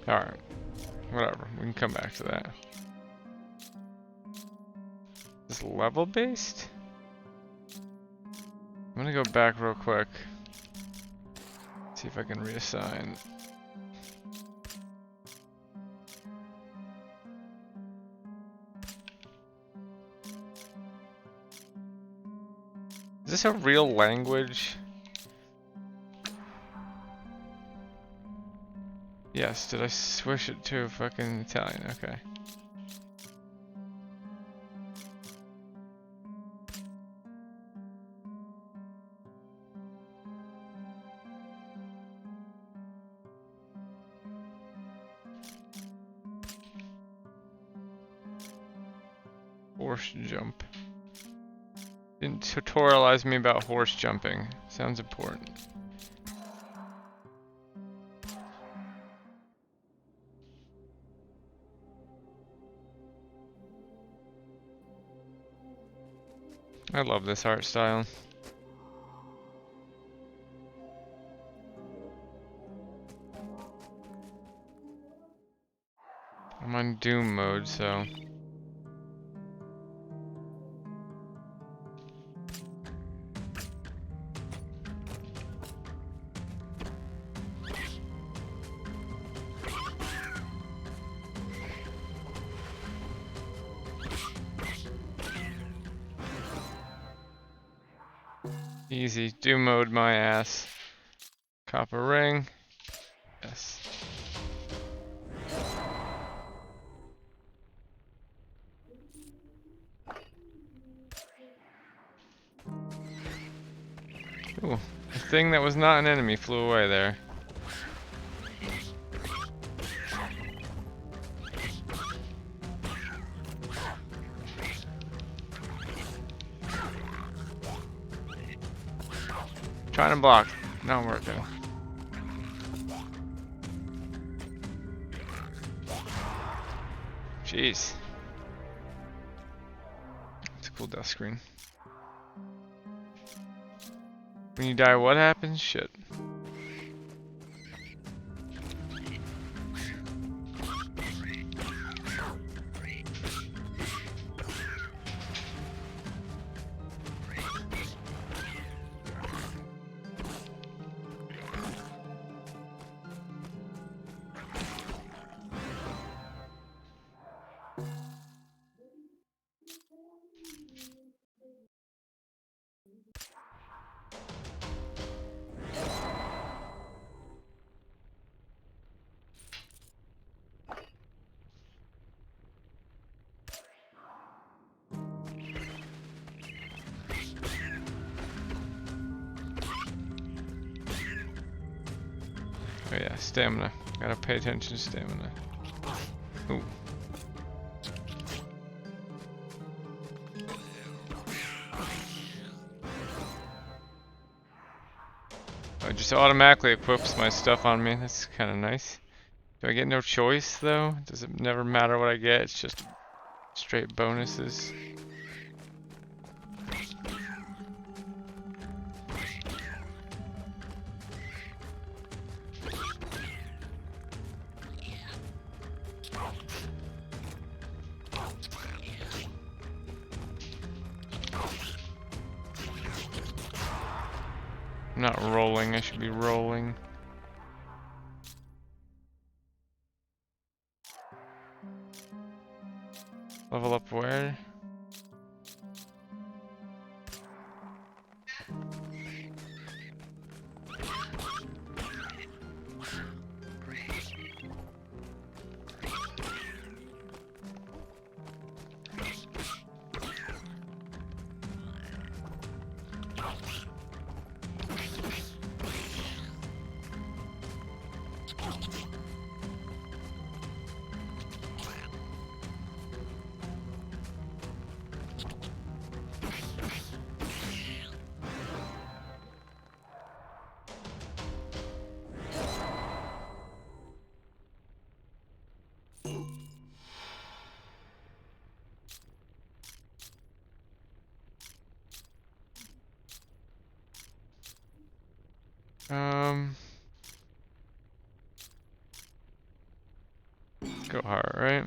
Alright. Whatever. We can come back to that. Is level based? I'm gonna go back real quick. See if I can reassign. Is this a real language? Yes, did I switch it to fucking Italian? Okay. Forced jump. Didn't tutorialize me about horse jumping. Sounds important. I love this art style. I'm on Doom mode, so. Easy. Doom mode my ass. Copper ring. Yes. Ooh, a thing that was not an enemy flew away there. Trying to block. Not working. Jeez. It's a cool death screen. When you die, what happens? Shit. Oh yeah, stamina. Gotta pay attention to stamina. Ooh. Oh, it just automatically equips my stuff on me. That's kind of nice. Do I get no choice though? Does it never matter what I get? It's just straight bonuses. I'm not rolling, I should be rolling. Level up where? Go hard, right?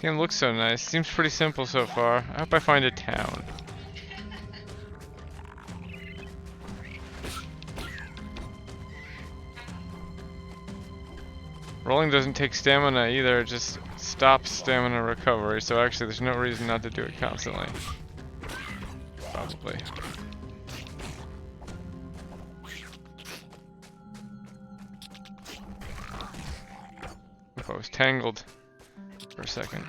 Game looks so nice. Seems pretty simple so far. I hope I find a town. Rolling doesn't take stamina either, it just stops stamina recovery, so actually there's no reason not to do it constantly. Probably. If I was tangled for a second.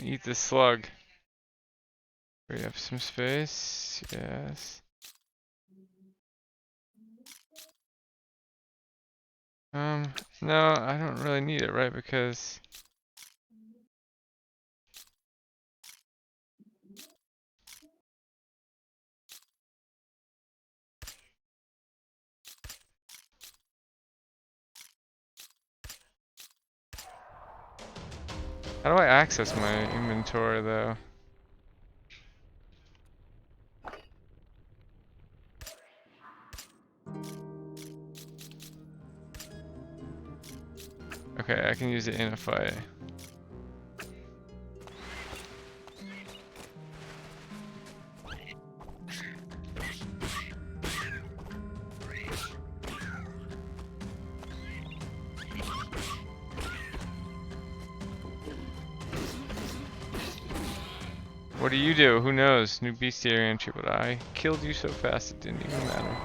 Eat this slug. Free up some space. Yes. No, I don't really need it, right? Because how do I access my inventory though? Okay, I can use it in a fight. What do you do? Who knows? New bestiary entry, but I killed you so fast it didn't even matter.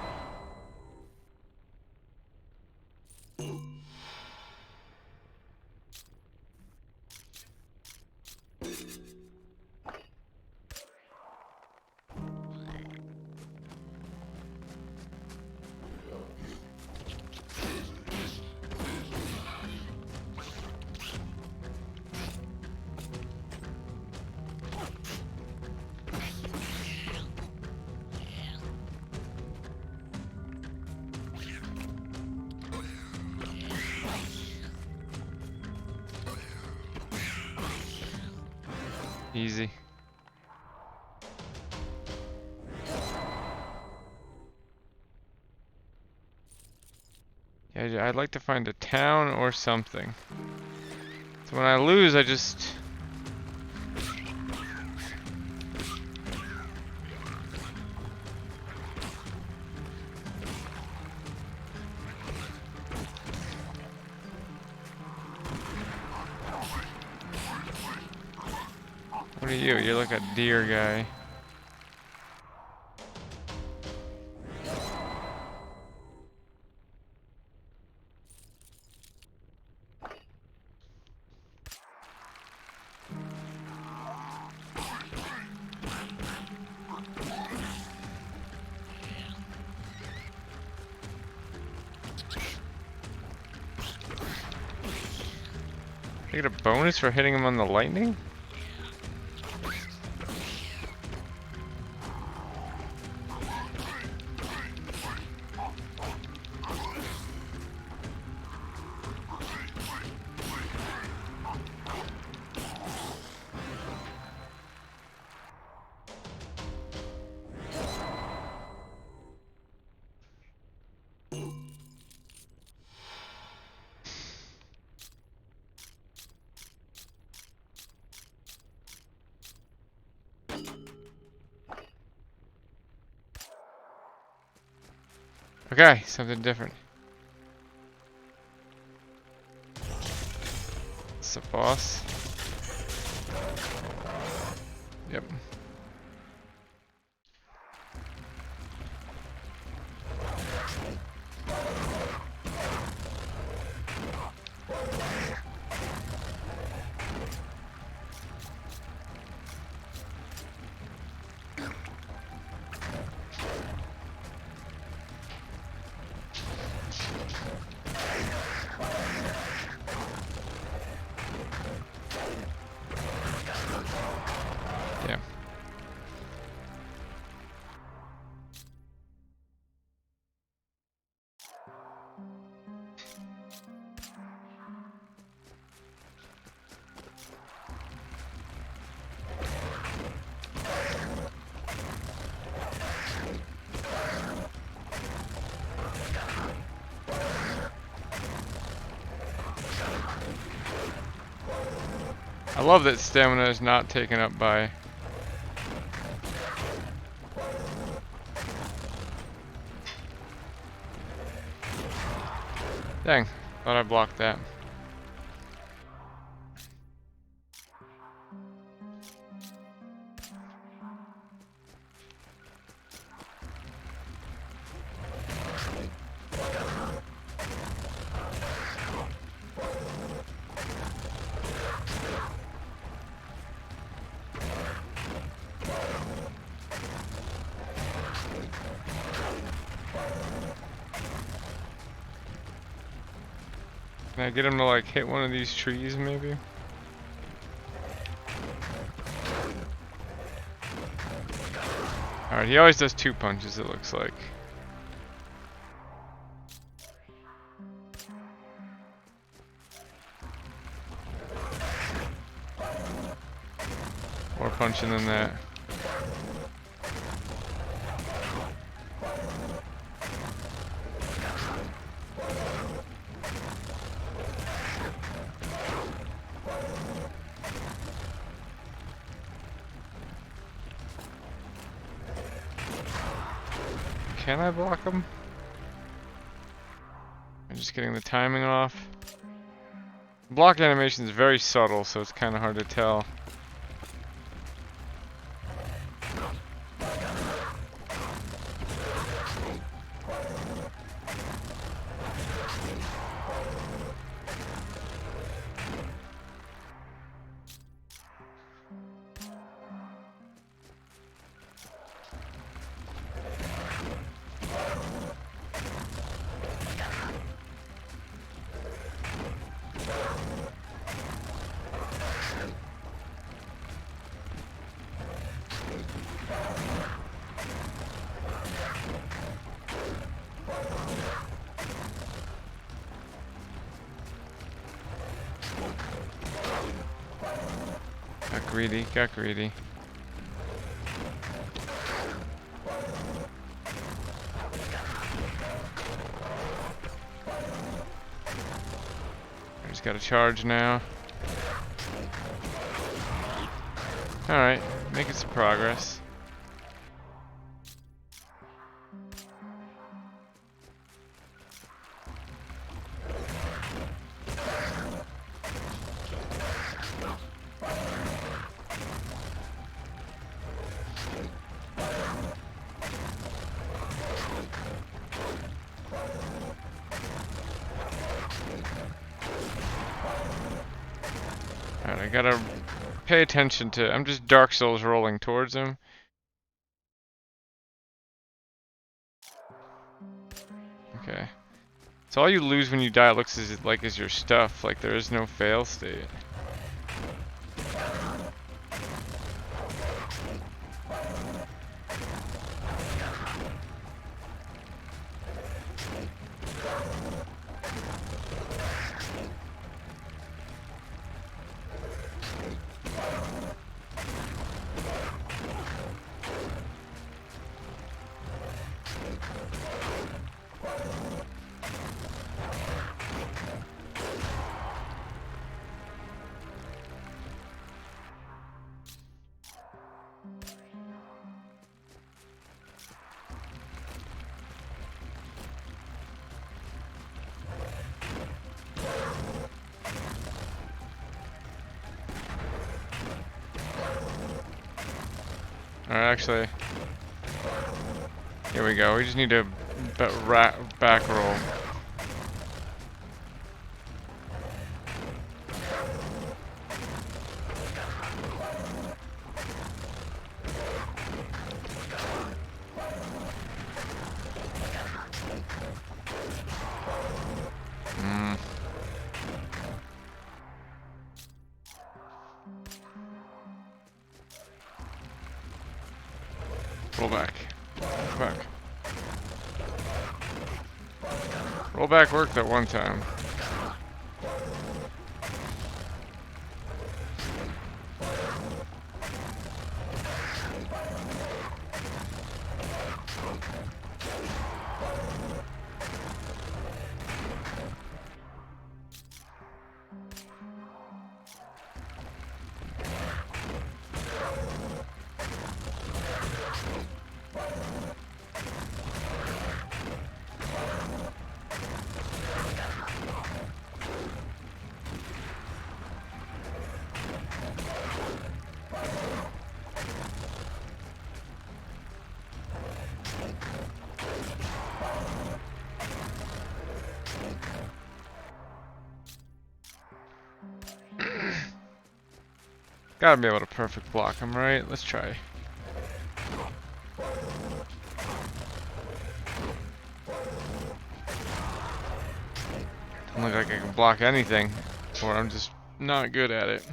Easy. Yeah, I'd like to find a town or something. So when I lose, I just... What are you? You're like a deer guy. I get a bonus for hitting him on the lightning? Okay, something different. It's a boss. Yep. Yeah. I love that stamina is not taken up by... Dang, thought I blocked that. Can I get him to like hit one of these trees maybe? Alright, he always does 2 punches it looks like. More punching than that. Can I block him? I'm just getting the timing off. Block animation is very subtle, so it's kind of hard to tell. Got greedy. I just got a charge now. Alright, making some progress. Alright, I gotta pay attention to... I'm just Dark Souls rolling towards him. Okay. So all you lose when you die, it looks like is your stuff. Like there is no fail state. Alright, actually, here we go. We just need to back roll. Roll back. Roll back. Roll back worked that one time. Gotta be able to perfect block him, right? Let's try. Don't look look like I can block anything, or I'm just not good at it.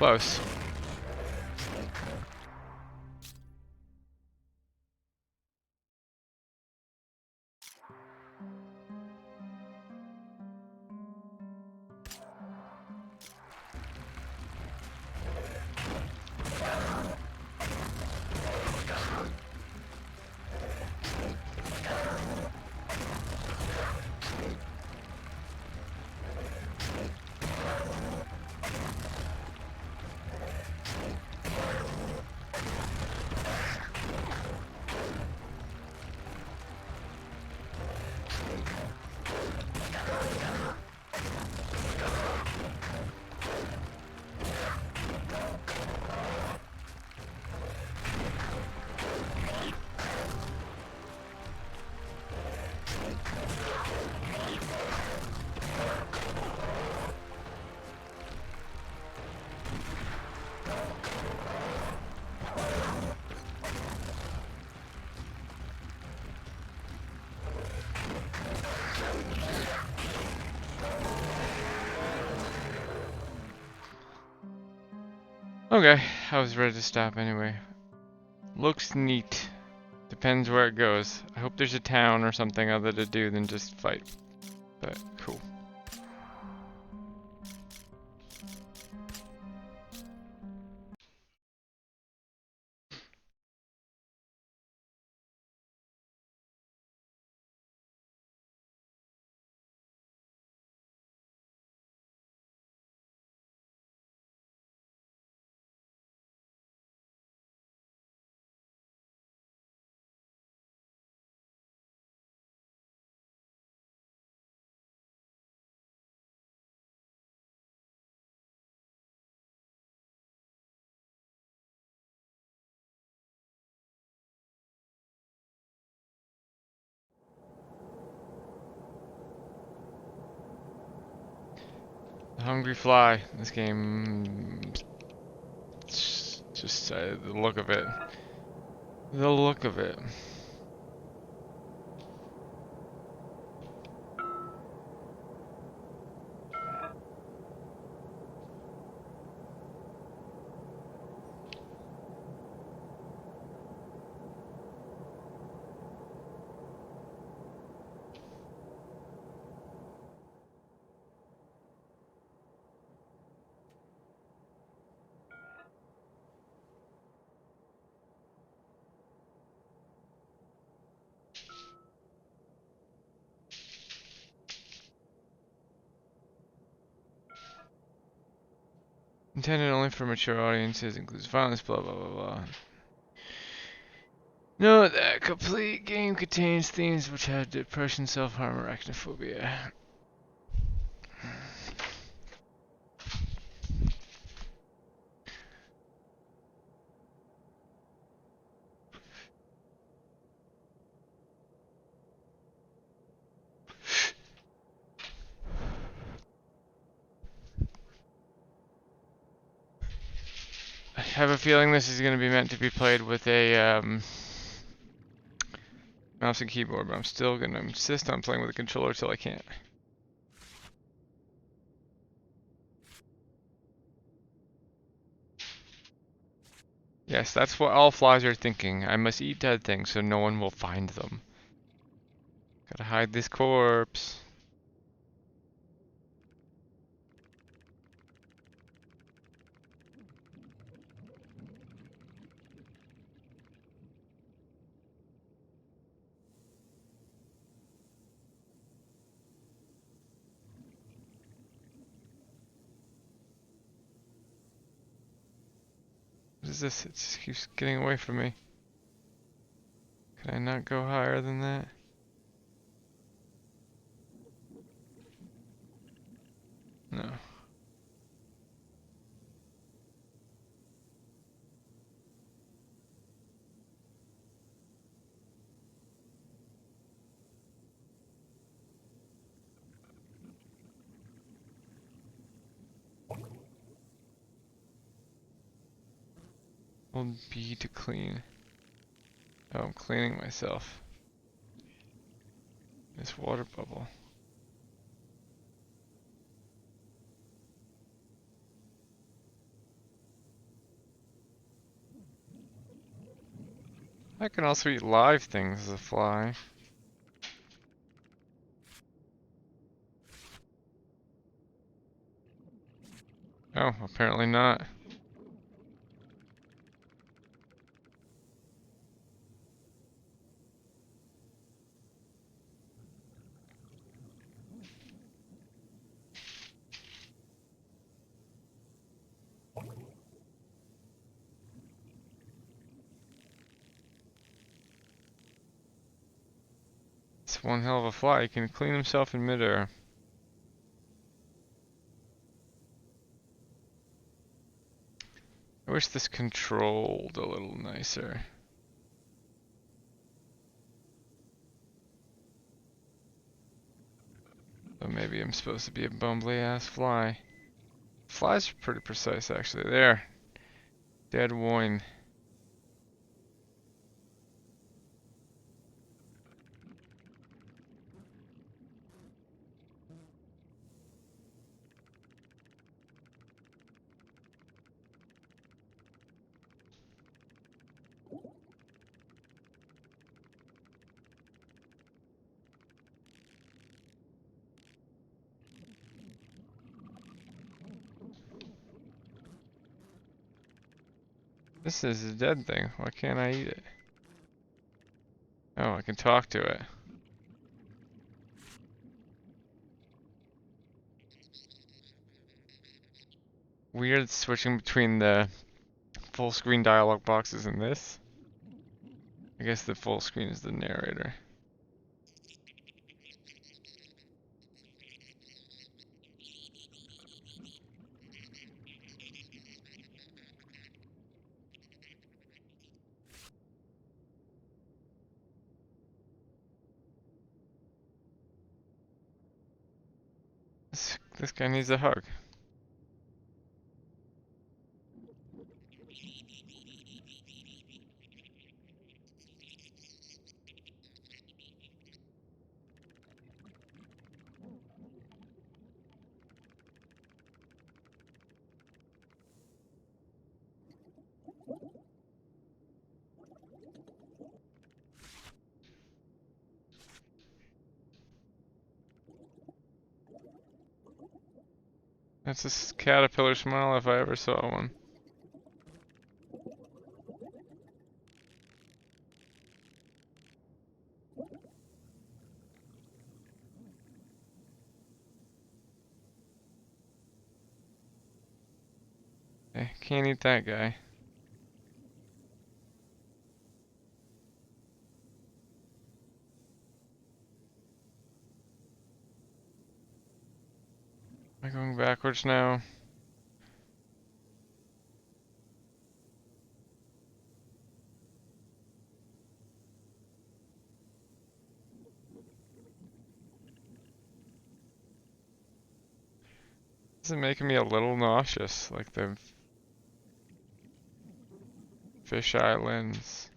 Close. Okay, I was ready to stop anyway. Looks neat. Depends where it goes. I hope there's a town or something other to do than just fight. But cool. The Hungry Fly. This game, just the look of it. The look of it. Intended only for mature audiences, includes violence, blah blah blah blah. Note that complete game contains themes which have depression, self-harm, or arachnophobia. I have a feeling this is going to be meant to be played with a mouse and keyboard, but I'm still going to insist on playing with a controller till I can't. Yes, that's what all flies are thinking. I must eat dead things so no one will find them. Gotta hide this corpse. What is this? It just keeps getting away from me. Can I not go higher than that? No. Hold B to clean. Oh, I'm cleaning myself. This water bubble. I can also eat live things as a fly. Oh, apparently not. It's one hell of a fly. He can clean himself in midair. I wish this controlled a little nicer. But maybe I'm supposed to be a bumbly ass fly. Flies are pretty precise actually. There. Dead wine. This is a dead thing. Why can't I eat it? Oh, I can talk to it. Weird switching between the full screen dialog boxes and this. I guess the full screen is the narrator. This guy needs a hug. That's a caterpillar smile if I ever saw one. Can't eat that guy. I going backwards now? This is making me a little nauseous, like the fish islands.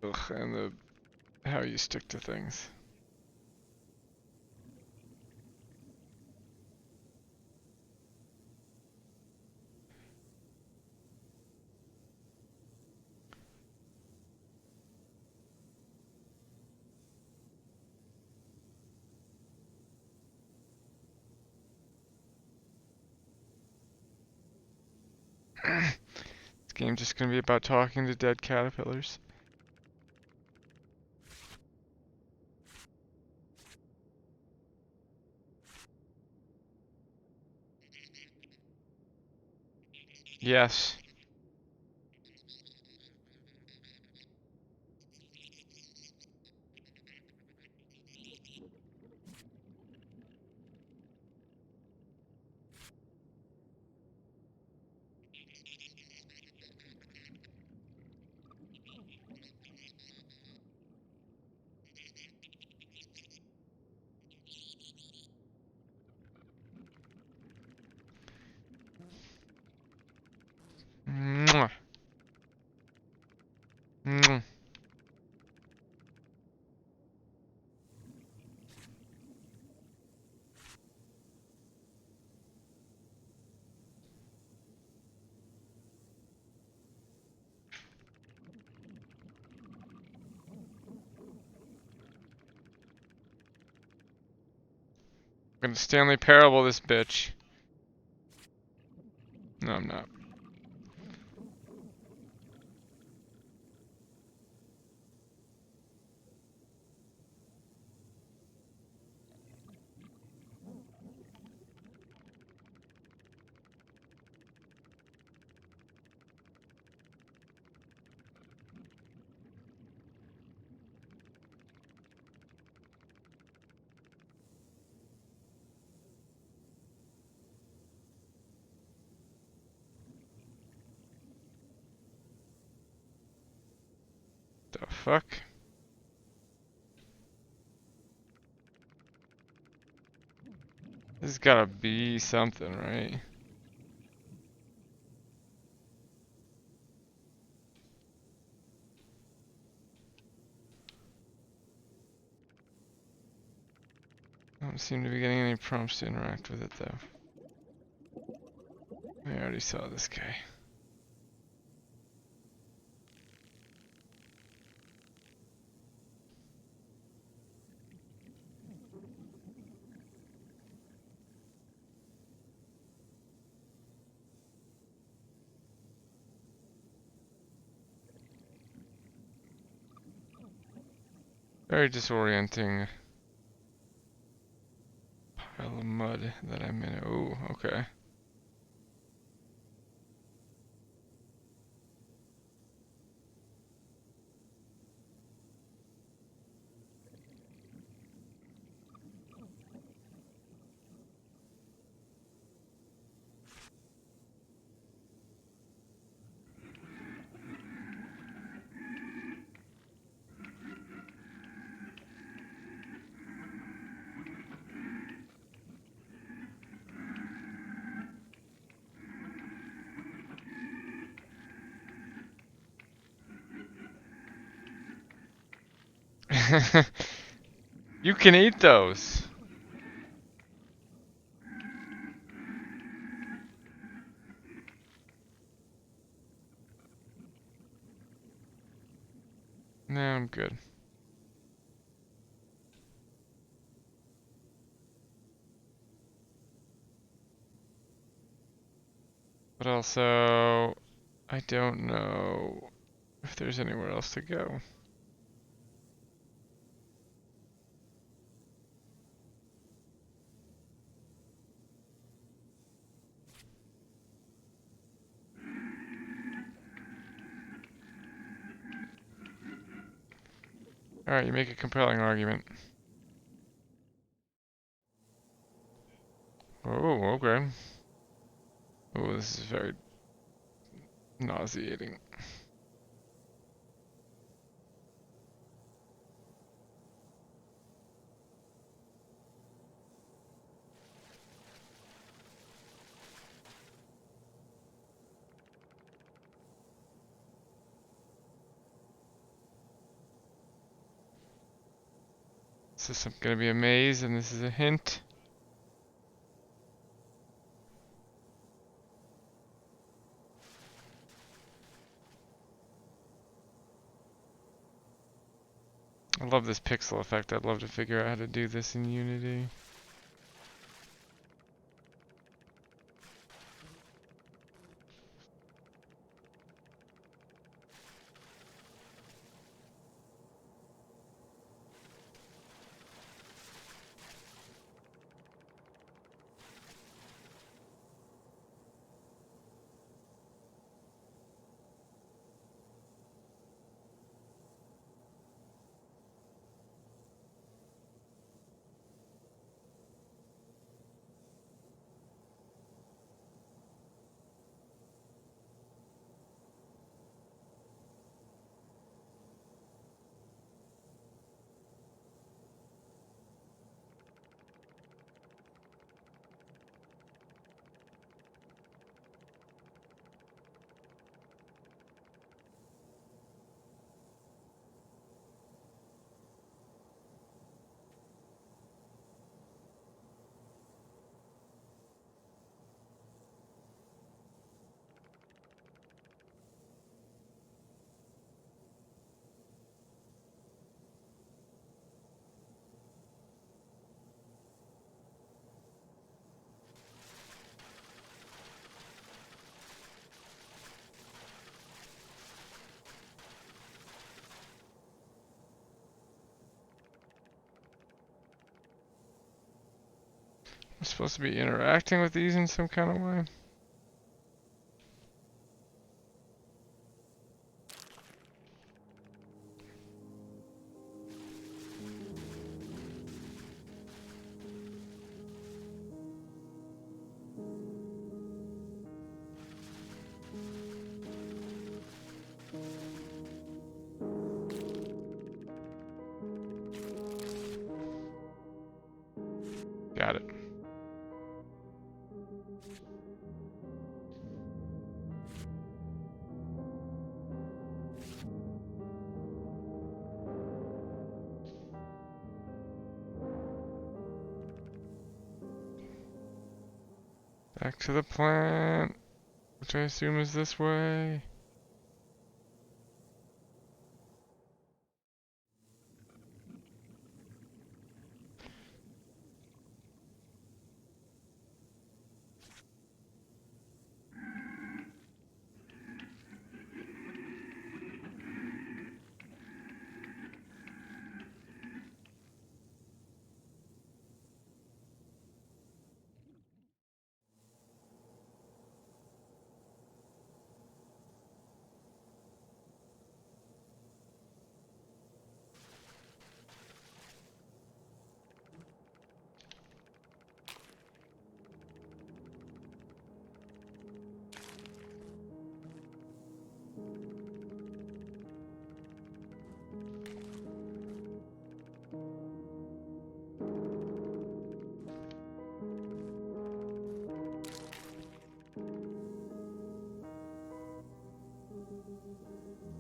Ugh, and the how you stick to things. This game's just gonna be about talking to dead caterpillars. Yes. Mwah. Mwah. I'm gonna Stanley Parable this bitch. No, I'm not. The fuck? This has gotta be something, right? I don't seem to be getting any prompts to interact with it though. I already saw this guy. Very disorienting pile of mud that I'm in. Oh, okay. You can eat those. No, I'm good. But also, I don't know if there's anywhere else to go. Alright, you make a compelling argument. Oh, okay. Oh, this is very nauseating. Is this gonna be a maze and this is a hint? I love this pixel effect. I'd love to figure out how to do this in Unity. I'm supposed to be interacting with these in some kind of way. Got it. Back to the plant, which I assume is this way.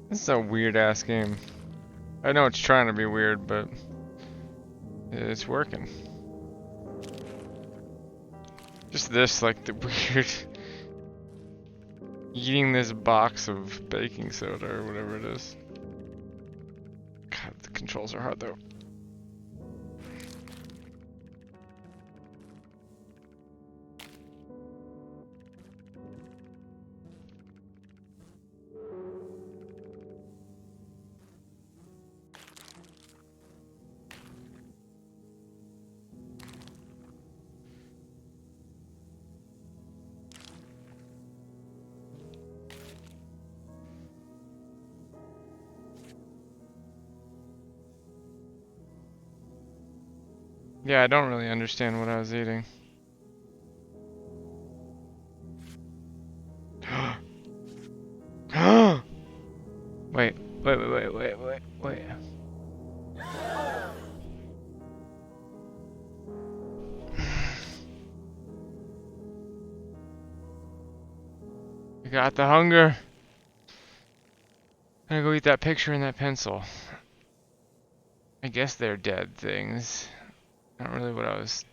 This is a weird ass game. I know it's trying to be weird, but it's working. Just this, like the weird eating this box of baking soda or whatever it is. God, the controls are hard though. Yeah, I don't really understand what I was eating. I got the hunger. I'm gonna go eat that picture and that pencil. I guess they're dead things. Not really what I was.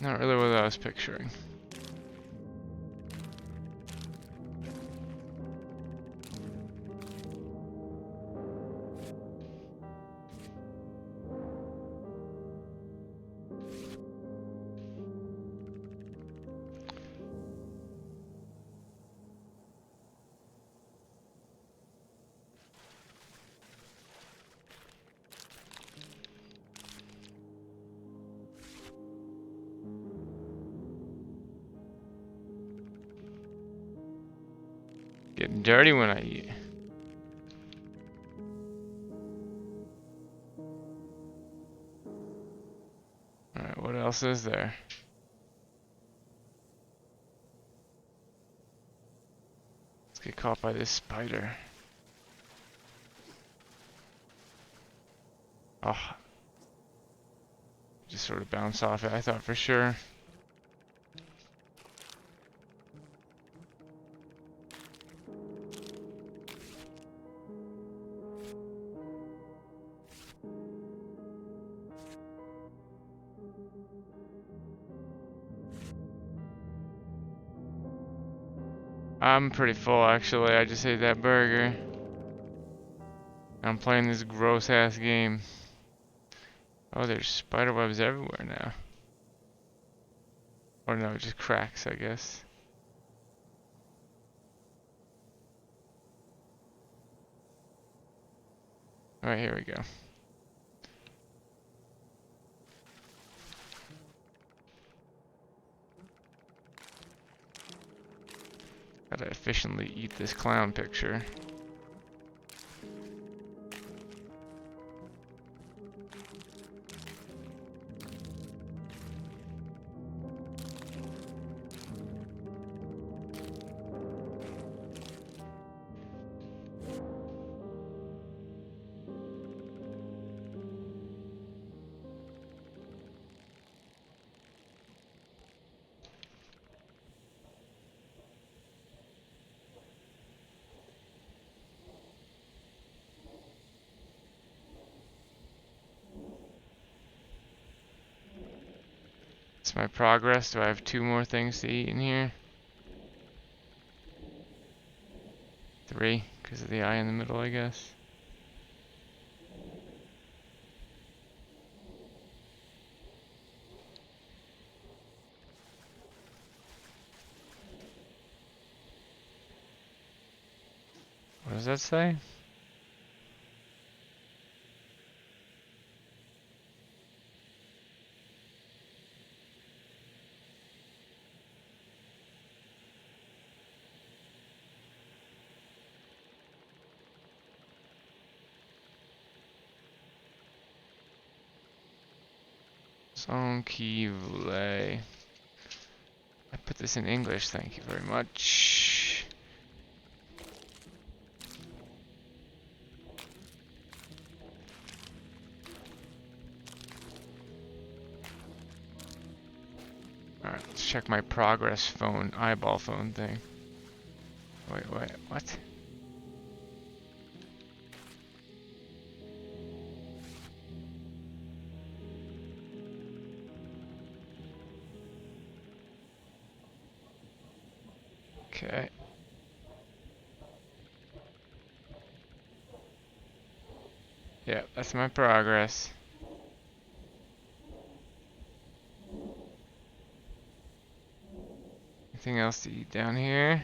Not really what I was picturing. Getting dirty when I eat. Alright, what else is there? Let's get caught by this spider. Oh. Just sort of bounce off it, I thought for sure. I'm pretty full actually, I just ate that burger. I'm playing this gross ass game. Oh, there's spider webs everywhere now. Or no, just cracks, I guess. Alright, here we go. Gotta efficiently eat this clown picture. It's my progress. Do I have 2 more things to eat in here? 3, because of the eye in the middle, I guess. What does that say? Sans qui voulait. I put this in English, thank you very much. Alright, let's check my progress phone, eyeball phone thing. Wait, what? Okay. Yeah, that's my progress. Anything else to eat down here?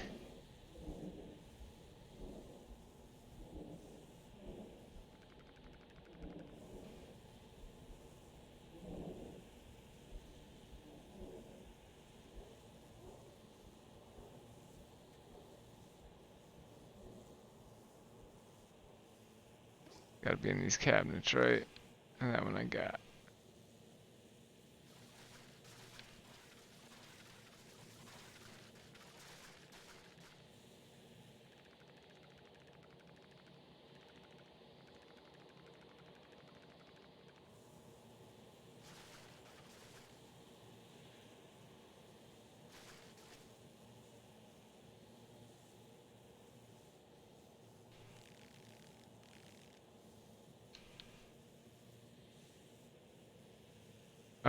Gotta be in these cabinets, right? And that one I got.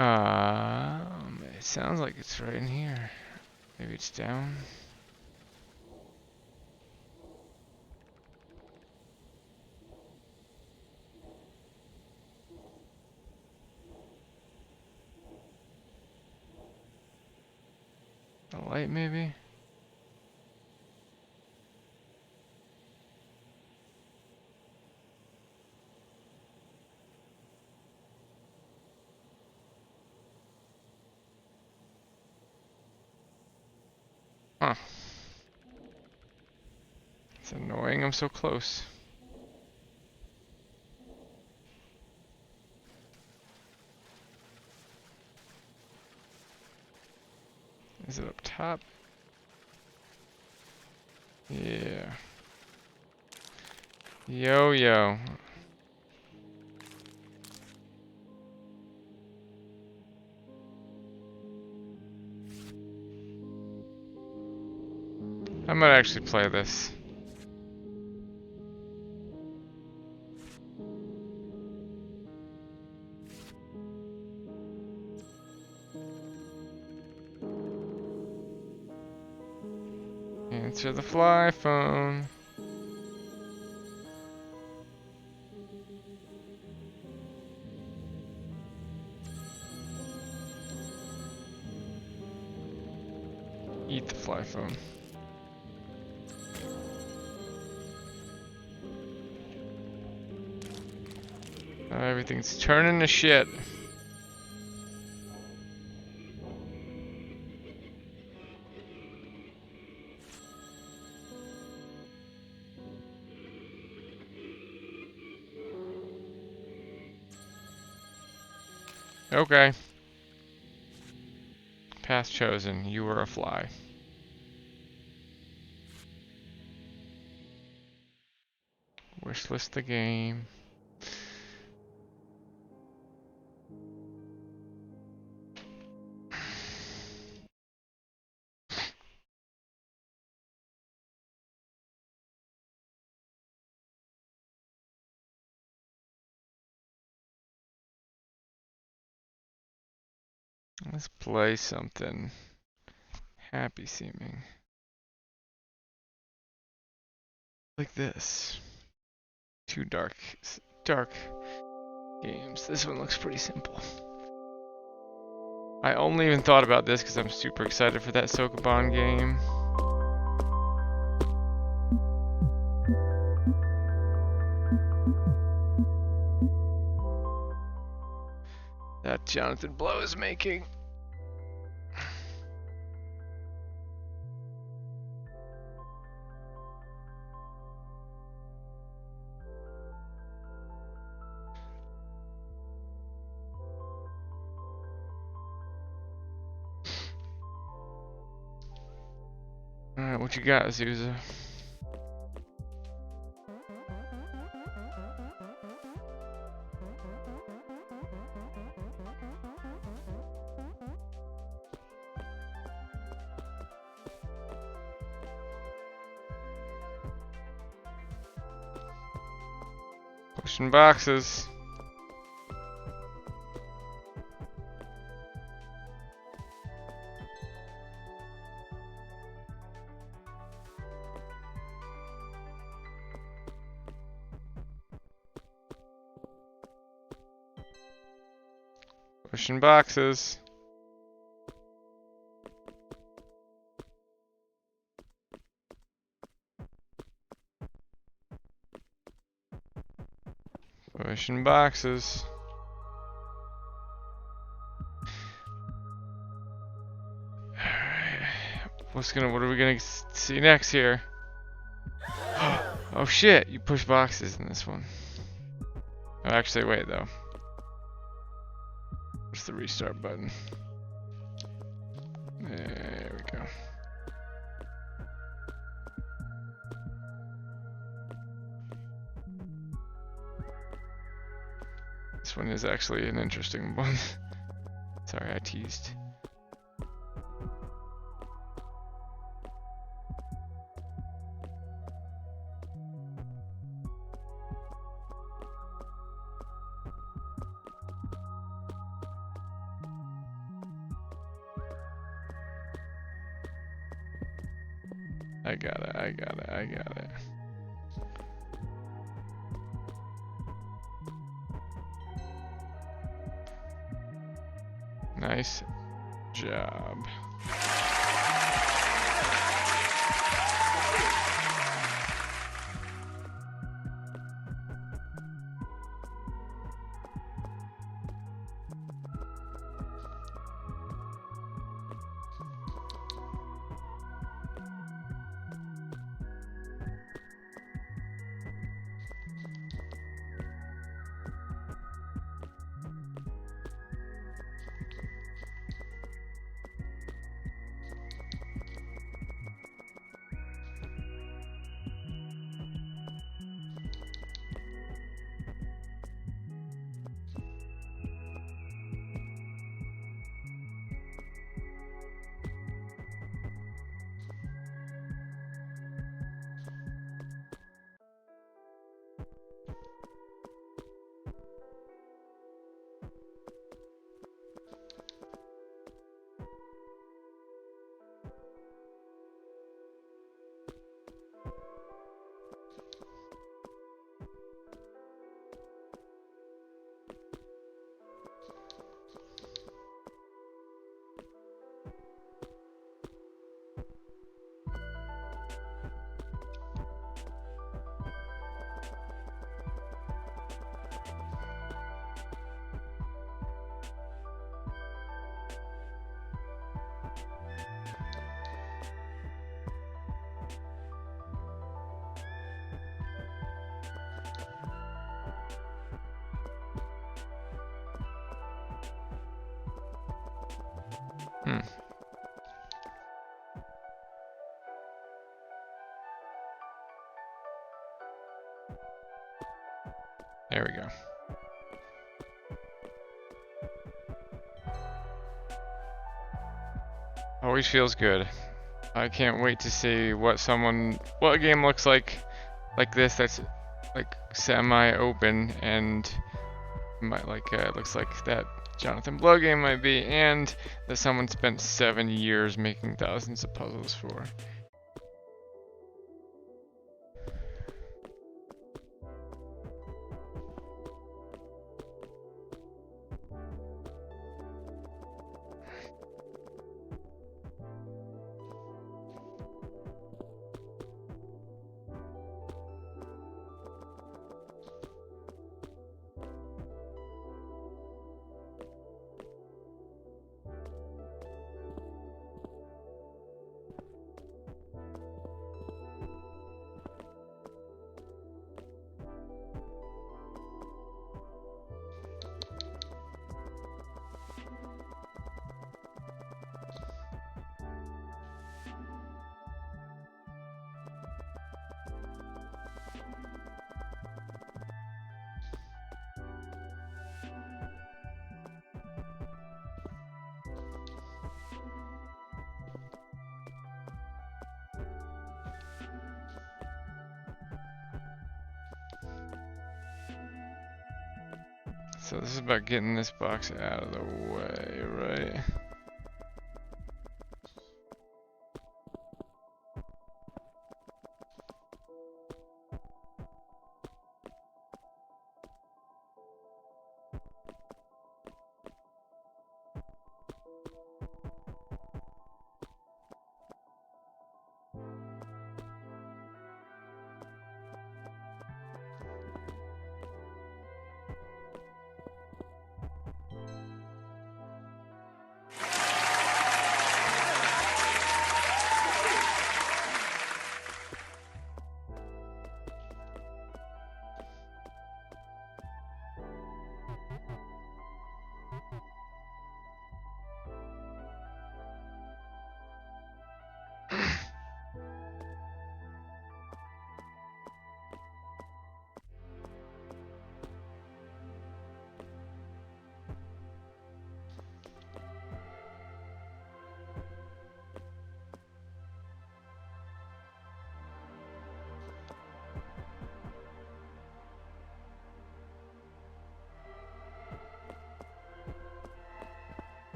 It sounds like it's right in here. Maybe it's down. A light, maybe? Huh. It's annoying I'm so close. Is it up top? Yeah. Yo, yo. I might actually play this. Answer the fly phone. Eat the fly phone. Everything's turning to shit. Okay. Path chosen. You were a fly. Wishlist the game. Let's play something happy seeming. Like this. Two dark games. This one looks pretty simple. I only even thought about this because I'm super excited for that Sokoban game. That Jonathan Blow is making. Alright, what you got, Azusa? Pushing boxes. Pushing boxes. Pushing boxes. Alright. What are we gonna see next here? Oh shit, you push boxes in this one. Oh, actually, wait though. What's the restart button? There we go. This one is actually an interesting one. Sorry, I teased. I got it, I got it, I got it. Nice job. Hmm. There we go. Always feels good. I can't wait to see what a game looks like this that's like semi-open and looks like that Jonathan Blow game might be, and that someone spent 7 years making thousands of puzzles for. So this is about getting this box out of the way, right?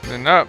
Opening up.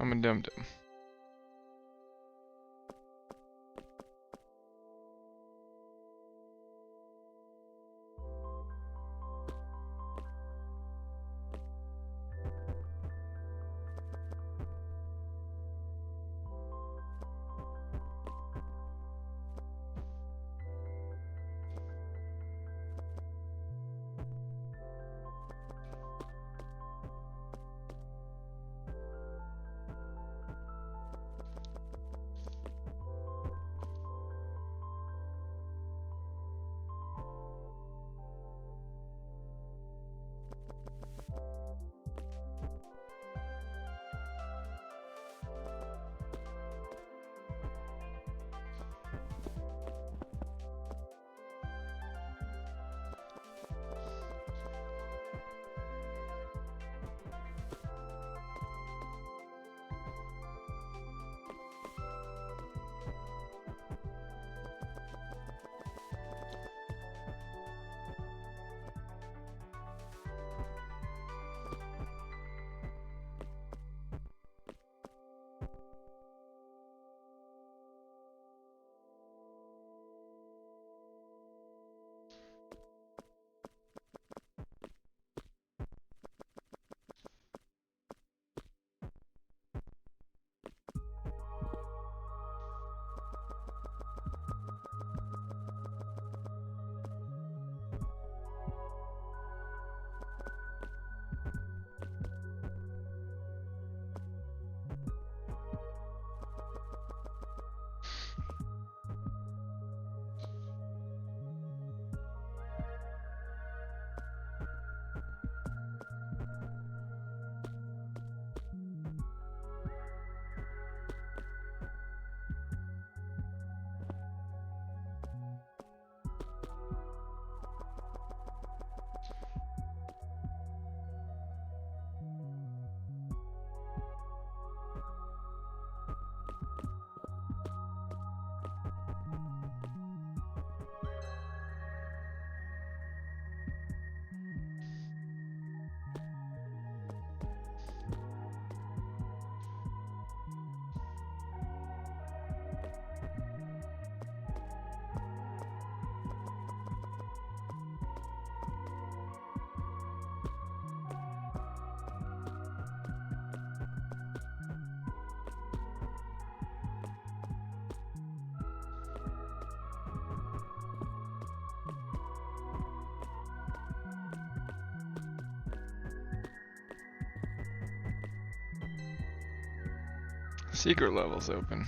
I'm a dum-dum. Secret level's open.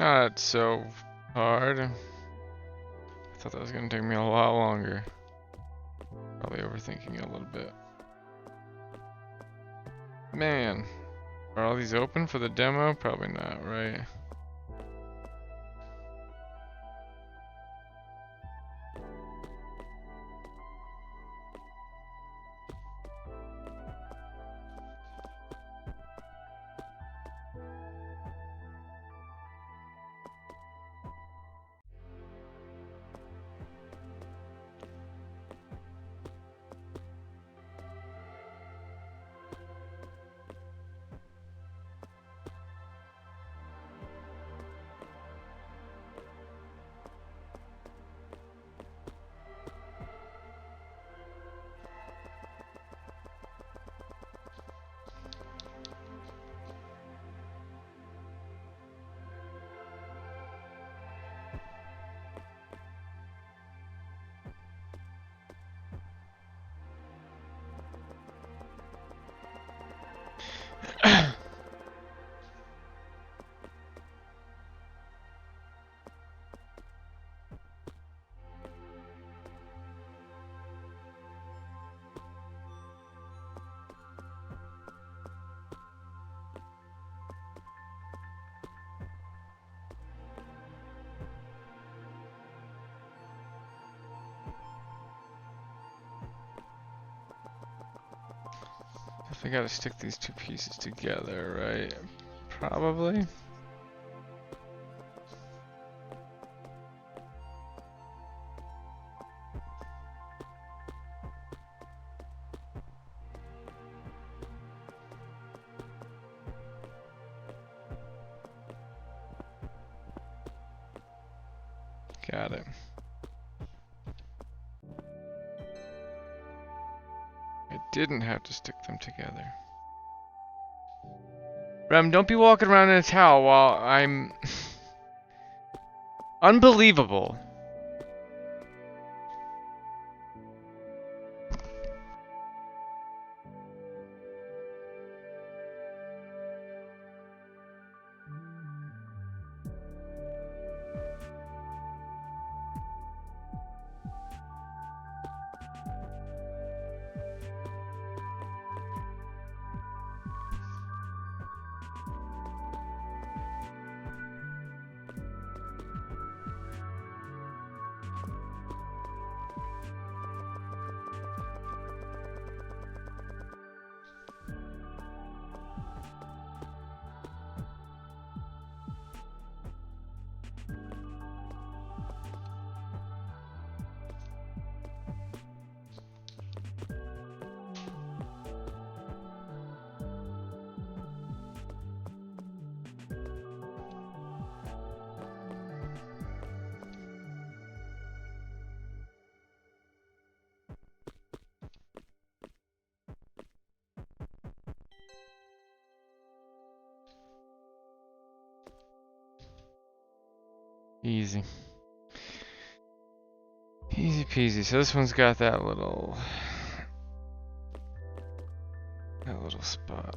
Not so hard. I thought that was gonna take me a lot longer. Probably overthinking it a little bit. Man, are all these open for the demo? Probably not, right? I gotta stick these two pieces together, right? Probably. Got it. I didn't have to stick them together. Rem, don't be walking around in a towel while I'm... Unbelievable. Easy. Easy peasy. So this one's got that little spot.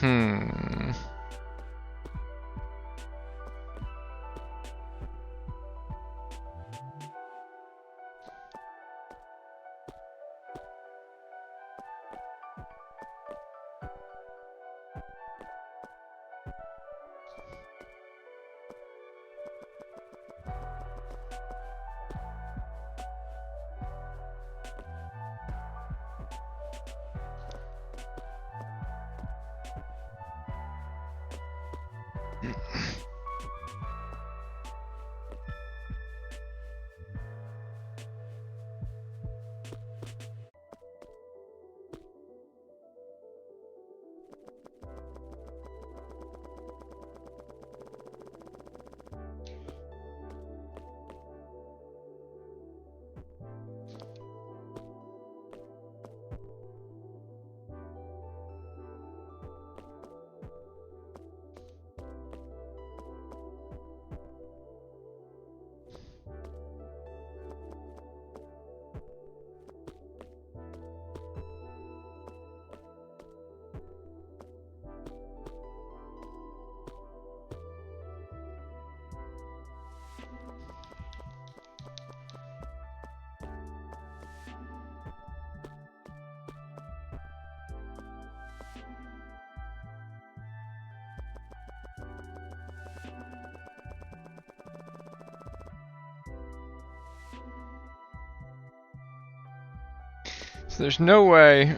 Hmm. So there's no way.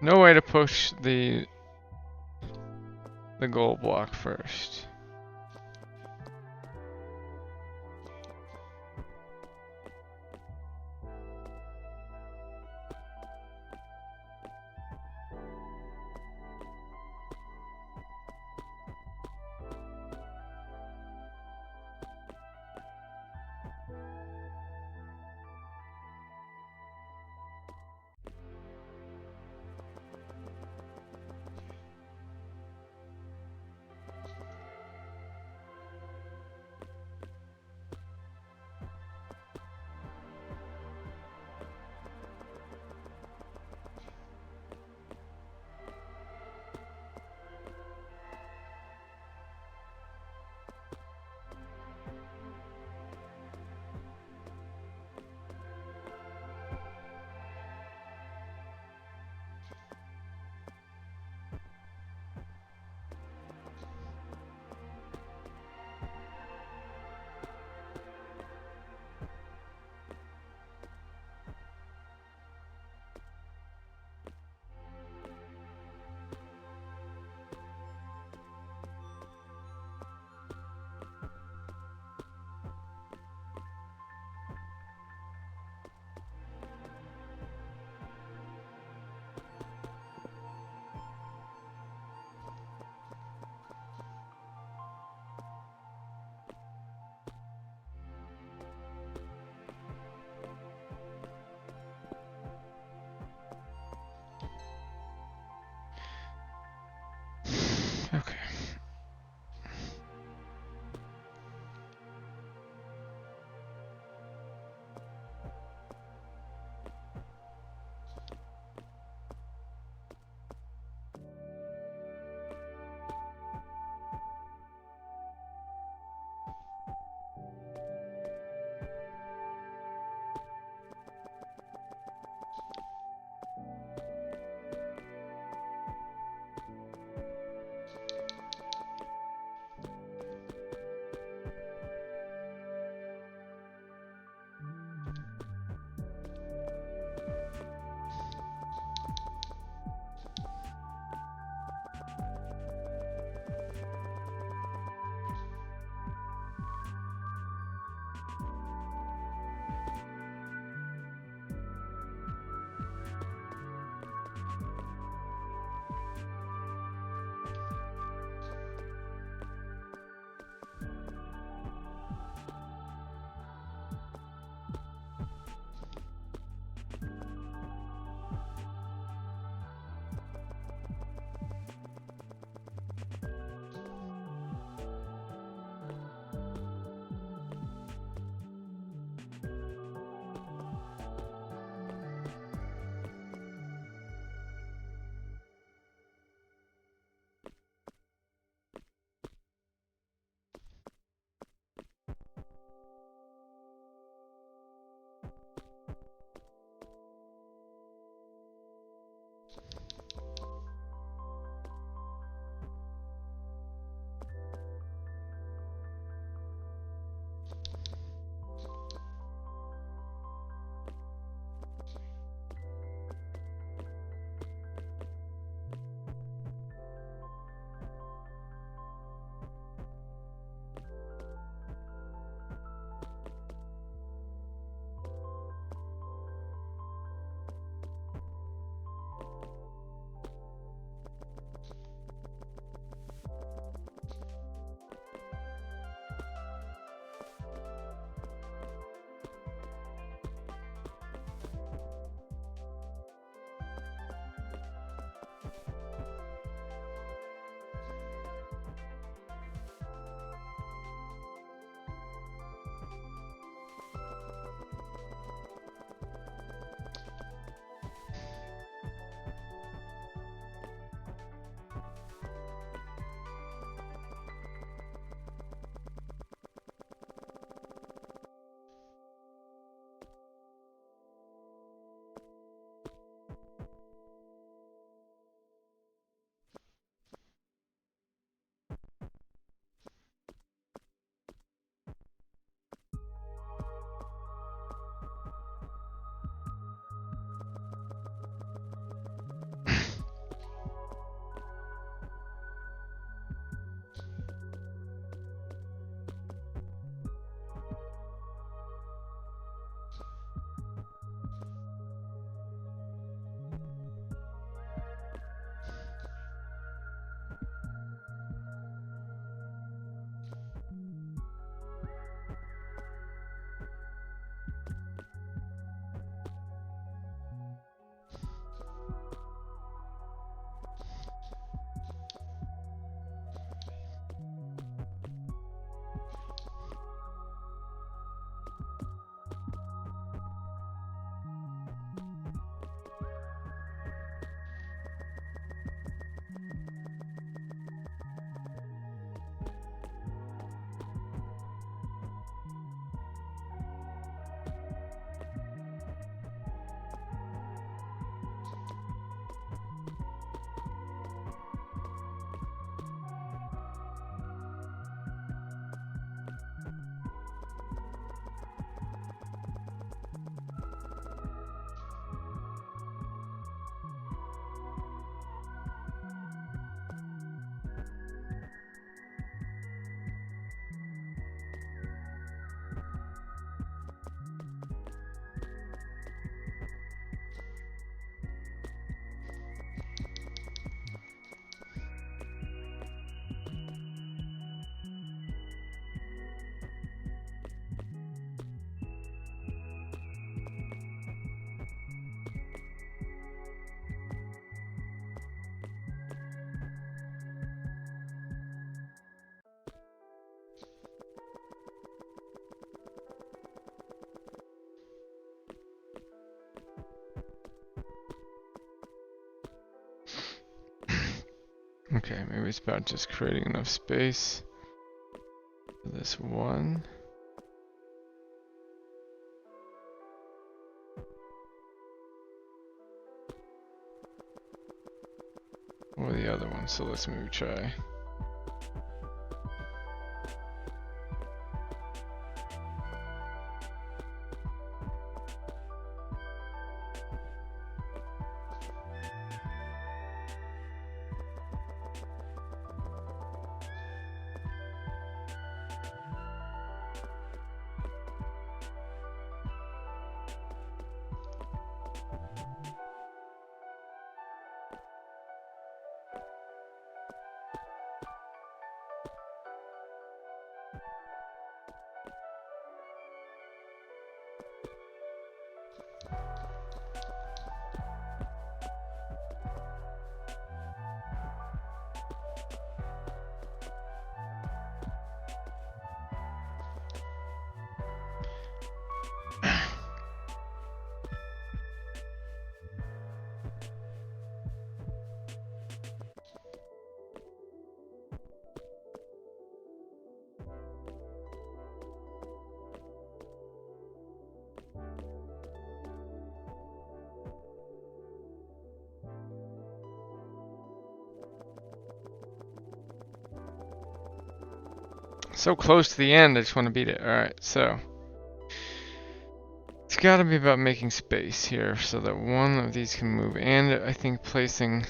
No way to push the goal block first. Okay, maybe it's about just creating enough space for this one. Or the other one, so let's maybe try. So close to the end, I just want to beat it. Alright, so. It's gotta be about making space here so that one of these can move. And I think placing...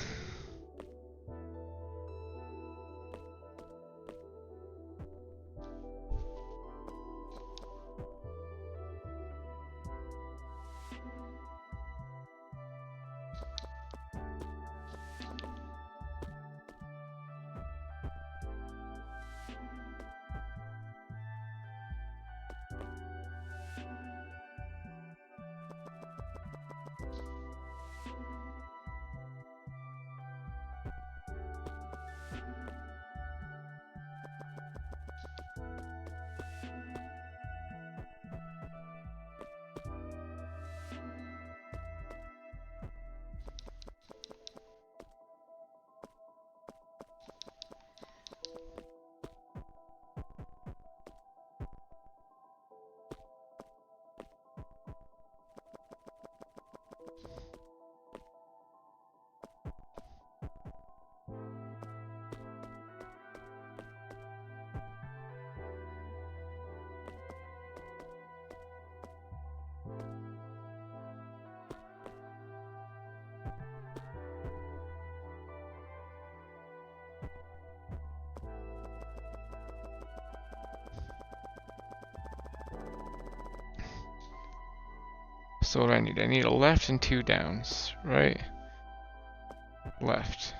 So what do I need? I need a left and 2 downs, right? Left.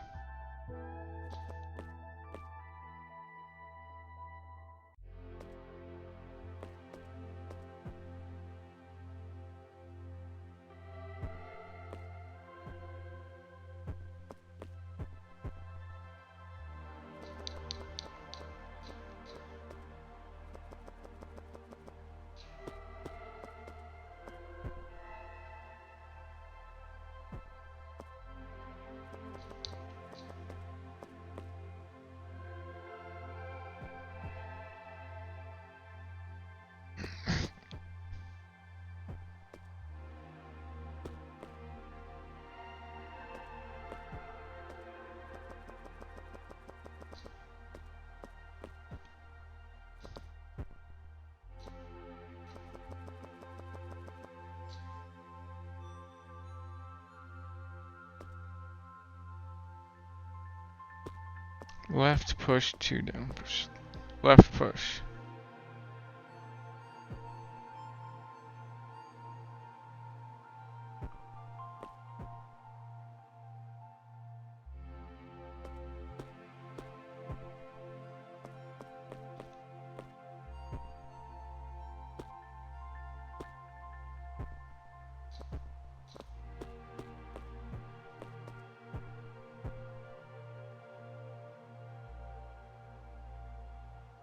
Left push, 2 down push. Left push.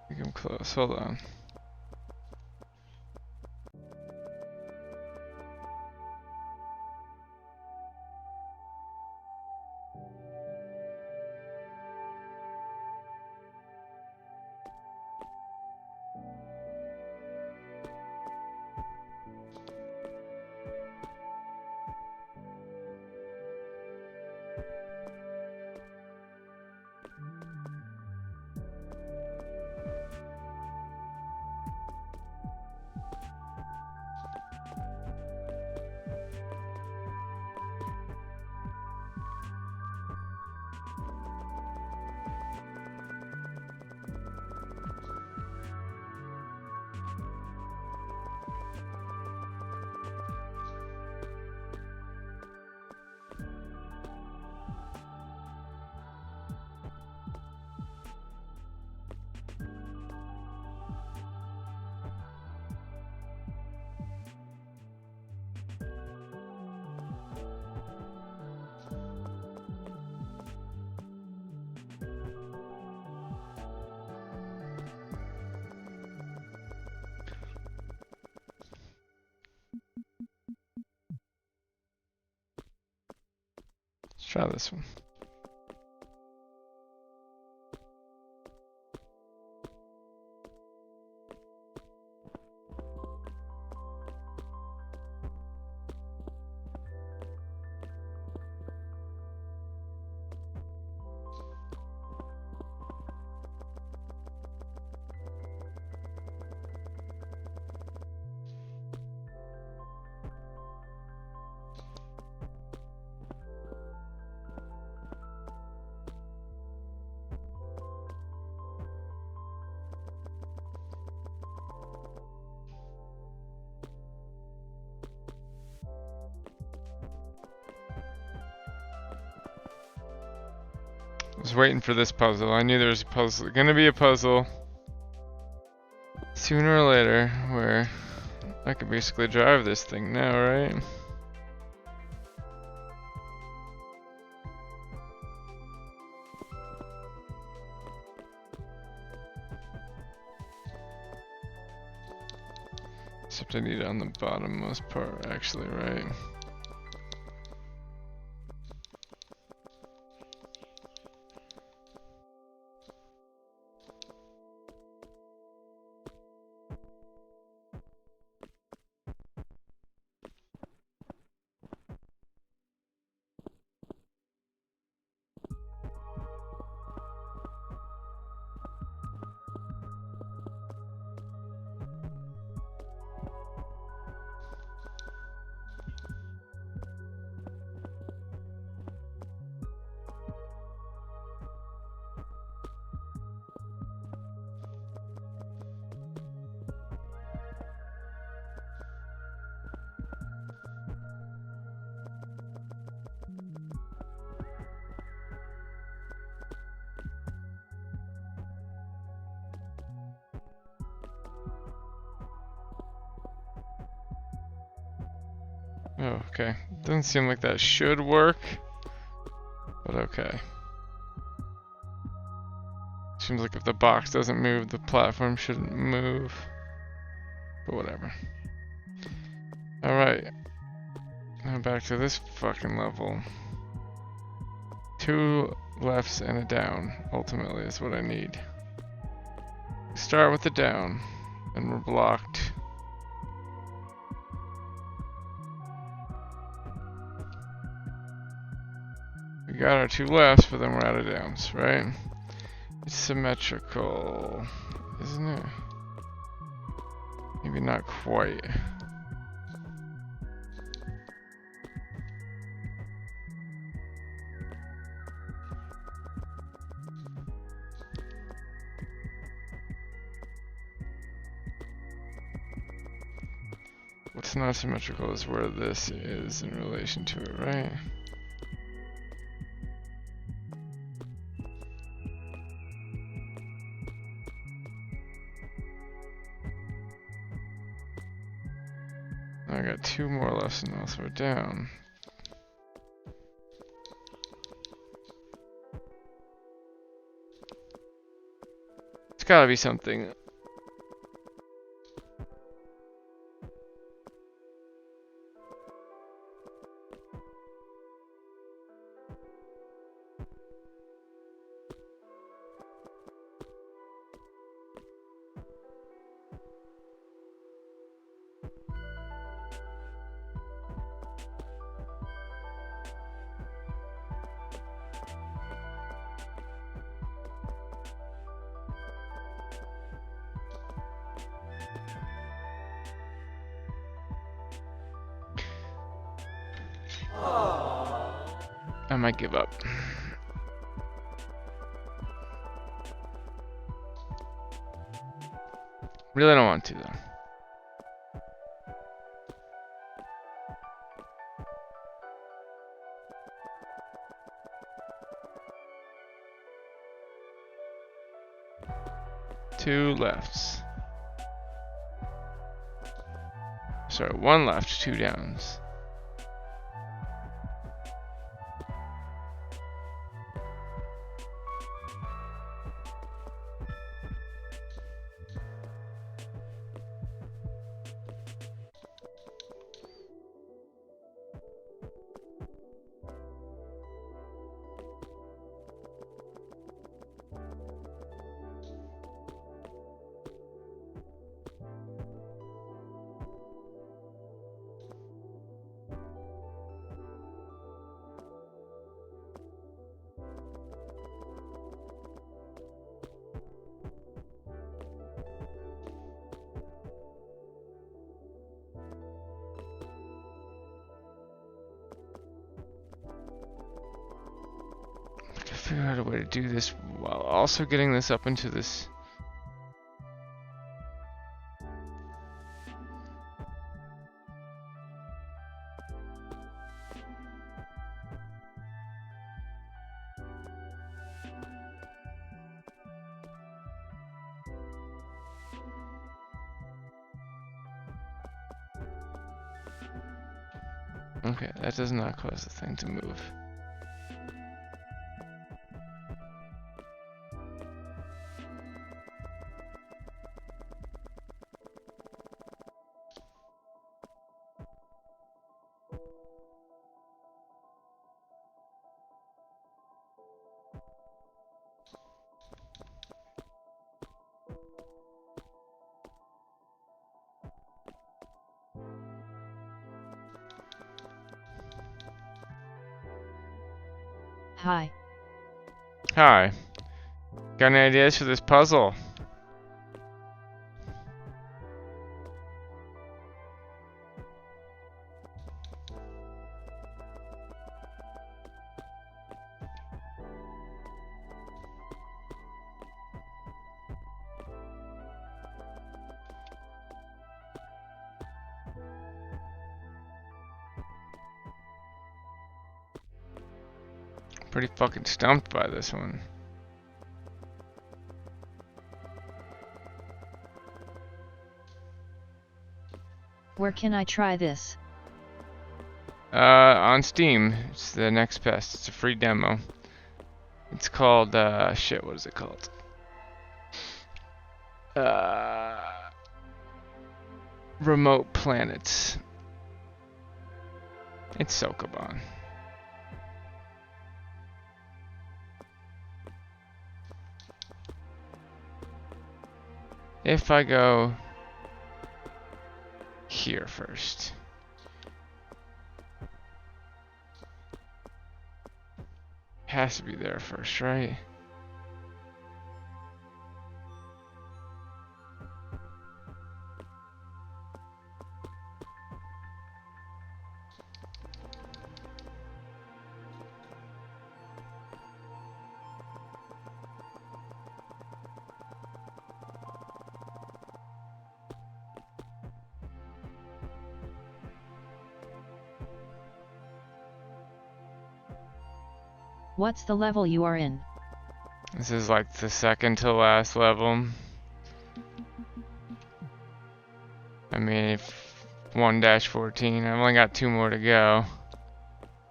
I think I'm close. Hold on. try this one. I was waiting for this puzzle. I knew there was a puzzle, gonna be a puzzle sooner or later where I could basically drive this thing now, right? Except I need it on the bottommost part, actually, right? Oh, okay. Doesn't seem like that should work, but okay. Seems like if the box doesn't move, the platform shouldn't move. But whatever. Alright. Now back to this fucking level. 2 lefts and a down, ultimately, is what I need. Start with the down, and we're blocked. We got our 2 lefts, but then we're out of downs, right? It's symmetrical, isn't it? Maybe not quite. What's not symmetrical is where this is in relation to it, right? I got 2 more lefts and also a down. It's gotta be something. I might give up. Really don't want to though. Two lefts. Sorry, 1 left, 2 downs. figure out a way to do this while also getting this up into this. Okay, that does not cause the thing to move. Hi. Hi. Got any ideas for this puzzle? Pretty fucking stumped by this one. Where can I try this? On Steam. It's the next best. It's a free demo. It's called, shit, what is it called? Remote Planets. It's Sokoban. If I go here first. Has to be there first, right? What's the level you are in? This is like the second to last level. I mean, 1-14. I've only got 2 more to go.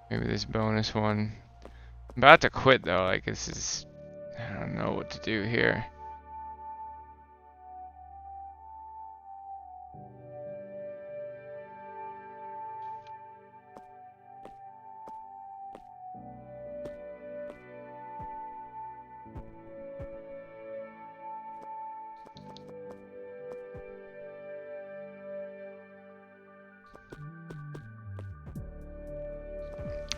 Maybe this bonus one. I'm about to quit though. Like, this is. I don't know what to do here.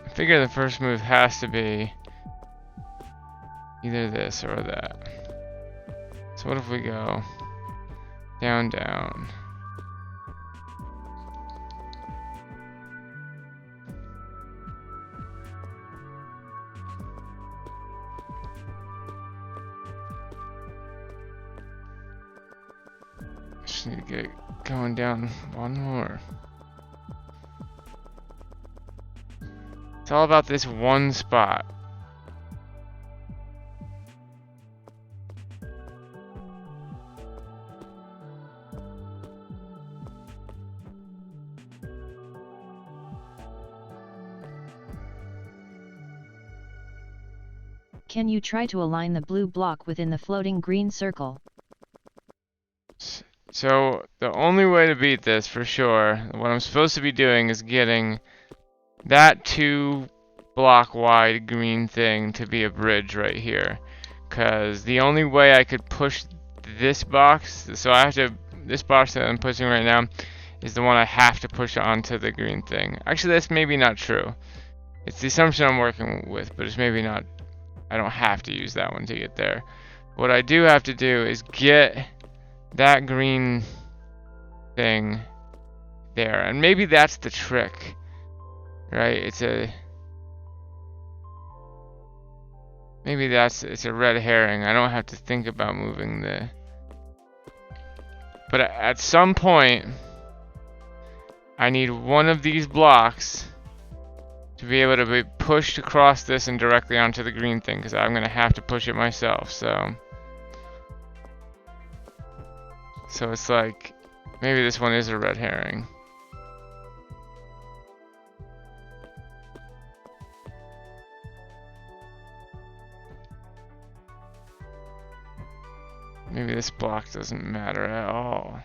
I figure the first move has to be either this or that. So what if we go down, down? Just need to get it going down one more. It's all about this one spot. Can you try to align the blue block within the floating green circle? So the only way to beat this for sure, what I'm supposed to be doing is getting that 2 block wide green thing to be a bridge right here. Cause the only way I could push this box, so I have to, this box that I'm pushing right now is the one I have to push onto the green thing. Actually, that's maybe not true. It's the assumption I'm working with, but it's maybe not. I don't have to use that one to get there. What I do have to do is get that green thing there, and maybe that's the trick, right? It's a Maybe it's a red herring. I don't have to think about moving the... But at some point, I need one of these blocks to be able to be pushed across this and directly onto the green thing, because I'm going to have to push it myself, so it's like, maybe this one is a red herring. Maybe this block doesn't matter at all.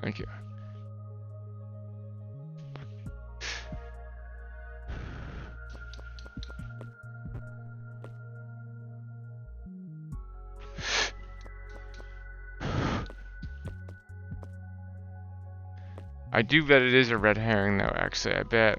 Thank you. I do bet it is a red herring though, actually, I bet.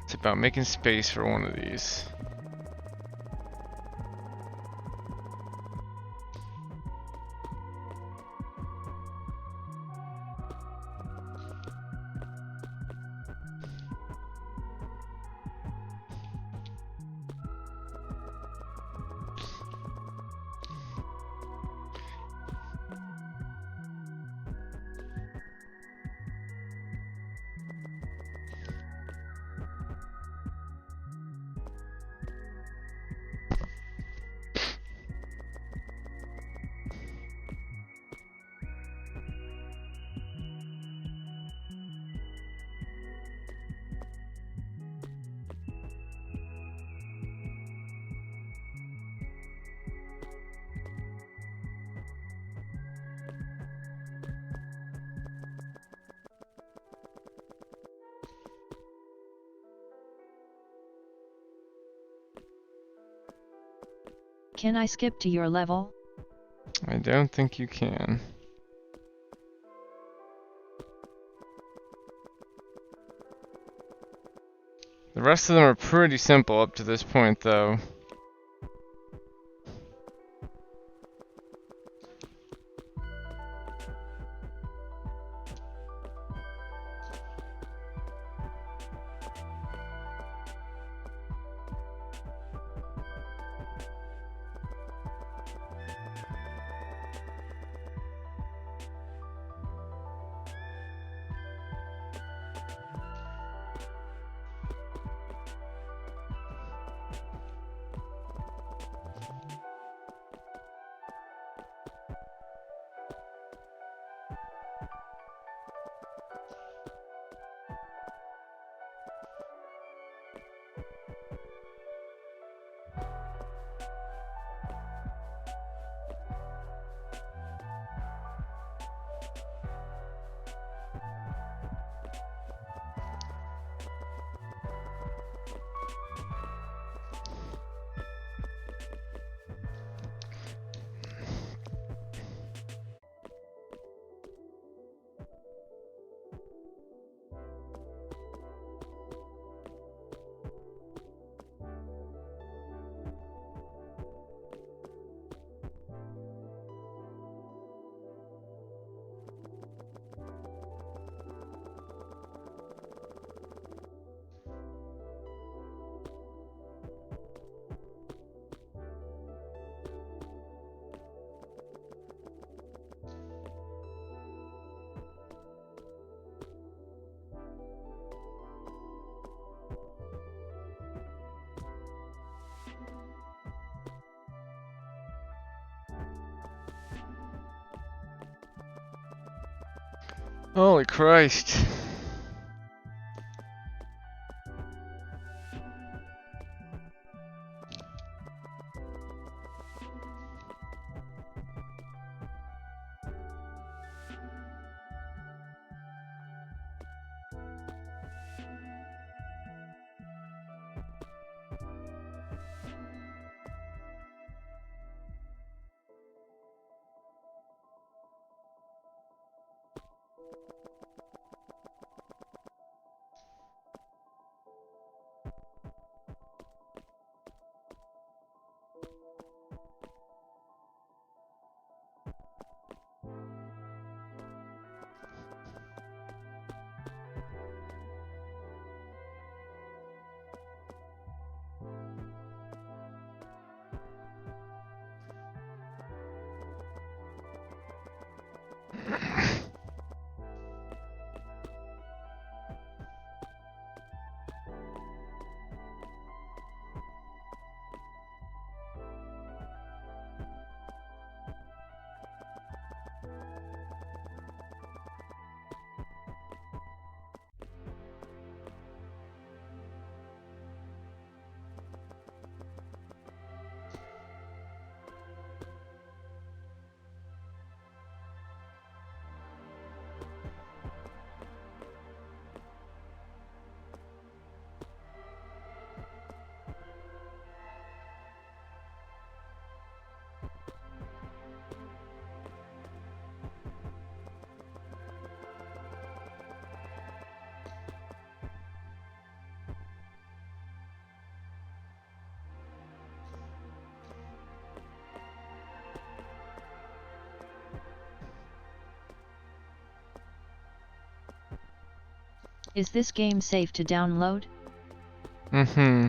It's about making space for one of these. Can I skip to your level? I don't think you can. The rest of them are pretty simple up to this point, though. Holy Christ. Is this game safe to download? Mm-hmm.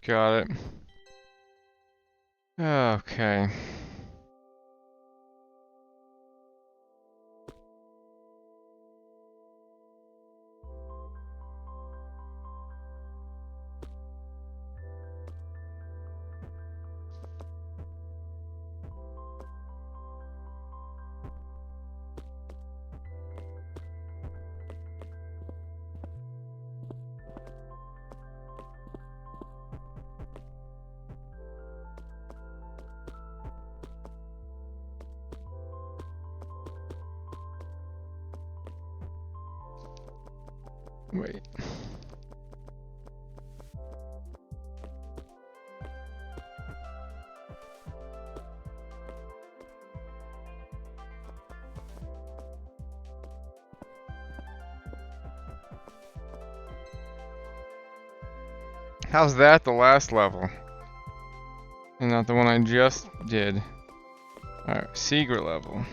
Got it. Okay. Wait. How's that the last level? And not the one I just did. Alright, secret level.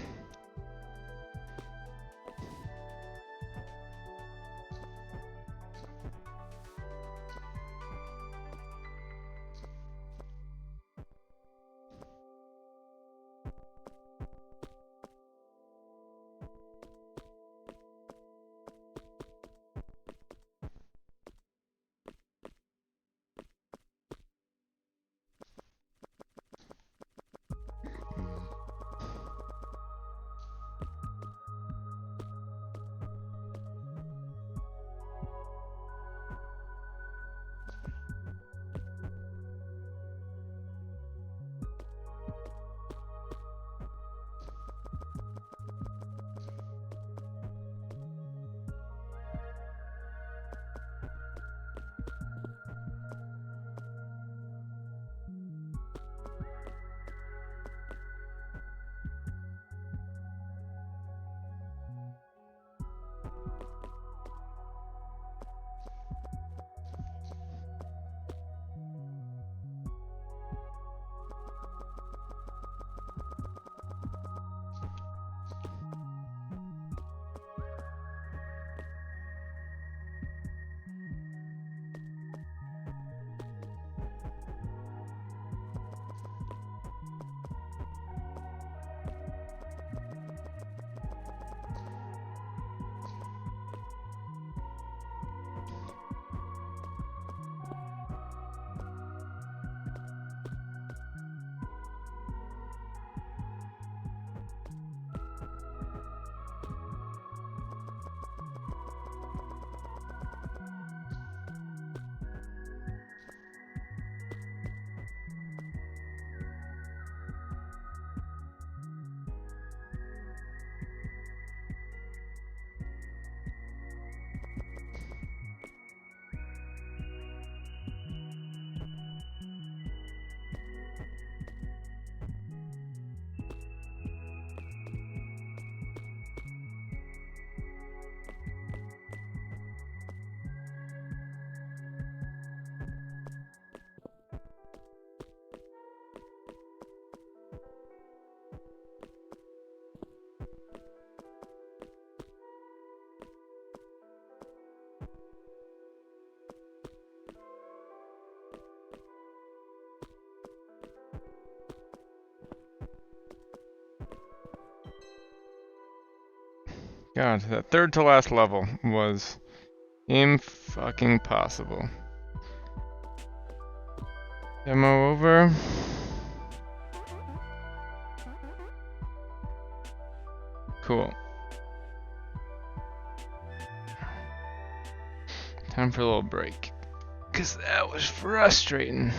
God, that third to last level was fucking possible. Demo over. Cool. Time for a little break. 'Cause that was frustrating.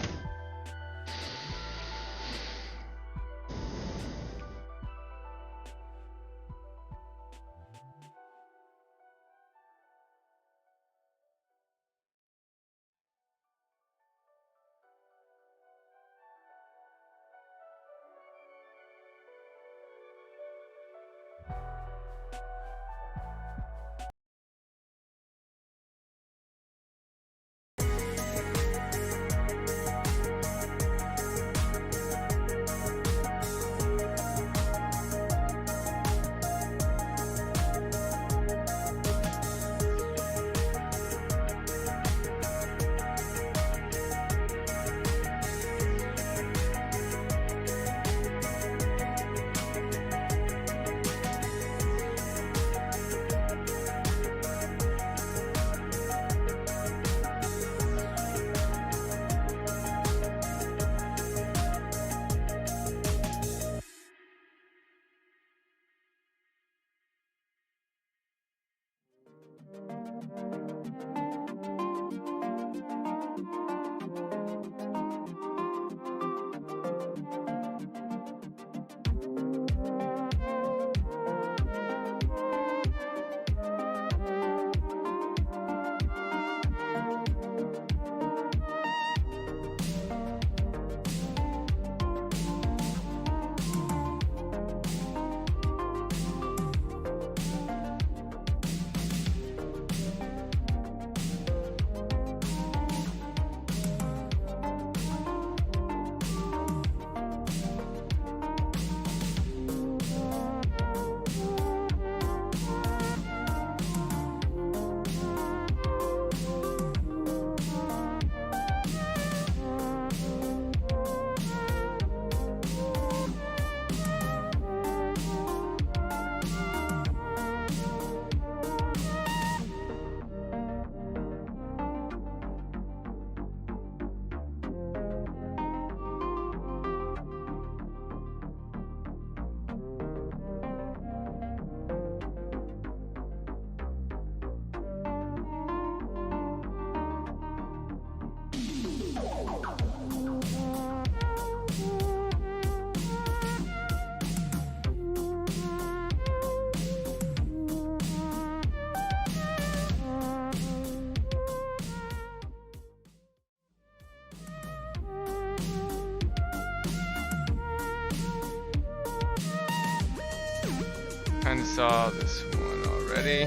kind of saw this one already.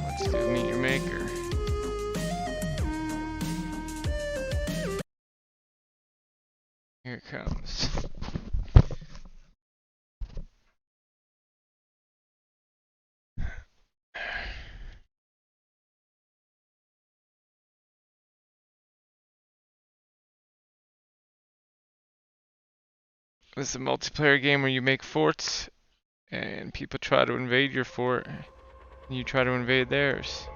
Let's do Meet Your Maker. Here it comes. This is a multiplayer game where you make forts and people try to invade your fort and you try to invade theirs.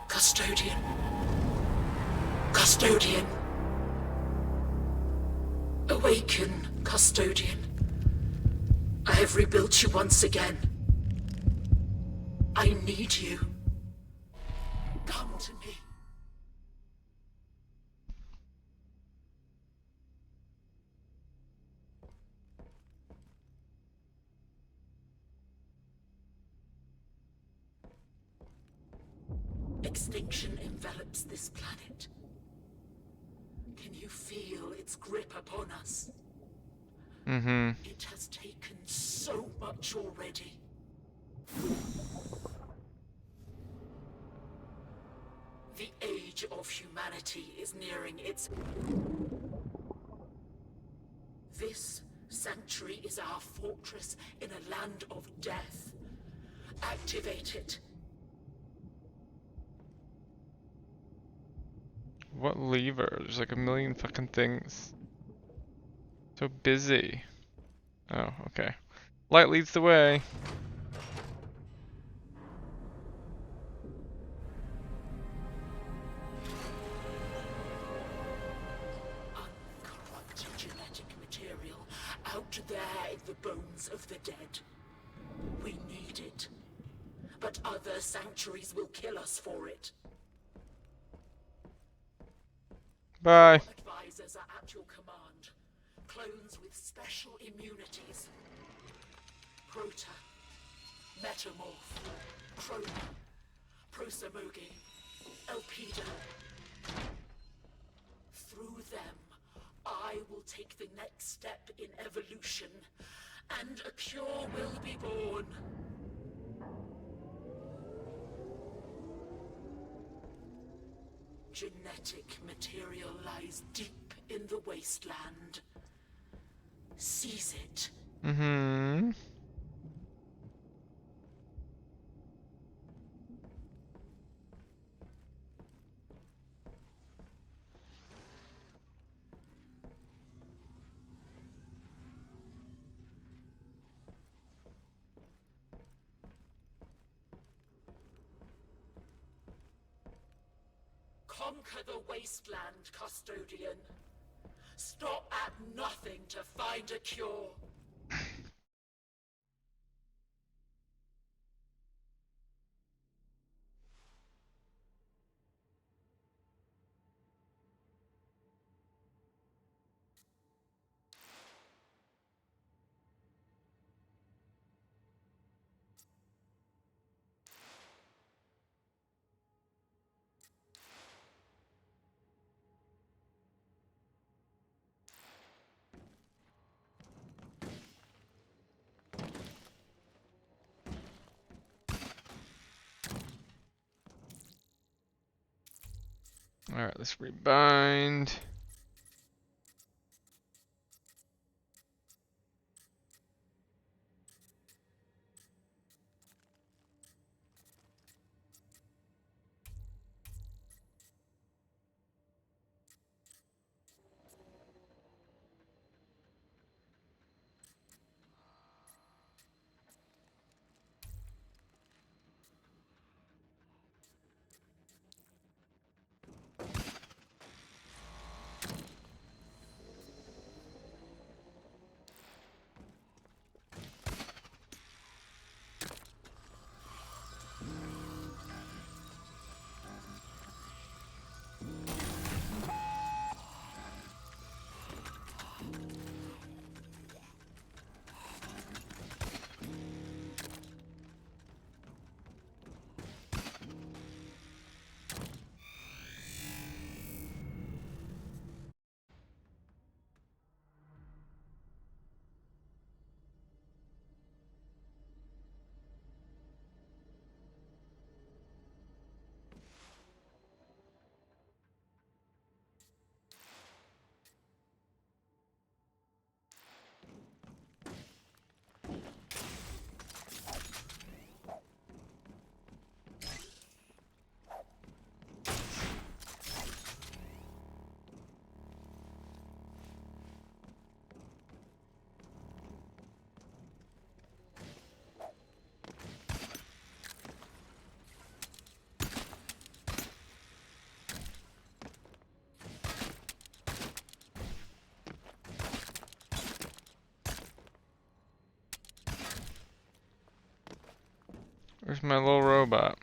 Custodian. Custodian. Awaken, Custodian. I have rebuilt you once again. I need you. Come to me. Extinction envelops this planet. Can you feel its grip upon us? Mm-hmm. It has taken so much already. The age of humanity is nearing its... This sanctuary is our fortress in a land of death. Activate it. What lever? There's like a million fucking things. So busy. Oh, okay. Light leads the way. Uncorrupted genetic material out there in the bones of the dead. We need it. But other sanctuaries will kill us for it. Bye. Advisors are at your command. Clones with special immunities. Prota, Metamorph, Chroma, Prosamogi, Elpida. Through them, I will take the next step in evolution, and a cure will be born. Genetic material lies deep in the wasteland. Seize it. Mm-hmm. Conquer the wasteland, Custodian. Stop at nothing to find a cure. Alright, let's rebind. Where's my little robot?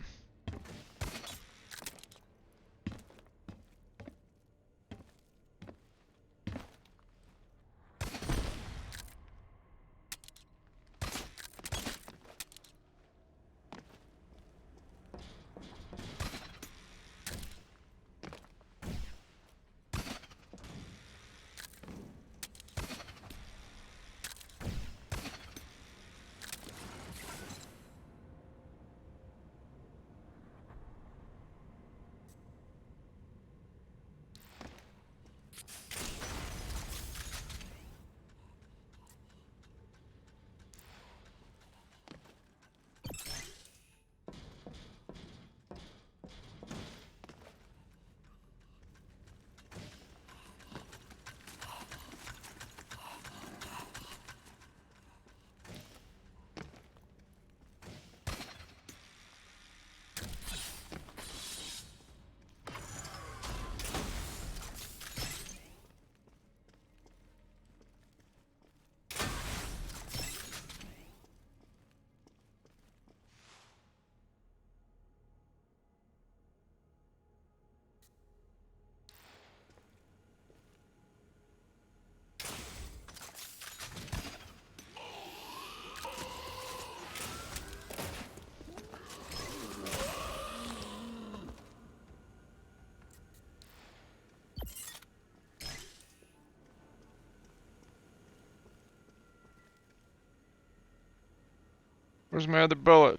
Where's my other bullet?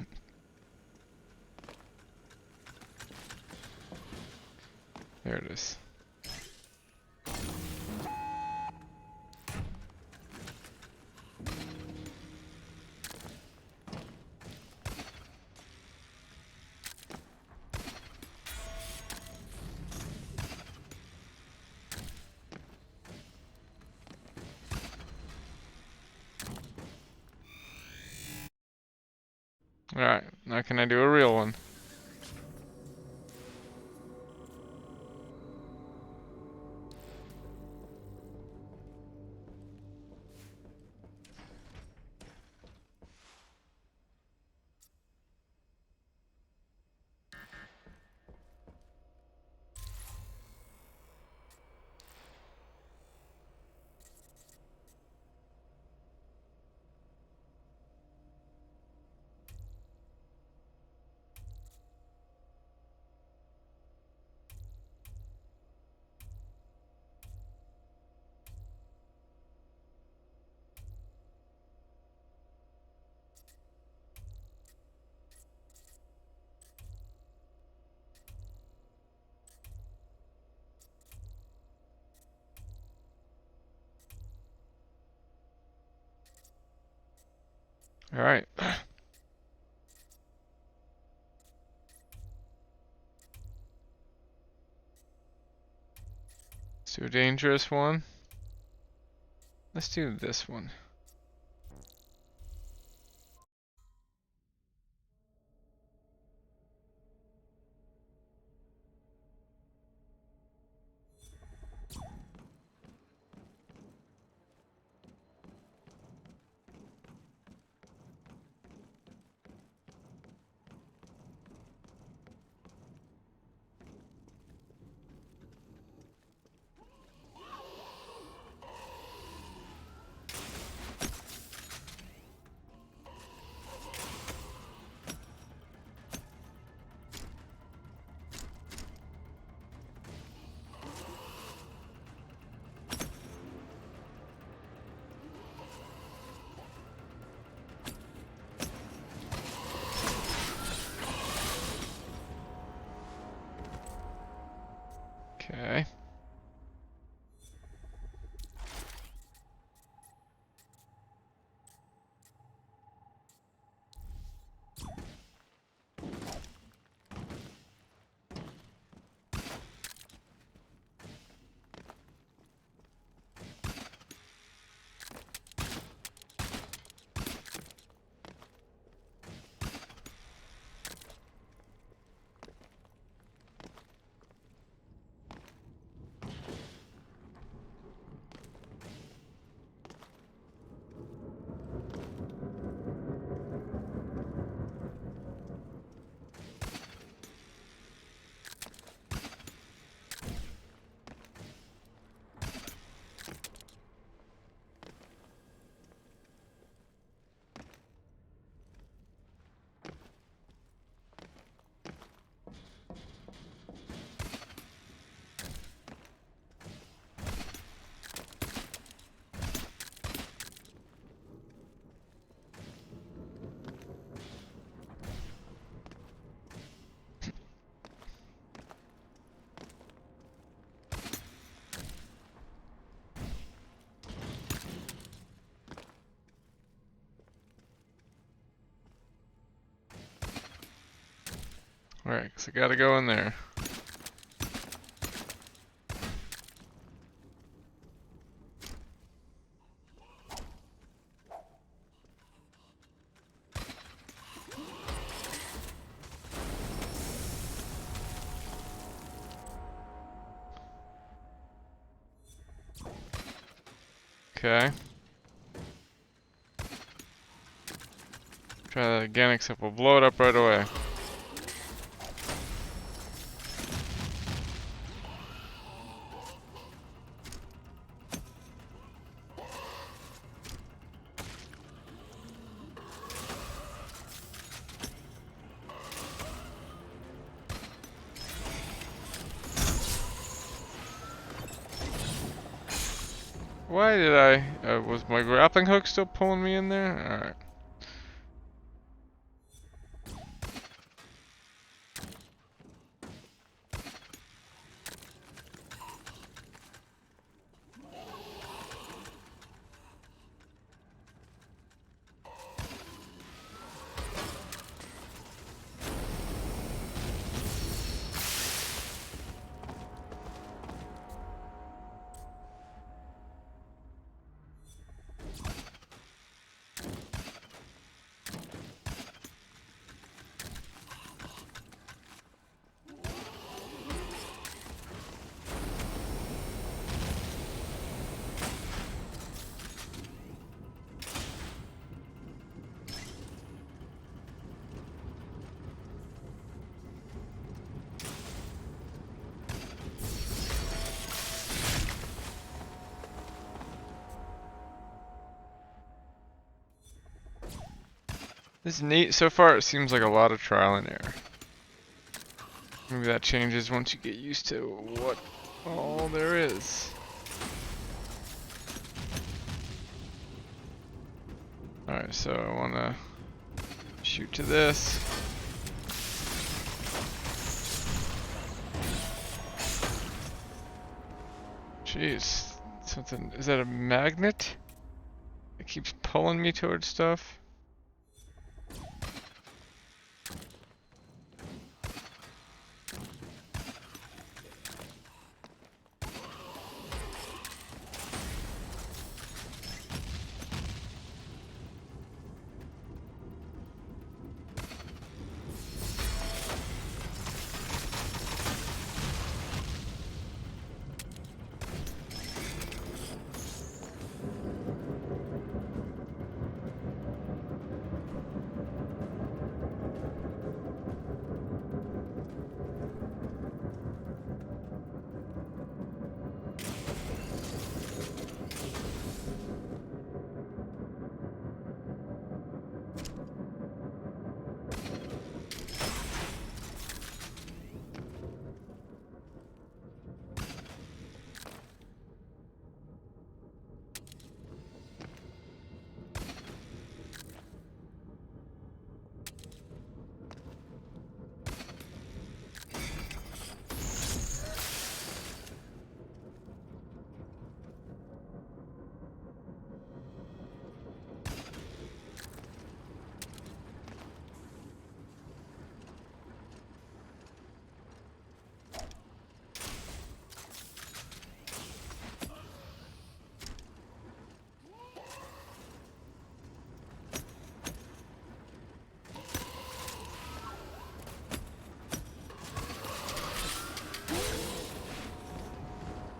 There it is. Alright, now can I do a real one? Alright. Let's do a dangerous one. Let's do this one. Okay. Alright, so I gotta go in there. Okay. Try that again, except we'll blow it up right away. Why did I... was my grappling hook still pulling me in there? Alright. This is neat. So far it seems like a lot of trial and error. Maybe that changes once you get used to what all there is. Alright, so I wanna shoot to this. Jeez, something, is that a magnet? It keeps pulling me towards stuff.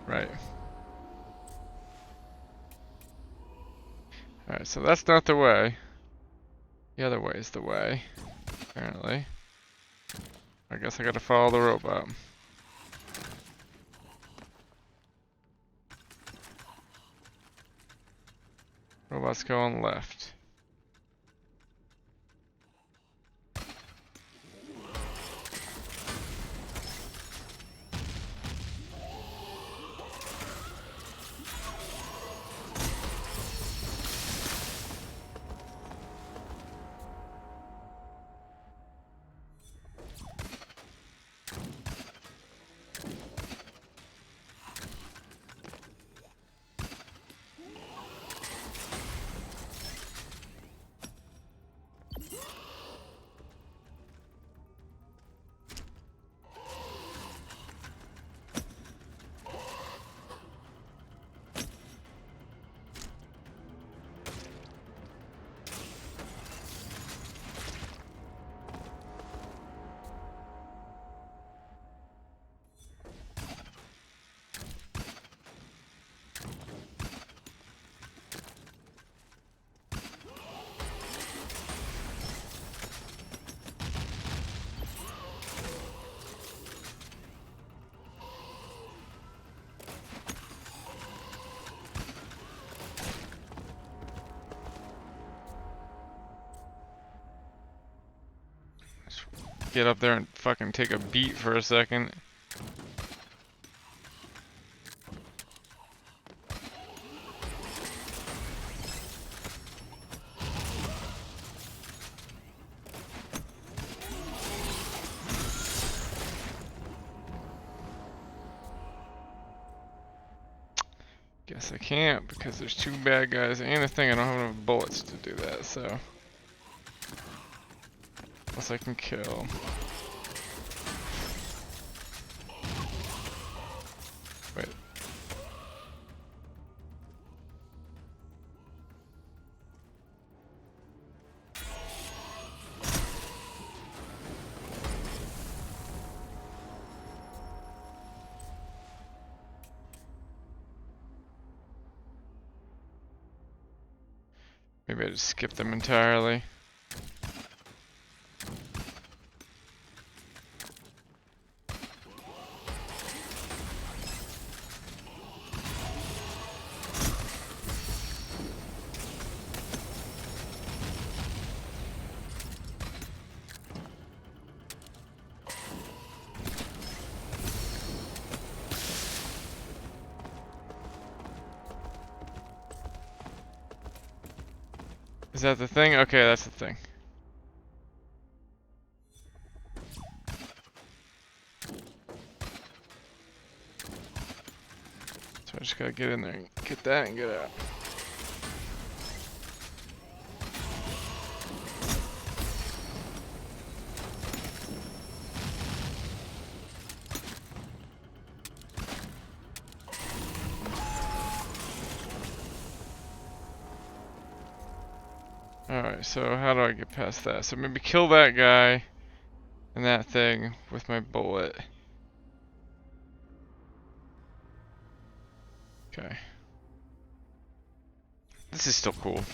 Right. Alright, so that's not the way. The other way is the way, apparently. I guess I gotta follow the robot. Robot's going left. get up there and fucking take a beat for a second. Guess I can't because there's 2 bad guys and a thing. I don't have enough bullets to do that, so. Unless I can kill. Wait. Maybe I just skipped them entirely. Is that the thing? Okay, that's the thing. So I just gotta get in there and get that and get out. Alright, so how do I get past that? So maybe kill that guy and that thing with my bullet. Okay. This is still cool.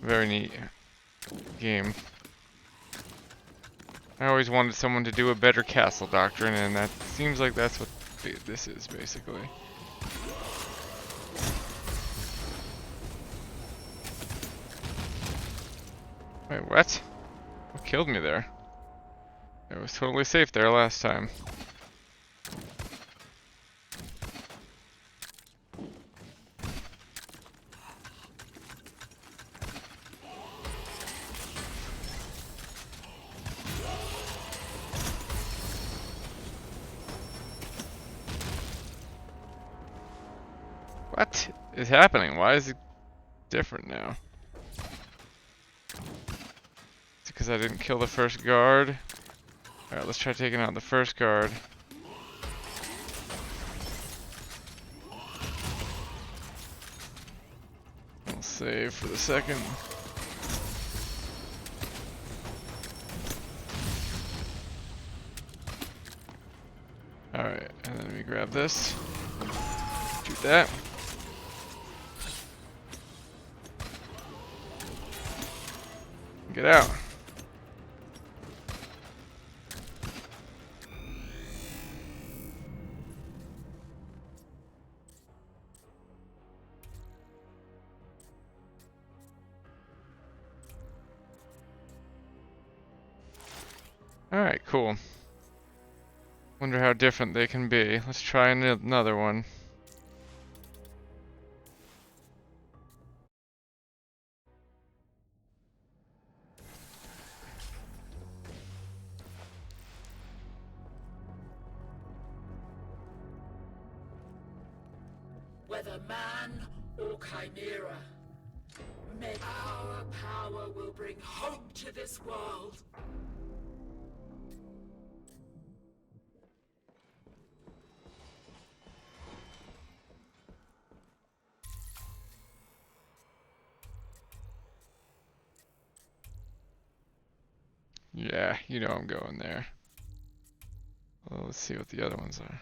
Very neat game. I always wanted someone to do a better castle doctrine, and that seems like that's what this is, basically. Wait, what? What killed me there? I was totally safe there last time. What is happening? Why is it different now? Is it because I didn't kill the first guard? Alright, let's try taking out the first guard. I'll save for the second. Alright, and then we grab this. Shoot that. Get out. Alright, cool. Wonder how different they can be. Let's try another one. Whether man or chimera, may our power will bring hope to this world. Yeah, you know I'm going there. Well, let's see what the other ones are.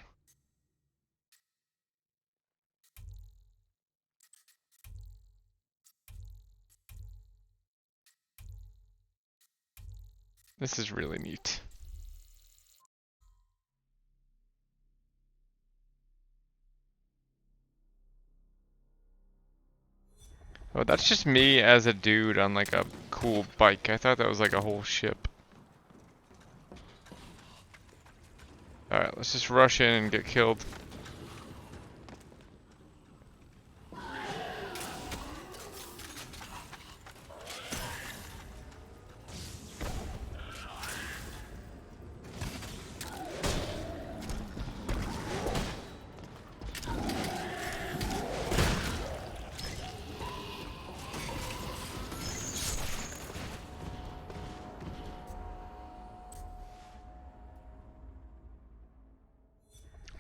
This is really neat. Oh, that's just me as a dude on like a cool bike. I thought that was like a whole ship. Alright, let's just rush in and get killed.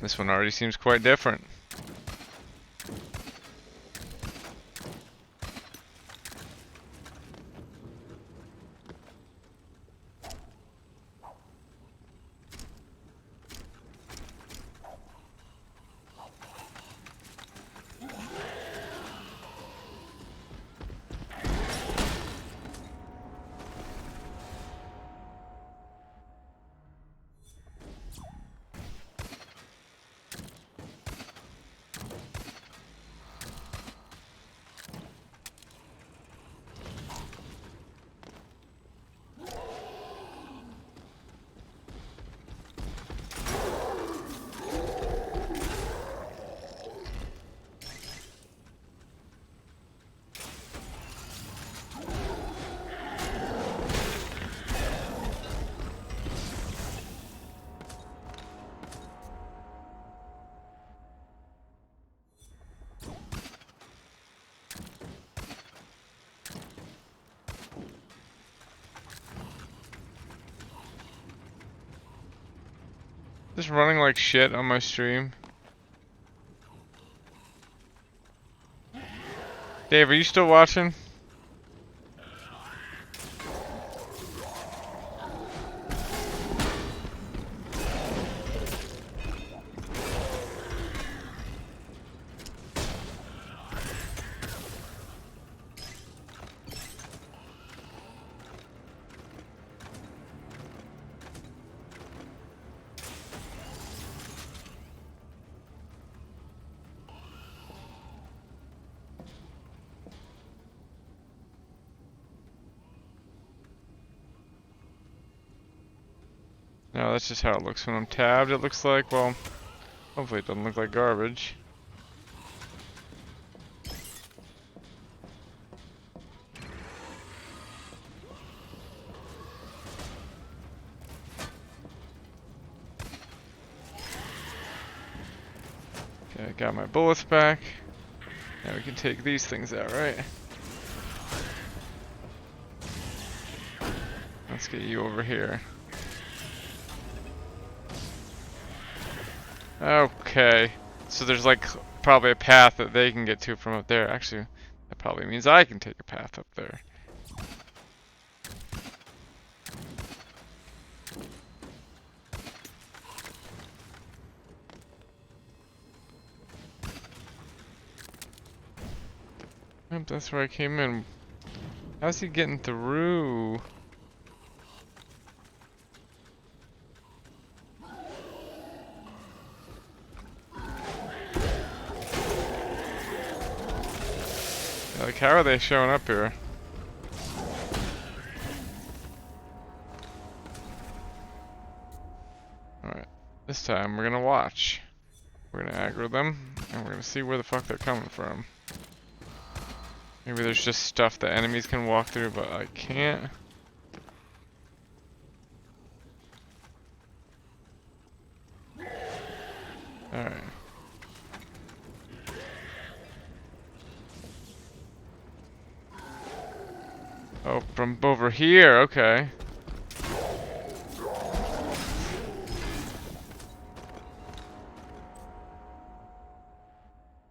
This one already seems quite different. Just running like shit on my stream. Dave, are you still watching? No, that's just how it looks when I'm tabbed, it looks like. Well, hopefully it doesn't look like garbage. Okay, got my bullets back. Now we can take these things out, right? Let's get you over here. Okay, so there's like probably a path that they can get to from up there. Actually, that probably means I can take a path up there. Yep, that's where I came in. How's he getting through? Like, how are they showing up here? Alright, this time we're gonna watch. We're gonna aggro them, and we're gonna see where the fuck they're coming from. Maybe there's just stuff that enemies can walk through, but I can't. Alright. Oh, from over here, okay.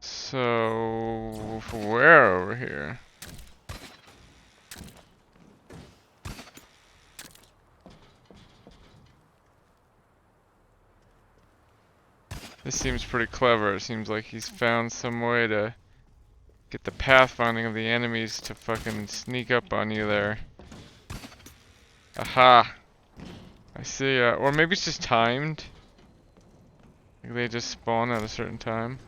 So, where over here? This seems pretty clever. It seems like he's found some way to get the pathfinding of the enemies to fucking sneak up on you there. Aha! I see, or maybe it's just timed. Like they just spawn at a certain time.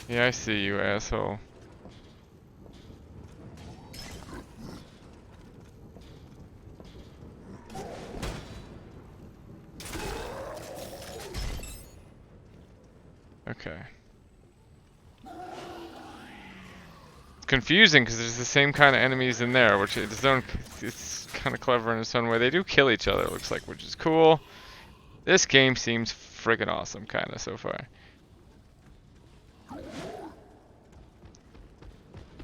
Yeah, I see you, asshole. Okay. It's confusing because there's the same kind of enemies in there, which it's kind of clever in its own way. They do kill each other, it looks like, which is cool. This game seems friggin' awesome, kind of, so far.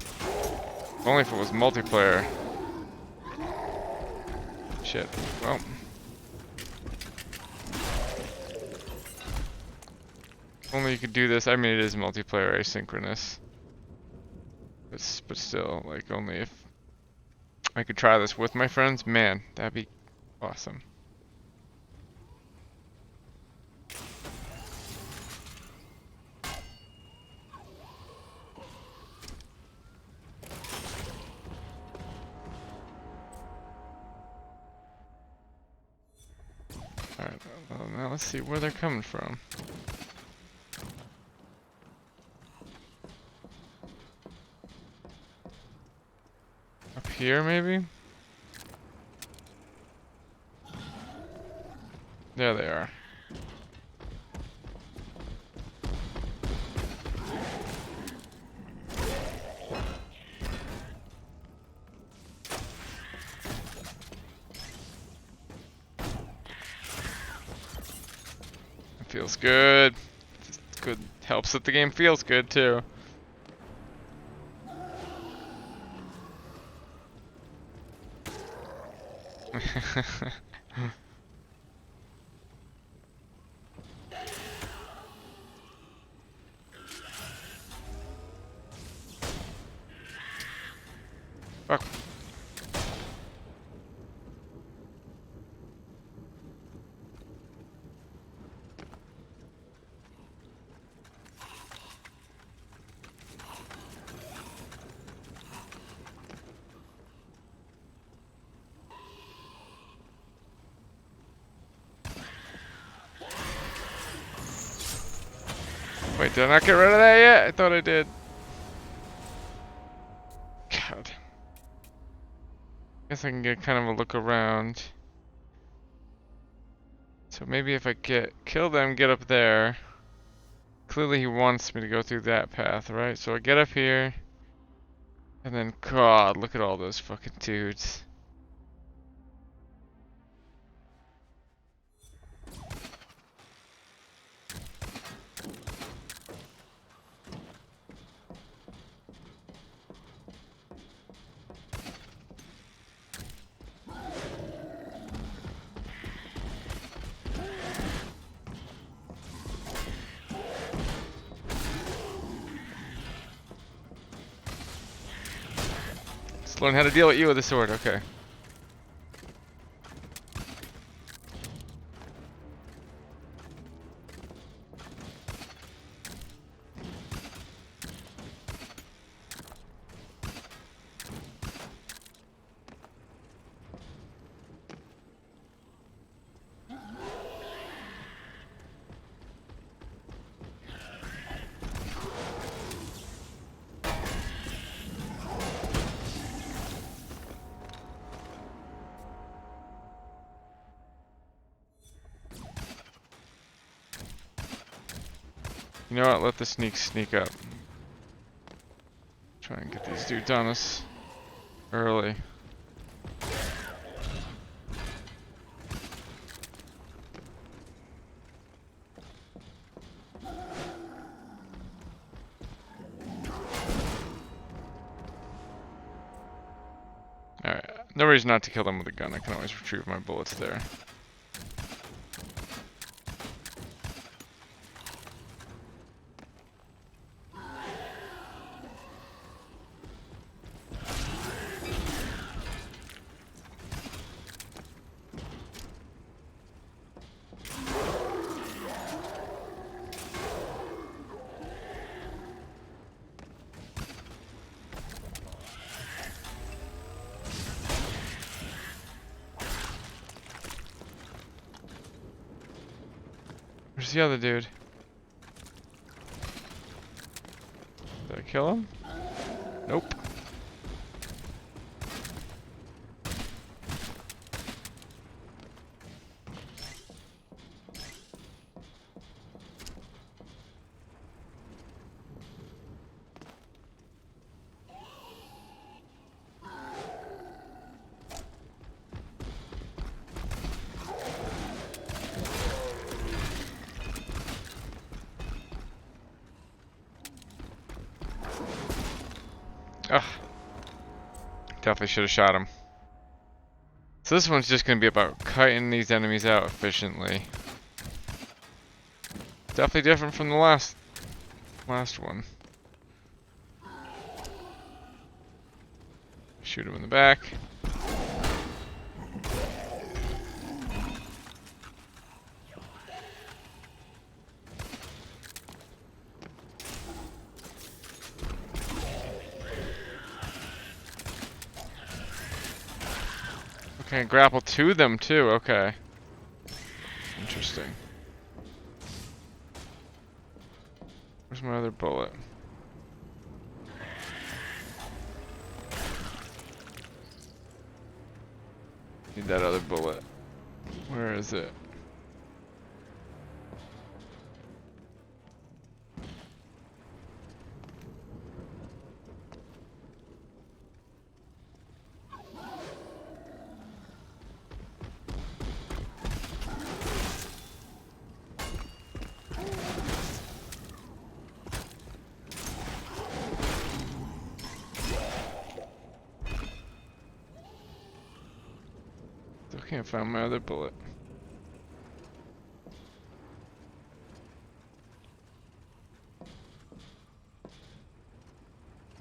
If only if it was multiplayer. Shit. Well. If only you could do this. I mean, it is multiplayer asynchronous. But still, like, only if I could try this with my friends, man, that'd be awesome. Alright, well, now let's see where they're coming from. Up here, maybe? There they are. Feels good. It's good. Helps that the game feels good too. Fuck. Wait, did I not get rid of that yet? I thought I did. God. Guess I can get kind of a look around. So maybe if I kill them, get up there. Clearly he wants me to go through that path, right? So I get up here. And then, God, look at all those fucking dudes. Just learn how to deal with you with a sword, okay. You know what? Let the sneak up. Try and get these dudes on us early. Alright, no reason not to kill them with a gun. I can always retrieve my bullets there. Where's the other dude? Did I kill him? Nope. Ugh. Definitely should have shot him. So this one's just gonna be about cutting these enemies out efficiently. Definitely different from the last one. Shoot him in the back. Okay, grapple to them too, okay. Interesting. Where's my other bullet? Need that other bullet. Where is it? Still can't find my other bullet.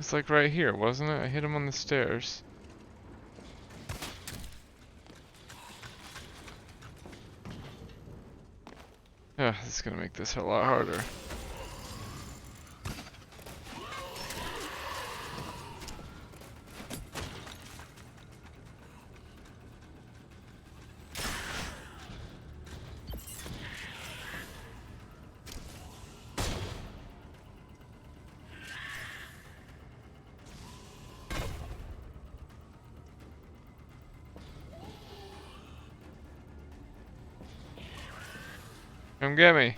It's like right here, wasn't it? I hit him on the stairs. Yeah, this is gonna make this a lot harder. Come get me.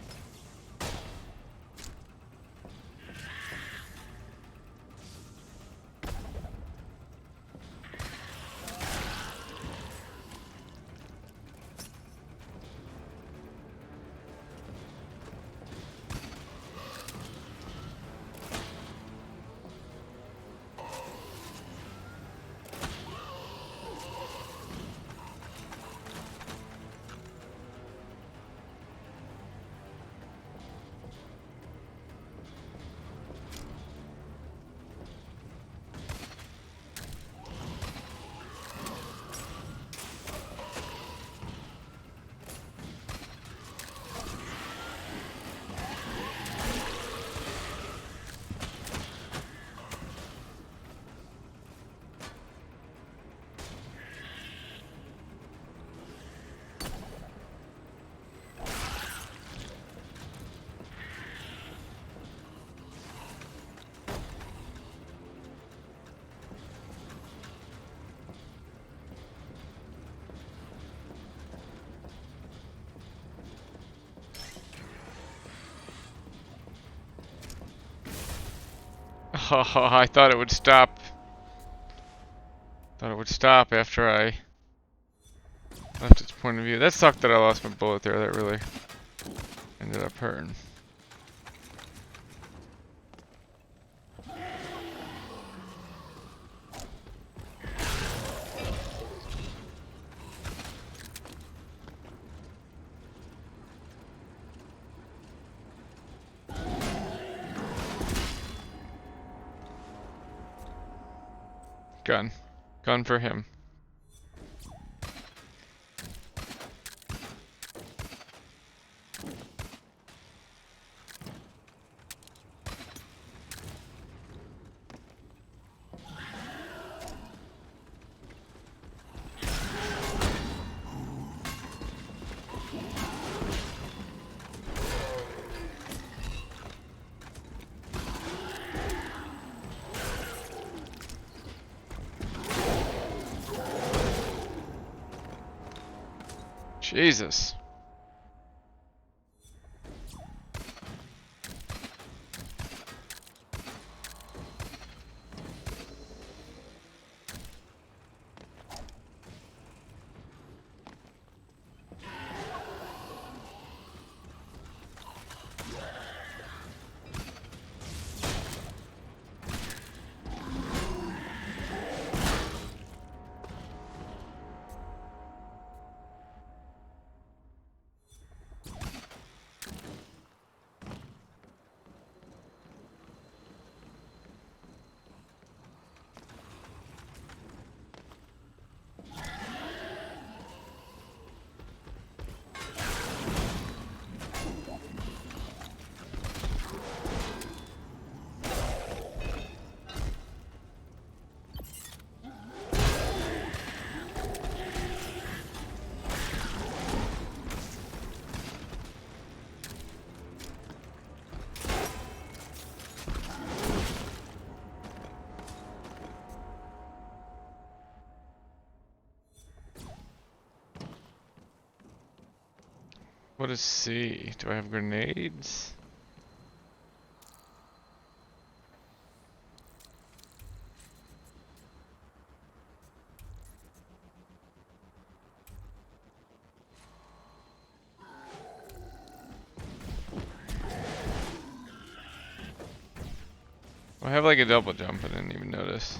Oh, I thought it would stop. Thought it would stop after I left its point of view. That sucked that I lost my bullet there. That really ended up hurting. Gun. Gun for him. Jesus. What is C? Do I have grenades? I have like a double jump, I didn't even notice.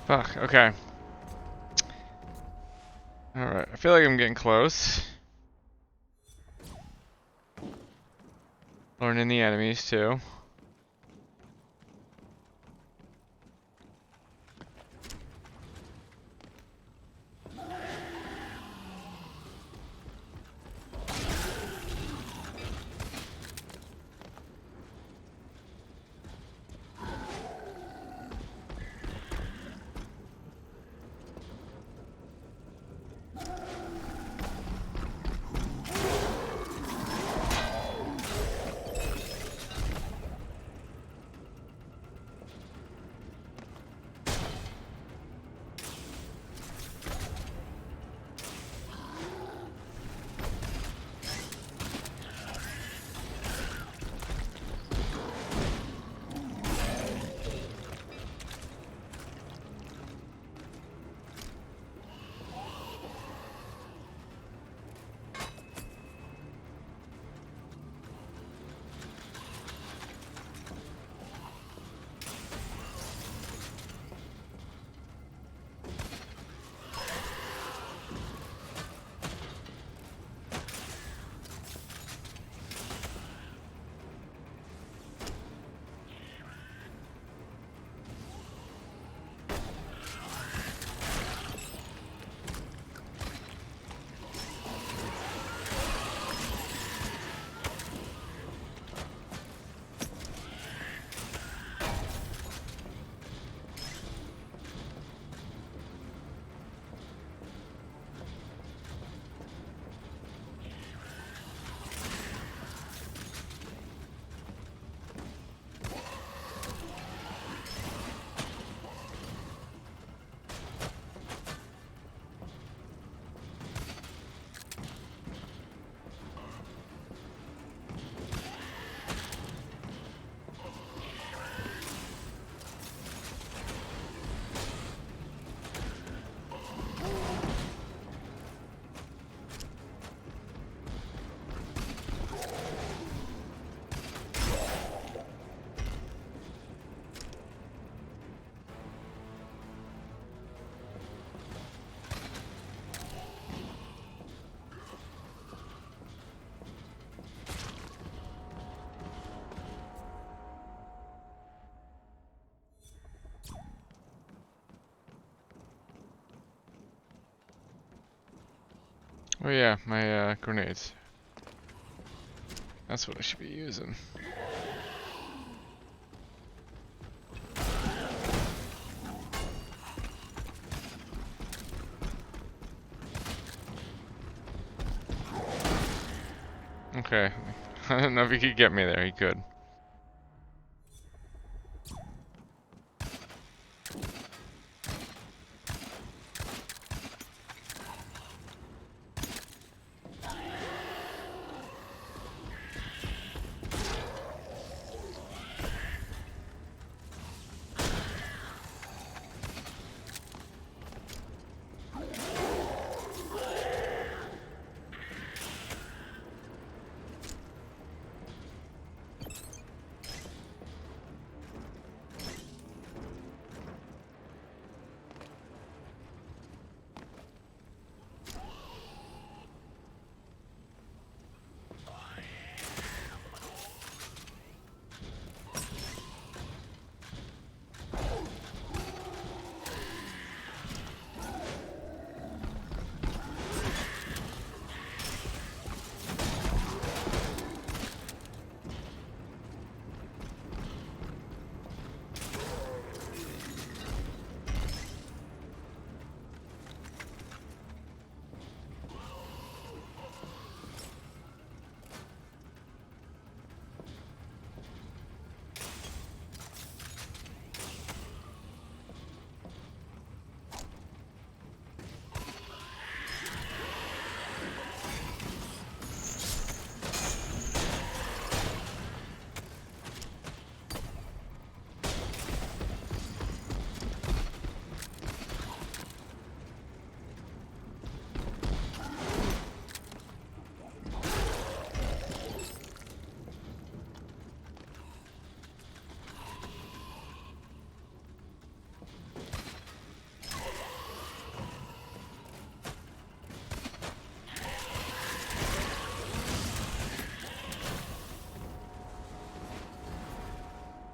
Fuck, okay. Alright, I feel like I'm getting close. Learning the enemies too. Oh yeah, my grenades. That's what I should be using. Okay. I don't know if he could get me there. He could.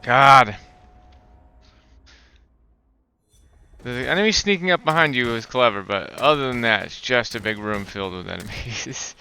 God. The enemy sneaking up behind you is clever, but other than that, it's just a big room filled with enemies.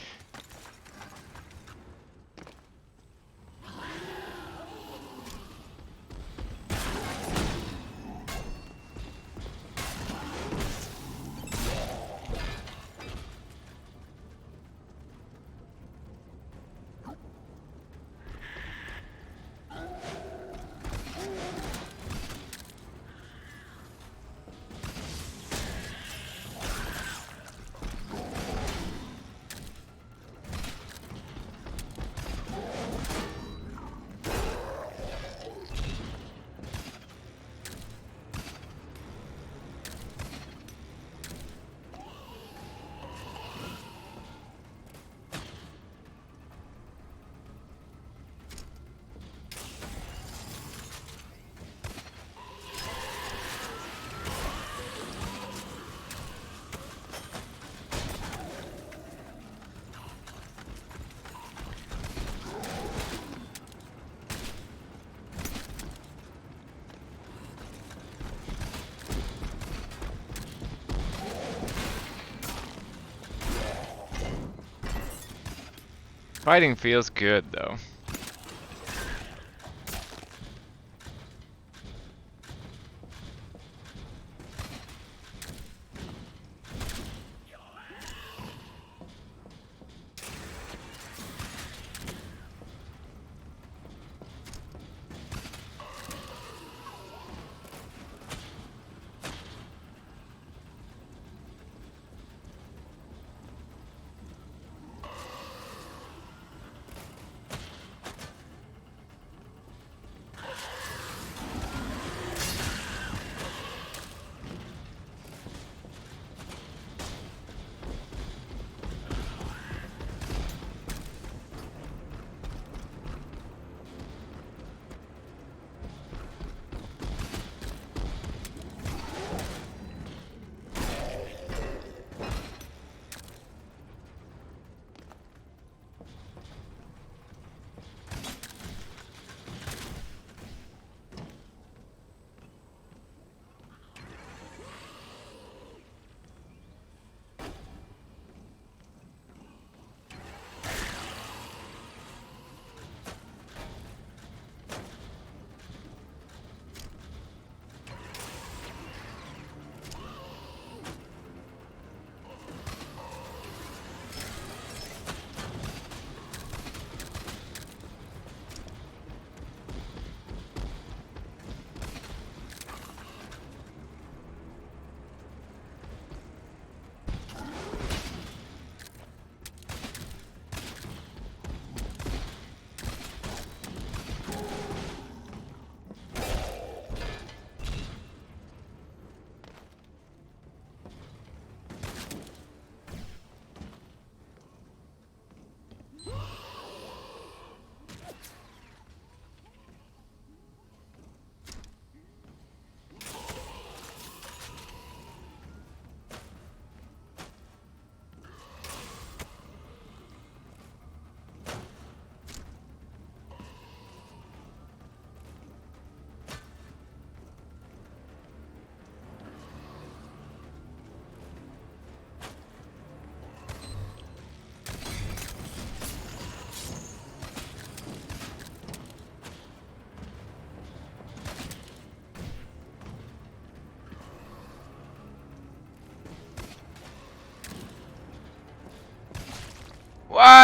Fighting feels good, though.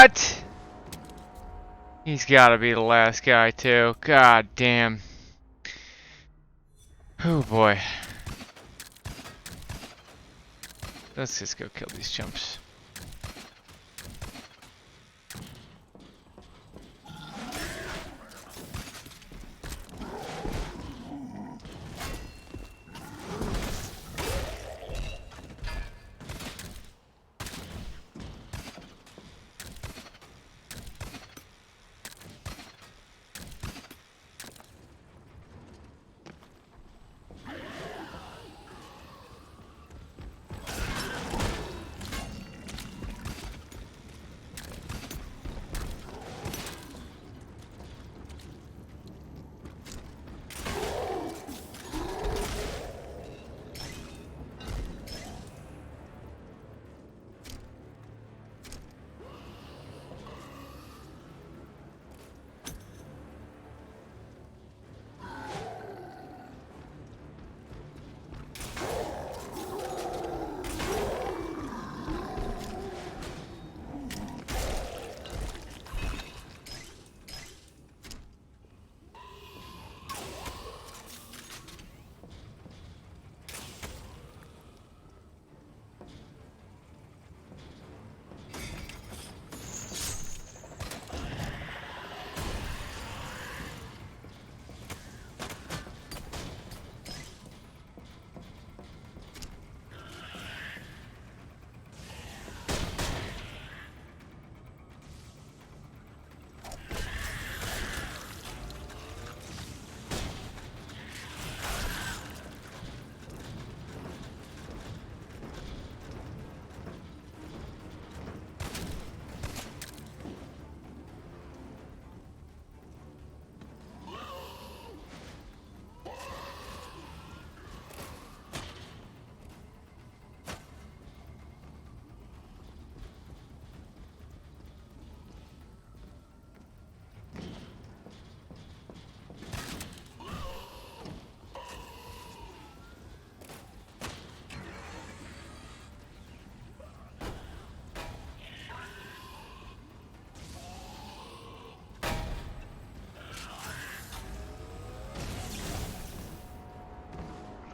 What? He's gotta be the last guy too. God damn. Oh boy. Let's just go kill these chumps.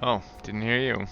Oh, didn't hear you.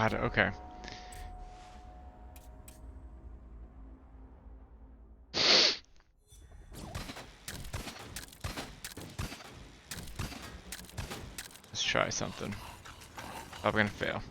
God, okay. Let's try something. Probably gonna fail.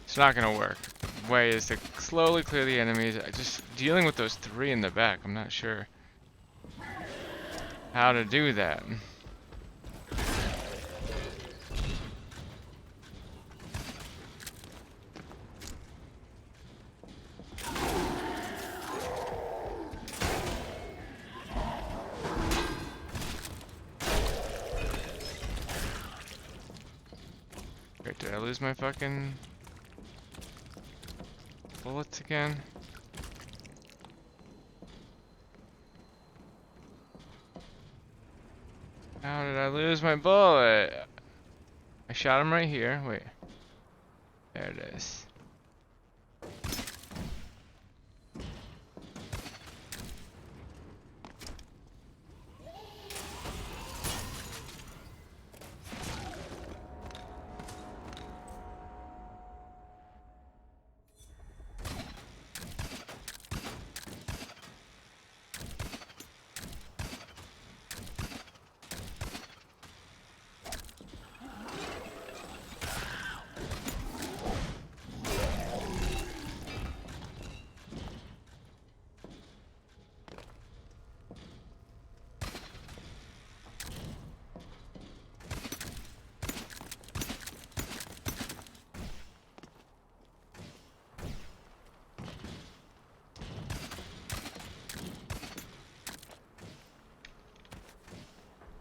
It's not gonna work. The way is to slowly clear the enemies. I just dealing with those 3 in the back. I'm not sure how to do that. Wait, did I lose my fucking bullets again? How did I lose my bullet? I shot him right here. Wait. There it is.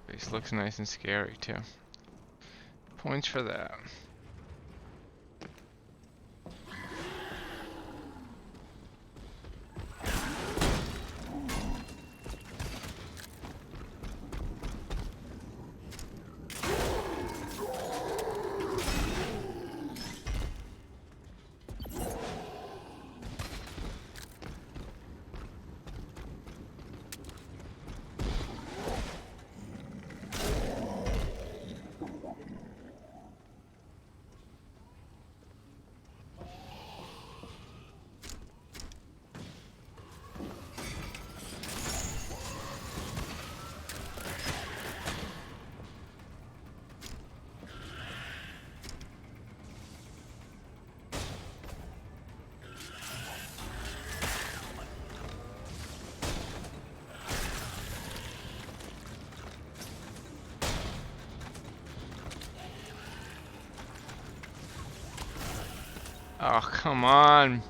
Face looks nice and scary too. Points for that. Oh, come on.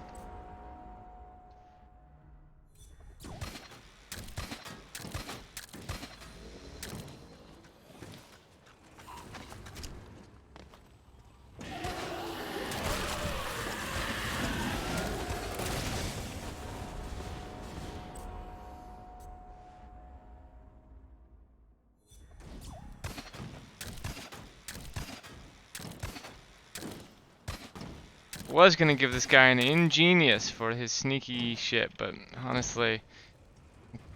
Was gonna give this guy an ingenious for his sneaky shit, but honestly,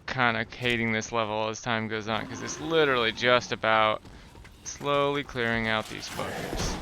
kind of hating this level as time goes on because it's literally just about slowly clearing out these fuckers.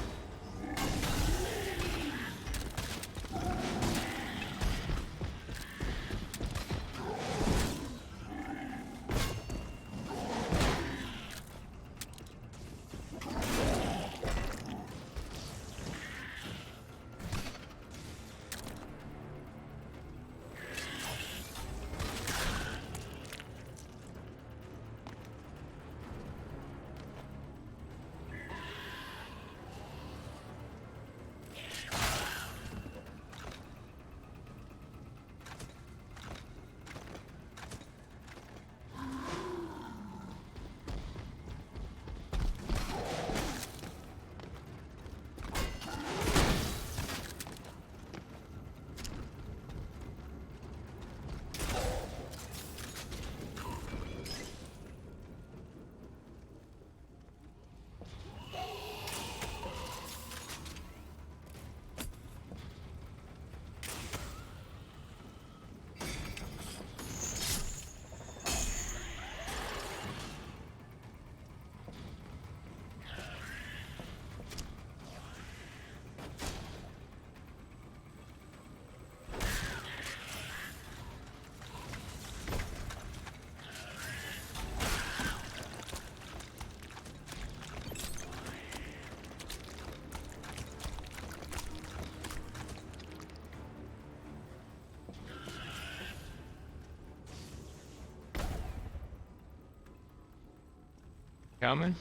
Coming.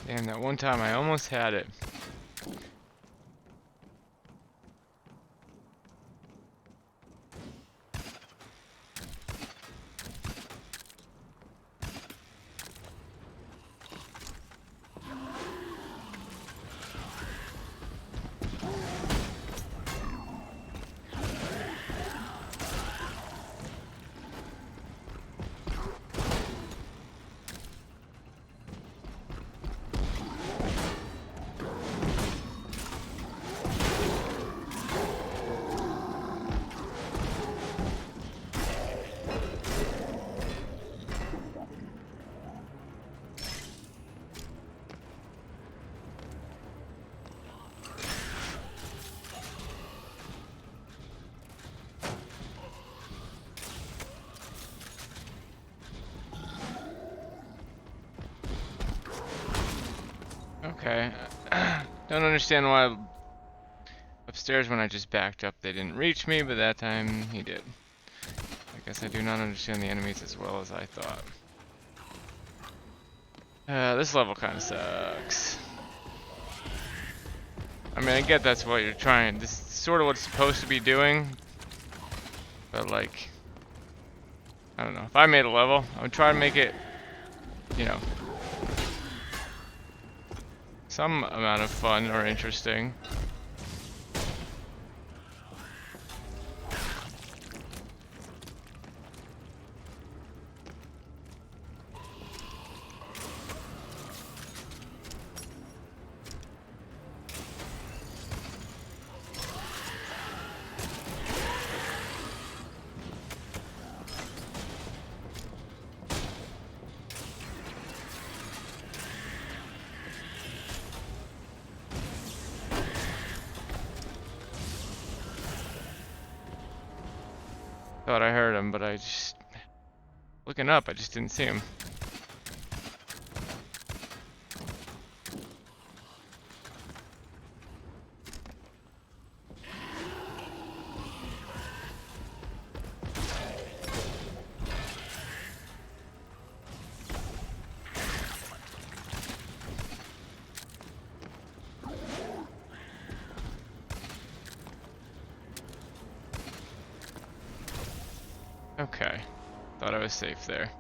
Damn, that one time I almost had it. Okay. Don't understand why upstairs when I just backed up they didn't reach me, but that time he did. I guess I do not understand the enemies as well as I thought. This level kind of sucks. I mean, I get that's what you're trying. This is sort of what it's supposed to be doing. But like, I don't know. If I made a level, I would try to make it, you know, some amount of fun or interesting. Thought I heard him, but I just... Looking up, I just didn't see him. Okay. Thought I was safe there.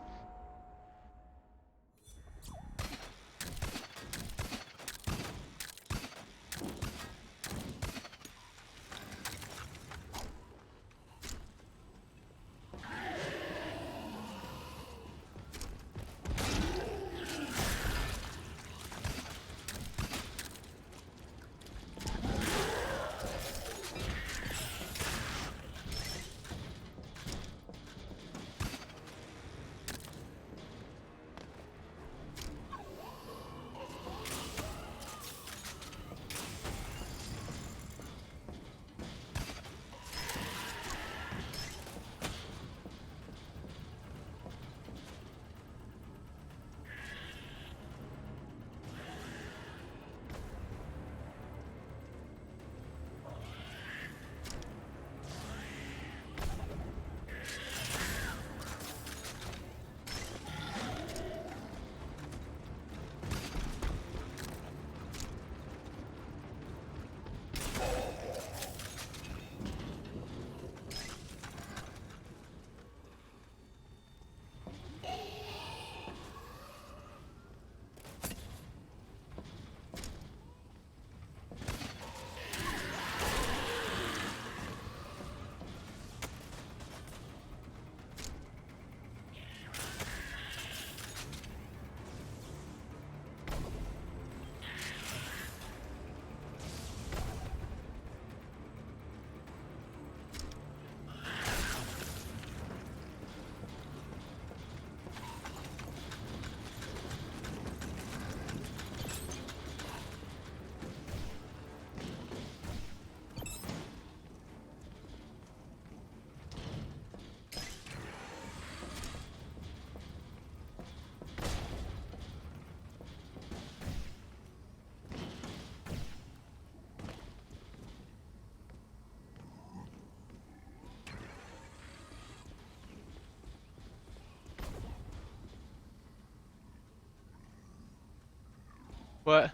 What?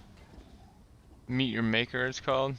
Meet your maker, it's called.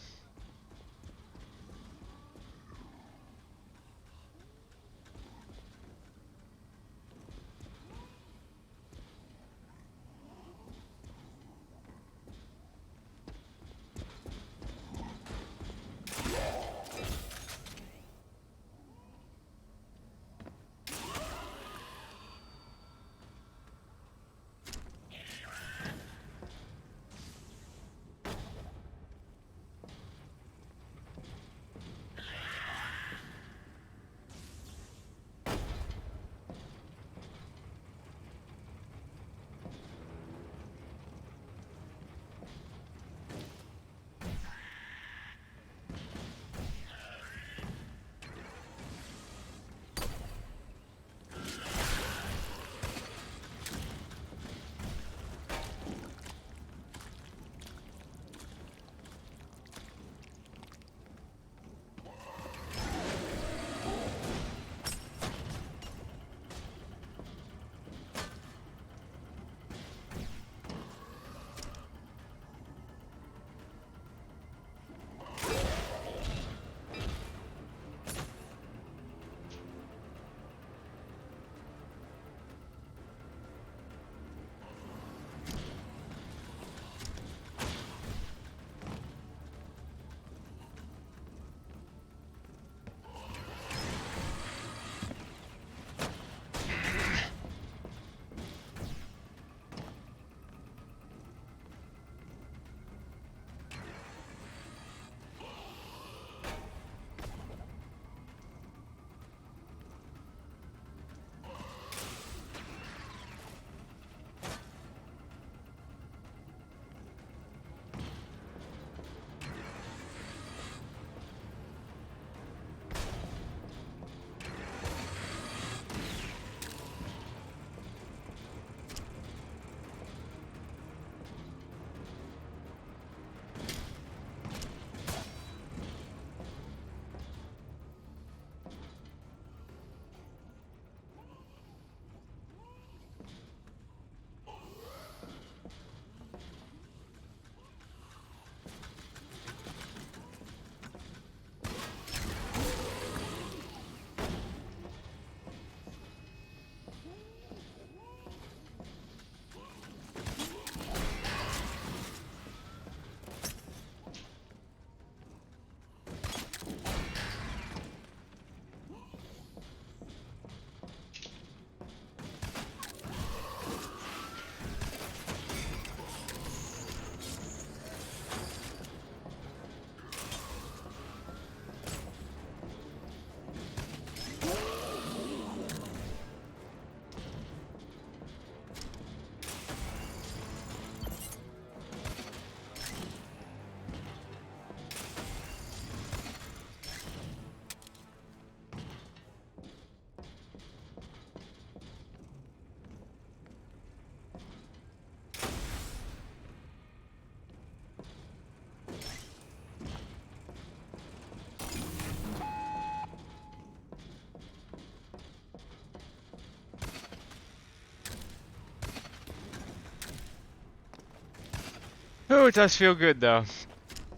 Oh, it does feel good though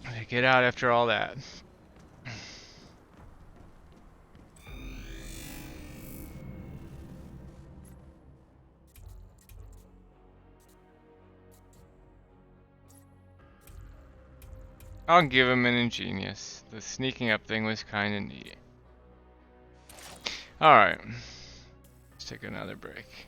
to get out after all that. I'll give him an ingenious. The sneaking up thing was kind of neat. Alright. Let's take another break.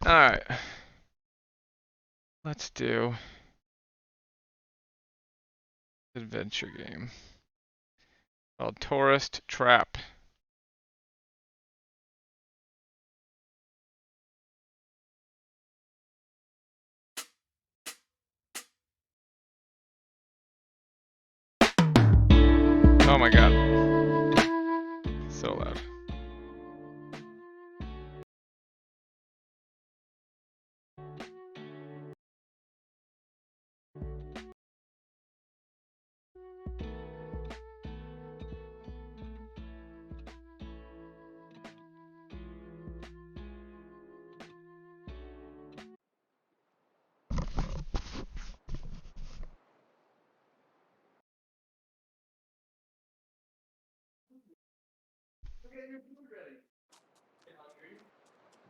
Alright. Let's do adventure game called Tourist Trap. Oh my god. So loud.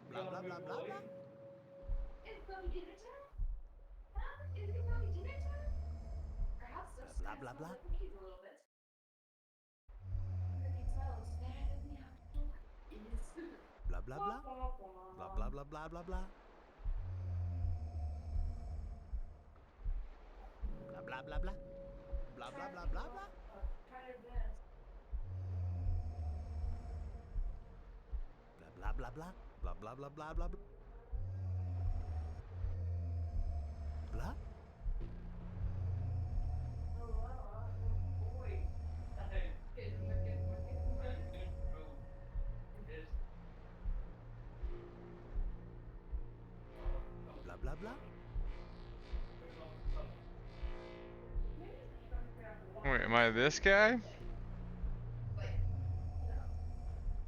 Blah blah blah blah blah. Blah blah blah. Blah blah blah. Blah blah blah blah blah blah. Blah blah blah blah. Blah blah blah blah blah. Blah blah blah. Blah blah blah blah blah blah. Blah. Blah blah. Wait, am I this guy?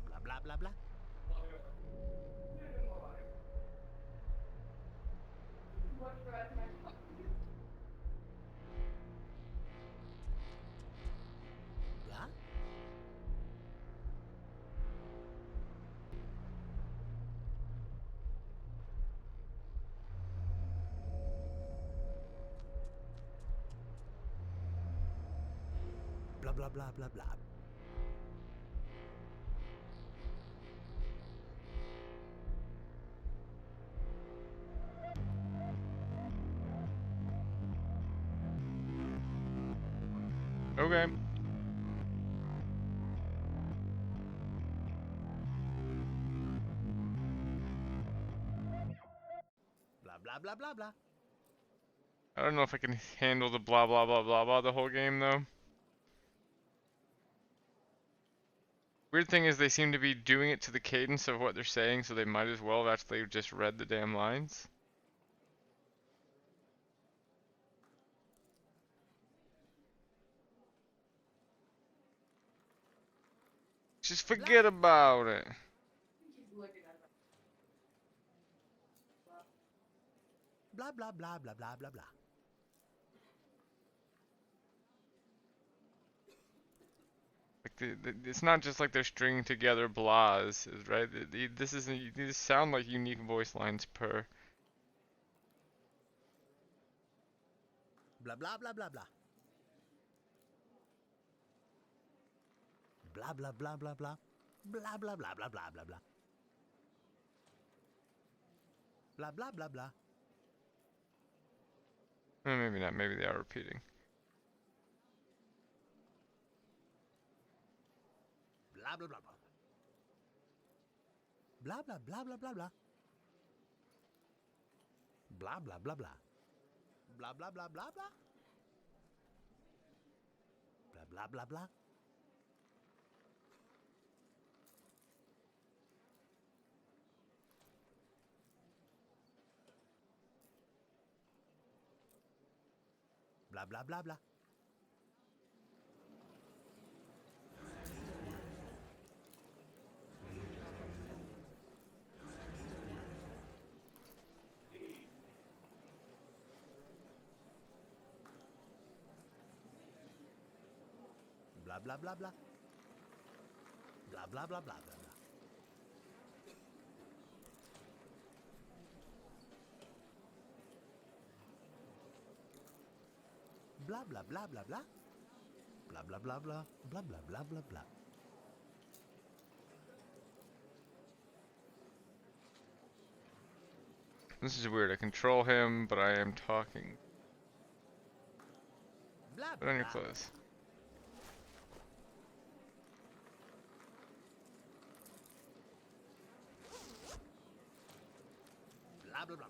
Blah blah blah blah. Blah. Blah blah blah blah blah. Okay. Blah blah blah blah blah. I don't know if I can handle the blah blah blah blah blah the whole game though. Weird thing is they seem to be doing it to the cadence of what they're saying, so they might as well have actually just read the damn lines. Just forget about it. Blah blah blah blah blah blah blah. Like it's not just like they're stringing together blahs, right? This is these sound like unique voice lines per. Blah blah blah blah blah. Blah blah blah blah blah. Blah blah blah blah blah blah blah. Blah blah blah blah. Maybe not. Maybe they are repeating. Blah blah blah blah. Blah blah blah blah blah blah. Blah blah blah blah. Blah blah blah blah blah. Blah blah blah blah. Blah blah blah blah. Blah blah blah blah. Blah blah blah blah blah blah. Blah blah blah blah blah. Blah blah blah blah. Blah blah blah blah blah. This is weird. I control him, but I am talking. Blah Put on your blah. clothes. Blah blah blah.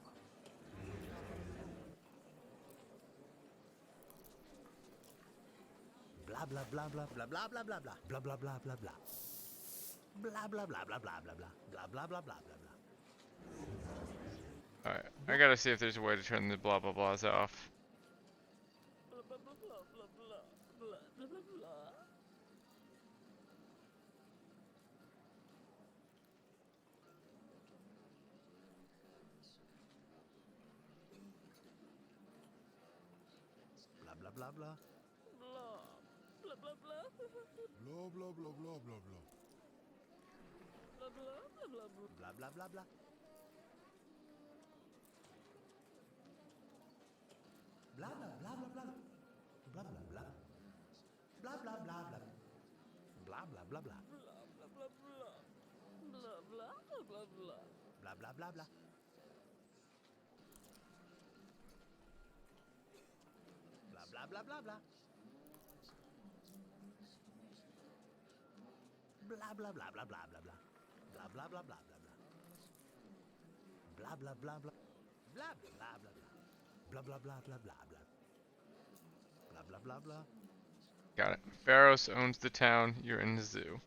Blah blah blah blah blah blah blah blah blah blah blah blah blah blah. Blah blah blah blah blah blah blah blah blah blah blah blah blah. Alright, I gotta see if there's a way to turn the blah blah blahs off. Blah blah blah blah. Blah blah blah. Blah blah blah blah blah blah. Blah blah blah blah blah. Blah blah blah blah. Blah blah blah blah blah. Blah blah blah. Blah blah blah blah. Blah blah blah blah. Blah blah blah blah blah. Blah blah blah blah. Blah blah blah blah blah. Blah blah blah blah blah blah blah. Blah blah blah blah blah blah. Blah blah blah blah. Blah blah blah blah. Blah blah blah blah blah blah. Blah blah blah blah. Got it. Pharos owns the town. You're in the zoo.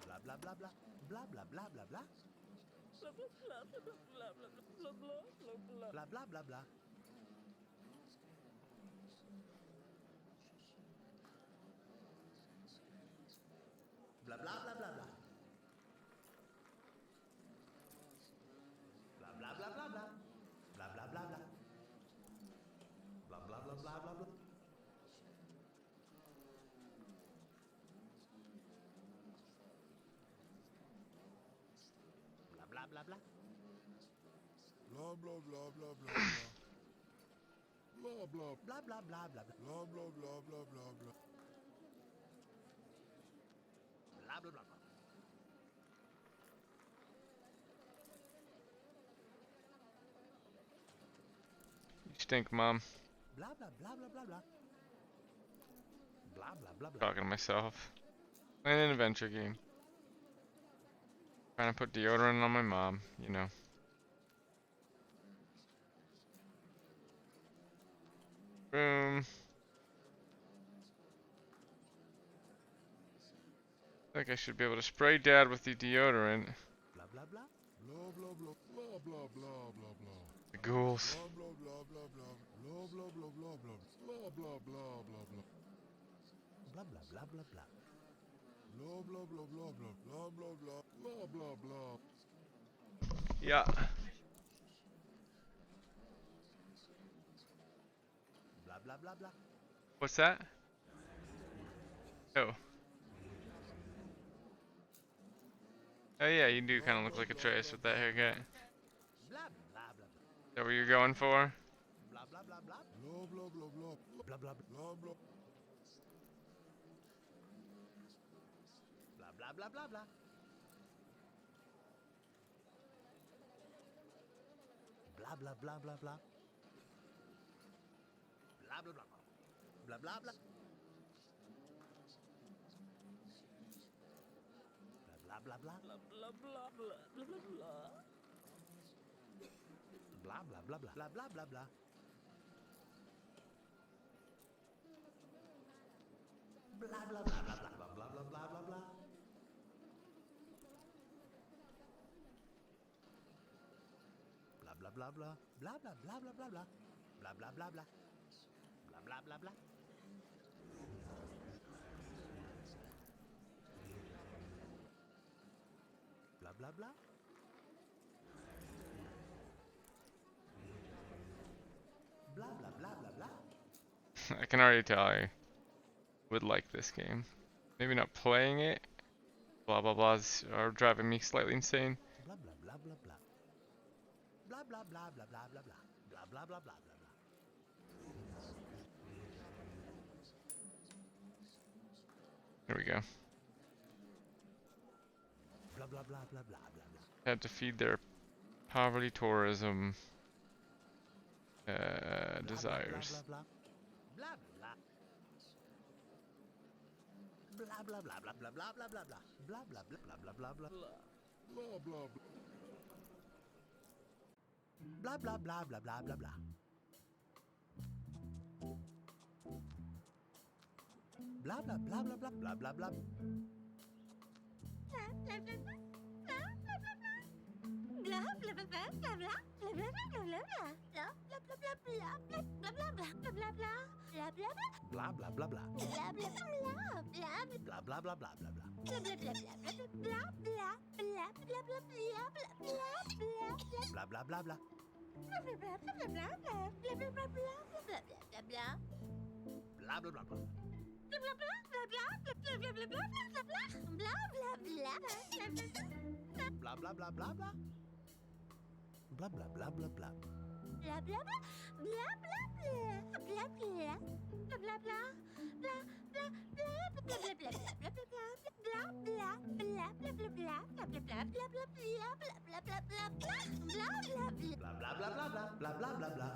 Blah blah blah blah. Blah blah blah blah blah. Blah blah Blah blah blah blah. Blah blah blah blah blah. Blah blah blah blah blah. Blah blah blah blah. Blah blah blah blah blah blah. Blah blah blah blah. Blah blah blah blah blah blah. Blah blah Blah blah blah blah blah. blah blah blah blah blah blah. Blah blah blah blah. You stink, Mom. Blah blah blah blah blah blah. Blah blah blah blah. Talking to myself. Playing an adventure game. Trying to put deodorant on my mom, you know. Boom. I think I should be able to spray Dad with the deodorant. Blah blah blah. Blah blah blah blah blah blah blah blah. The ghouls. Blah blah blah blah blah blah blah blah blah blah blah blah blah blah blah. Blah blah blah blah blah. Blah blah blah blah blah blah blah blah blah blah. Yeah. Blah blah blah blah. What's that? Oh. Oh yeah, you do kind of look like a Trace with that haircut. Is Blah blah blah blah. that what you're going for? Blah blah blah blah. Blah blah blah blah Blah blah blah. blah blah. Blah blah blah blah blah. Blah blah blah blah blah. Blah blah blah. Blah blah blah. Blah blah blah. Blah blah blah blah. Blah blah blah blah. Blah blah blah blah blah blah blah blah blah blah. Blah blah blah blah. Blah blah blah blah blah blah. Blah blah blah blah. Blah blah blah blah. Blah blah blah. Blah blah blah blah blah. I can already tell I would like this game. Maybe not playing it. Blah blah blahs are driving me slightly insane. Blah blah blah blah blah. Blah blah blah blah blah blah blah. Blah blah blah blah blah blah. Here we go. Blah blah blah blah blah blah blah. Had to feed their poverty tourism desires. Blah blah blah. Blah blah blah blah blah blah blah blah blah. Blah blah blah blah blah blah blah. Blah blah blah. Blah blah blah blah blah blah blah. Blah blah blah blah blah blah blah blah. Blah blah blah blah. Blah blah blah blah blah blah. Blah blah blah blah. Blah blah blah blah. Blah blah blah blah blah. Blah blah blah blah blah. Blah blah blah blah blah. Blah blah blah blah. Blah blah blah blah.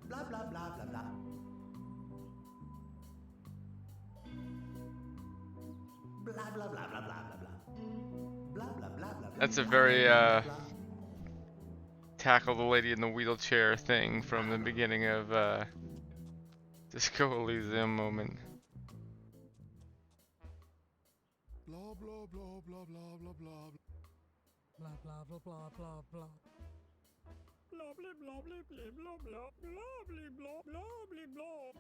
Blah blah blah blah blah. blah blah blah blah blah blah. Blah blah blah blah. That's a blah, very blah, blah, tackle the lady in the wheelchair thing from the beginning of Disco Elysium moment. Blah blah blah blah blah blah blah. Blah blah blah blah blah blah. Blah blah blah blah blah blah blah blah blah blah blah.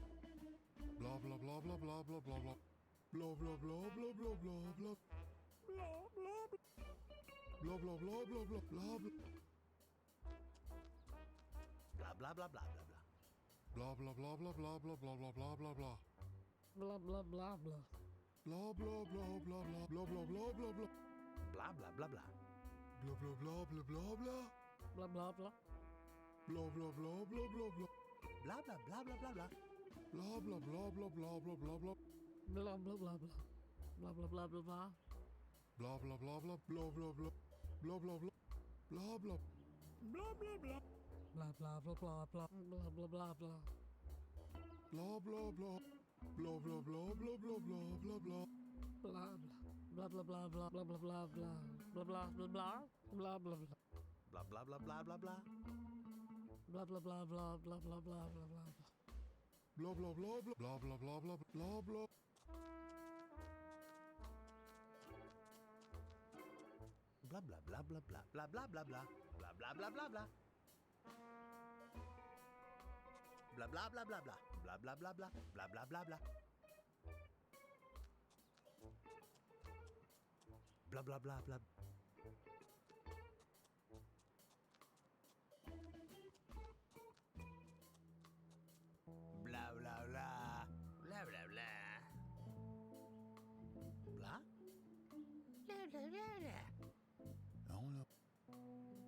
Blah blah blah blah blah blah blah blah. Blah blah blah blah blah blah blah. Blah blah. Blah blah blah blah blah blah blah. blah blah blah blah blah blah. Blah blah blah blah blah blah blah blah blah blah blah. Blah blah blah blah. Blah blah blah blah blah blah blah blah blah blah. Blah blah blah blah. Blah blah blah blah blah blah. Blah blah blah. Blah blah blah blah blah blah. Blah blah blah blah blah blah. Blah blah blah blah blah blah blah blah. Blah blah blah blah. Blah blah blah blah blah. Blah blah blah blah blah blah blah. Blah blah blah. Blah blah. Blah blah blah. Blah blah blah blah blah. Blah blah blah blah. Blah blah blah. Blah blah blah blah blah blah blah blah. Blah blah blah blah blah blah blah blah blah blah blah blah blah blah blah. Blah blah blah blah blah blah. Blah blah blah blah blah blah blah blah blah. Blah blah blah blah blah blah blah blah blah blah. Blah blah blah blah blah blah blah blah blah. Blah blah blah blah blah. Blah blah blah blah blah. Blah blah blah blah. Blah blah blah blah. Blah blah blah blah. Blah blah blah. Blah blah blah. Blah? Blah blah blah blah. Non là.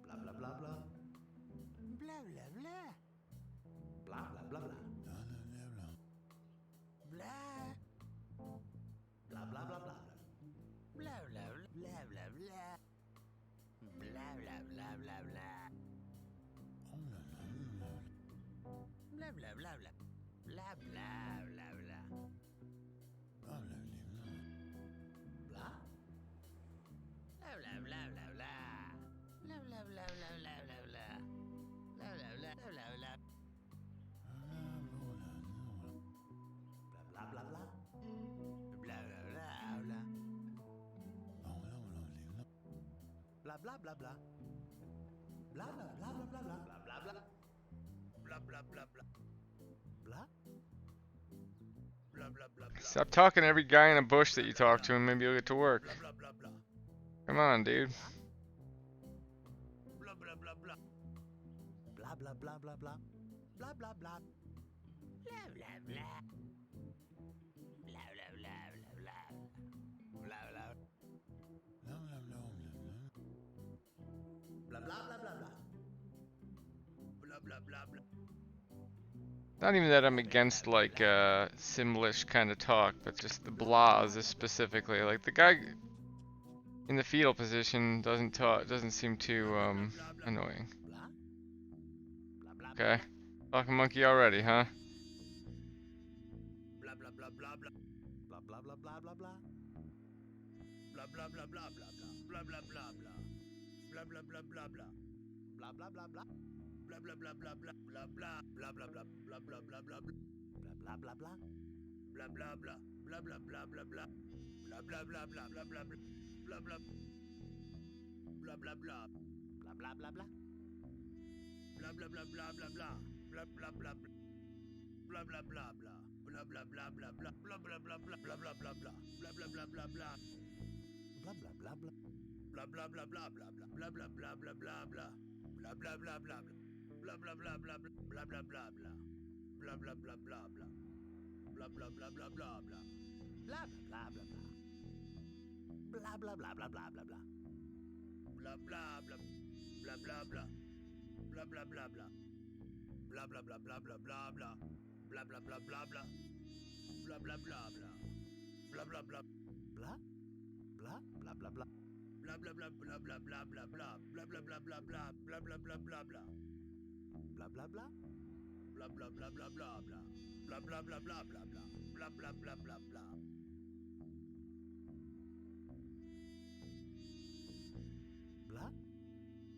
Blah blah blah blah. Blah blah blah. Blah blah blah blah. Non non non non. Blah. Blah blah blah blah. Blah blah blah blah blah. Blah blah blah blah blah. Oh là là là là. Blah blah blah blah. Blah blah blah blah. Ah là là. Blah. Blah blah blah blah blah. Blah blah blah blah blah blah blah. Blah blah blah blah blah. Blah blah blah. Blah blah blah blah. Oh là là là. Blah blah blah blah. Blah blah blah blah blah blah. Blah blah blah. Blah blah blah blah. Blah. Blah blah blah blah. Stop talking to every guy in a bush that you talk to, and maybe you'll get to work. Blah blah blah blah. Come on, dude. Blah blah blah blah. Blah blah blah blah blah. Blah blah blah. Blah blah blah. Blah blah blah blah blah. Blah blah. Non non non non. Blah blah blah blah blah. Blah blah blah blah. Not even that I'm against like Simlish kind of talk, but just the blahs is specifically like the guy in the fetal position doesn't seem too annoying. Blah. Blah blah. Okay, talking monkey already, huh? Blah blah blah blah blah. Blah blah blah blah blah blah. Blah blah blah blah blah blah. Blah blah blah blah. Blah blah blah blah blah. Blah blah blah blah. Blah blah blah blah blah. Blah blah blah blah blah. Blah blah blah blah blah. Blah blah blah blah. Blah blah blah. Blah blah blah blah blah. Blah blah blah blah blah blah blah. Blah blah. Blah blah blah. Blah blah blah blah. Blah blah blah blah blah blah. Blah blah blah blah. Blah blah blah blah. Blah blah blah blah blah. Blah blah blah blah. Blah blah blah blah. Blah blah blah blah blah. Blah blah blah blah. Blah blah blah blah blah blah. Blah blah blah blah blah blah. Blah blah blah blah blah. Blah blah blah blah blah. Blah blah blah blah. Blah blah blah blah blah. Blah blah blah blah blah blah. Blah blah blah blah blah. Blah blah blah blah blah blah blah. Blah blah blah. Blah blah blah. Blah blah blah blah. Blah blah blah blah blah blah blah. Blah blah blah blah blah. Blah blah blah blah. Blah blah blah. Blah. Blah blah blah blah. Blah blah blah blah blah blah blah blah. Blah blah blah blah blah. Blah blah blah blah blah. Blah blah blah. Blah blah blah blah blah blah. Blah blah blah blah blah blah. Blah blah blah blah blah.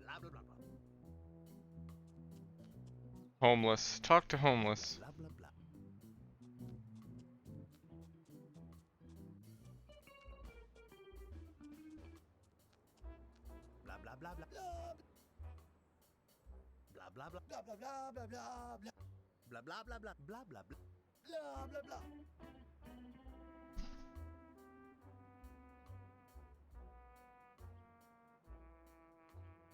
Blah blah blah blah. Homeless. Talk to homeless. Blah blah blah. Blah blah blah blah. Blah blah blah blah blah blah blah blah blah. Blah blah blah blah blah blah blah. Blah blah blah.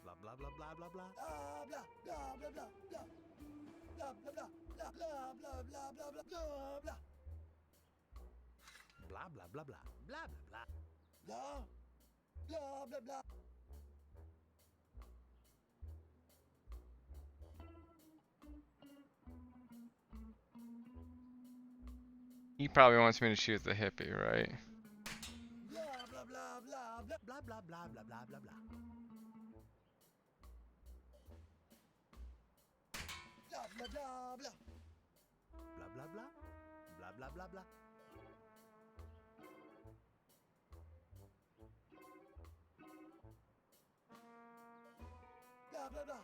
Blah blah blah blah blah blah. Blah blah blah blah blah blah. Blah blah blah blah blah blah blah blah blah blah blah. Blah blah blah blah blah blah blah. Blah blah blah blah. He probably wants me to shoot the hippie, right? Blah blah blah blah blah blah blah blah blah blah blah blah. Blah blah blah blah. Blah blah blah. Blah blah blah blah. Blah blah blah.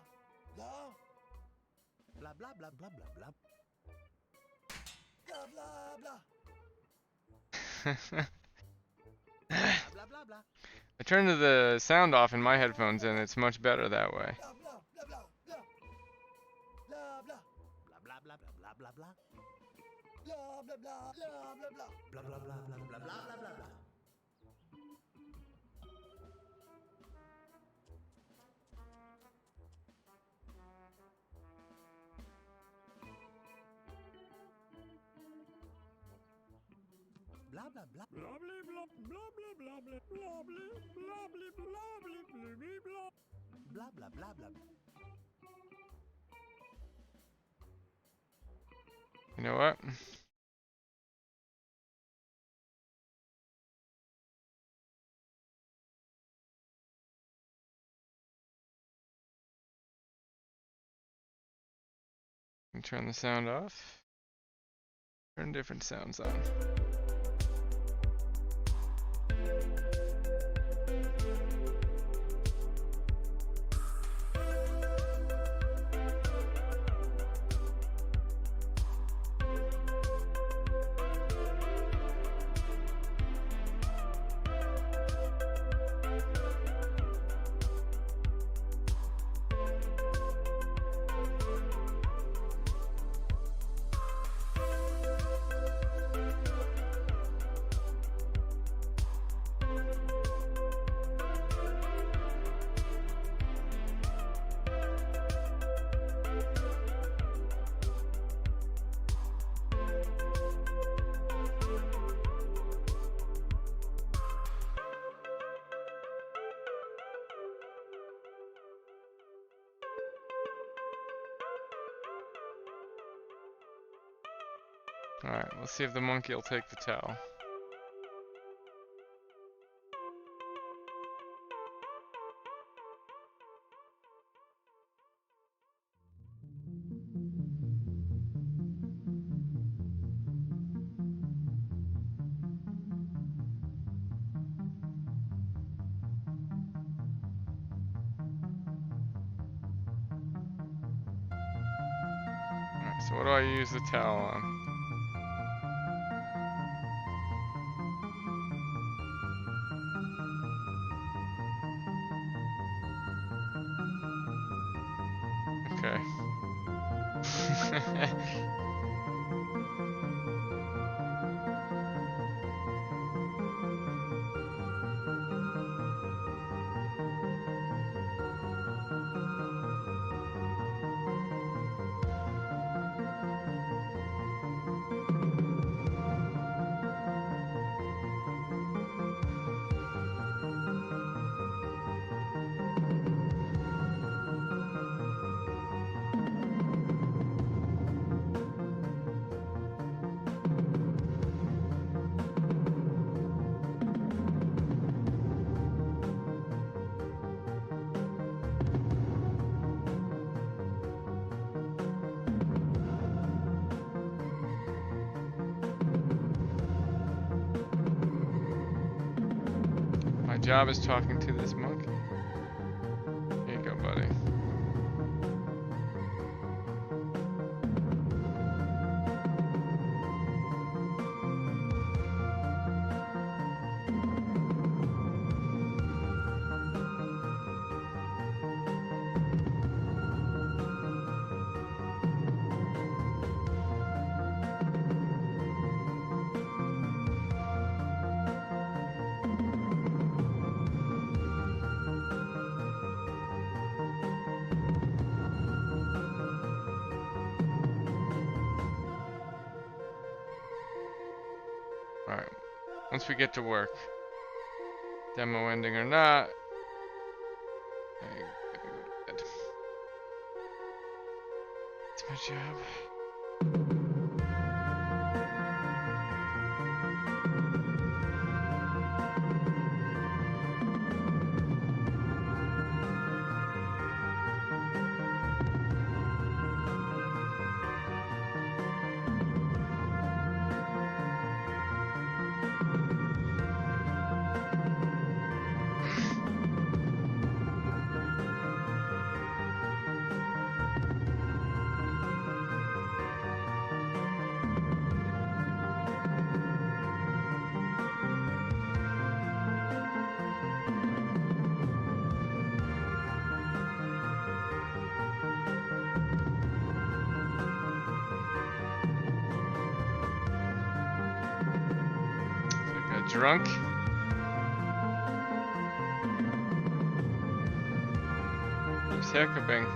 Blah. Blah blah blah blah blah blah. Blah blah blah. Blah blah blah. I turned the sound off in my headphones and it's much better that way. Blah blah blah blah blah. Blah blah. Blah blah blah blah blah blah. Blah blah blah blah blah blah. Blah blah blah blah blah blah blah blah blah. Blah blah blah. Blah blah blah blah blah blah blah blah blah blah blah blah blah. Blah blah blah blah. You know what? Turn the sound off. Turn different sounds on. Alright, let's see if the monkey will take the towel. Alright, so what do I use the towel on? Okay. My job is talking to this monkey. Here you go, buddy. Alright, once we get to work, demo ending or not, I gotta go to bed. It's my job. Drunk? Keeps hiccuping.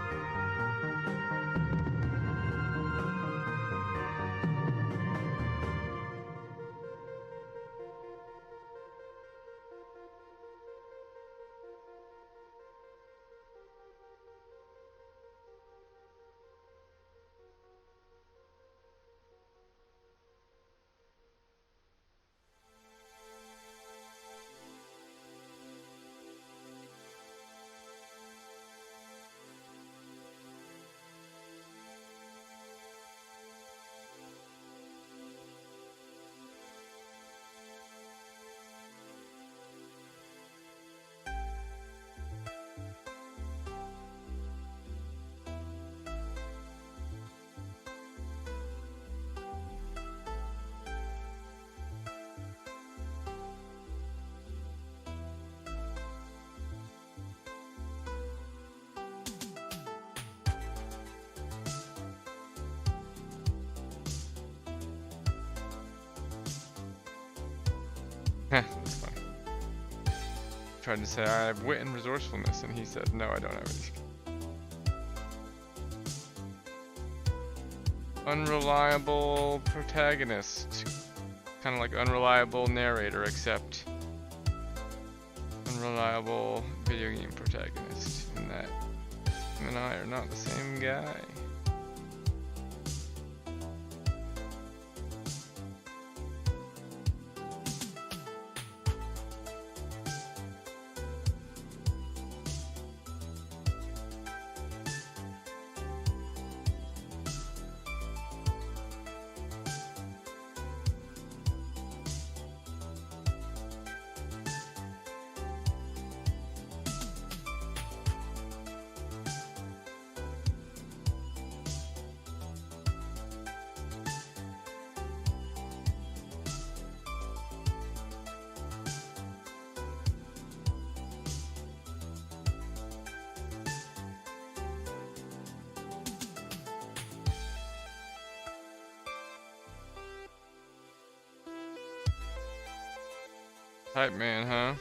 That's funny. Tried to say I have wit and resourcefulness, and he said, no, I don't have any. Unreliable protagonist. Kind of like unreliable narrator, except unreliable video game protagonist. And that him and I are not the same guy. Hype man, huh?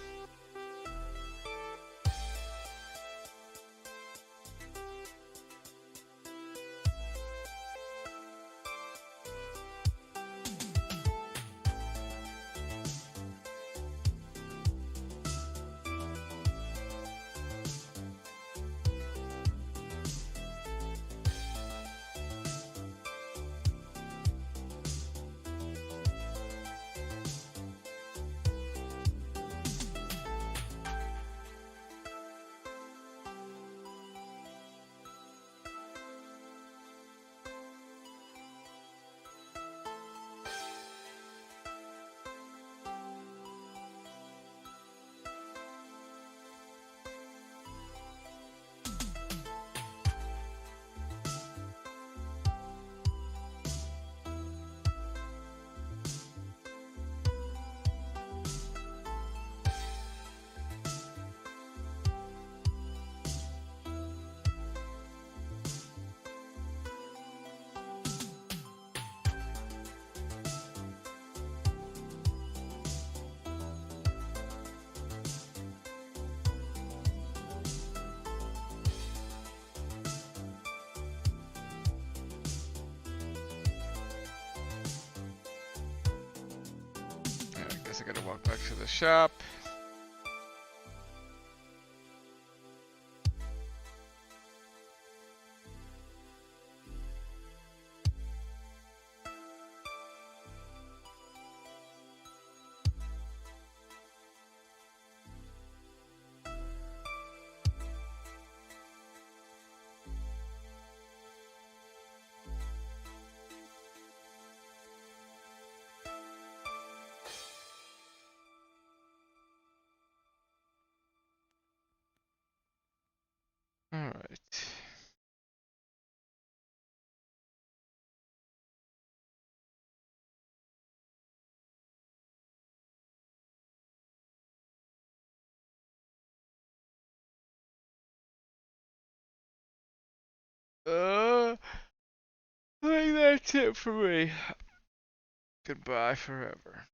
I guess I gotta walk back to the shop. All right. I think that's it for me. Goodbye forever.